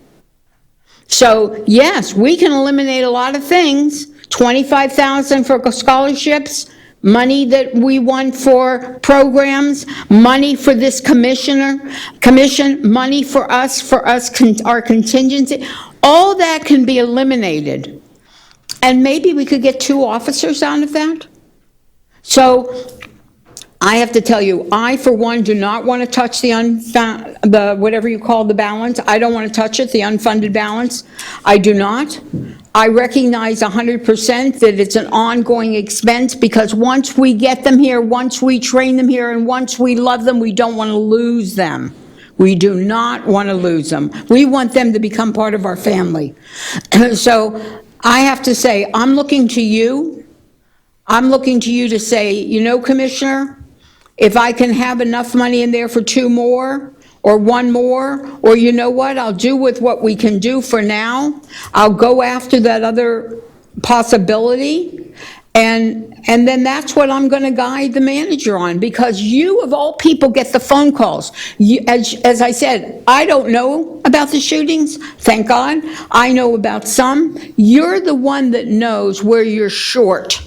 B: So, yes, we can eliminate a lot of things, $25,000 for scholarships, money that we want for programs, money for this commission, money for us, our contingency. All that can be eliminated. And maybe we could get 2 officers out of that. So I have to tell you, I, for one, do not want to touch the whatever you call the balance. I don't want to touch it, the unfunded balance. I do not. I recognize 100% that it's an ongoing expense because once we get them here, once we train them here, and once we love them, we don't want to lose them. We do not want to lose them. We want them to become part of our family. So I have to say, I'm looking to you. I'm looking to you to say, you know, Commissioner, if I can have enough money in there for 2 more, or 1 more, or you know what, I'll do with what we can do for now. I'll go after that other possibility, and then that's what I'm gonna guide the manager on, because you, of all people, get the phone calls. As I said, I don't know about the shootings, thank God. I know about some. You're the one that knows where you're short.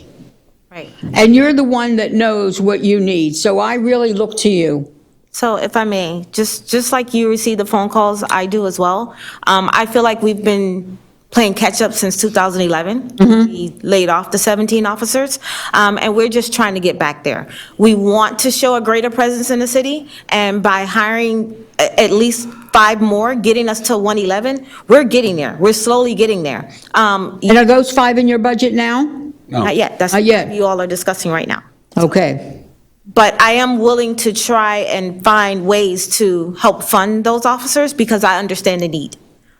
T: Right.
B: And you're the one that knows what you need, so I really look to you.
T: So if I may, just like you receive the phone calls, I do as well. I feel like we've been playing catch-up since 2011. We laid off the 17 officers, and we're just trying to get back there. We want to show a greater presence in the city, and by hiring at least 5 more, getting us to 111, we're getting there. We're slowly getting there.
B: And are those 5 in your budget now?
T: Not yet. That's
B: Not yet.
T: what you all are discussing right now.
B: Okay.
T: But I am willing to try and find ways to help fund those officers because I understand the need.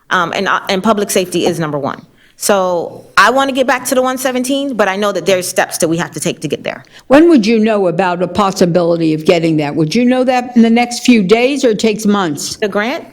T: And public safety is number one. So I want to get back to the 117, but I know that there's steps that we have to take to get there.
B: When would you know about a possibility of getting that? Would you know that in the next few days, or it takes months?
T: The grant?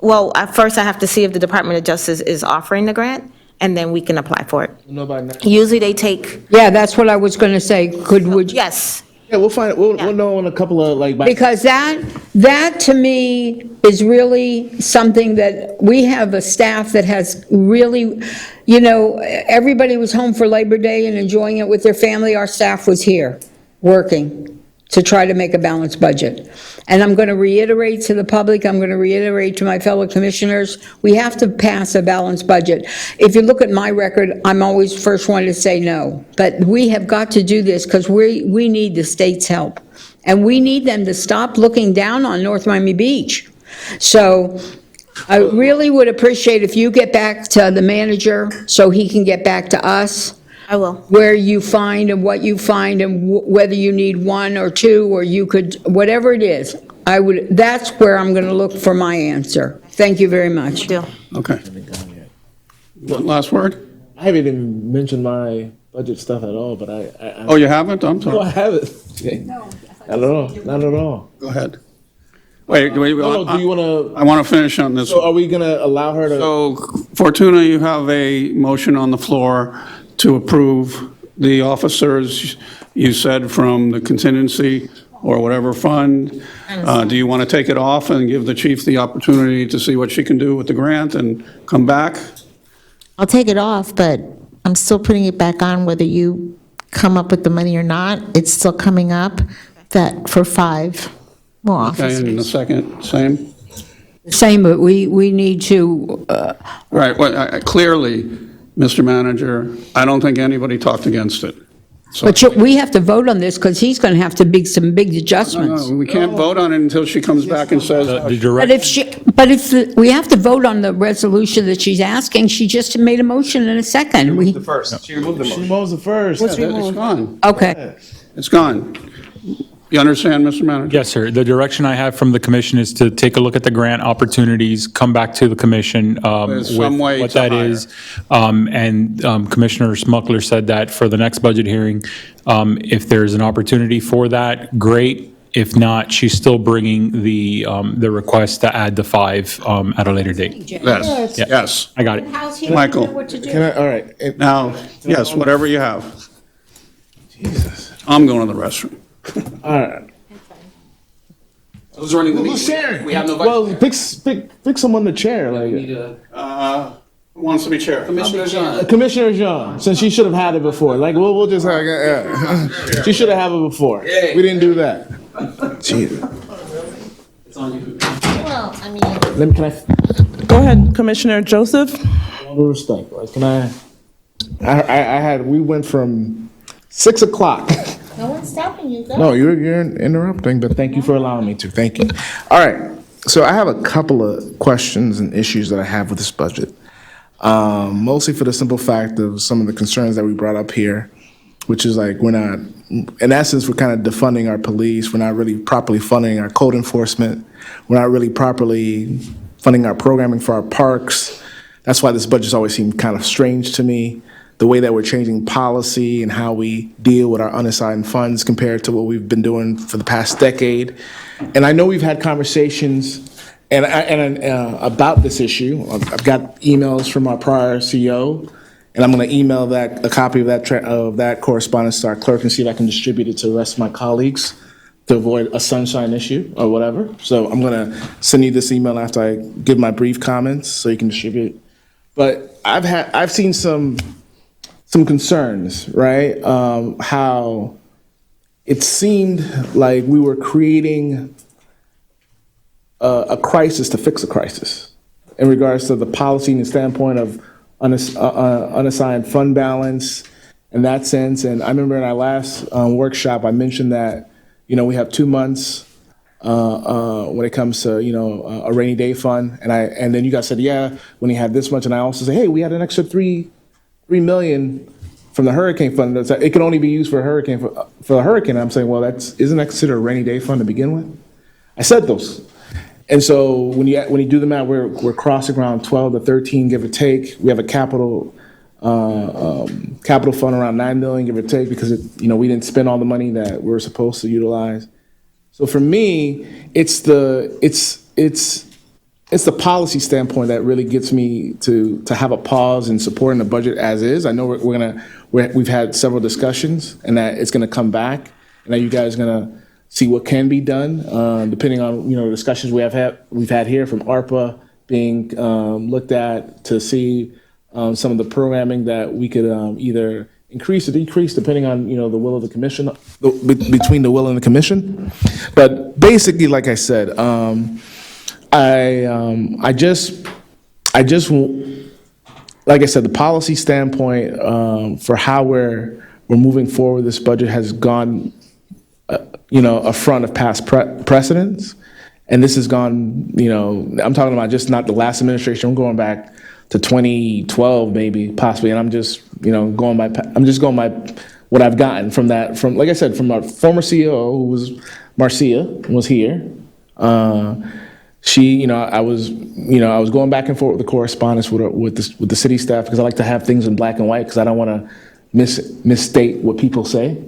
T: Well, at first I have to see if the Department of Justice is offering the grant, and then we can apply for it. Usually they take,
B: Yeah, that's what I was going to say. Would you?
T: yes.
C: Yeah, we'll know in a couple of, like.
B: Because that to me is really something that we have a staff that has really, everybody was home for Labor Day and enjoying it with their family. Our staff was here, working to try to make a balanced budget. And I'm going to reiterate to the public, I'm going to reiterate to my fellow commissioners, we have to pass a balanced budget. If you look at my record, I'm always first one to say no. But we have got to do this because we need the state's help. And we need them to stop looking down on North Miami Beach. So I really would appreciate if you get back to the manager so he can get back to us.
T: I will.
B: Where you find and what you find and whether you need 1 or 2 or you could, whatever it is, that's where I'm going to look for my answer. Thank you very much.
A: Okay. Last word?
C: I haven't even mentioned my budget stuff at all, but I
A: Oh, you haven't? I'm sorry.
C: No, I haven't. Not at all. Not at all.
A: Go ahead. Wait,
C: No, do you want to?
A: I want to finish on this.
C: So are we going to allow her to?
A: So, Fortuna, you have a motion on the floor to approve the officers, you said, from the contingency or whatever fund. Do you want to take it off and give the chief the opportunity to see what she can do with the grant and come back?
E: I'll take it off, but I'm still putting it back on whether you come up with the money or not. It's still coming up that for 5 more
A: Okay,
E: officers.
A: and in a second, same?
B: Same, but we need to,
A: Right, well, clearly, Mr. Manager, I don't think anybody talked against it.
B: but we have to vote on this because he's going to have to make some big adjustments.
A: No, we can't vote on it until she comes back and says.
B: We have to vote on the resolution that she's asking. She just made a motion in a second.
I: She removed the motion.
C: She moves the first.
A: It's gone.
B: Okay.
A: It's gone. You understand, Mr. Manager?
F: Yes, sir. The direction I have from the commission is to take a look at the grant opportunities, come back to the commission
A: There's
F: with
A: some way
F: what
A: to
F: that
A: hire.
F: is. And Commissioner Smuckler said that for the next budget hearing, if there's an opportunity for that, great. If not, she's still bringing the request to add the 5 at a later date.
A: Yes,
F: Yeah.
A: yes.
F: I got it.
A: Michael.
C: Can I, all right.
A: Now, yes, whatever you have. I'm going to the restroom.
C: All right.
I: Who's running the
C: Who's
I: meeting?
C: sharing?
I: We have no vice
C: Well, pick someone to chair. Like
A: Who wants to be chair?
I: Commissioner Jean.
C: Commissioner Jean, since she should have had it before. Like we'll just she should have had it before.
I: Yay.
C: We didn't do that. Jesus.
I: It's on you.
E: Well, I mean.
C: Can I?
S: Go ahead, Commissioner Joseph.
C: All due respect, like, can we went from 6 o'clock.
E: No one's stopping you, go.
C: No, you're interrupting, but thank you for allowing me to. Thank you. All right. So I have a couple of questions and issues that I have with this budget. Mostly for the simple fact of some of the concerns that we brought up here, which is like we're not, in essence, we're kind of defunding our police. We're not really properly funding our code enforcement. We're not really properly funding our programming for our parks. That's why this budget's always seemed kind of strange to me. The way that we're changing policy and how we deal with our unassigned funds compared to what we've been doing for the past decade. And I know we've had conversations about this issue. I've got emails from our prior CEO, and I'm going to email a copy of that correspondence to our clerk and see if I can distribute it to the rest of my colleagues to avoid a sunshine issue or whatever. So I'm going to send you this email after I give my brief comments so you can distribute it. But I've seen some concerns, right? How it seemed like we were creating a crisis to fix a crisis in regards to the policy and the standpoint of unassigned fund balance in that sense. And I remember in our last workshop, I mentioned that, we have 2 months when it comes to, a rainy day fund. And then you guys said, yeah, when you had this much. And I also said, hey, we had an extra $3 million from the hurricane fund. It can only be used for a hurricane, for a hurricane. And I'm saying, well, isn't that considered a rainy day fund to begin with? I said those. And so when you do the math, we're crossing around 12 to 13, give or take. We have a capital fund around 9 million, give or take, because we didn't spend all the money that we were supposed to utilize. So for me, it's the policy standpoint that really gets me to have a pause in supporting the budget as is. I know we've had several discussions, and that it's gonna come back, and that you guys are gonna see what can be done, depending on the discussions we've had here, from ARPA being looked at to see some of the programming that we could either increase or decrease depending on the will of the commission, between the will and the commission. But basically, like I said, I just like I said, the policy standpoint for how we're moving forward, this budget has gone affront of past precedents. And this has gone, I'm talking about just not the last administration. I'm going back to 2012, maybe, possibly. And I'm just, going by what I've gotten from that, like I said, from our former CEO, who was Marcia, was here. She, I was going back and forth with the correspondence with the city staff, because I like to have things in black and white, because I don't want to misstate what people say.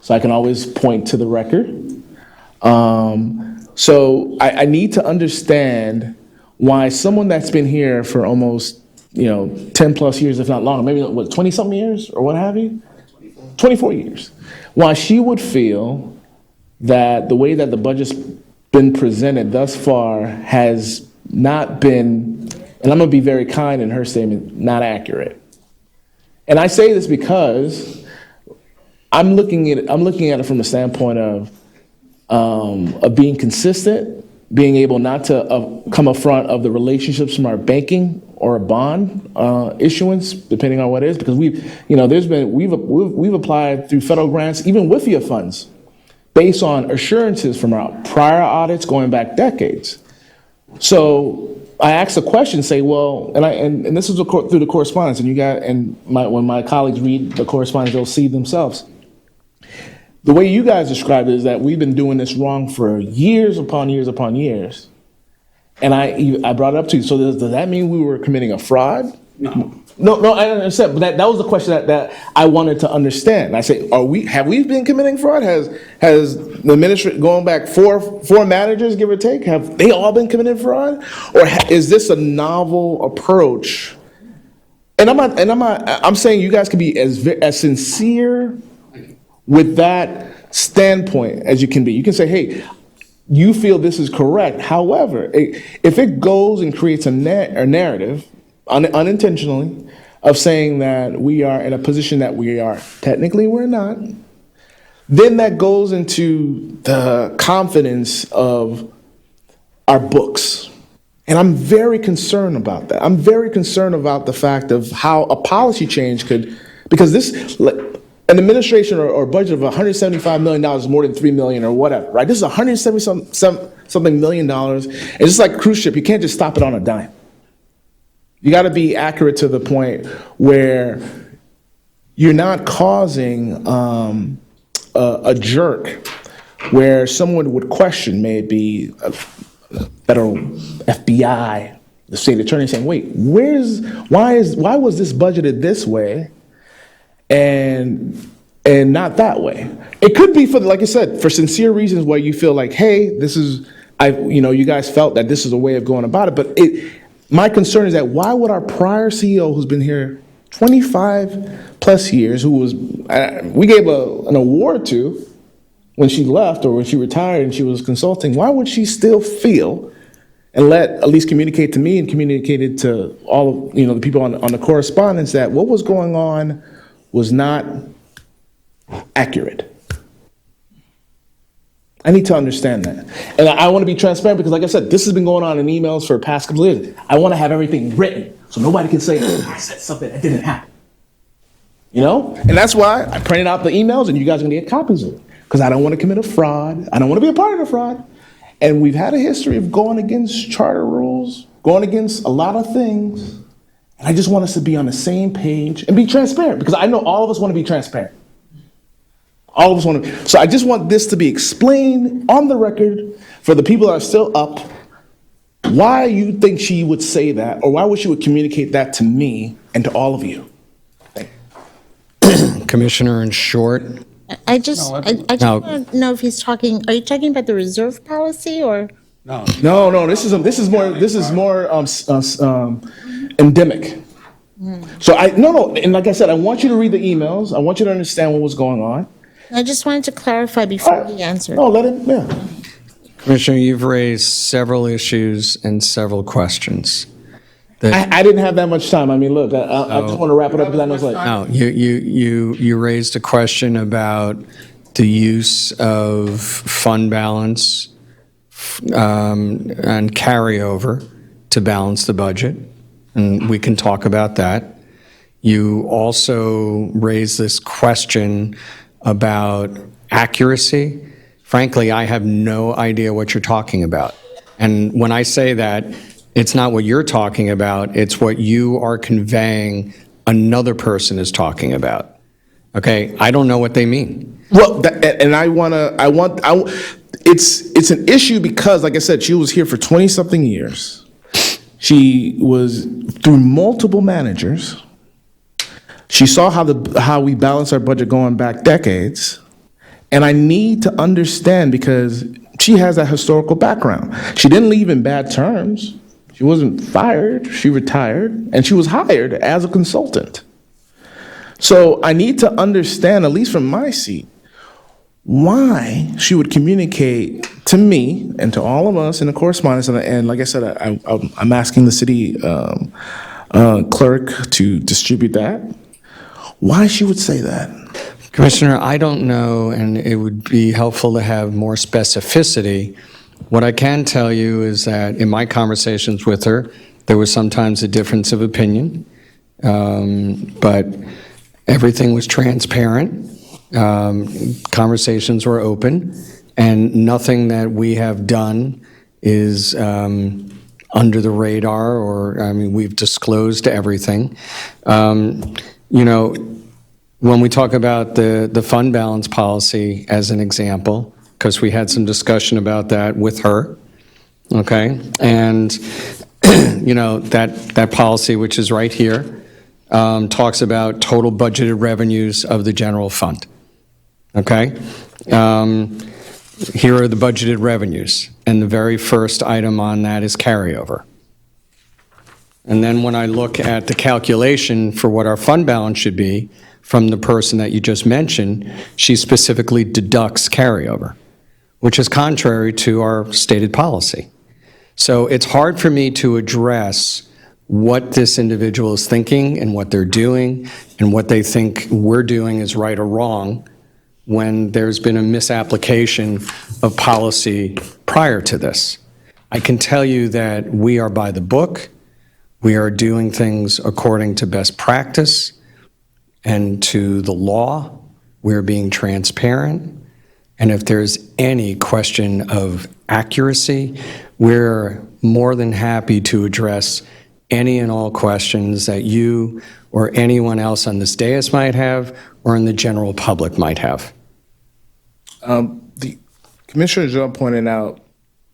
C: So I can always point to the record. So I need to understand why someone that's been here for almost, 10 plus years, if not longer, maybe 20-something years or what have you? 24 years. Why she would feel that the way that the budget's been presented thus far has not been, and I'm gonna be very kind in her statement, not accurate. And I say this because I'm looking at it from the standpoint of being consistent, being able not to come up front of the relationships from our banking or a bond issuance, depending on what it is, because we've applied through federal grants, even WIFIA funds, based on assurances from our prior audits going back decades. So I asked the question, say, well, and this is through the correspondence, and when my colleagues read the correspondence, they'll see themselves. The way you guys described it is that we've been doing this wrong for years upon years upon years. And I brought it up to you. So does that mean we were committing a fraud? No, I understand. But that was the question that I wanted to understand. I say, have we been committing fraud? Has the ministry, going back four managers, give or take, have they all been committing fraud? Or is this a novel approach? And I'm saying you guys can be as sincere with that standpoint as you can be. You can say, hey, you feel this is correct. However, if it goes and creates a narrative, unintentionally, of saying that we are in a position that we are, technically we're not, then that goes into the confidence of our books. And I'm very concerned about that. I'm very concerned about the fact of how a policy change could, because an administration or budget of $175 million is more than $3 million or whatever, right? This is $170-something million. It's just like a cruise ship. You can't just stop it on a dime. You got to be accurate to the point where you're not causing a jerk where someone would question, maybe a federal FBI, the state attorney, saying, wait, why was this budgeted this way and not that way? It could be like I said, for sincere reasons where you feel like, hey, you guys felt that this is a way of going about it. But my concern is that why would our prior CEO, who's been here 25 plus years, we gave an award to when she left or when she retired and she was consulting, why would she still feel and at least communicate to me and communicated to all of the people on the correspondence that what was going on was not accurate? I need to understand that. And I want to be transparent because, like I said, this has been going on in emails for the past couple of years. I want to have everything written So nobody can say, I said something that didn't happen. You know? And that's why I printed out the emails, and you guys are gonna get copies of it. Because I don't want to commit a fraud. I don't want to be a part of the fraud. And we've had a history of going against charter rules, going against a lot of things. And I just want us to be on the same page and be transparent, because I know all of us want to be transparent. All of us want to. So I just want this to be explained on the record for the people that are still up, why you think she would say that, or why would she would communicate that to me and to all of you.
J: Commissioner, in short,
E: I just want to know if he's talking, are you talking about the reserve policy or?
A: No.
C: No, this is more endemic. So and like I said, I want you to read the emails. I want you to understand what was going on.
E: I just wanted to clarify before he answered.
C: No, let him, yeah.
J: Commissioner, you've raised several issues and several questions.
C: I didn't have that much time. I mean, look, I just want to wrap it up because I know it's like.
J: No, you raised a question about the use of fund balance and carryover to balance the budget, and we can talk about that. You also raised this question about accuracy. Frankly, I have no idea what you're talking about. And when I say that, it's not what you're talking about, it's what you are conveying another person is talking about. Okay? I don't know what they mean.
C: Well, it's an issue because, like I said, she was here for 20-something years. She was through multiple managers. She saw how we balance our budget going back decades. And I need to understand, because she has that historical background. She didn't leave in bad terms. She wasn't fired, she retired, and she was hired as a consultant. So I need to understand, at least from my seat, why she would communicate to me and to all of us in the correspondence. And like I said, I'm asking the city clerk to distribute that. Why she would say that.
J: Commissioner, I don't know, and it would be helpful to have more specificity. What I can tell you is that in my conversations with her, there was sometimes a difference of opinion, but everything was transparent. Conversations were open, and nothing that we have done is under the radar, or, I mean, we've disclosed everything. You know, when we talk about the fund balance policy as an example, because we had some discussion about that with her, okay? And, you know, that policy, which is right here, talks about total budgeted revenues of the general fund, okay? Here are the budgeted revenues, and the very first item on that is carryover. And then when I look at the calculation for what our fund balance should be from the person that you just mentioned, she specifically deducts carryover, which is contrary to our stated policy. So it's hard for me to address what this individual is thinking and what they're doing and what they think we're doing is right or wrong when there's been a misapplication of policy prior to this. I can tell you that we are by the book. We are doing things according to best practice and to the law. We're being transparent. And if there's any question of accuracy, we're more than happy to address any and all questions that you or anyone else on this dais might have or in the general public might have.
C: The Commissioner Jean pointed out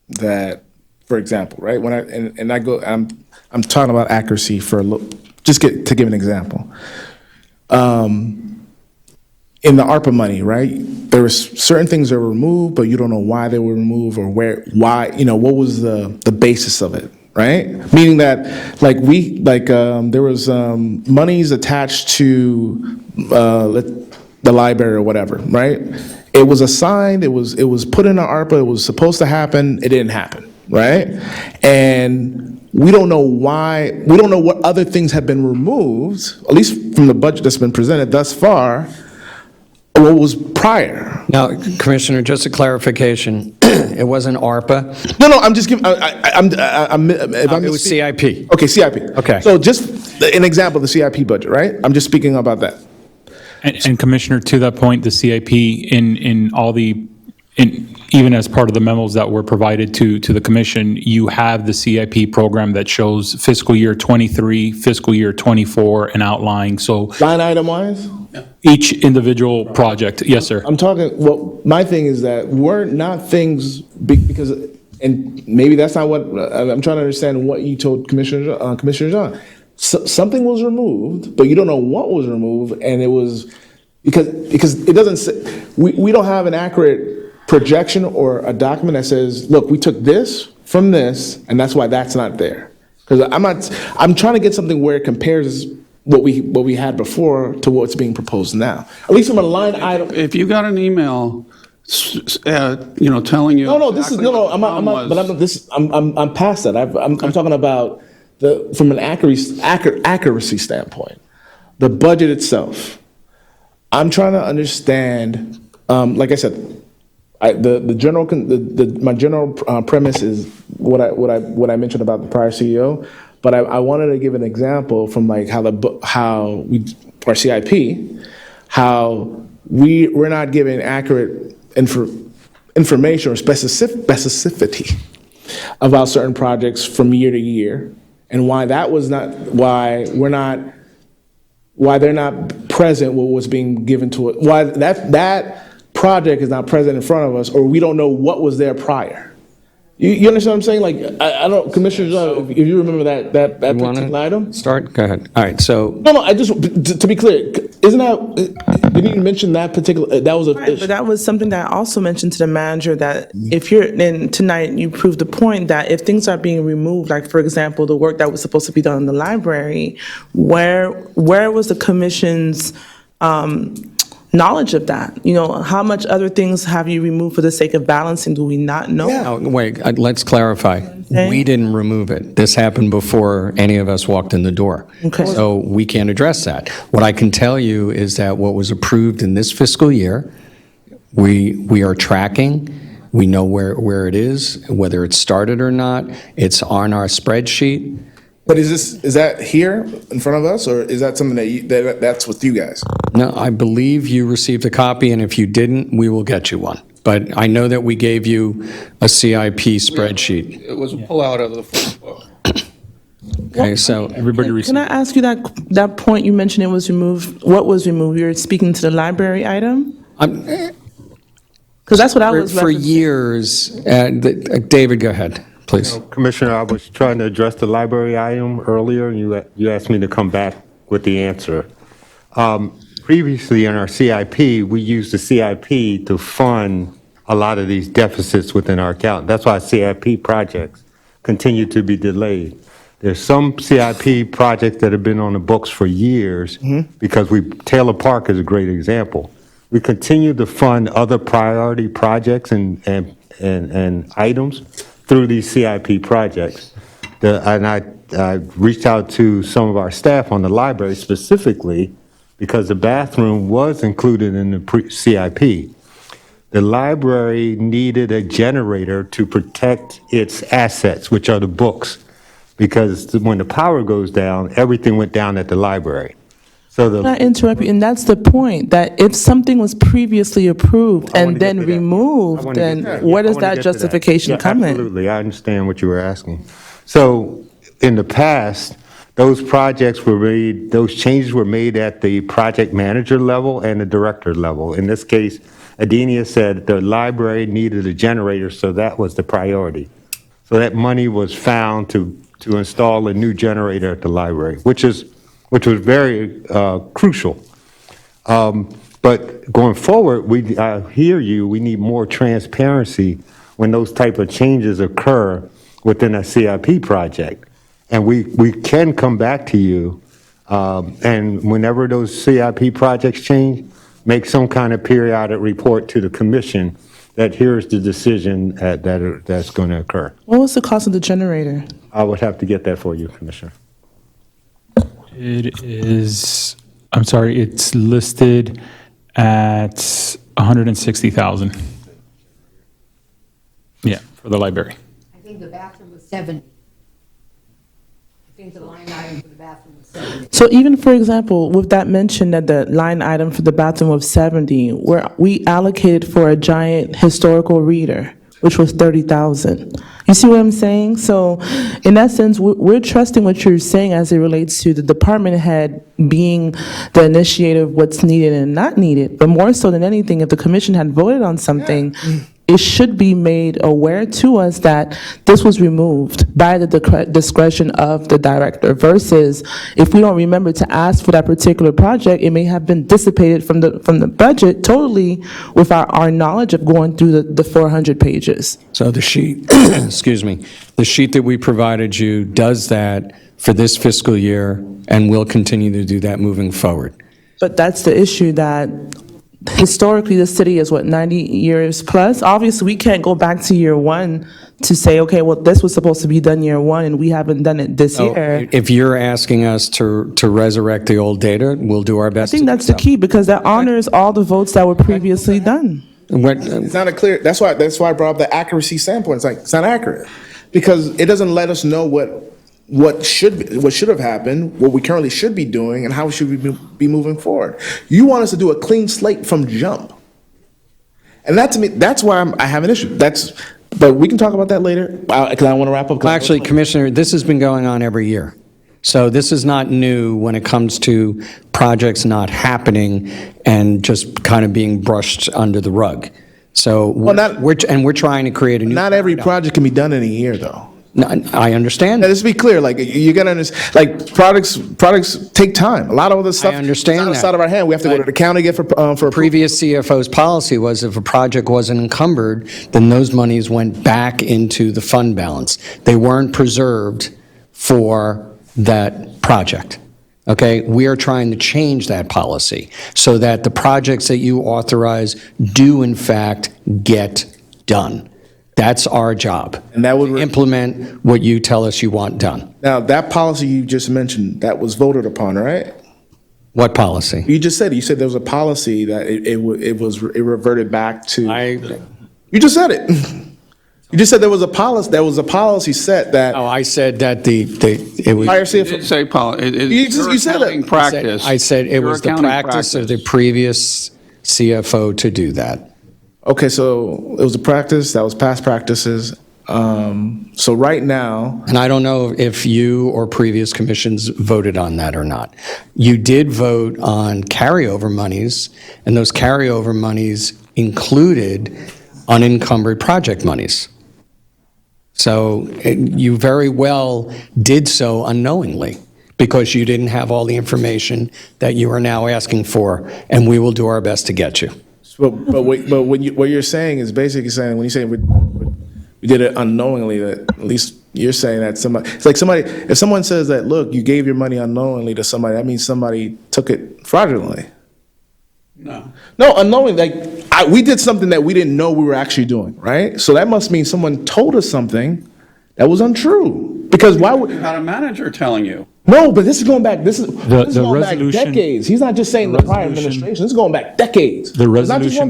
C: that, for example, right, when I'm talking about accuracy for just to give an example. In the ARPA money, right, there were certain things that were removed, but you don't know why they were removed or why, you know, what was the basis of it, right? Meaning that, there was monies attached to the library or whatever, right? It was assigned, it was put in the ARPA, it was supposed to happen, it didn't happen, right? And we don't know why, we don't know what other things have been removed, at least from the budget that's been presented thus far, what was prior.
J: Now, Commissioner, just a clarification, it wasn't ARPA,
C: No, I'm just giving, if I'm
J: it was CIP.
C: Okay, CIP.
J: Okay.
C: So just an example of the CIP budget, right? I'm just speaking about that.
F: And Commissioner, to that point, the CIP in all the, even as part of the memos that were provided to the commission, you have the CIP program that shows fiscal year '23, fiscal year '24, and outlying, so
C: Line item wise?
F: each individual project. Yes, sir.
C: I'm talking, well, my thing is that we're not things, because, and maybe that's not what, I'm trying to understand what you told Commissioner John. Something was removed, but you don't know what was removed, and it was, because it doesn't say, we don't have an accurate projection or a document that says, look, we took this from this, and that's why that's not there. Because I'm trying to get something where it compares what we had before to what's being proposed now. At least from a line item.
A: If you got an email, telling you.
C: No, this is,
A: exactly
C: no,
A: what the
C: I'm
A: problem
C: not,
A: was.
C: I'm past that. I'm talking about from an accuracy standpoint, the budget itself. I'm trying to understand, like I said, my general premise is what I mentioned about the prior CEO, but I wanted to give an example from like how our CIP, how we're not giving accurate information or specificity about certain projects from year to year, and why they're not present what was being given to it, why that project is not present in front of us, or we don't know what was there prior. You understand what I'm saying? Like, I don't, Commissioner John, if you remember that particular item?
J: Start, go ahead. All right, so.
C: No, I just, to be clear, isn't that, didn't you mention that particular, that was a.
S: Right, but that was something that I also mentioned to the manager, that if you're, and tonight you proved the point that if things are being removed, like for example, the work that was supposed to be done in the library, where was the commission's knowledge of that? How much other things have you removed for the sake of balancing? Do we not know?
J: Now, wait, let's clarify. We didn't remove it. This happened before any of us walked in the door.
S: Okay.
J: So we can't address that. What I can tell you is that what was approved in this fiscal year, we are tracking. We know where it is, whether it started or not. It's on our spreadsheet.
C: But is that here in front of us, or is that something that's with you guys?
J: No, I believe you received a copy, and if you didn't, we will get you one. But I know that we gave you a CIP spreadsheet.
A: It was a pullout of the phone book.
J: Okay, so everybody received.
S: Can I ask you that point you mentioned it was removed? What was removed? You're speaking to the library item? Because that's what I was
J: For
S: referencing.
J: years, David, go ahead, please.
R: Commissioner, I was trying to address the library item earlier, and you asked me to come back with the answer. Previously in our CIP, we used the CIP to fund a lot of these deficits within our account. That's why CIP projects continue to be delayed. There's some CIP projects that have been on the books for years because Taylor Park is a great example. We continue to fund other priority projects and items through these CIP projects. And I reached out to some of our staff on the library specifically because the bathroom was included in the CIP. The library needed a generator to protect its assets, which are the books, because when the power goes down, everything went down at the library. So
S: Can I interrupt you? And that's the point, that if something was previously approved and then removed, then where does that justification come in?
R: Absolutely, I understand what you were asking. So in the past, those projects were made, those changes were made at the project manager level and the director level. In this case, Adenia said the library needed a generator, so that was the priority. So that money was found to install a new generator at the library, which was very crucial. But going forward, I hear you, we need more transparency when those type of changes occur within a CIP project. And we can come back to you, and whenever those CIP projects change, make some kind of periodic report to the commission that here's the decision that's going to occur.
S: What was the cost of the generator?
R: I would have to get that for you, Commissioner.
F: It is, I'm sorry, it's listed at 160,000. Yeah, for the library.
B: I think the bathroom was 70. I think the line item for the bathroom was 70.
S: So even, for example, with that mention that the line item for the bathroom of 70, where we allocated for a giant historical reader, which was 30,000. You see what I'm saying? So in that sense, we're trusting what you're saying as it relates to the department head being the initiator of what's needed and not needed. But more so than anything, if the commission had voted on something, it should be made aware to us that this was removed by the discretion of the director, versus if we don't remember to ask for that particular project, it may have been dissipated from the budget totally without our knowledge of going through the 400 pages.
J: So the sheet, excuse me, the sheet that we provided you does that for this fiscal year, and will continue to do that moving forward.
S: But that's the issue, that historically, the city is, 90 years plus? Obviously, we can't go back to year one to say, okay, well, this was supposed to be done year one, and we haven't done it this
J: So
S: year.
J: if you're asking us to resurrect the old data, we'll do our
S: I
J: best.
S: think that's the key, because that honors all the votes that were previously done.
C: It's not a clear, that's why I brought up the accuracy standpoint. It's like, it's not accurate. Because it doesn't let us know what should have happened, what we currently should be doing, and how we should be moving forward. You want us to do a clean slate from jump. And that, to me, that's why I have an issue. But we can talk about that later, because I want to wrap up.
J: Well, actually, Commissioner, this has been going on every year. So this is not new when it comes to projects not happening and just kind of being brushed under the rug. So we're trying to create a new.
C: Not every project can be done in a year, though.
J: No, I understand.
C: Now, let's be clear, like, you gotta understand, like, products take time. A lot of other stuff.
J: I understand that.
C: Outside of our hand, we have to go to the county, get for
J: Previous CFO's policy was if a project wasn't encumbered, then those monies went back into the fund balance. They weren't preserved for that project. Okay? We are trying to change that policy so that the projects that you authorize do in fact get done. That's our job.
C: And that would
J: implement what you tell us you want done.
C: Now, that policy you just mentioned, that was voted upon, right?
J: What policy?
C: You said there was a policy that it reverted back to. You just said it. You just said there was a policy set that.
J: Oh, I said that it was.
C: Prior CFO.
A: You did say
C: You said that.
A: practice.
J: I said it
A: Your
J: was the
A: accounting
J: practice of the previous CFO to do that.
C: Okay, so it was a practice, that was past practices. So right now.
J: And I don't know if you or previous commissions voted on that or not. You did vote on carryover monies, and those carryover monies included unencumbered project monies. So you very well did so unknowingly, because you didn't have all the information that you are now asking for, and we will do our best to get you.
C: But what you're saying is basically saying, when you say we did it unknowingly, that at least you're saying that if someone says that, look, you gave your money unknowingly to somebody, that means somebody took it fraudulently. No, unknowingly, we did something that we didn't know we were actually doing, right? So that must mean someone told us something that was untrue. Because why would.
A: You had a manager telling you.
C: No, but this is going back, this is going back
F: resolution-
C: decades. He's not just saying the prior administration, this is going back decades.
F: The
C: It's not just one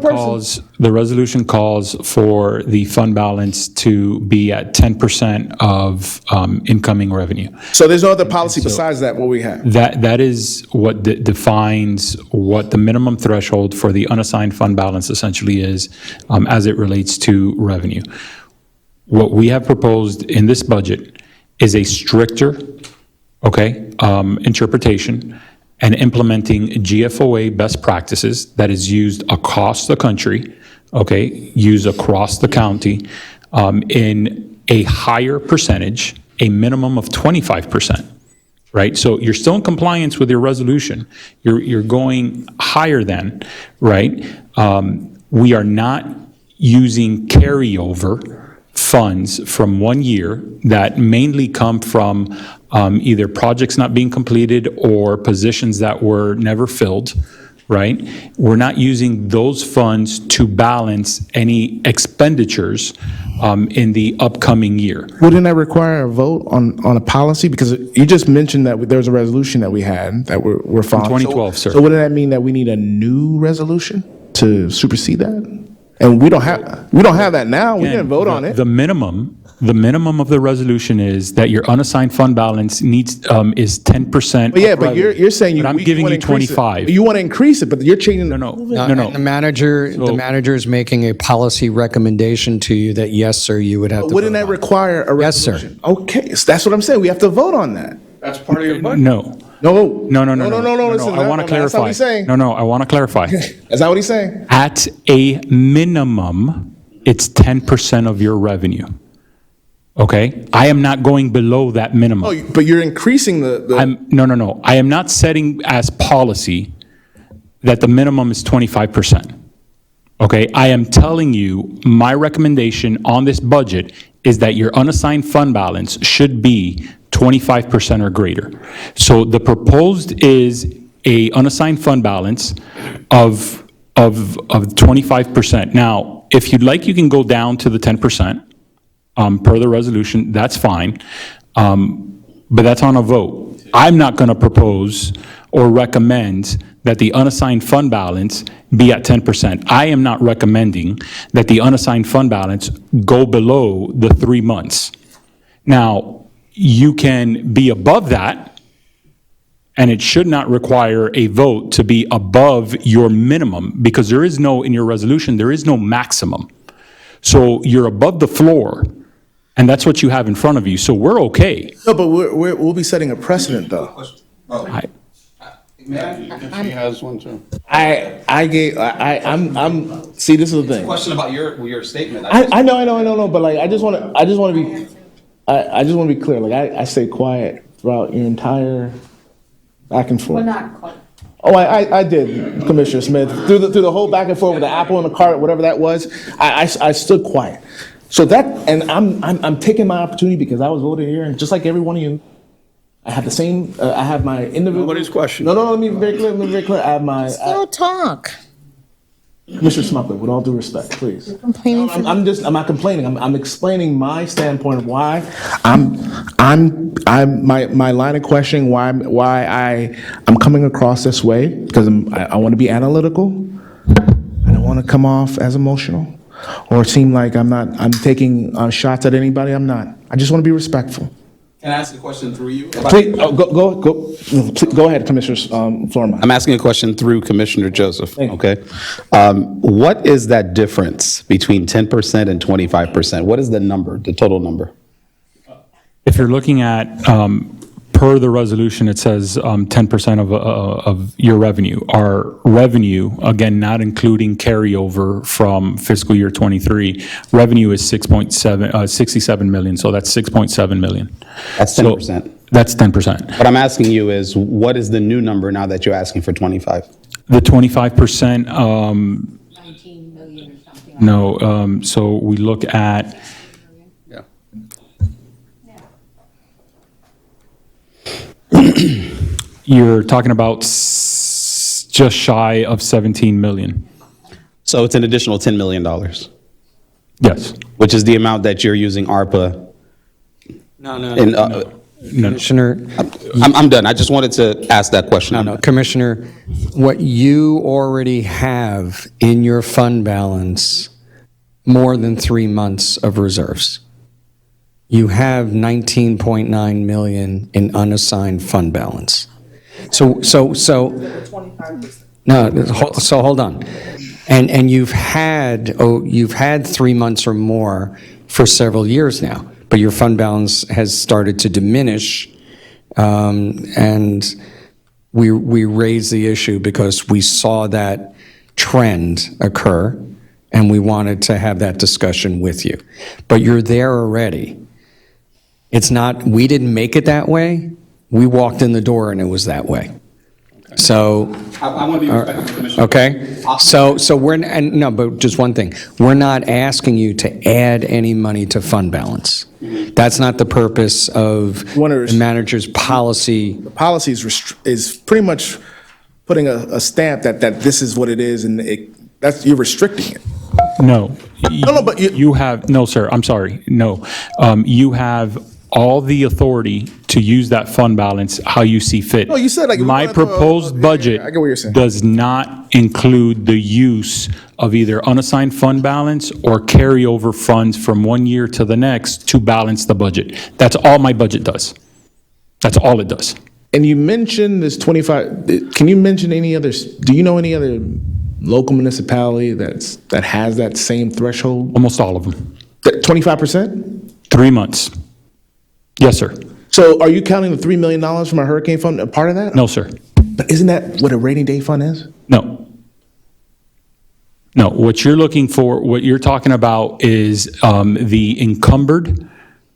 F: resolution calls for the fund balance to be at 10% of incoming revenue.
C: So there's no other policy besides that, what we have?
F: That is what defines what the minimum threshold for the unassigned fund balance essentially is as it relates to revenue. What we have proposed in this budget is a stricter interpretation and implementing GFOA best practices that is used across the country, used across the county in a higher percentage, a minimum of 25%, right? So you're still in compliance with your resolution. You're going higher than, right? We are not using carryover funds from 1 year that mainly come from either projects not being completed or positions that were never filled, right? We're not using those funds to balance any expenditures in the upcoming year.
C: Wouldn't that require a vote on a policy? Because you just mentioned that there was a resolution that we had that we're following.
F: 2012, sir.
C: So wouldn't that mean that we need a new resolution to supersede that? And we don't have that now. We didn't vote on it.
F: The minimum of the resolution is that your unassigned fund balance needs, is 10%.
C: But yeah,
F: of
C: but
F: revenue.
C: you're saying
F: But I'm giving you 25.
C: You want to increase it, but you're changing.
F: No.
J: And the manager is making a policy recommendation to you that, yes, sir, you would have to
C: Wouldn't
J: vote
C: that
J: on.
C: require a
J: Yes, sir.
C: resolution? Okay, so that's what I'm saying. We have to vote on that.
A: That's part of your budget.
F: No.
C: No.
F: No.
C: Listen,
F: I want to
C: that's not what
F: clarify.
C: he's saying.
F: No, I want to clarify.
C: That's not what he's saying.
F: At a minimum, it's 10% of your revenue. Okay? I am not going below that minimum.
C: Oh, but you're increasing the.
F: No. I am not setting as policy that the minimum is 25%. Okay? I am telling you, my recommendation on this budget is that your unassigned fund balance should be 25% or greater. So the proposed is a unassigned fund balance of 25%. Now, if you'd like, you can go down to the 10%. Per the resolution, that's fine, but that's on a vote. I'm not going to propose or recommend that the unassigned fund balance be at 10%. I am not recommending that the unassigned fund balance go below the 3 months. Now, you can be above that, and it should not require a vote to be above your minimum, because there is no, in your resolution, there is no maximum. So you're above the floor, and that's what you have in front of you, so we're okay.
C: No, but we'll be setting a precedent, though.
A: She has one too.
C: I'm. See, this is the thing.
I: Question about your statement.
C: I know, but like, I just want to be clear. Like, I stay quiet throughout your entire back and forth.
B: We're not quite.
C: Oh, I did, Commissioner Smith, through the whole back and forth with the apple and the cart, whatever that was. I stood quiet. So that, and I'm taking my opportunity because I was voted here, and just like every one of you, I have the same. I have my individual.
A: Nobody's questioning.
C: No. Let me be very clear. I have my.
E: Still talk.
C: Commissioner Smucker, with all due respect, please.
E: Complaining for
C: I'm not complaining. I'm explaining my standpoint of why my line of questioning why I'm coming across this way, because I want to be analytical. I don't want to come off as emotional or seem like I'm taking shots at anybody. I'm not. I just want to be respectful.
I: Can I ask a question through you?
C: Please, go ahead, Commissioner Flournoy.
I: I'm asking a question through Commissioner Joseph, okay? What is that difference between 10% and 25%? What is the number, the total number?
F: If you're looking at, per the resolution, it says 10% of your revenue. Our revenue, again, not including carryover from fiscal year '23, revenue is 67 million, so that's 6.7 million.
I: That's 10%.
F: That's 10%.
I: What I'm asking you is, what is the new number now that you're asking for 25?
F: The 25%, 19 million or something. No, so we look at, you're talking about just shy of 17 million.
I: So it's an additional $10 million?
F: Yes.
I: Which is the amount that you're using ARPA?
J: No. Commissioner.
I: I'm done. I just wanted to ask that question.
J: No, Commissioner, what you already have in your fund balance, more than 3 months of reserves. You have 19.9 million in unassigned fund balance. So hold on. And you've had 3 months or more for several years now, but your fund balance has started to diminish, and we raised the issue because we saw that trend occur, and we wanted to have that discussion with you. But you're there already. It's not, we didn't make it that way. We walked in the door and it was that way. So.
I: I want to be respectful, Commissioner.
J: Okay, so but just one thing. We're not asking you to add any money to fund balance. That's not the purpose of the manager's policy.
C: The policy is pretty much putting a stamp that this is what it is, and you're restricting it.
F: No.
C: No, but
F: You have, no, sir, I'm sorry, no. You have all the authority to use that fund balance how you see fit.
C: No, you said like.
F: My proposed budget
C: I get what you're saying.
F: does not include the use of either unassigned fund balance or carryover funds from one year to the next to balance the budget. That's all my budget does. That's all it does.
C: And you mentioned this 25, can you mention any others, do you know any other local municipality that has that same threshold?
F: Almost all of them.
C: 25%?
F: 3 months. Yes, sir.
C: So are you counting the $3 million from our hurricane fund a part of that?
F: No, sir.
C: But isn't that what a rainy day fund is?
F: No. No, what you're looking for, what you're talking about is the encumbered,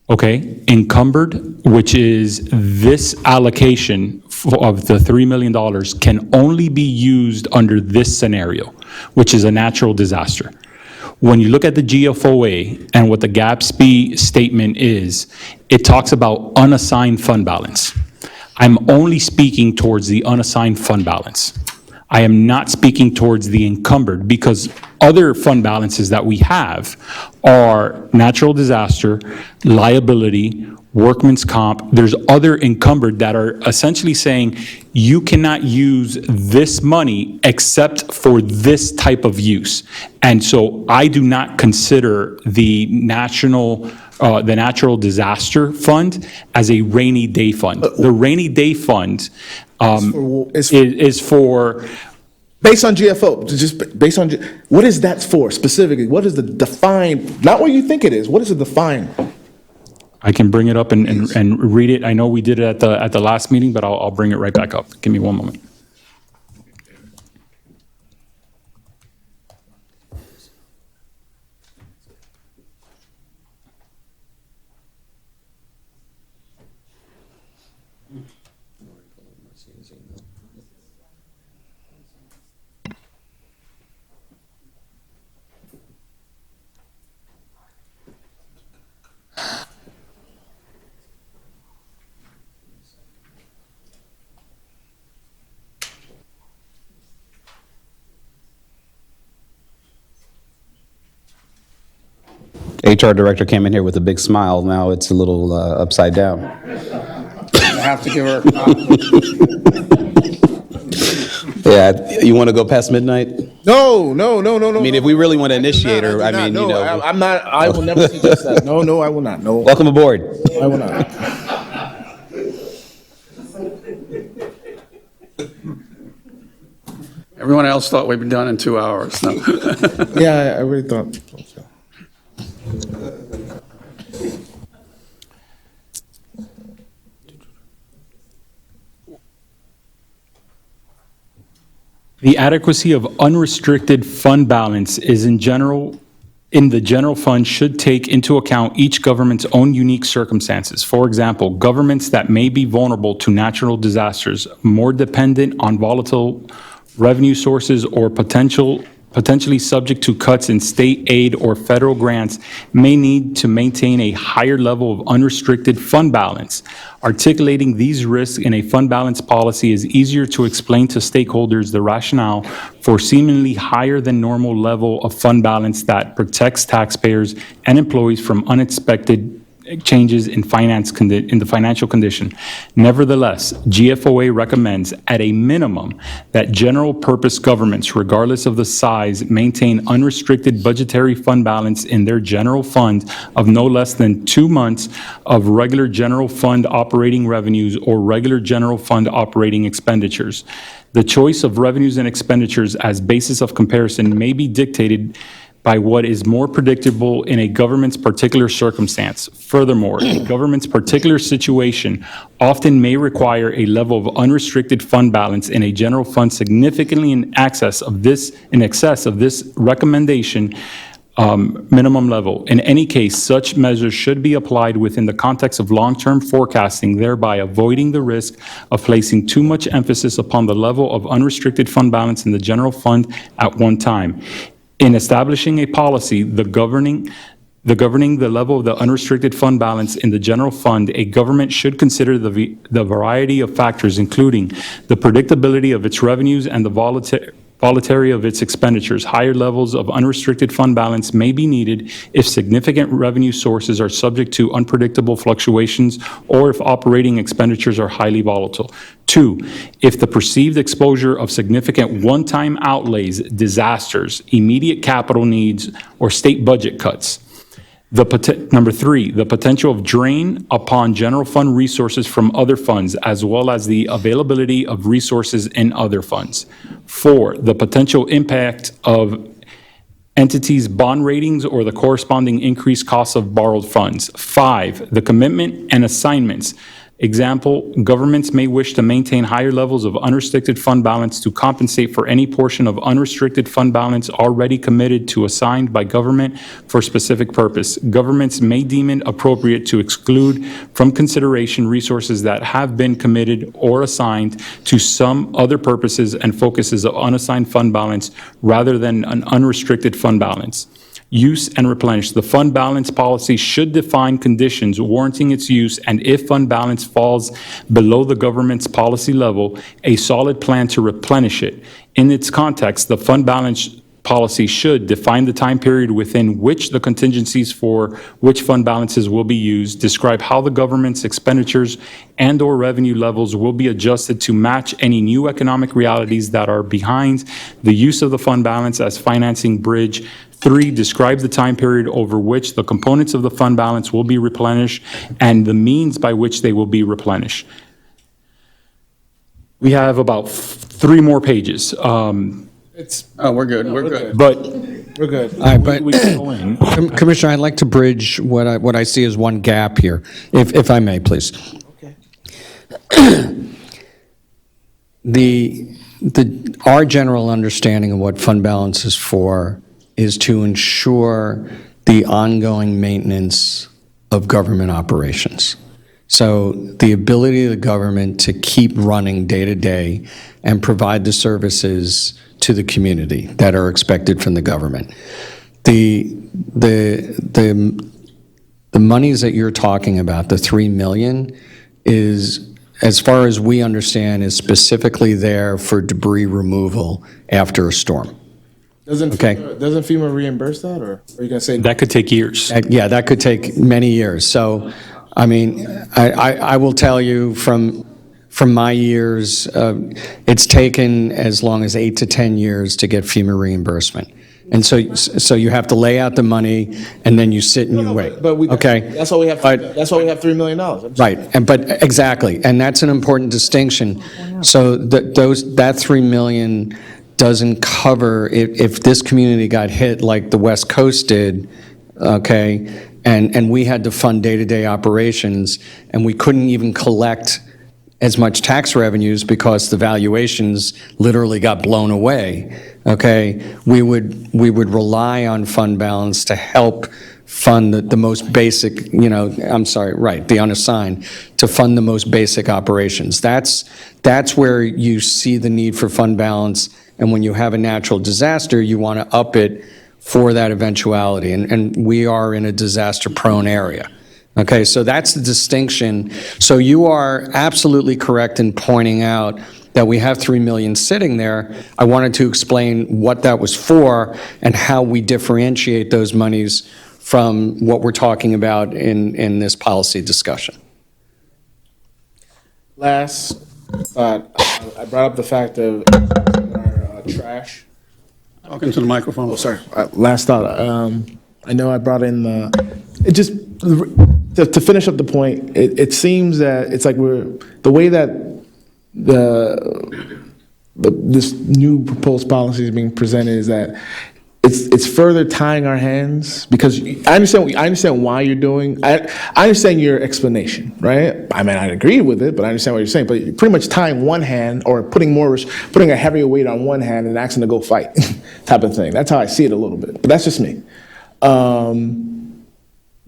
F: okay? Encumbered, which is this allocation of the $3 million can only be used under this scenario, which is a natural disaster. When you look at the GFOA and what the GAPSB statement is, it talks about unassigned fund balance. I'm only speaking towards the unassigned fund balance. I am not speaking towards the encumbered, because other fund balances that we have are natural disaster, liability, workman's comp. There's other encumbered that are essentially saying you cannot use this money except for this type of use. And so I do not consider the natural disaster fund as a rainy day fund. The rainy day fund is for.
C: Based on GFO, just based on, what is that for specifically? What is the defined, not what you think it is, what is it defined?
F: I can bring it up and read it. I know we did it at the last meeting, but I'll bring it right back up. Give me one moment.
I: HR director came in here with a big smile. Now it's a little upside down.
A: I have to give her a copy.
I: Yeah, you want to go past midnight?
C: No.
I: I mean, if we really want to initiate her, I mean, you know.
C: I'm not, I will never suggest that. No, I will not, no.
I: Welcome aboard.
C: I will not.
A: Everyone else thought we'd been done in 2 hours. No.
C: Yeah, I really thought so.
F: The adequacy of unrestricted fund balance is in the general fund should take into account each government's own unique circumstances. For example, governments that may be vulnerable to natural disasters, more dependent on volatile revenue sources, or potentially subject to cuts in state aid or federal grants may need to maintain a higher level of unrestricted fund balance. Articulating these risks in a fund balance policy is easier to explain to stakeholders the rationale for seemingly higher than normal level of fund balance that protects taxpayers and employees from unexpected changes in the financial condition. Nevertheless, GFOA recommends at a minimum that general purpose governments, regardless of the size, maintain unrestricted budgetary fund balance in their general fund of no less than 2 months of regular general fund operating revenues or regular general fund operating expenditures. The choice of revenues and expenditures as basis of comparison may be dictated by what is more predictable in a government's particular circumstance. Furthermore, a government's particular situation often may require a level of unrestricted fund balance in a general fund significantly in excess of this recommendation minimum level. In any case, such measures should be applied within the context of long-term forecasting, thereby avoiding the risk of placing too much emphasis upon the level of unrestricted fund balance in the general fund at one time. In establishing a policy, the governing Governing the level of the unrestricted fund balance in the general fund, a government should consider the variety of factors, including the predictability of its revenues and the volatility of its expenditures. Higher levels of unrestricted fund balance may be needed if significant revenue sources are subject to unpredictable fluctuations or if operating expenditures are highly volatile. 2, if the perceived exposure of significant one-time outlays, disasters, immediate capital needs, or state budget cuts. Number 3, the potential of drain upon general fund resources from other funds, as well as the availability of resources in other funds. 4, the potential impact of entities' bond ratings or the corresponding increased costs of borrowed funds. 5, the commitment and assignments. Example, governments may wish to maintain higher levels of unrestricted fund balance to compensate for any portion of unrestricted fund balance already committed to assigned by government for specific purpose. Governments may deem it appropriate to exclude from consideration resources that have been committed or assigned to some other purposes and focuses of unassigned fund balance rather than an unrestricted fund balance. Use and replenish. The fund balance policy should define conditions warranting its use, and if fund balance falls below the government's policy level, a solid plan to replenish it. In its context, the fund balance policy should define the time period within which the contingencies for which fund balances will be used, describe how the government's expenditures and/or revenue levels will be adjusted to match any new economic realities that are behind the use of the fund balance as financing bridge. 3, describe the time period over which the components of the fund balance will be replenished and the means by which they will be replenished. We have about 3 more pages.
A: We're good.
F: But
C: We're good.
J: All right, but Commissioner, I'd like to bridge what I see as one gap here, if I may, please. Our general understanding of what fund balance is for is to ensure the ongoing maintenance of government operations. So the ability of the government to keep running day to day and provide the services to the community that are expected from the government. The monies that you're talking about, the $3 million, is, as far as we understand, is specifically there for debris removal after a storm.
C: Doesn't
J: Okay.
C: FEMA reimburse that, or are you gonna say?
F: that could take years.
J: Yeah, that could take many years. So, I mean, I will tell you from my years, it's taken as long as 8 to 10 years to get FEMA reimbursement. And so you have to lay out the money, and then you sit and you wait.
C: But we,
J: Okay?
C: that's why we have, that's why we have $3 million.
J: Right, but exactly, and that's an important distinction. So that $3 million doesn't cover, if this community got hit like the West Coast did, okay, and we had to fund day-to-day operations, and we couldn't even collect as much tax revenues because the valuations literally got blown away, okay, we would rely on fund balance to help fund the most basic, the unassigned, to fund the most basic operations. That's where you see the need for fund balance, and when you have a natural disaster, you want to up it for that eventuality, and we are in a disaster-prone area. Okay, so that's the distinction. So you are absolutely correct in pointing out that we have $3 million sitting there. I wanted to explain what that was for and how we differentiate those monies from what we're talking about in this policy discussion.
C: Last thought, I brought up the fact of our trash.
A: Talking to the microphone.
C: Oh, sorry. Last thought, I know I brought in to finish up the point, it seems that it's like the way that this new proposed policy is being presented is that it's further tying our hands, because I understand why you're doing, I understand your explanation, right? I mean, I agree with it, but I understand what you're saying, but you're pretty much tying one hand or putting a heavier weight on one hand and asking to go fight type of thing. That's how I see it a little bit, but that's just me.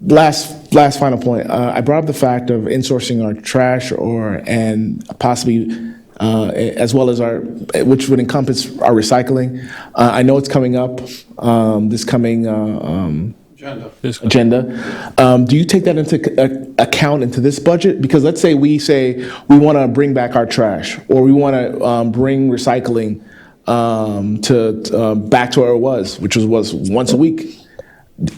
C: Last final point. I brought up the fact of insourcing our trash and possibly as well as which would encompass our recycling. I know it's coming up this coming agenda. Do you take that into account into this budget? Because let's say we want to bring back our trash, or we want to bring recycling to back to where it was, which was once a week.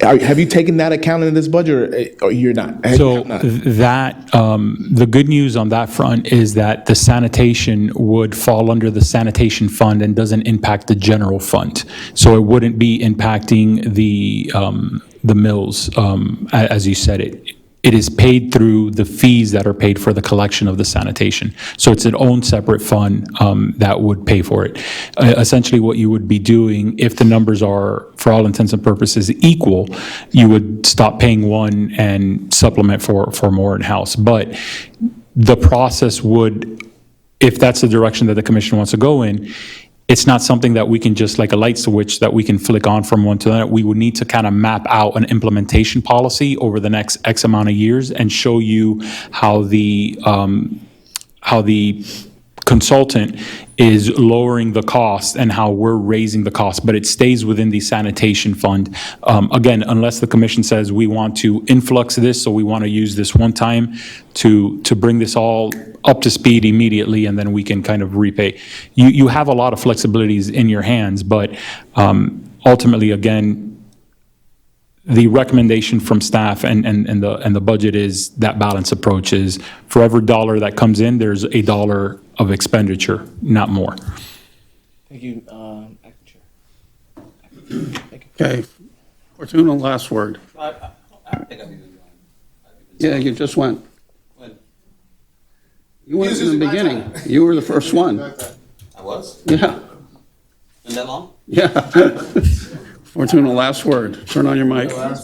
C: Have you taken that account in this budget, or you're not?
F: So the good news on that front is that the sanitation would fall under the sanitation fund and doesn't impact the general fund. So it wouldn't be impacting the mills, as you said it. It is paid through the fees that are paid for the collection of the sanitation. So it's an own separate fund that would pay for it. Essentially, what you would be doing, if the numbers are, for all intents and purposes, equal, you would stop paying one and supplement for more in-house. But the process would, if that's the direction that the commission wants to go in, it's not something that we can just, like a light switch, that we can flick on from one to the other. We would need to kind of map out an implementation policy over the next X amount of years and show you how the consultant is lowering the cost and how we're raising the cost, but it stays within the sanitation fund. Again, unless the commission says we want to influx this, so we want to use this one time to bring this all up to speed immediately, and then we can kind of repay. You have a lot of flexibilities in your hands, but ultimately, again, the recommendation from staff and the budget is that balance approach is for every dollar that comes in, there's a dollar of expenditure, not more.
C: Thank you,
A: Okay. Fortuna, last word. Yeah, you just went. You went in the beginning. You were the first one.
I: I was?
A: Yeah.
I: Been that long?
A: Yeah. Fortuna, last word. Turn on your mic.
E: Okay,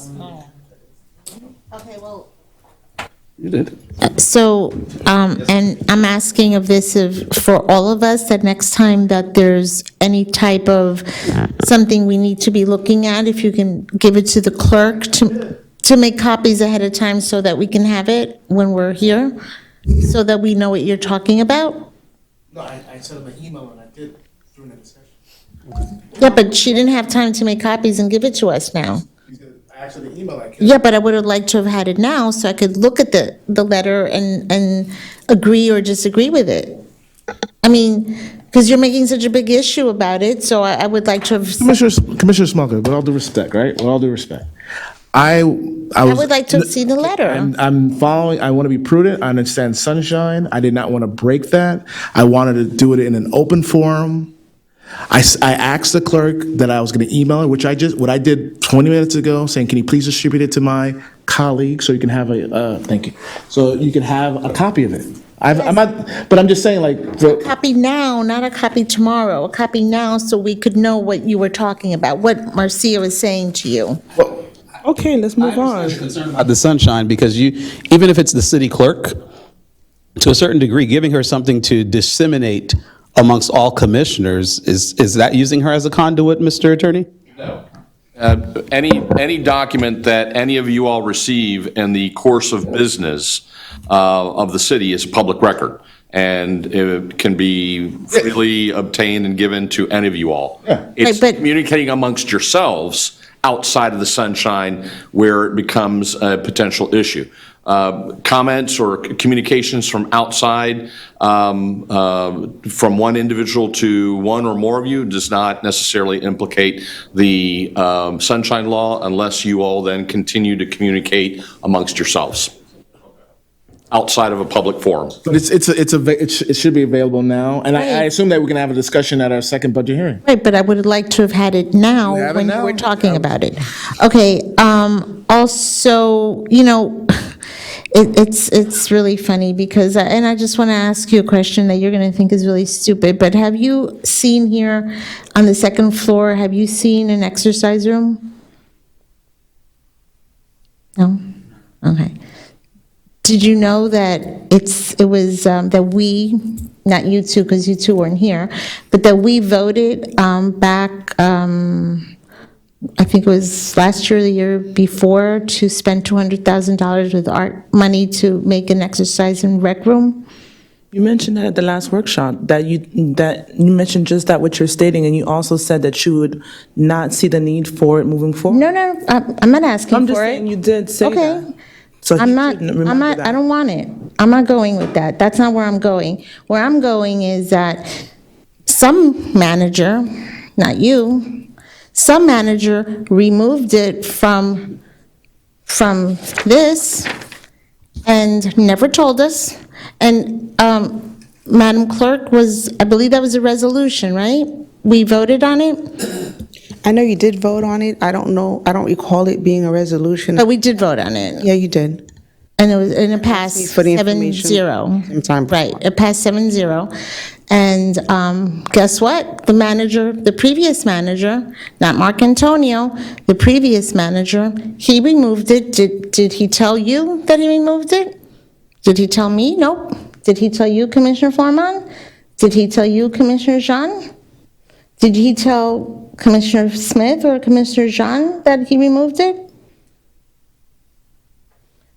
E: well.
A: You did.
E: So, and I'm asking of this for all of us, that next time that there's any type of something we need to be looking at, if you can give it to the clerk to make copies ahead of time so that we can have it when we're here, so that we know what you're talking about.
C: No, I sent him an email and I did during the discussion.
E: Yeah, but she didn't have time to make copies and give it to us now.
C: I actually email I
E: Yeah, but I would have liked to have had it now so I could look at the letter and agree or disagree with it. I mean, because you're making such a big issue about it, so I would like to have.
C: Commissioner Smucker, with all due respect, right? With all due respect. I
E: would like to see the letter.
C: I'm following, I want to be prudent. I understand sunshine. I did not want to break that. I wanted to do it in an open forum. I asked the clerk that I was going to email it, what I did 20 minutes ago, saying, can you please distribute it to my colleague so you can have thank you. So you can have a copy of it. I'm not, but I'm just saying, like.
E: A copy now, not a copy tomorrow. A copy now so we could know what you were talking about, what Marcia was saying to you.
S: Okay, let's move on.
I: About the sunshine, because even if it's the city clerk, to a certain degree, giving her something to disseminate amongst all commissioners, is that using her as a conduit, Mr. Attorney?
G: No. Any document that any of you all receive in the course of business of the city is a public record, and it can be freely obtained and given to any of you all.
C: Yeah.
G: It's communicating amongst yourselves outside of the sunshine where it becomes a potential issue. Comments or communications from outside, from one individual to one or more of you, does not necessarily implicate the sunshine law unless you all then continue to communicate amongst yourselves outside of a public forum.
C: But it should be available now, and I assume that we're going to have a discussion at our second budget hearing.
E: Right, but I would have liked to have had it now
C: have it
E: when you
C: now?
E: were talking about it. Okay, also, it's really funny because, and I just want to ask you a question that you're going to think is really stupid, but have you seen here on the second floor, have you seen an exercise room? No? Okay. Did you know that it was, that we, not you two, because you two weren't here, but that we voted back, I think it was last year or the year before, to spend $200,000 with art money to make an exercise and rec room
S: You mentioned that at the last workshop, that you mentioned just that what you're stating, and you also said that you would not see the need for it moving forward.
E: No, I'm not asking
S: I'm just
E: for
S: saying
E: it.
S: you did say
E: Okay.
S: that. So
E: I'm
S: you
E: not,
S: shouldn't
E: I'm
S: remember
E: not,
S: that.
E: I don't want it. I'm not going with that. That's not where I'm going. Where I'm going is that some manager, not you, some manager removed it from this and never told us. And Madam Clerk I believe that was a resolution, right? We voted on it?
D: I know you did vote on it. I don't know, I don't recall it being a resolution.
E: But we did vote on it.
D: Yeah, you did.
E: And it passed
D: For the information.
E: 7-0.
D: Sometime
E: Right, it passed 7-0. And guess what? The previous manager, not Mark Antonio, the previous manager, he removed it. Did he tell you that he removed it? Did he tell me? Nope. Did he tell you, Commissioner Forman? Did he tell you, Commissioner Jean? Did he tell Commissioner Smith or Commissioner Jean that he removed it?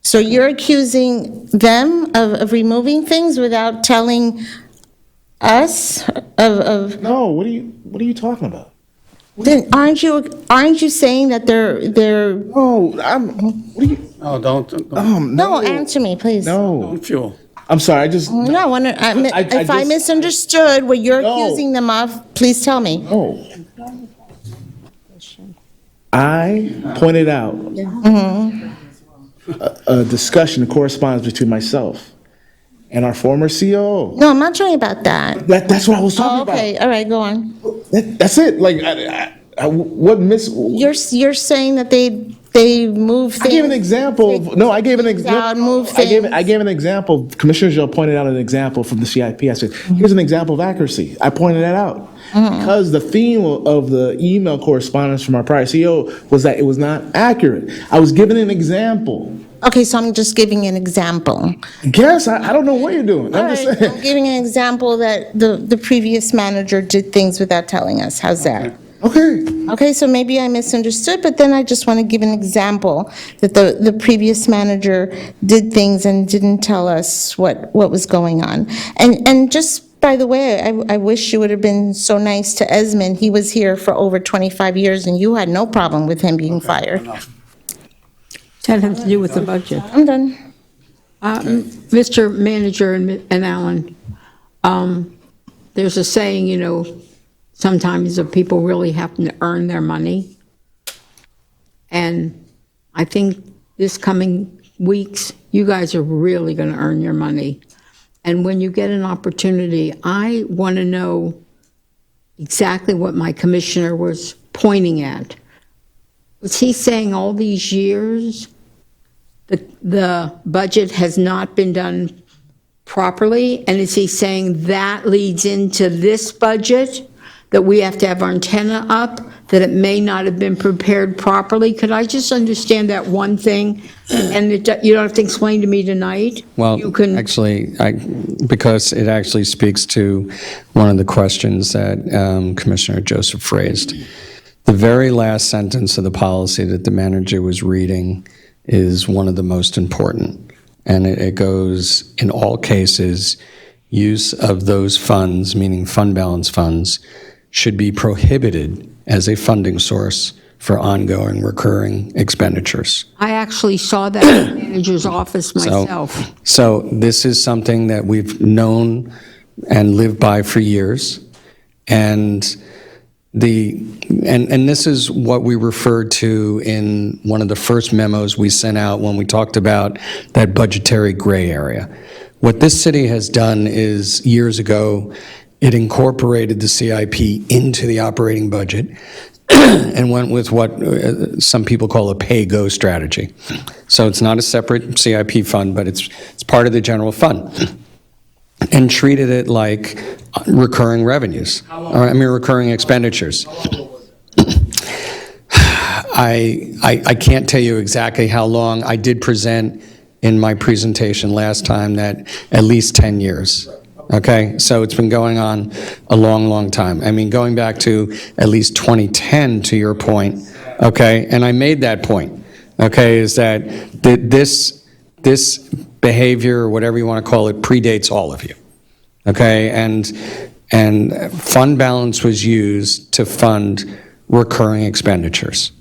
E: So you're accusing them of removing things without telling us of?
C: No, what are you talking about?
E: Then aren't you saying that they're?
C: No, what are you?
A: No, don't.
E: No, answer me, please.
C: No.
A: Don't fuel.
C: I'm sorry, I just.
E: No, if I
C: just-
E: misunderstood what you're
C: No.
E: accusing them of, please tell me.
C: No. I pointed out a discussion, a correspondence between myself and our former COO.
E: No, I'm not talking about that.
C: That's what I was talking
E: Oh, okay, all right, go on.
C: That's it. Like, what miss?
E: You're saying that they move things.
C: I gave an example. No, I gave an
E: Out,
C: example.
E: move
C: I gave an example. Commissioner Joe pointed out an example from the CIP. I said, here's an example of accuracy. I pointed that out. Because the theme of the email correspondence from our prior CEO was that it was not accurate. I was giving an example.
E: Okay, so I'm just giving an example.
C: Guess, I don't know what you're doing.
E: All
C: I'm just
E: right,
C: saying.
E: I'm giving an example that the previous manager did things without telling us. How's that?
C: Okay.
E: Okay, so maybe I misunderstood, but then I just want to give an example that the previous manager did things and didn't tell us what was going on. And just, by the way, I wish you would have been so nice to Esmond. He was here for over 25 years, and you had no problem with him being fired.
B: That has to do with the budget.
E: I'm done.
B: Mr. Manager and Alan, there's a saying, sometimes the people really have to earn their money. And I think this coming weeks, you guys are really going to earn your money. And when you get an opportunity, I want to know exactly what my commissioner was pointing at. Was he saying all these years the budget has not been done properly? And is he saying that leads into this budget, that we have to have our antenna up, that it may not have been prepared properly? Could I just understand that one thing? And you don't have to explain to me tonight?
J: Well,
B: You can.
J: actually, because it actually speaks to one of the questions that Commissioner Joseph raised. The very last sentence of the policy that the manager was reading is one of the most important. And it goes, in all cases, use of those funds, meaning fund balance funds, should be prohibited as a funding source for ongoing recurring expenditures.
B: I actually saw that in the manager's office myself.
J: So this is something that we've known and lived by for years. And this is what we referred to in one of the first memos we sent out when we talked about that budgetary gray area. What this city has done is, years ago, it incorporated the CIP into the operating budget and went with what some people call a pay-go strategy. So it's not a separate CIP fund, but it's part of the general fund. And treated it like recurring revenues, recurring expenditures. I can't tell you exactly how long. I did present in my presentation last time that at least 10 years. Okay, so it's been going on a long, long time. I mean, going back to at least 2010, to your point, okay, and I made that point, okay, is that this behavior, or whatever you want to call it, predates all of you, okay? And fund balance was used to fund recurring expenditures.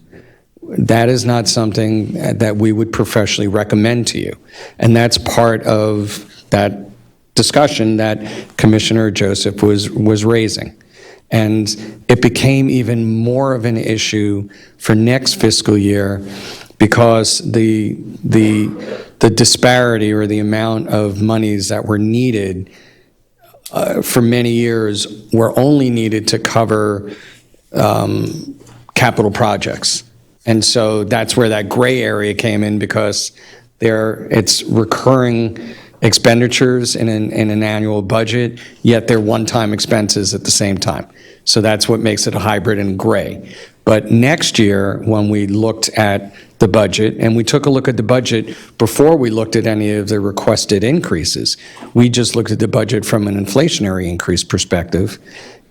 J: That is not something that we would professionally recommend to you. And that's part of that discussion that Commissioner Joseph was raising. And it became even more of an issue for next fiscal year because the disparity or the amount of monies that were needed for many years were only needed to cover capital projects. And so that's where that gray area came in because it's recurring expenditures in an annual budget, yet they're one-time expenses at the same time. So that's what makes it a hybrid and gray. But next year, when we looked at the budget, and we took a look at the budget before we looked at any of the requested increases, we just looked at the budget from an inflationary increase perspective,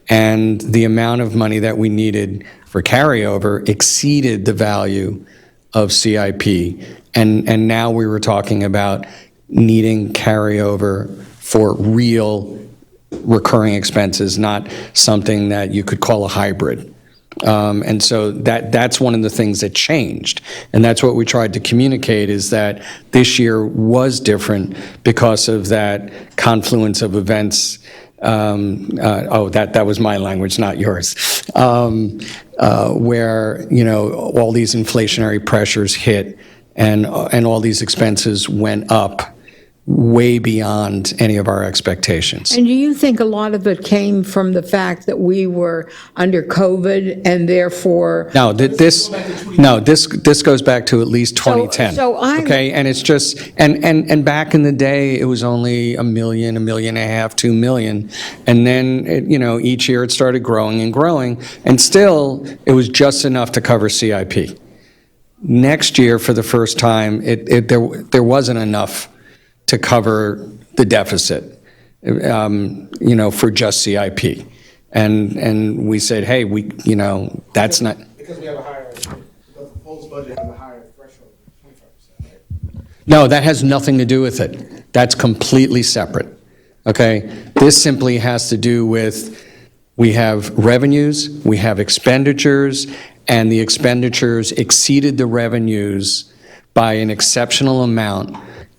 J: and the amount of money that we needed for carryover exceeded the value of CIP. And now we were talking about needing carryover for real recurring expenses, not something that you could call a hybrid. And so that's one of the things that changed. And that's what we tried to communicate is that this year was different because of that confluence of events. That was my language, not yours. Where, all these inflationary pressures hit and all these expenses went up way beyond any of our expectations.
B: And do you think a lot of it came from the fact that we were under COVID and therefore?
J: No, this goes back to at least 2010.
B: So I'm-
J: Okay, and it's just, and back in the day, it was only $1 million, $1.5 million, $2 million. And then, each year it started growing and growing, and still, it was just enough to cover CIP. Next year, for the first time, there wasn't enough to cover the deficit, for just CIP. And we said, hey, that's not.
C: Because we have the proposed budget has a higher threshold, 25%, right?
J: No, that has nothing to do with it. That's completely separate, okay? This simply has to do with, we have revenues, we have expenditures, and the expenditures exceeded the revenues by an exceptional amount.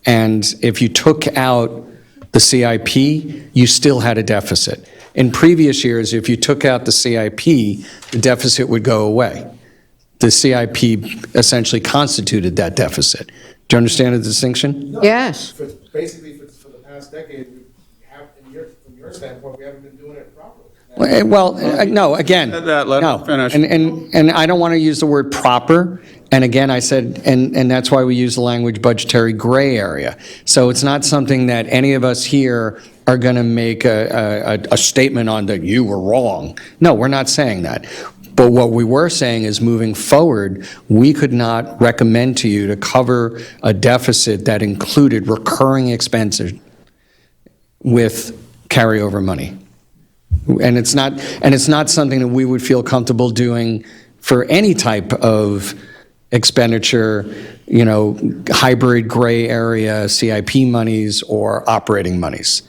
J: And if you took out the CIP, you still had a deficit. In previous years, if you took out the CIP, the deficit would go away. The CIP essentially constituted that deficit. Do you understand the distinction?
B: Yes.
C: Basically, for the past decade, from your standpoint, we haven't been doing it properly.
J: Well, no, again,
A: Let
J: no.
A: him finish.
J: And I don't want to use the word proper. And again, I said, and that's why we use the language budgetary gray area. So it's not something that any of us here are going to make a statement on that you were wrong. No, we're not saying that. But what we were saying is moving forward, we could not recommend to you to cover a deficit that included recurring expenses with carryover money. And it's not something that we would feel comfortable doing for any type of expenditure, hybrid gray area CIP monies or operating monies.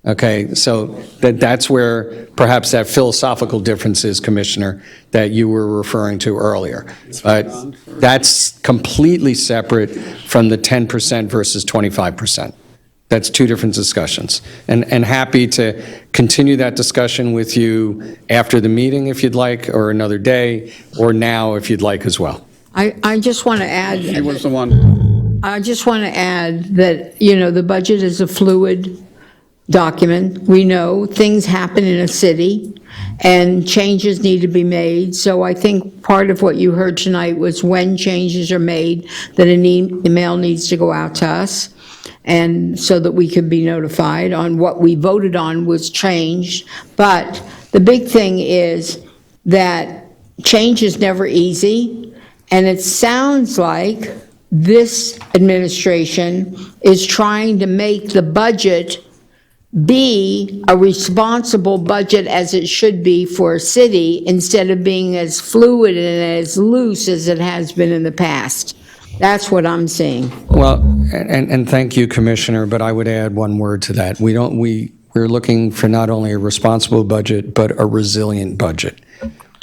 J: Okay, so that's where perhaps that philosophical difference is, Commissioner, that you were referring to earlier. But that's completely separate from the 10% versus 25%. That's two different discussions. And happy to continue that discussion with you after the meeting if you'd like, or another day, or now if you'd like as well.
B: I just want to add.
A: She was the one.
B: I just want to add that, the budget is a fluid document. We know things happen in a city and changes need to be made. So I think part of what you heard tonight was when changes are made, that an email needs to go out to us, and so that we can be notified on what we voted on was changed. But the big thing is that change is never easy, and it sounds like this administration is trying to make the budget be a responsible budget as it should be for a city, instead of being as fluid and as loose as it has been in the past. That's what I'm seeing.
J: Well, and thank you, Commissioner, but I would add one word to that. We're We're looking for not only a responsible budget, but a resilient budget,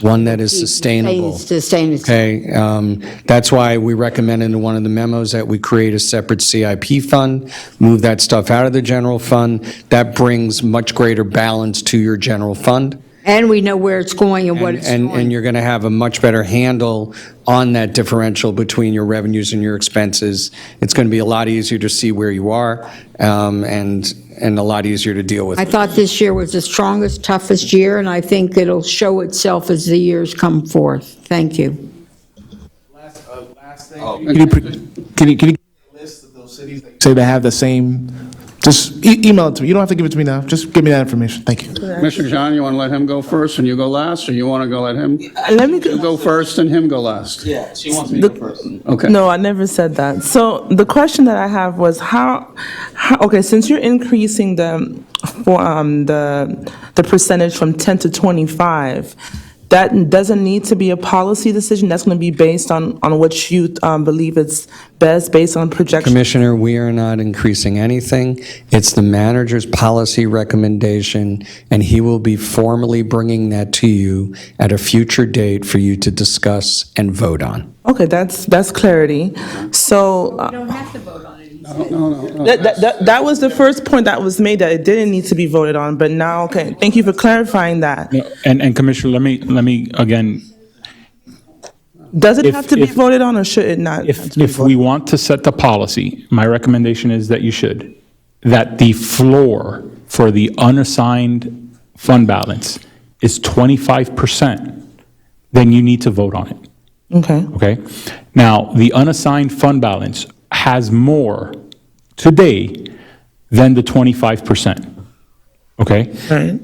J: one that is sustainable. Okay, that's why we recommended in one of the memos that we create a separate CIP fund, move that stuff out of the general fund. That brings much greater balance to your general fund.
B: And we know where it's going and what it's
J: And
B: going.
J: you're going to have a much better handle on that differential between your revenues and your expenses. It's going to be a lot easier to see where you are, and a lot easier to deal with.
B: I thought this year was the strongest, toughest year, and I think it'll show itself as the years come forth. Thank you.
C: Can you give me a list of those cities that say they have the same, just email it to me. You don't have to give it to me now. Just give me that information. Thank you.
A: Mr. John, you want to let him go first and you go last, or you want to go let him?
S: Let me
A: You go first and him go last?
S: Yeah,
A: she wants me to go first. Okay.
S: No, I never said that. So the question that I have was okay, since you're increasing the percentage from 10 to 25, that doesn't need to be a policy decision. That's going to be based on what you believe is best, based on projections.
J: Commissioner, we are not increasing anything. It's the manager's policy recommendation, and he will be formally bringing that to you at a future date for you to discuss and vote on.
S: Okay, that's clarity. So.
B: You don't have to vote on it.
A: No.
S: That was the first point that was made, that it didn't need to be voted on, but now, okay, thank you for clarifying that.
F: And Commissioner, let me again,
S: Does it have to be voted on, or should it not?
F: if we want to set the policy, my recommendation is that you should, that the floor for the unassigned fund balance is 25%, then you need to vote on it.
S: Okay.
F: Okay? Now, the unassigned fund balance has more today than the 25%. Okay?
S: Right.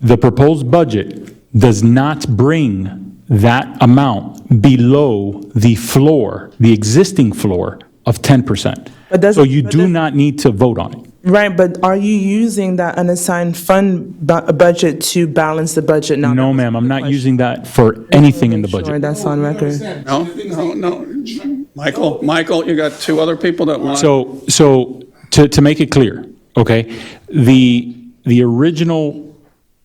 F: The proposed budget does not bring that amount below the floor, the existing floor of 10%. So you do not need to vote on it.
S: Right, but are you using that unassigned fund budget to balance the budget now?
F: No, ma'am, I'm not using that for anything in the budget.
S: Sure, that's on record.
A: No. Michael, you got two other people that want.
F: So to make it clear, okay, the original,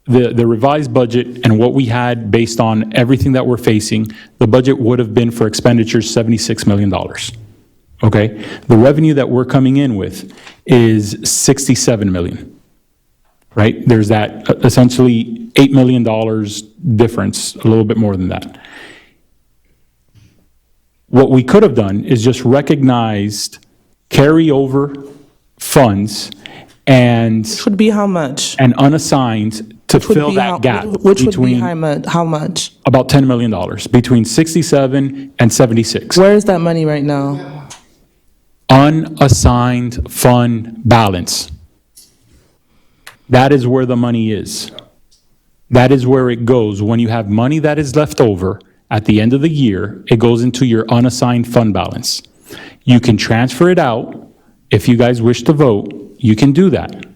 F: the revised budget and what we had based on everything that we're facing, the budget would have been for expenditures $76 million. Okay? The revenue that we're coming in with is $67 million. Right? There's that essentially $8 million difference, a little bit more than that. What we could have done is just recognized carryover funds and.
S: Which would be how much?
F: And unassigned to fill that gap.
S: Which would be
F: between
S: how much?
F: About $10 million, between 67 and 76.
S: Where is that money right now?
F: Unassigned fund balance. That is where the money is. That is where it goes. When you have money that is left over at the end of the year, it goes into your unassigned fund balance. You can transfer it out. If you guys wish to vote, you can do that.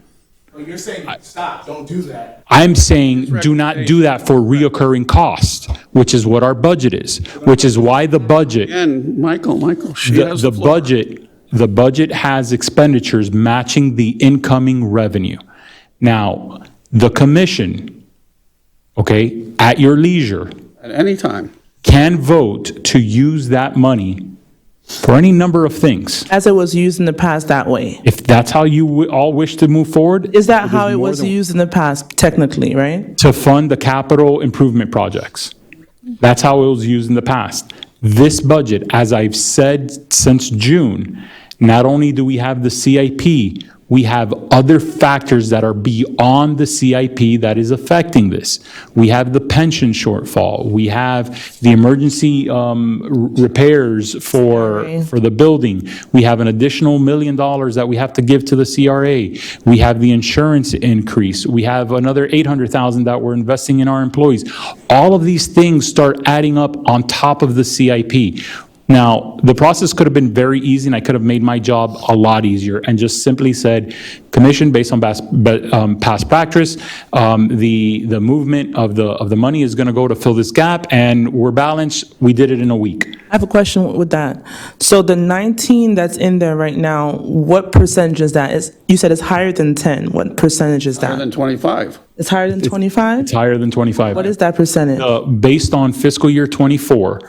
C: You're saying, stop, don't do that.
F: I'm saying do not do that for reoccurring costs, which is what our budget is, which is why the budget.
A: Again, Michael, she has
F: The budget has expenditures matching the incoming revenue. Now, the commission, okay, at your leisure.
A: At any time.
F: Can vote to use that money for any number of things.
S: As it was used in the past that way.
F: If that's how you all wish to move forward.
S: Is that how it was used in the past, technically, right?
F: To fund the capital improvement projects. That's how it was used in the past. This budget, as I've said since June, not only do we have the CIP, we have other factors that are beyond the CIP that is affecting this. We have the pension shortfall. We have the emergency repairs for the building. We have an additional $1 million that we have to give to the CRA. We have the insurance increase. We have another $800,000 that we're investing in our employees. All of these things start adding up on top of the CIP. Now, the process could have been very easy, and I could have made my job a lot easier and just simply said, Commission, based on past practice, the movement of the money is going to go to fill this gap, and we're balanced. We did it in a week.
S: I have a question with that. So the 19 that's in there right now, what percentage is that? You said it's higher than 10. What percentage is
A: Higher
S: that?
A: than 25.
S: It's higher than 25?
F: It's higher than 25.
S: What is that percentage?
F: Based on fiscal year '24,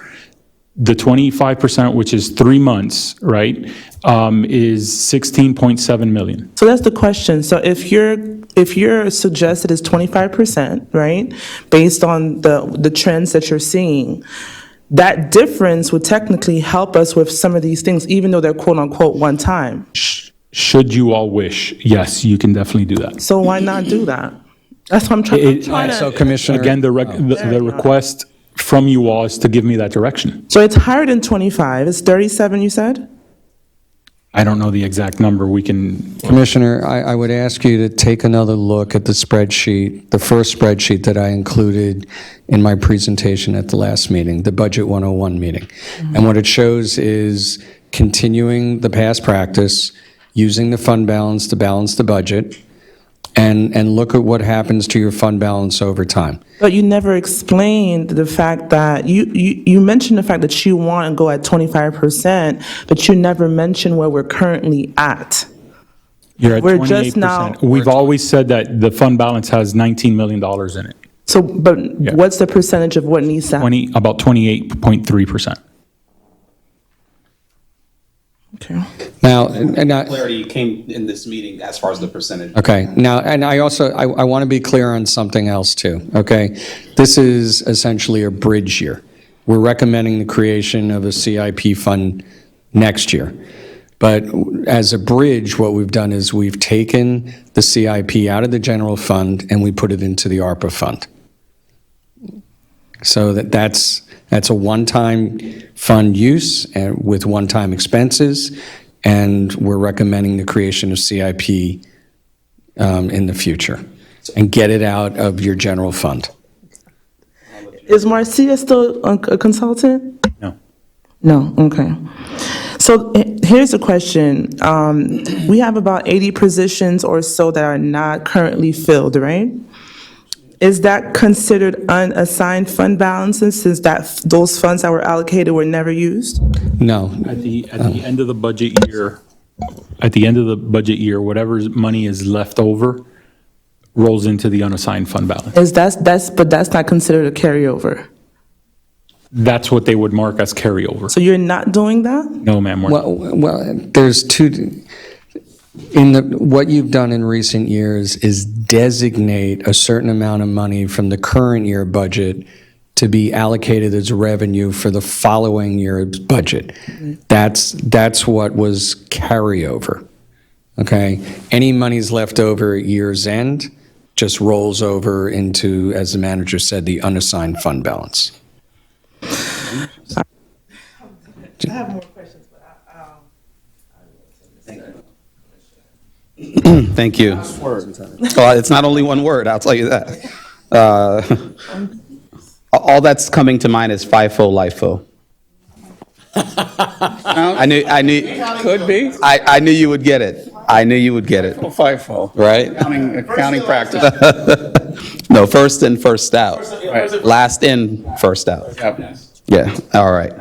F: the 25%, which is 3 months, right, is 16.7 million.
S: So that's the question. So if you're suggested is 25%, right, based on the trends that you're seeing, that difference would technically help us with some of these things, even though they're quote unquote one time.
F: Should you all wish, yes, you can definitely do that.
S: So why not do that? That's what I'm trying to.
J: So Commissioner.
F: Again, the request from you all is to give me that direction.
S: So it's higher than 25. It's 37, you said?
F: I don't know the exact number. We can,
J: Commissioner, I would ask you to take another look at the spreadsheet, the first spreadsheet that I included in my presentation at the last meeting, the Budget 101 meeting. And what it shows is continuing the past practice, using the fund balance to balance the budget, and look at what happens to your fund balance over time.
S: But you never explained the fact that, you mentioned the fact that you want to go at 25%, but you never mentioned where we're currently at.
F: you're at
S: We're
F: 28%.
S: just now-
F: We've always said that the fund balance has $19 million in it.
S: So, but what's the percentage of what needs to happen?
F: About 28.3%.
S: Okay.
J: Now, and I,
I: Clarity came in this meeting as far as the percentage.
J: okay, now, and I also, I want to be clear on something else too, okay? This is essentially a bridge year. We're recommending the creation of a CIP fund next year. But as a bridge, what we've done is we've taken the CIP out of the general fund and we put it into the ARPA fund. So that's a one-time fund use and with one-time expenses, and we're recommending the creation of CIP in the future, and get it out of your general fund.
S: Is Marcia still a consultant?
F: No.
S: No, okay. So here's a question. We have about 80 positions or so that are not currently filled, right? Is that considered unassigned fund balances since those funds that were allocated were never used?
J: No.
F: At the end of the budget year, whatever money is left over rolls into the unassigned fund balance.
S: But that's not considered a carryover.
F: That's what they would mark as carryover.
S: So you're not doing that?
F: No, ma'am.
J: Well, there's two, what you've done in recent years is designate a certain amount of money from the current year budget to be allocated as revenue for the following year's budget. That's what was carryover, okay? Any money's left over at year's end just rolls over into, as the manager said, the unassigned fund balance.
S: I have more questions,
I: Thank you. Well, it's not only one word, I'll tell you that. All that's coming to mind is FIFO, LIFO. I knew.
A: Could be.
I: I knew you would get it. I knew you would get it.
A: FIFO.
I: Right?
A: Accounting practice.
I: No, first in, first out. Last in, first out. Yeah, all right.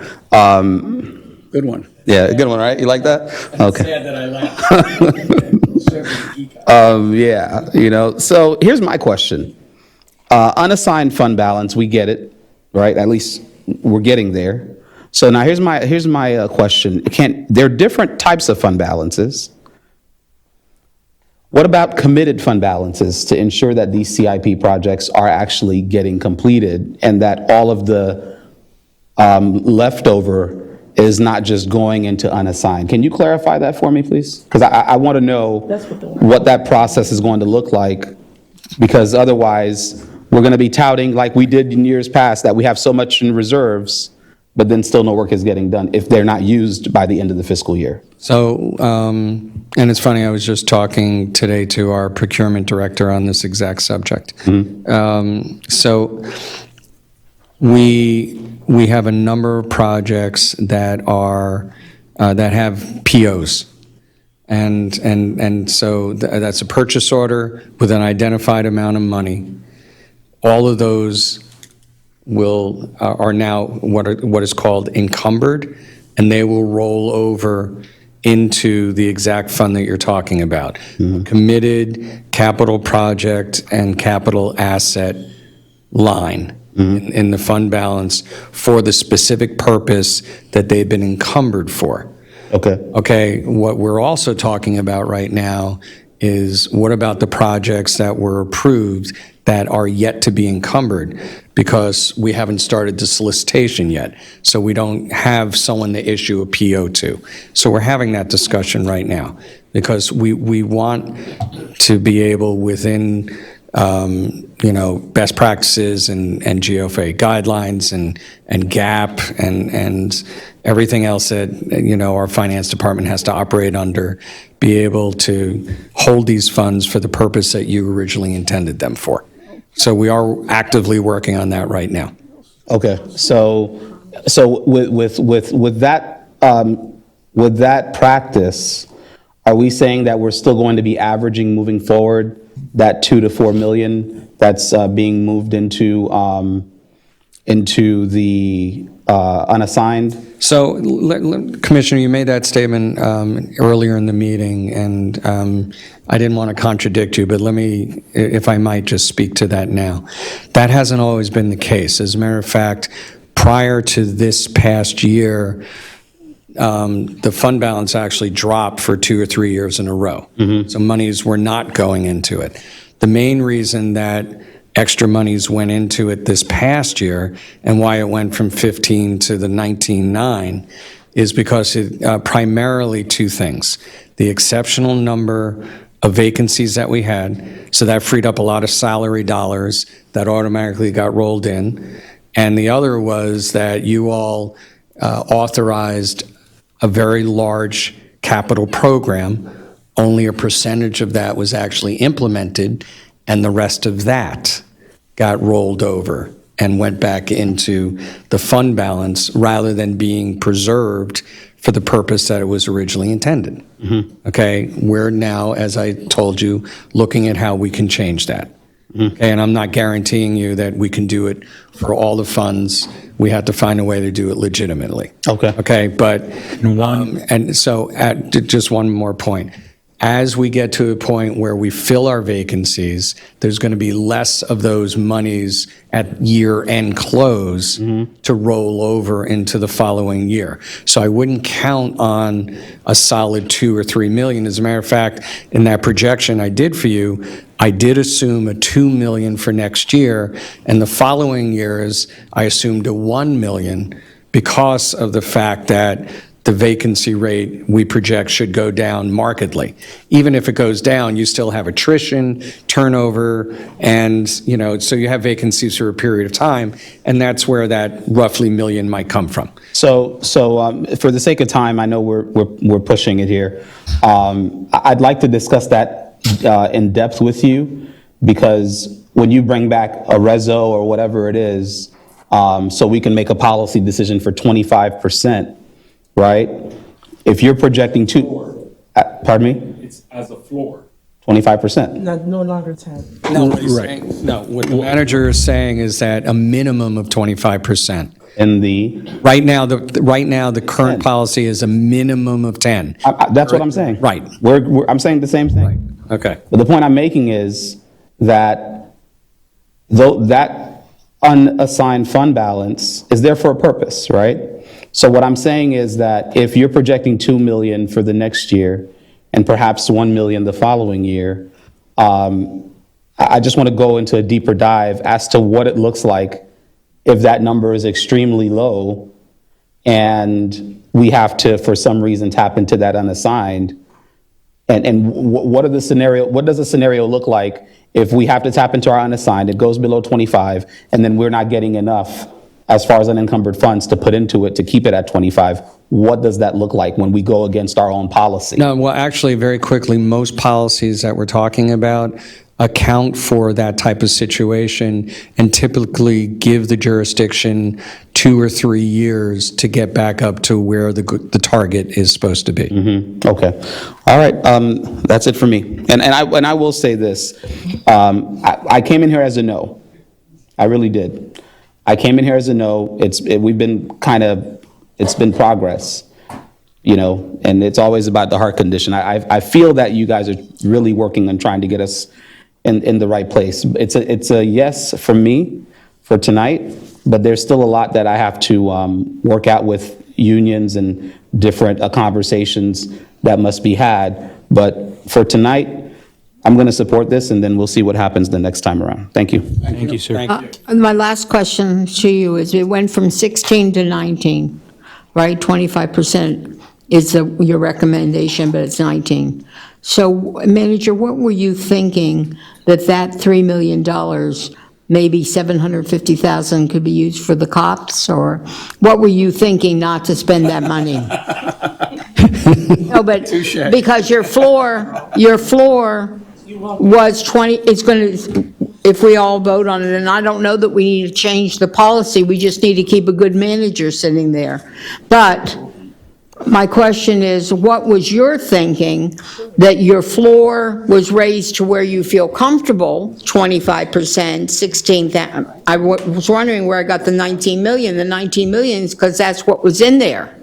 A: Good one.
I: Yeah, good one, right? You like that? Okay.
F: Sad that I laughed.
I: Yeah, so here's my question. Unassigned fund balance, we get it, right? At least we're getting there. So now here's my question. There are different types of fund balances. What about committed fund balances to ensure that these CIP projects are actually getting completed and that all of the leftover is not just going into unassigned? Can you clarify that for me, please? Because I want to know what that process is going to look like, because otherwise we're going to be touting like we did in years past that we have so much in reserves, but then still no work is getting done if they're not used by the end of the fiscal year.
J: So, and it's funny, I was just talking today to our procurement director on this exact subject. So we have a number of projects that are, that have POs. And so that's a purchase order with an identified amount of money. All of those are now what is called encumbered, and they will roll over into the exact fund that you're talking about. Committed capital project and capital asset line in the fund balance for the specific purpose that they've been encumbered for. Okay, what we're also talking about right now is what about the projects that were approved that are yet to be encumbered because we haven't started the solicitation yet. So we don't have someone to issue a PO to. So we're having that discussion right now because we want to be able within best practices and GFA guidelines and GAP and everything else that, our finance department has to operate under, be able to hold these funds for the purpose that you originally intended them for. So we are actively working on that right now.
I: Okay, so with that practice, are we saying that we're still going to be averaging moving forward that 2 to 4 million that's being moved into the unassigned?
J: So, Commissioner, you made that statement earlier in the meeting, and I didn't want to contradict you, but let me, if I might, just speak to that now. That hasn't always been the case. As a matter of fact, prior to this past year, the fund balance actually dropped for 2 or 3 years in a row. So monies were not going into it. The main reason that extra monies went into it this past year and why it went from 15 to the 19.9 is because it, primarily two things. The exceptional number of vacancies that we had, so that freed up a lot of salary dollars that automatically got rolled in. And the other was that you all authorized a very large capital program. Only a percentage of that was actually implemented, and the rest of that got rolled over and went back into the fund balance rather than being preserved for the purpose that it was originally intended. Okay, we're now, as I told you, looking at how we can change that. Okay, and I'm not guaranteeing you that we can do it for all the funds. We have to find a way to do it legitimately. Okay, but and so just one more point. As we get to a point where we fill our vacancies, there's going to be less of those monies at year-end close to roll over into the following year. So I wouldn't count on a solid 2 or 3 million. As a matter of fact, in that projection I did for you, I did assume a 2 million for next year, and the following years I assumed a 1 million because of the fact that the vacancy rate we project should go down markedly. Even if it goes down, you still have attrition, turnover, and, so you have vacancies for a period of time, and that's where that roughly million might come from.
I: So for the sake of time, I know we're pushing it here. I'd like to discuss that in depth with you, because when you bring back a reso or whatever it is, so we can make a policy decision for 25%, right? If you're projecting pardon me?
F: It's as a floor.
I: 25%.
S: No longer 10.
J: No, what he's saying, no, what the manager is saying is that a minimum of 25%.
I: And
J: right now, the current policy is a minimum of 10.
I: That's what I'm saying.
J: Right.
I: I'm saying the same thing.
J: Right. Okay.
I: But the point I'm making is that that unassigned fund balance is there for a purpose, right? So what I'm saying is that if you're projecting 2 million for the next year and perhaps 1 million the following year, I just want to go into a deeper dive as to what it looks like if that number is extremely low and we have to, for some reason, tap into that unassigned. And what does the scenario look like if we have to tap into our unassigned, it goes below 25, and then we're not getting enough as far as unencumbered funds to put into it to keep it at 25? What does that look like when we go against our own policy?
J: No, well, actually, very quickly, most policies that we're talking about account for that type of situation and typically give the jurisdiction 2 or 3 years to get back up to where the target is supposed to be.
I: Okay. All right. That's it for me. And I will say this. I came in here as a no. I really did. I came in here as a no. It's been progress, you know, and it's always about the heart condition. I feel that you guys are really working on trying to get us in the right place. It's a yes for me for tonight, but there's still a lot that I have to work out with unions and different conversations that must be had. But for tonight, I'm going to support this, and then we'll see what happens the next time around. Thank you.
F: Thank you, sir.
B: My last question to you is, it went from 16 to 19, right? 25% is your recommendation, but it's 19. So, Manager, what were you thinking that $3 million, maybe $750,000 could be used for the cops? Or what were you thinking not to spend that money? No, but because your floor was 20, it's going to, if we all vote on it, and I don't know that we need to change the policy, we just need to keep a good manager sitting there. But my question is, what was your thinking that your floor was raised to where you feel comfortable, 25%, 16,000? I was wondering where I got the 19 million. The 19 million is because that's what was in there.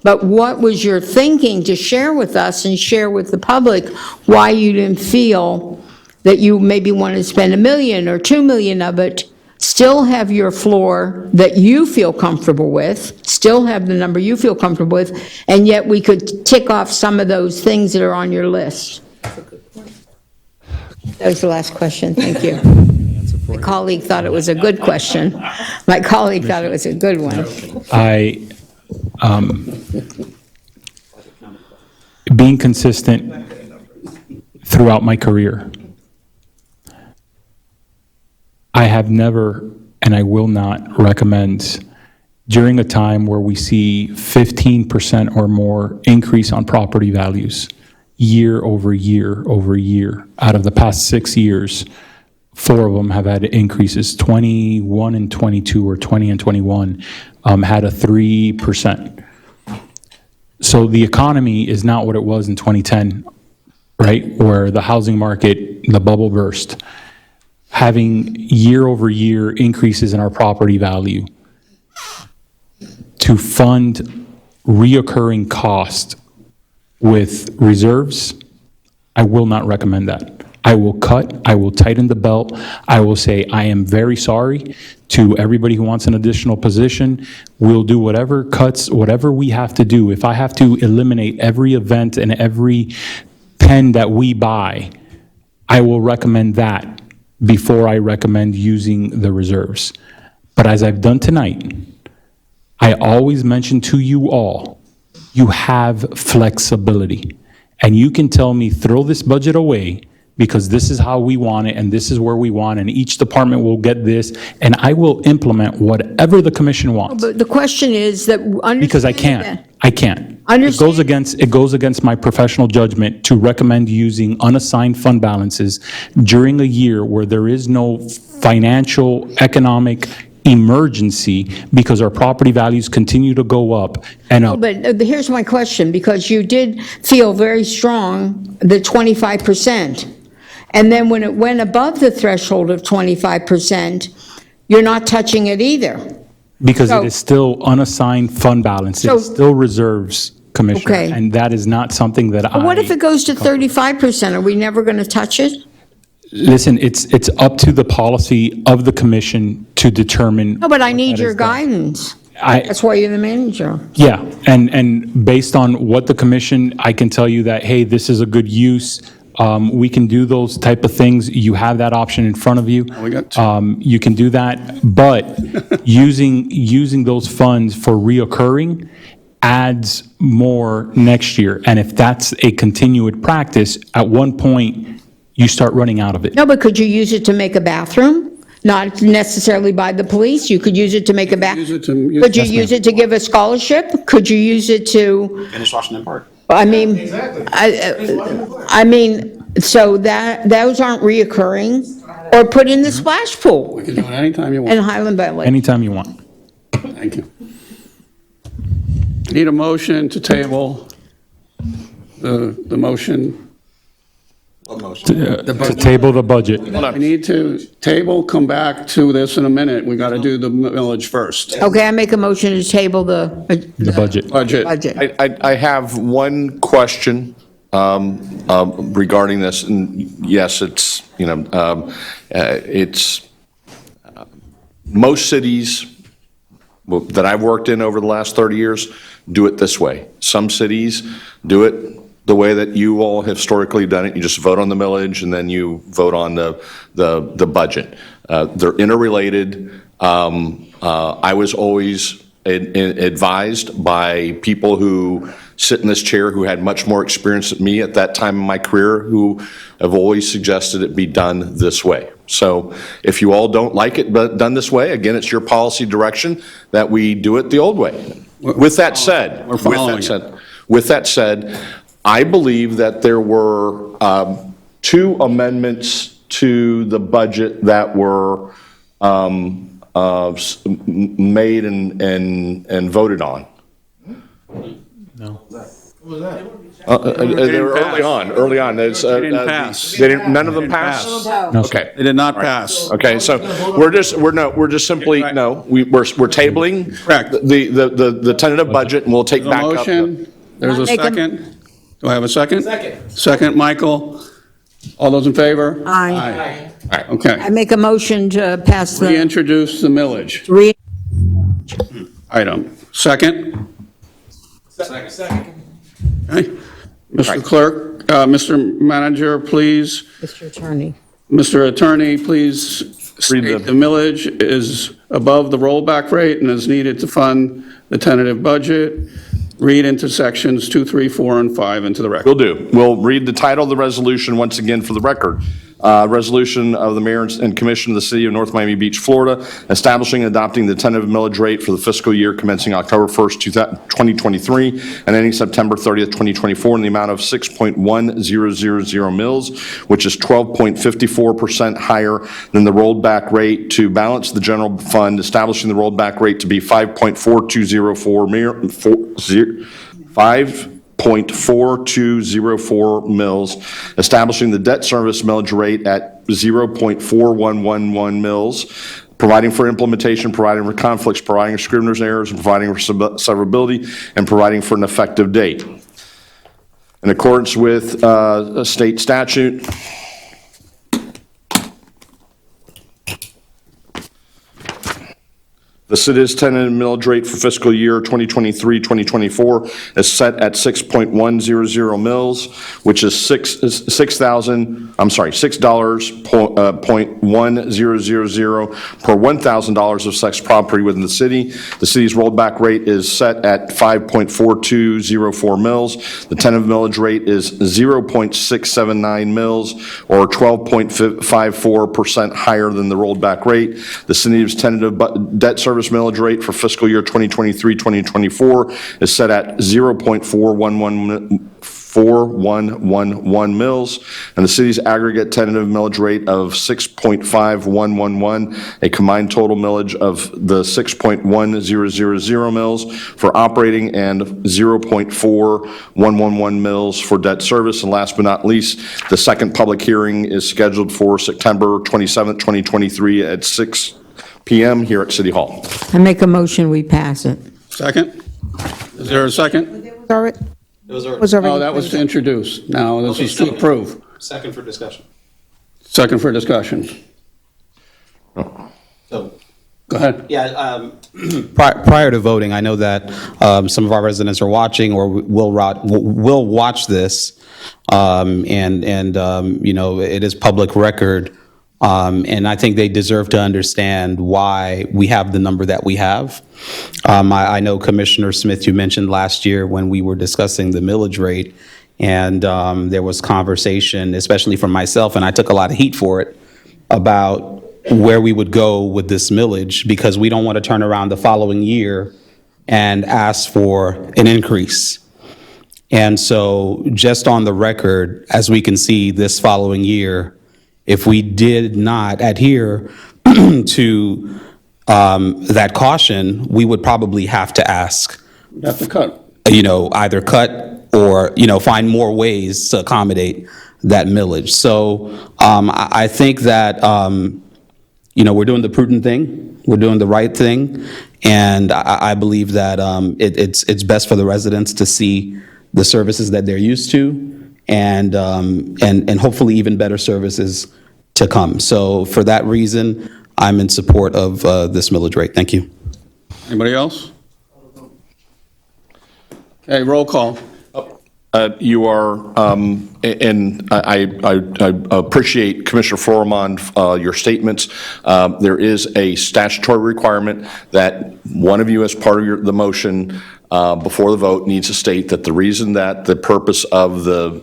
B: But what was your thinking to share with us and share with the public why you didn't feel that you maybe wanted to spend $1 million or $2 million of it, still have your floor that you feel comfortable with, still have the number you feel comfortable with, and yet we could tick off some of those things that are on your list? That was the last question. Thank you. My colleague thought it was a good question. My colleague thought it was a good one.
F: Being consistent throughout my career, I have never, and I will not recommend, during a time where we see 15% or more increase on property values, year over year over year, out of the past 6 years, 4 of them have had increases. 21 and 22, or 20 and 21, had a 3%. So the economy is not what it was in 2010, right? Where the housing market, the bubble burst. Having year over year increases in our property value to fund reoccurring cost with reserves, I will not recommend that. I will cut, I will tighten the belt, I will say, I am very sorry to everybody who wants an additional position. We'll do whatever cuts, whatever we have to do. If I have to eliminate every event and every pen that we buy, I will recommend that before I recommend using the reserves. But as I've done tonight, I always mention to you all, you have flexibility. And you can tell me, throw this budget away, because this is how we want it, and this is where we want, and each department will get this, and I will implement whatever the commission wants.
B: But the question is that,
F: Because I can't. It goes against my professional judgment to recommend using unassigned fund balances during a year where there is no financial, economic emergency, because our property values continue to go up and up.
B: But here's my question, because you did feel very strong, the 25%. And then when it went above the threshold of 25%, you're not touching it either.
F: Because it is still unassigned fund balance. It still reserves, Commissioner.
B: Okay.
F: And that is not something that
B: But what if it goes to 35%? Are we never going to touch it?
F: Listen, it's up to the policy of the commission to determine.
B: No, but I need your guidance. That's why you're the manager.
F: Yeah, and based on what the commission, I can tell you that, hey, this is a good use. We can do those type of things. You have that option in front of you. You can do that, but using those funds for reoccurring adds more next year. And if that's a continued practice, at one point, you start running out of it.
B: No, but could you use it to make a bathroom? Not necessarily by the police. You could use it to make a bathroom. Could you use it to give a scholarship? Could you use it to?
I: Finish Washington Park.
B: I mean, So those aren't reoccurring, or put in the splash pool
A: We can do it anytime you
B: in
A: want.
B: Highland Valley.
F: Anytime you want.
A: Thank you. Need a motion to table the motion.
F: To table the budget.
A: We need to table, come back to this in a minute. We got to do the millage first.
B: Okay, I make a motion to table the
F: budget.
B: budget.
G: I have one question regarding this, and yes, it's, it's, most cities that I've worked in over the last 30 years do it this way. Some cities do it the way that you all have historically done it. You just vote on the millage, and then you vote on the budget. They're interrelated. I was always advised by people who sit in this chair who had much more experience than me at that time in my career, who have always suggested it be done this way. So if you all don't like it done this way, again, it's your policy direction that we do it the old way. With that said, I believe that there were 2 amendments to the budget that were made and voted on.
F: No.
G: They were early on. They
A: didn't pass.
G: None of them passed?
F: No, sir.
G: Okay.
A: They did not pass.
G: Okay, so we're just simply, we're tabling
A: Correct.
G: the tentative budget, and we'll take
A: There's a
G: back up.
A: motion. There's a
B: Make a-
A: second. Do I have a second? Second, Michael. All those in favor?
B: Aye.
A: Okay.
B: I make a motion to pass the
A: Reintroduce the millage item. Second? Second. Okay. Mr. Clerk, Mr. Manager, please.
B: Mr. Attorney.
A: Mr. Attorney, please state the millage is above the rollback rate and is needed to fund the tentative budget. Read into sections 2, 3, 4, and 5 into the record.
G: Will do. We'll read the title of the resolution once again for the record. Resolution of the Mayor and Commission of the City of North Miami Beach, Florida, establishing and adopting the tentative millage rate for the fiscal year commencing October 1st, 2023, and ending September 30th, 2024, in the amount of 6.1000 mils, which is 12.54% higher than the rolled back rate, to balance the general fund, establishing the rolled back rate to be 5.4204 mils, establishing the debt service millage rate at 0.4111 mils, providing for implementation, providing for conflicts, providing for scrivener's errors, and providing for severability, and providing for an effective date. In accordance with a state statute, the city's tentative millage rate for fiscal year 2023-2024 is set at 6.100 mils, which is $6.1000 per $1,000 of such property within the city. The city's rolled back rate is set at 5.4204 mils. The tentative millage rate is 0.679 mils, or 12.54% higher than the rolled back rate. The city's tentative debt service millage rate for fiscal year 2023-2024 is set at 0.4111 mils, and the city's aggregate tentative millage rate of 6.5111, a combined total millage of the 6.1000 mils for operating and 0.4111 mils for debt service. And last but not least, the second public hearing is scheduled for September 27th, 2023 at 6 p.m. here at City Hall.
B: I make a motion, we pass it.
A: Second? Is there a second?
D: Was already.
A: Oh, that was to introduce. Now, this is to approve.
I: Second for discussion.
A: Second for discussion.
I: So,
A: Go ahead.
I: yeah, prior to voting, I know that some of our residents are watching or will watch this, and it is public record. And I think they deserve to understand why we have the number that we have. I know Commissioner Smith, you mentioned last year when we were discussing the millage rate, and there was conversation, especially from myself, and I took a lot of heat for it, about where we would go with this millage, because we don't want to turn around the following year and ask for an increase. And so just on the record, as we can see this following year, if we did not adhere to that caution, we would probably have to ask,
A: Have to cut.
I: either cut or, find more ways to accommodate that millage. So I think that, we're doing the prudent thing, we're doing the right thing, and I believe that it's best for the residents to see the services that they're used to, and hopefully even better services to come. So for that reason, I'm in support of this millage rate. Thank you.
A: Anybody else? Okay, roll call.
G: You are, and I appreciate Commissioner Florimond, your statements. There is a statutory requirement that one of you, as part of the motion before the vote, needs to state that the reason that the purpose of the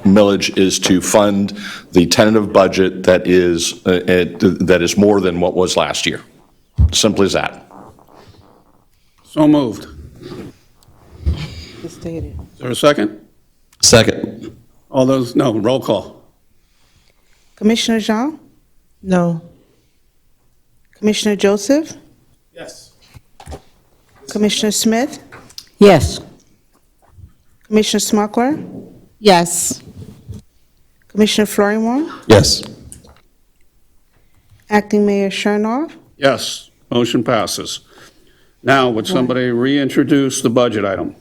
G: millage is to fund the tentative budget that is more than what was last year. Simple as that.
A: So moved. Is there a second?
I: Second.
A: All those, no, roll call.
D: Commissioner Jean?
S: No.
D: Commissioner Joseph?
C: Yes.
D: Commissioner Smith?
B: Yes.
D: Commissioner Smuckler?
E: Yes.
D: Commissioner Florimond?
I: Yes.
D: Acting Mayor Chernoff?
A: Yes, motion passes. Now, would somebody reintroduce the budget item?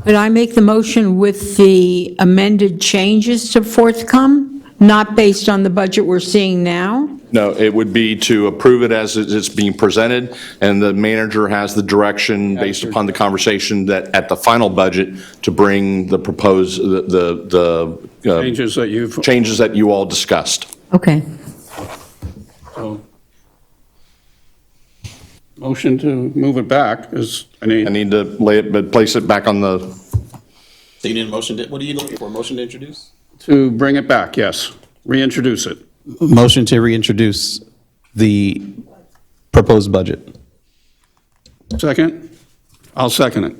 B: Could I make the motion with the amended changes to forthcome, not based on the budget we're seeing now?
G: No, it would be to approve it as it's being presented, and the manager has the direction based upon the conversation that at the final budget to bring the proposed,
A: Changes that you've,
G: changes that you all discussed.
B: Okay.
A: so, motion to move it back is, I need
G: to place it back on the,
I: So you need a motion, what are you looking for, a motion to introduce?
A: to bring it back, yes. Reintroduce it.
I: Motion to reintroduce the proposed budget.
A: Second? I'll second it.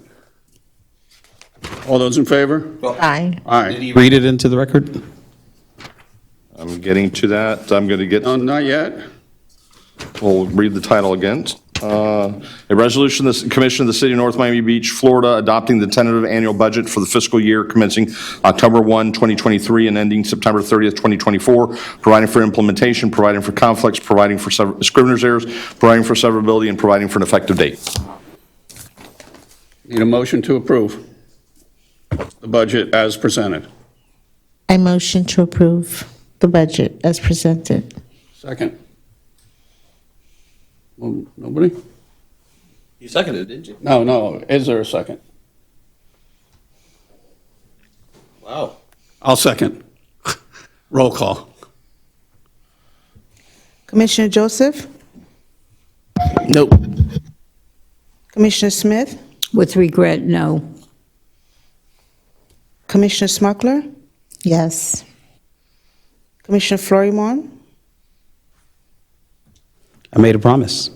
A: All those in favor?
E: Aye.
A: Aye.
I: Read it into the record?
G: I'm getting to that. I'm going to get,
A: No, not yet.
G: we'll read the title again. A resolution, the Commission of the City of North Miami Beach, Florida, adopting the tentative annual budget for the fiscal year commencing October 1, 2023 and ending September 30th, 2024, providing for implementation, providing for conflicts, providing for scrivener's errors, providing for severability, and providing for an effective date.
A: Need a motion to approve the budget as presented.
E: I motion to approve the budget as presented.
A: Second. Well, nobody?
I: You seconded it, didn't you?
A: No, is there a second?
I: Wow.
A: I'll second. Roll call.
D: Commissioner Joseph?
I: Nope.
D: Commissioner Smith?
B: With regret, no.
D: Commissioner Smuckler?
E: Yes.
D: Commissioner Florimond?
I: I made a promise.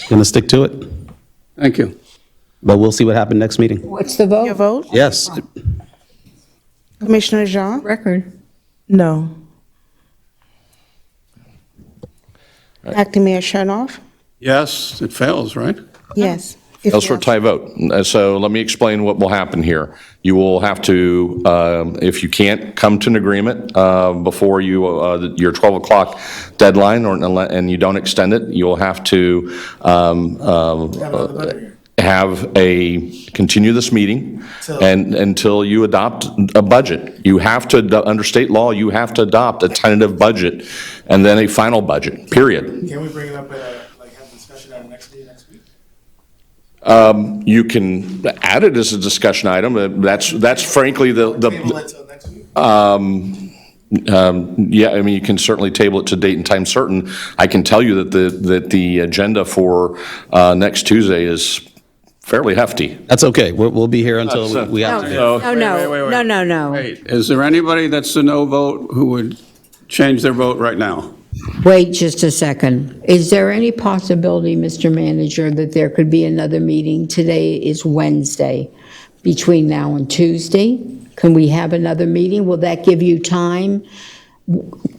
I: Gonna stick to it,
A: Thank you.
I: but we'll see what happens next meeting.
B: What's the vote?
D: Your vote?
I: Yes.
D: Commissioner Jean?
B: Record.
S: No.
D: Acting Mayor Chernoff?
A: Yes, it fails, right?
D: Yes.
G: Else for a tie vote. So let me explain what will happen here. You will have to, if you can't come to an agreement before your 12 o'clock deadline, and you don't extend it, you'll have to continue this meeting and until you adopt a budget. You have to, under state law, you have to adopt a tentative budget and then a final budget, period.
C: Can we bring it up have a discussion at the next week?
G: You can add it as a discussion item. That's frankly yeah, I mean, you can certainly table it to date and time certain. I can tell you that the agenda for next Tuesday is fairly hefty.
I: That's okay. We'll be here until we have to.
B: No.
A: Wait, is there anybody that's a no vote who would change their vote right now?
B: Wait just a second. Is there any possibility, Mr. Manager, that there could be another meeting? Today is Wednesday. Between now and Tuesday, can we have another meeting? Will that give you time?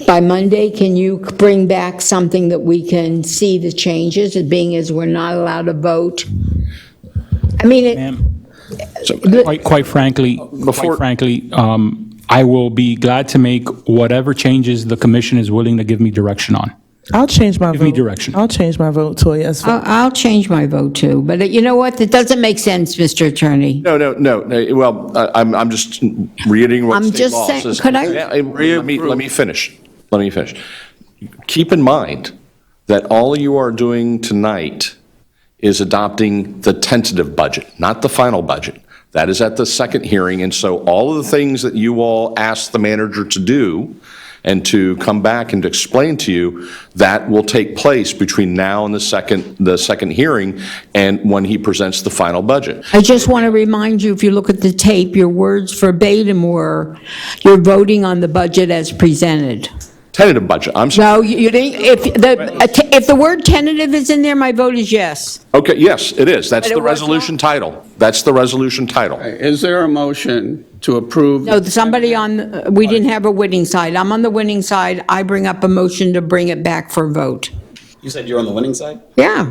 B: By Monday, can you bring back something that we can see the changes, it being as we're not allowed to vote? I mean,
F: Quite frankly, I will be glad to make whatever changes the commission is willing to give me direction on.
S: I'll change my vote.
F: Give me direction.
S: I'll change my vote to a yes vote.
B: I'll change my vote too, but you know what? That doesn't make sense, Mr. Attorney.
G: No. Well, I'm just reiterating what
B: I'm
G: state
B: just
G: law
B: saying-
G: says.
B: could I-
G: Let me finish. Let me finish. Keep in mind that all you are doing tonight is adopting the tentative budget, not the final budget. That is at the second hearing, and so all of the things that you all asked the manager to do and to come back and to explain to you, that will take place between now and the second hearing and when he presents the final budget.
B: I just want to remind you, if you look at the tape, your words verbatim were, you're voting on the budget as presented.
G: Tentative budget, I'm sorry.
B: No, you didn't, if the word tentative is in there, my vote is yes.
G: Okay, yes, it is. That's
B: But it
G: the
B: was
G: resolution title. That's the resolution title.
A: Is there a motion to approve?
B: No, somebody we didn't have a winning side. I'm on the winning side. I bring up a motion to bring it back for vote.
I: You said you're on the winning side?
B: Yeah,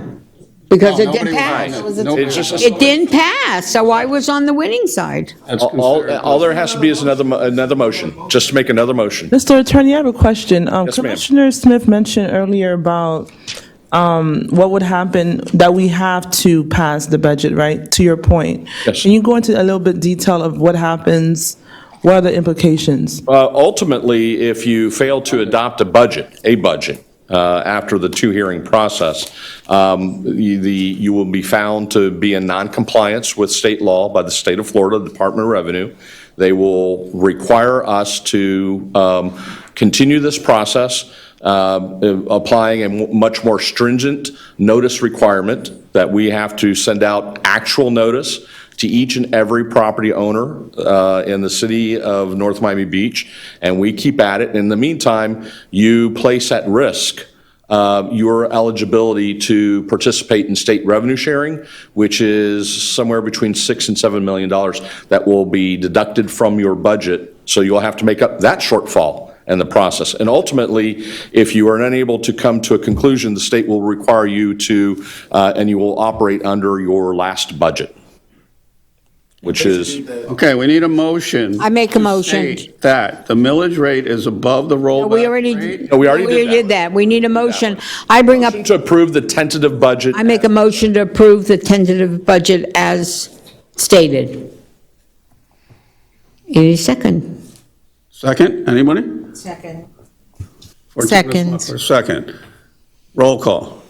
B: because
A: No,
B: it didn't
A: nobody
B: pass.
A: won. Nobody
G: It's just
B: It didn't pass, so I was on the winning side.
G: all there has to be is another motion, just to make another motion.
S: Mr. Attorney, I have a question.
G: Yes, ma'am.
S: Commissioner Smith mentioned earlier about what would happen, that we have to pass the budget, right? To your point.
G: Yes.
S: Can you go into a little bit detail of what happens, what are the implications?
G: Ultimately, if you fail to adopt a budget, after the two-hearing process, you will be found to be in noncompliance with state law by the state of Florida Department of Revenue. They will require us to continue this process, applying a much more stringent notice requirement that we have to send out actual notice to each and every property owner in the city of North Miami Beach, and we keep at it. In the meantime, you place at risk your eligibility to participate in state revenue sharing, which is somewhere between $6 and $7 million that will be deducted from your budget. So you'll have to make up that shortfall in the process. And ultimately, if you are unable to come to a conclusion, the state will require you to, and you will operate under your last budget, which is,
A: Okay, we need a motion.
B: I make a motion.
A: to state that the millage rate is above the rollback
B: We already
A: rate.
G: No, we already did
B: that. We need a motion. I bring up,
G: to approve the tentative budget.
B: I make a motion to approve the tentative budget as stated. Any second?
A: Second, anybody?
K: Second.
D: Second.
A: Second. Roll call.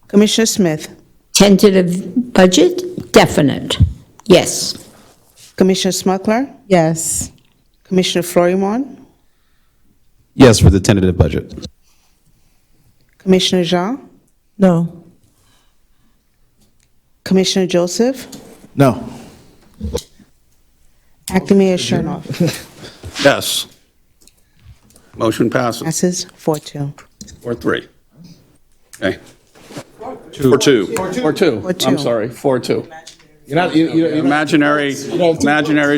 D: Commissioner Smith,
B: Tentative budget, definite. Yes.
D: Commissioner Smuckler,
P: Yes.
D: Commissioner Florimon,
I: Yes, for the tentative budget.
D: Commissioner Jean,
S: No.
D: Commissioner Joseph,
C: No.
D: Acting Mayor Chernoff.
A: Yes. Motion passes
D: Passes 4-2.
A: 4-3. Okay.
G: 4-2.
A: 4-2. I'm
D: 4-2.
A: sorry, 4-2.
C: You're not,
A: Imaginary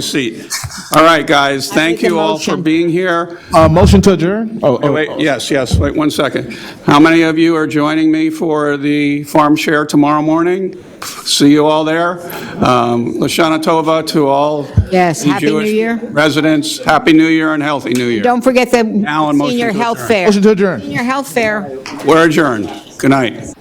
A: seat. All right, guys, thank
B: make a
A: you all for
B: motion.
A: being here.
C: motion to adjourn?
A: Wait, yes, wait 1 second. How many of you are joining me for the farm share tomorrow morning? See you all there. Lashana Tova to all
B: Yes,
A: the
B: Happy New
A: Jewish
B: Year.
A: residents. Happy New Year and Healthy New Year.
B: Don't forget the
A: Now, a motion
B: senior
A: to
B: health
A: adjourn.
B: fair.
C: Motion to adjourn.
B: Senior health fair.
A: We're adjourned. Good night.